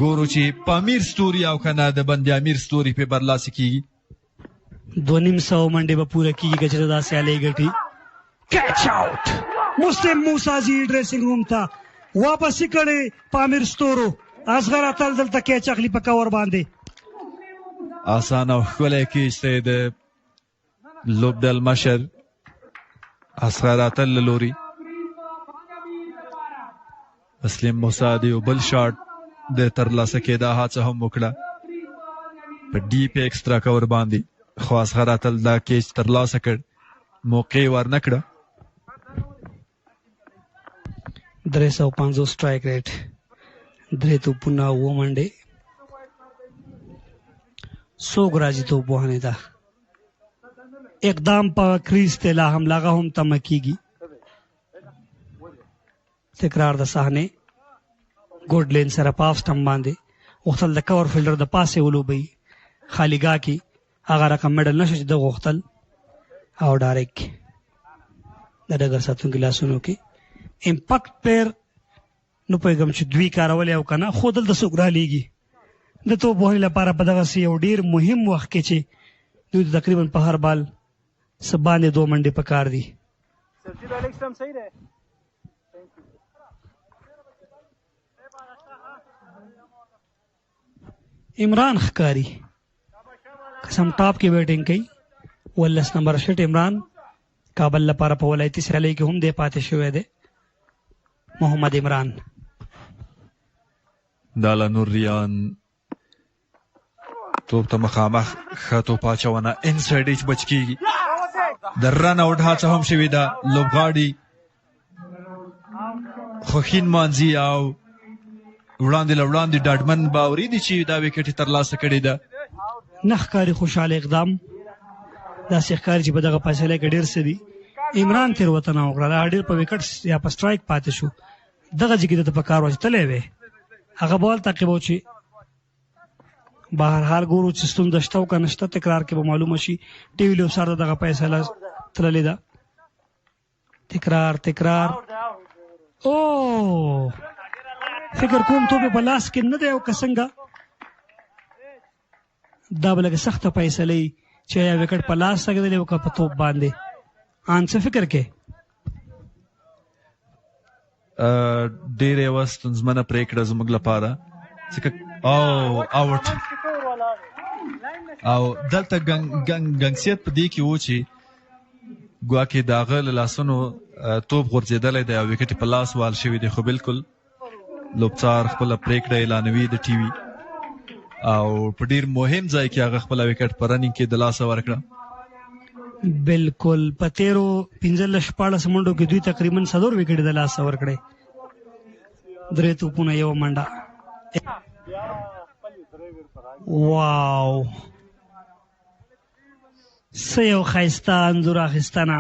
ګورو چې پامیر ستوري او که نه د بند امیر ستوري پې برلاسې کېږي. 200 منډې به پوره کېږي که چېرې دا سیالۍ ګټي. کیچ آوټ مسلم موسازي ډریسنګ روم ته واپسې کړې پامیر ستورو. اصغر اتل دلته کیچ اخلي په کور باندې. آسان او ښکلی کیچ دی د لوبډل مشر اصغر اتل له لوري. مسلم موسادي یو بل شاټ د ترلاسه کېدا هڅه هم وکړه په ډیپ ایکسترا کور باندې، خو اصغر اتل دا کیچ ترلاسه کړ، موقع ورنه کړه. 350 سټرایک ریټ، 3 توپونه 7 منډې. څوک راځي توپ وهنې ته؟ اقدام په کریز ته لا هم لاغه هم تمه کېږي. تکرار د صحنې ګوډ لین سره په آف سټمپ باندې غوښتل د کور فیلډر د پاسې ولوبوي خالیګاه کې، هغه رقم میډل نشو چې ده غوښتل او ډایرکټ د ډګر ساتونکي لاسونو کې امپاکټ پلیر. نو پوهېږم چې دوی کارولې او که نه، خو دلته څوک رالیږي د توپ وهنې لپاره په دغسې یو ډېر مهم وخت کې چې دوی تقریبا په هر بال څه باندې 2 منډې په کار دي. عمران ښکاري قسم ټاپ کې بیټینګ کوي. 19 نمبر شټ عمران کابل لپاره په ولایتي سیالۍ کې هم دی پاتې شوی دی. محمد عمران دالا نوریان توپ ته مخامخ ښه توپ اچونه انسایډ ایچ بچ کېږي. د رن آوټ هڅه هم شوې ده. لوبغاړي خوښین مانځي او وړاندې له وړاندې ډاډمن باوري دي چې دا وکټ یې ترلاسه کړې ده. نه ښکاري خوشحاله اقدام، داسې ښکاري چې په دغه فیصله کې ډېر څه دي. عمران تېروتنه وکړه، ډېر په وکټ یا په سټرایک پاتې شو. دغه ځای کې دته په کار و چې تللی وی، هغه بال تعقیبو چې بهرحال ګورو چې ستونزه شته او که نشته، تکرار کې به معلومه شي. ټي وي لوبسار ته دغه فیصله تللې ده. تکرار او فکر کوم توپ په لاس کې نه دی او که څنګه، دا به لږه سخته فیصله وي چې یا وکټ په لاس لګېدلی او که په توپ باندې. ان څه فکر کې؟ ډېره یوه ستونزمنه پرېکړه زموږ لپاره، ځکه آوټ او دلته ګنګسیت په دې کې و چې ګواکې د هغه له لاسونو توپ غورځېدلی دی او وکټ یې په لاس وال شوي دی. خو بلکل لوبڅار خپله پرېکړه اعلانوي د ټي وي او په ډېر مهم ځای کې هغه خپله وکټ په رننګ کې د لاسه ورکړه. بالکل په تیرو 15-14 منډو کې دوی تقریبا 4 وکټې د لاسه ورکړې. 3 توپونه 1 منډه. واو څه یو ښایسته انځور اخیستنه.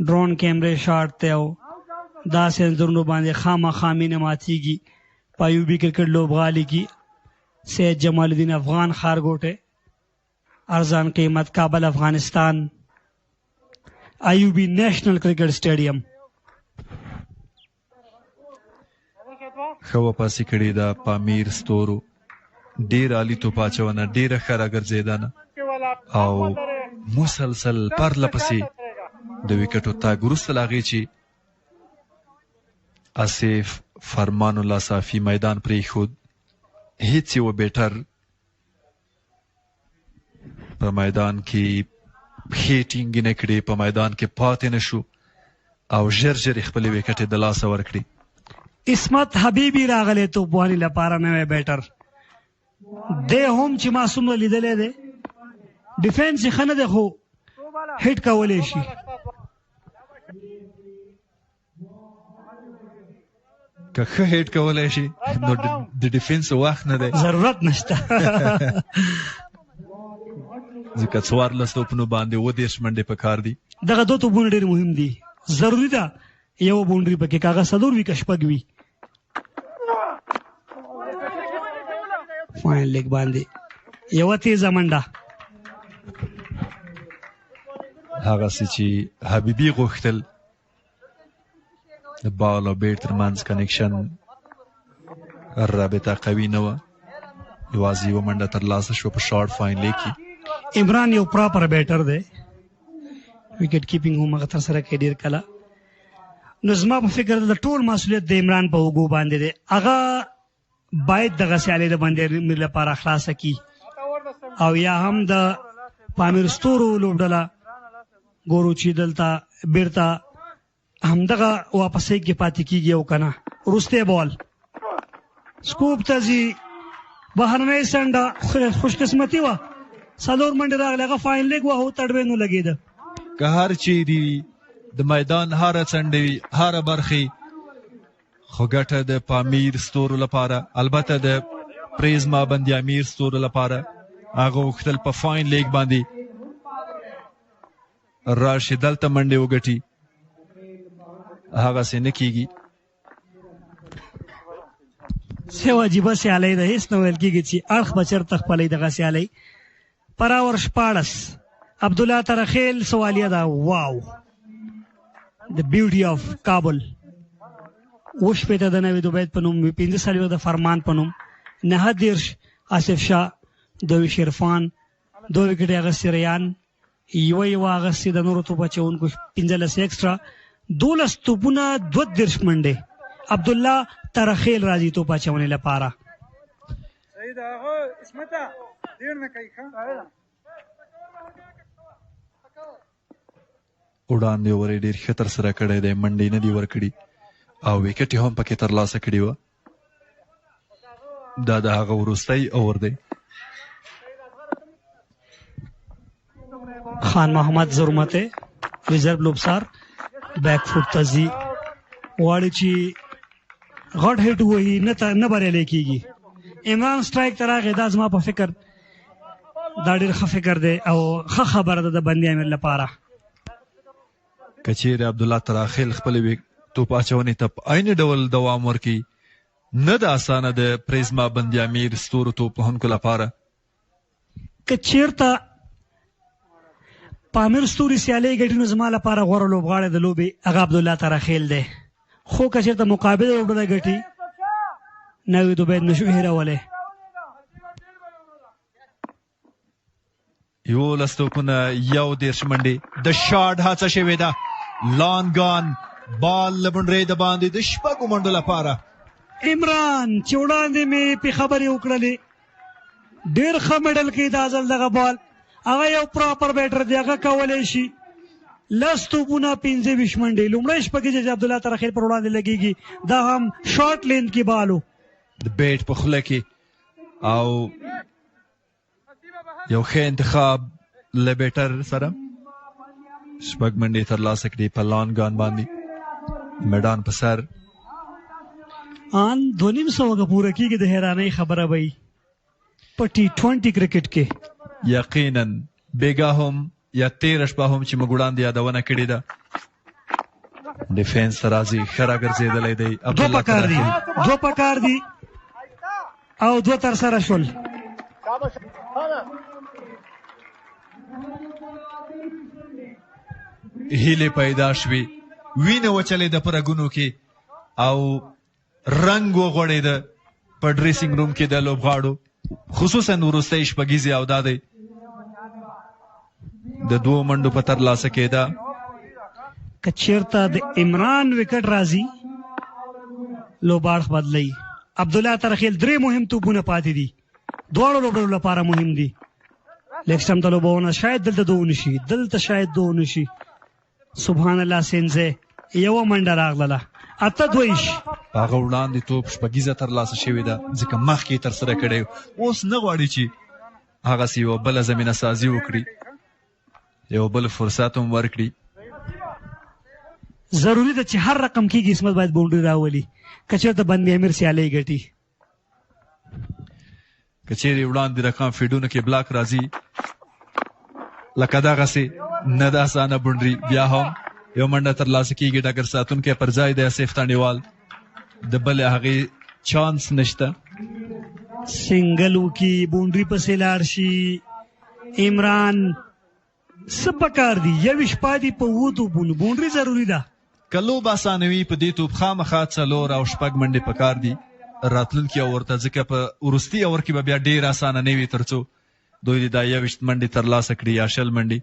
ډرون کیمرې شاټ دی او داسې انځورونو باندې خامخا مینه ماتېږي. په ایوبي کرکټ لوبغالي کې سید جمال الدین افغان ښارګوټی، ارزان قیمت کابل افغانستان، ایوبي نیشنل کرکټ سټیډیم. ښه وپاسې کړې ده پامیر ستورو، ډېر عالي توپ اچونه، ډېره ښه راګرځېدنه او مسلسل پرله پسې د وکټو تګ وروسته له هغې چې آصف فرمان الله صافي میدان پرېښود، هیڅ یوه بیټر په میدان کې پښې ټینګې نه کړې، په میدان کې پاتې نه شو او ژر ژر یې خپلې وکټې د لاسه ورکړې. اسمت حبیبي راغلی توپ وهنې لپاره نوی بیټر دی، هم چې ما څومره لیدلی دی ډیفینس یې ښه نه دی خو هیټ کولی شي. که ښه هیټ کولی شي نو د ډیفینس وخت نه دی، ضرورت نشته. ځکه 14 توپونو باندې 30 منډې په کار دي. دغه 2 توپونه ډېر مهم دي، ضروري ده یو باونډري پکې کاغذ 4 وي که 6 وي. فاین لیګ باندې یوه تیزه منډه هغسې چې حبیبي غوښتل د بال او بیټ ترمنځ کنیکشن رابطه قوي نه وه یوازې یوه منډه ترلاسه شوه په شارټ فاین لیګ کې عمران یو پراپر بیټر دی وکټ کیپینګ هم هغه ترسره کوي ډېر کله نو زما په فکر د ټول مسؤلیت د عمران په اوږو باندې دی هغه باید دغه سیالۍ د بندامیر لپاره خلاصه کي او یا هم د پامیر ستورو لوبډله ګورو چې دلته بیرته همدغه واپسۍ کې پاتې کېږي او که نه وروستی بال سکوپ ته ځي بهرنۍ سنډه خوشقسمتي وه 4 منډې راغلې هغه فاین لیګ وه او تړوی نو لګېده که هر چیرې وي د میدان هره څنډه وي هره برخې خو ګټه د پامیر ستورو لپاره البته د پریزما بندامیر ستورو لپاره هغه غوښتل په فاین لیګ باندې راشي دلته منډې وګټي هغسې نه کېږي څه عجیبه سیالۍ ده هېڅ نه ویل کېږي چې اړخ به چېرته خپلوي دغه سیالۍ پراور 14 عبدالله ترخیل سوالیه ده واو د بیوټي اف کابل 28 د نوید عبید په نوم 45 د فرمان په نوم 29 آصف شاه 22 عرفان 2 وکټې اخیستې ریان یوه اخیستې د نورو توپ اچوونکو 15 ایکسټرا 12 توپونه 32 منډې عبدالله ترخیل راځي توپ اچونې لپاره وړاندې اورې ډېر ښه ترسره کړی دی منډې نه دي ورکړي او وکټ یې هم پکې ترلاسه کړې وه دا د هغه وروستی اور دی خان محمد ضرورمته ریزرو لوبسار بیک فوټ ته ځي غواړي چې غټ هیټ ووهي نه بریالی کېږي عمران سټرایک ته راغی دا زما په فکر دا ډېر ښه فکر دی او ښه خبره ده د بندي امیر لپاره که چیرې عبدالله تراخیل خپلې توپ اچونې ته په عین ډول دوام ورکړي نه ده اسانه د پریزما بندامیر ستورو توپ وهونکو لپاره که چیرته پامیر ستوري سیالۍ ګټي نو زما لپاره غوره لوبغاړی د لوبې هغه عبدالله تراخیل دی خو که چېرته مقابله لوبډله ګټي نوید عبید نشو هېرولی 11 توپونه 11 منډې د شاټ هڅه شوې ده لانګان بال له بونډرۍ د باندې د 6 منډو لپاره عمران چې وړاندې مې پې خبرې وکړلې ډېر ښه میډل کوي دا ځل دغه بال هغه یو پراپر بیټر دی هغه کولی شي 10 توپونه 25 منډې لومړی شپه کې چې عبدالله ترخیل پر وړاندې لګېږي دا هم شارټ لینډ کې بال و د بیټ په خوله کې او یو ښه انتخاب له بیټر سره 6 منډې ترلاسه کړي په لانګان باندې میدان په سر ان 2.5 پوره کېږي د حیرانۍ خبره به وي په T20 کرکټ کې یقینا بیګا هم یا 13 شپه هم چې موږ وړاندې یادونه کړې ده ډیفینس ته راځي ښه راګرځېدلی دی دوه پکار دي او 2 ترسره شول هیلې پیدا شوې وینه وچلېده په رګونو کې او رنګ وغوړېده په ډریسینګ روم کې د لوبغاړو خصوصا وروستی شپږیزې او دا دی د 2 منډو په ترلاسه کېده که چېرته د عمران وکټ راځي لوباړخ بدلوي عبدالله ترخیل 3 مهم توپونه پاتې دي دواړو لوبډلو لپاره مهم دي لیګ سټمپ ته لوبونه شاید دلته 2 نشي دلته شاید 2 نشي سبحان الله سینځه یوه منډه راغله 8-2 هغه وړاندې توپ شپږیزه ترلاسه شوې ده ځکه مخکې یې ترسره کړی اوس نه غواړي چې هغسې یوه بله زمینه سازي وکړي یو بل فرصت هم ورکړي ضروري ده چې هر رقم کېږي اسمت باید باونډري راولي که چېرته بندامیر سیالۍ ګټي که چیرې وړاندې رقم فیډونو کې بلاک راځي لکه دغسې نه ده اسانه باونډري بیا هم یو منډه ترلاسه کېږي ډګر ساتونکی پر ځای دی اسیف تانډیوال د بلې هغې چانس نشته سنگل وکي بونډري پسې لاړ شي. عمران څه پکار دي؟ 21 پاتې په 7 توپونو بونډري ضروري ده. که لوب اسانوي په دې توپ خامخا 4 او 6 منډې پکار دي راتلونکي اور ته، ځکه په وروستي اور کې به بیا ډېر اسانه نه وي تر څو دوی دا 21 منډې ترلاسه کړي یا 20 منډې.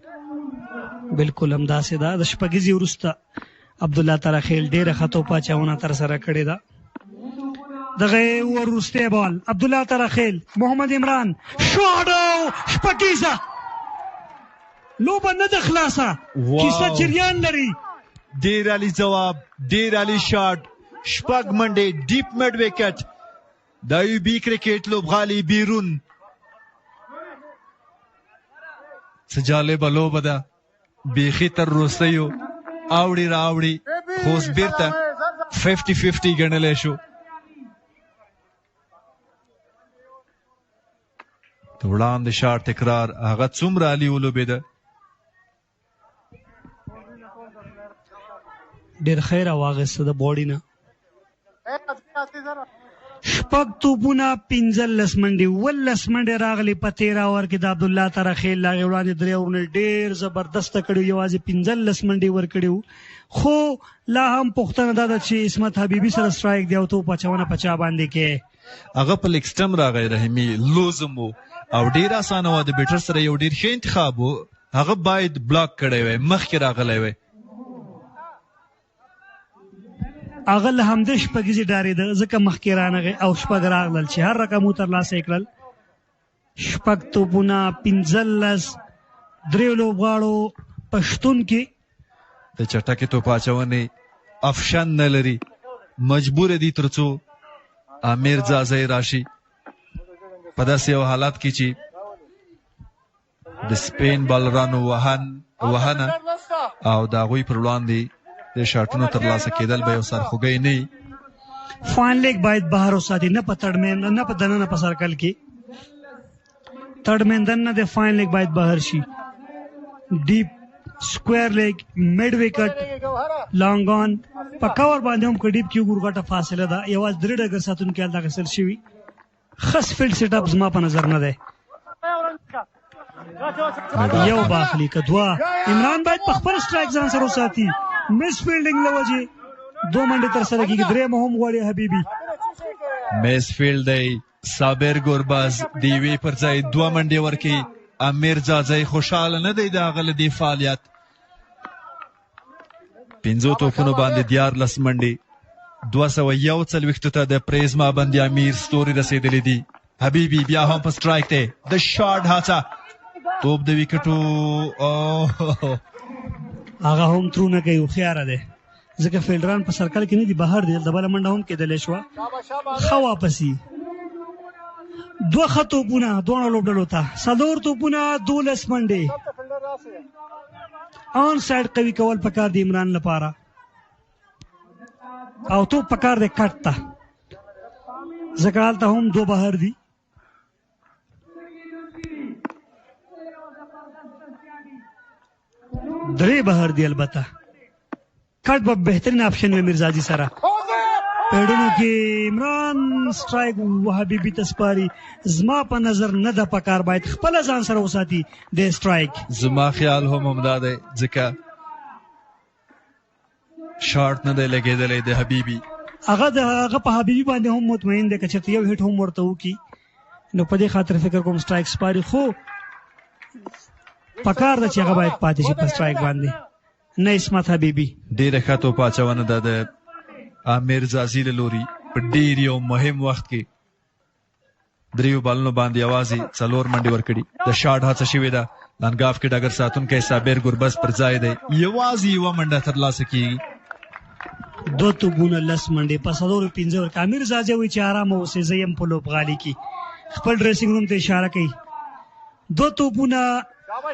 بالکل همداسې ده. د شپږیزې وروسته عبدالله تعالی خیل ډېره ښه توپ اچونه ترسره کړې ده. دغه وروستی بال عبدالله تعالی خیل، محمد عمران شاټ او شپږیزه. لوبه نه ده خلاصه، کیسه جریان لري. ډېر عالي ځواب، ډېر عالي شاټ، 6 منډې، ډیپ مډ وکټ. د ایوبي کرکټ لوبغالي بیرون. څه جالبه لوبه ده، بیخي تر وروستیو اوړي راوړي، خو اوس بېرته 50-50 ګڼلی شو. د وړاندې شاټ تکرار، هغه څومره عالي ولوبېده. ډېر ښه یې راواخیسته د باډي نه. 6 توپونه 15 منډې، 17 منډې راغلي په 13 اوور کې. د عبدالله تعالی خیل لاغې وړاندې 3 اورونه ډېر زبردسته کړي، یوازې 15 منډې ورکړي وو. خو لا هم پوښتنه دا ده چې عصمت حبیبي سره سټرایک دی او توپ اچونه په چا باندې کې. هغه په لیګ سټم راغی رحیمي، لوزم و او ډېر اسانه وه. د بیټر سره یو ډېر ښه انتخاب و، هغه باید بلاک کړی وی، مخکې راغلی وی. هغه له همدې شپږیزې ډارېده ځکه مخکې رانغی او 6 راغلل چې هر رقم ترلاسه یې کړل. 6 توپونه 15 درې لوبغاړو په شتون کې د چټکې توپ اچونې افشن نه لري، مجبور دي تر څو امیر ځاځی راشي په داسې یو حالت کې چې د سپین بالرانو وهنه او د هغوی پر وړاندې د شاټونو ترلاسه کېدل به یو سرخوږی نه وي. فاین لیګ باید بهر وساتي، نه په تړمین نه په دننه په سرکل کې. تړمین دننه د فاین لیګ باید بهر شي. ډیپ سکویر لیګ، میډ وکټ، لانګ آن په کور باندې هم که ډیپ کې وګورو ګټه فاصله ده. یوازې 3 ډګر ساتونکي هلته اخیستل شوي. خاص فیلډ سیټ اپ زما په نظر نه دی. یو باخلي که 2. عمران باید په خپل سټرایک ځان سره وساتي. مس فیلډینګ له وجې 2 منډې ترسره کېږي. 3 هم غواړي حبیبي. مس فیلډ دی، صابر ګورباز د یوې پر ځای 2 منډې ورکوي. امیر ځاځی خوشحاله نه دی د هغه له دې فعالیت. 5 توپونو باندې 14 منډې، 241 ته د پریزما باندې امیر ستوري رسېدلی دي. حبیبي بیا هم په سټرایک دی. د شاټ هڅه، توپ د وکټو هغه هم ترونه کوي، هوښیاره دی ځکه فیلډران په سرکل کې نه دي، بهر دی. د بله منډه هم کېدلی شوه، ښه واپسي. 2 ښه توپونه دواړو لوبډلو ته، 4 توپونه 12 منډې. آن سایډ قوي کول پکار دی عمران لپاره او توپ پکار دی کټ ته ځکه هلته هم 2 بهر دي. درې بهر دی. البته کټ به بهترین آپشن وي میرزاجي سره. پیډونو کې عمران سټرایک حبیبي ته سپاري. زما په نظر نه ده پکار، باید خپله ځان سره وساتي د سټرایک. زما خیال هم همدا دی ځکه شارټ نه دی لګېدلی د حبیبي. هغه په حبیبي باندې هم مطمئن دی که چېرته یو هیټ هم ورته وکړي نو په دې خاطر فکر کوم سټرایک سپاري. خو پکار ده چې هغه باید پاتې شي په سټرایک باندې، نه عصمت حبیبي. ډېره ښه توپ اچونه ده د امیر ځاځي له لوري په ډېر یو مهم وخت کې. 3 بالونو باندې یوازې 4 منډې ورکړي. د شاټ هڅه شوې ده. لنګاف کې ډګر ساتونکی صابر ګربز پر ځای دی. یوازې 1 منډه ترلاسه کېږي. 2 توپونه 10 منډې په 4-15 ورکړي. امیر ځاځي وایي چې ارامه اوسئ، زه یم په لوبغالي کې. خپل ډریسنګ روم ته اشاره کوي. 2 توپونه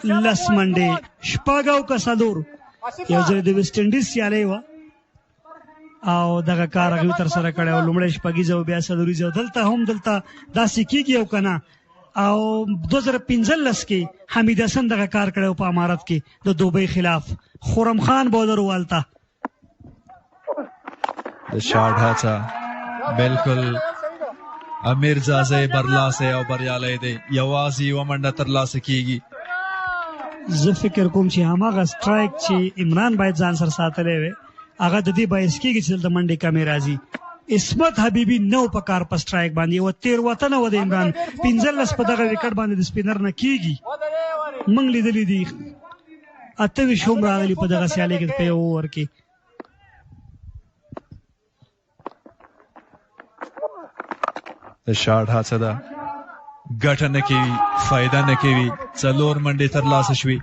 10 منډې، 6 او که 4. یو ځل د ویسټ انډیز سیالۍ وه او دغه کار هغوی ترسره کړی و. لومړی 6 او بیا 4. دلته داسې کېږي او که نه. او 2015 کې حمید حسن دغه کار کړی و په امارت کې د دوبۍ خلاف. خرم خان بولر و هلته. د شاټ هڅه بالکل امیر ځاځی برلاسی او بریالی دی یوازې یوه منډه ترلاسه کیږي زه فکر کوم چې هماغه سټرایک چې عمران باید ځان سره ساتلی وی هغه د دې باعث کېږي چې دلته منډې کمې راځي اسمت حبیبي نو په کار په سټرایک باندې یوه تېروتنه وه د عمران 15 په دغه وکټ باندې د سپینر نه کېږي موږ لیدلي دي 28 هم راغلي په دغه سیالۍ کې په یو اوور کې د شاټ هڅه ده ګټه نه کوي فایده نه کوي 4 منډې ترلاسه شوې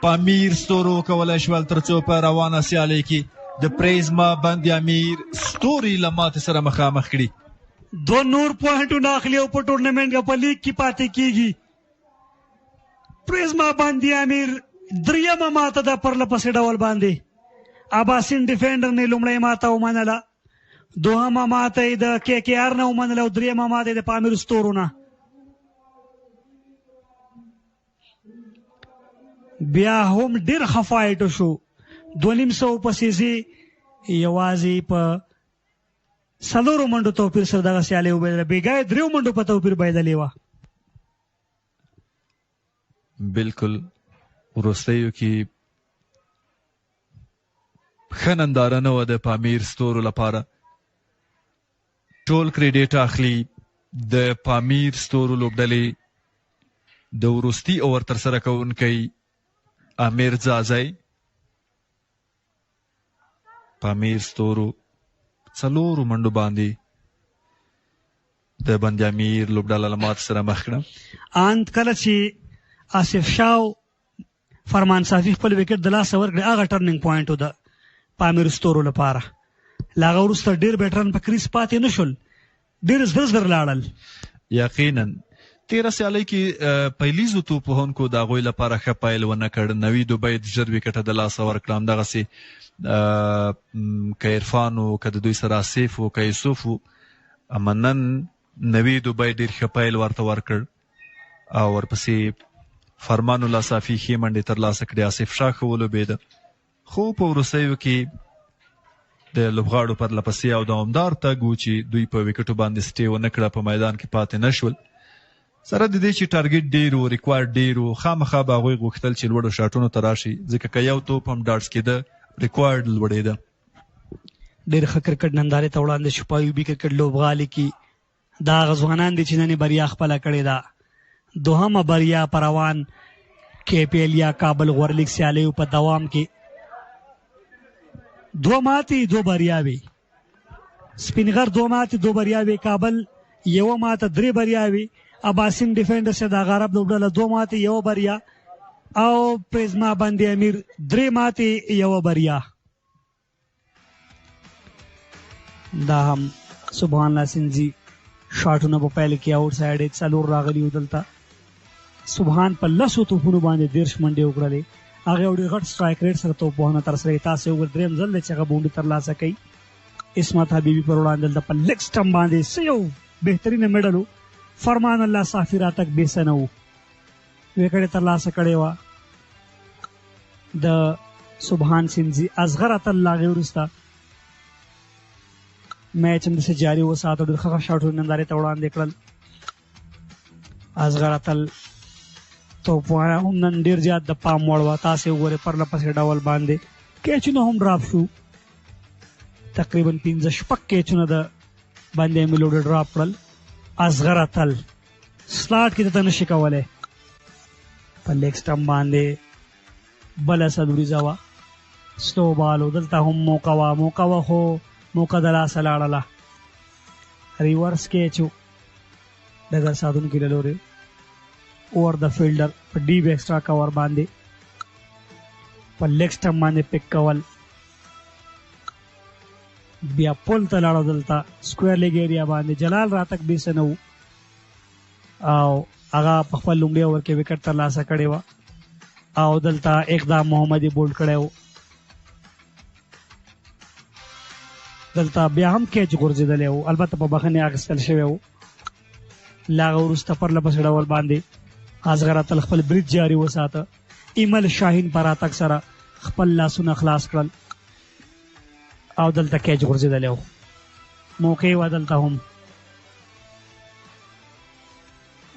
پامیر ستورو وکولی شول تر څو په روانه سیالۍ کې د پریزما بندامیر ستوري له ماتې سره مخامخ کړي 2 نور پوینټونه اخلي او په ټورنمنټ کې په لیګ کې پاتې کیږي پریزما بندامیر درېیمه ماته ده پرله پسې ډول باندې اباسین ډیفینډر نه لومړۍ ماته ومنله دوهمه ماته یې د کې کې آر نه ومنله او درېیمه ماته یې د پامیر ستورو نه بیا هم ډېر ښه فایټ شو 250 پسې زی یوازې په 4 منډو توپیر سره دغه سیالۍ وبایلله بېګا یې 3 منډو په توپیر بایللې وه بالکل وروستیو کې ښه ننداره نه وه د پامیر ستورو لپاره ټول کریډیټ اخلي د پامیر ستورو لوبډلې د وروستي اوور ترسره کوونکی امیر ځاځی پامیر ستورو 4 منډو باندې د بندامیر لوبډله له ماتې سره مخ کړه ان کله چې آصف شاه فرمان صافي خپل وکټ د لاسه ورکړی هغه ټرننګ پوینټ و د پامیر ستورو لپاره له هغه وروسته ډېر بیټران په کریز پاتې نه شول ډېر زر لاړل یقینا 13 سیالۍ کې پیلیزو توپوهونکو د هغوی لپاره ښه پیل ونه کړ نوي دوبۍ ژر وکټه د لاسه ورکړه همدغسې که عرفان و که د دوی سره آصف و که یوسف و اما نن نوي دوبۍ ډېر ښه پیل ورته ورکړ او ورپسې فرمان الله صافي ښې منډې ترلاسه کړې آصف شاه ښه ولوبېده خو په وروستیو کې د لوبغاړو پرله پسې او دوامدار تګ و چې دوی په وکټو باندې سټې ونه کړه په میدان کې پاتې نه شول سره د دې چې ټارګټ ډېر و ریکوایرډ ډېر و خامخا به هغوی غوښتل چې لوړو شاټونو ته راشي ځکه که یو توپ هم ډاټس کېده ریکوایرډ لوړېده ډېر ښه کرکټ نندارې ته وړاندې شو په ایوبي کرکټ لوبغالي کې دا هغه ځوانان دي چې نن یې بریا خپله کړې ده دوهمه بریا په روان کې پی ایل یا کابل غوره لیګ سیالیو په دوام کې 2 ماتې 2 بریاوې سپینغر 2 ماتې 2 بریاوې کابل 1 ماته 3 بریاوې اباسین ډیفینډرز د غرب لوبډله 2 ماتې 1 بریا او پریزما باندې امیر 3 ماتې 1 بریا دا هم سبحان الله سنجي شاټونه په پیل کې آوټ سایډ 4 راغلي و دلته سبحان په لسو توپونو باندې 13 منډې وکړلې هغه یو ډېر غټ سټرایک ریټ سره توپونه ترسره کړي تاسې وګورئ درېیم ځل دی چې هغه بونډې ترلاسه کوي اسمت حبیبي پر وړاندې دلته په لیګ سټمپ باندې څه یو بهترینه میډل و فرمان الله صافي راتګ بېسه نه و وکټ یې ترلاسه کړې وه د سبحان سنځي اصغر اتل له هغې وروسته میچ همداسې جاري وساتو ډېر ښه شاټونه نندارې ته وړاندې کړل اصغر اتل توپونه هم نن ډېر زیات د پام وړ وه تاسې وګورئ پرله پسې ډول باندې کیچونه هم ډراپ شو تقریبا 15-16 کیچونه د باندې میلوډ ډراپ کړل اصغر اتل سلاټ کې ته نشي کولی په لیګ سټمپ باندې بله صدوریزه وه سلو بال و دلته هم موقع وه خو موقع د لاسه لاړله ریورس کیچ و ډګر ساتونکي له لورې اوور د فیلډر په ډیپ ایکسټرا کور باندې په لیګ سټمپ باندې پک کول بیا پول ته لاړو دلته سکویر لیګ ایریا باندې جلال راتګ بیسه نه و او هغه په خپل لومړي اوور کې وکټ ترلاسه کړې وه او دلته اقدام محمد یې بولډ کړی و دلته بیا هم کیچ غورځېدلی و البته په بخښنې اخیستل شوی و له هغه وروسته پرله پسې ډول باندې اصغر اتل خپل برید جاري وساته ایمل شاهین په راتګ سره خپل لاسونه خلاص کړل او دلته کیچ غورځېدلی و موقع وه دلته هم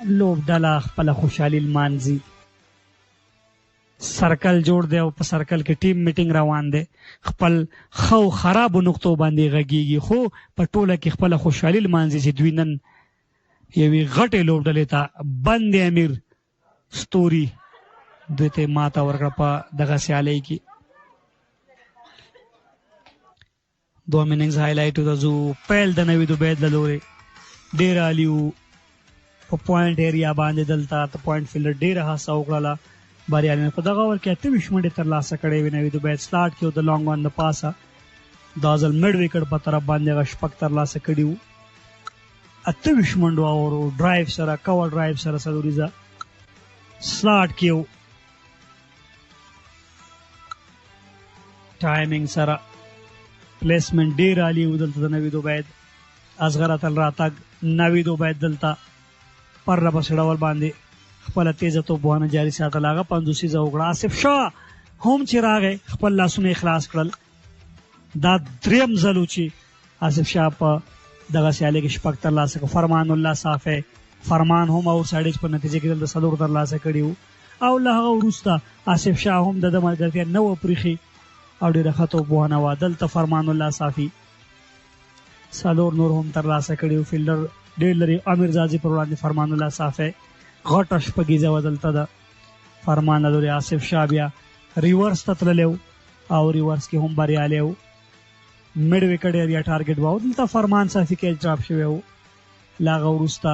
لوبډله خپله خوشحالي لمانځي. سرکل جوړ دی او په سرکل کې ټیم میټینګ روان دی. خپل ښه او خرابو نقطو باندې غږیږي، خو په ټوله کې خپله خوشحالي لمانځي چې دوی نن یوې غټې لوبډلې ته بند امیر ستوري دوی ته ماته ورکړه په دغه سیالۍ کې. دوم اننګز هایلایټ ته ځو. پیل د نوید عبید له لورې ډېر عالي و په پوینټ ایریا باندې. دلته د پوینټ فیلډر ډېره هڅه وکړله. بریالي په دغه اوور کې 28 منډې ترلاسه کړې وې. نوید عبید سلاټ کې د لانګ آن د پاسه دا ځل مډ وکټ په طرف باندې هغه شپږ ترلاسه کړي وو. 28 منډو اور ډرایو سره کور ډرایو سره څلوریزه سلاټ کې و. ټایمینګ سره پلیسمنټ ډېر عالي و دلته د نوید عبید. اصغر اتل راتګ نوید عبید دلته پر رپسې ډول باندې خپله تیزه توپوهنه جاري ساتله. هغه 50 وکړه. آصف شاه هم چې راغی خپل لاسونه یې خلاص کړل. دا درېیم ځل و چې آصف شاه په دغه سیالۍ کې شپږ ترلاسه کړه. فرمان الله صافی فرمان هم او ساډیج په نتیجه کې دلته 4 ترلاسه کړي وو. او له هغه وروسته آصف شاه هم د ده ملګرتیا نه وه پرېښې او ډېره ښه توپوهنه وه. دلته فرمان الله صافي 4 نور هم ترلاسه کړي وو. فیلډر ډېر لري امیر زاده پر وړاندې فرمان الله صافی غټه شپږیزه وه دلته د فرمان له لورې. آصف شاه بیا ریورس ته تللی و او ریورس کې هم بریالی و. مډ وکټ ایریا ټارګټ و او دلته فرمان صافي کیچ ډراپ شوی و. له هغه وروسته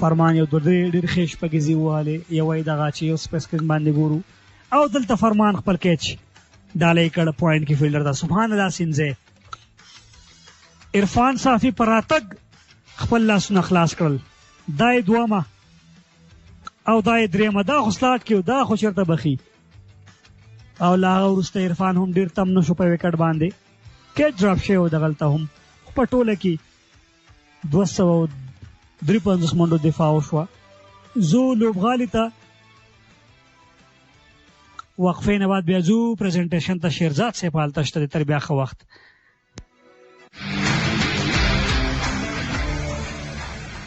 فرمان یو ډېر ښې شپږیزې ووهلې. یوه یې دغه چې یو سپیس سکرین باندې ګورو او دلته فرمان خپل کیچ ډالی کړ پوینټ کې فیلډر ته. سبحان الله سینځی عرفان صافي پر راتګ خپل لاسونه خلاص کړل. دا یې دومه او دا یې درېیمه. دا خو سلاټ کې و، دا خو چېرته بخي. او له هغه وروسته عرفان هم ډېر تم نه شو په وکټ باندې. کیچ ډراپ شوی و دغلته هم. خو په ټوله کې 253 منډو دفاع وشوه. زو لوبغالي ته وقفې نه بعد بیا ځو پریزنټیشن ته. شیرزاد صاحب هلته شته دی تر بیا ښه وخت.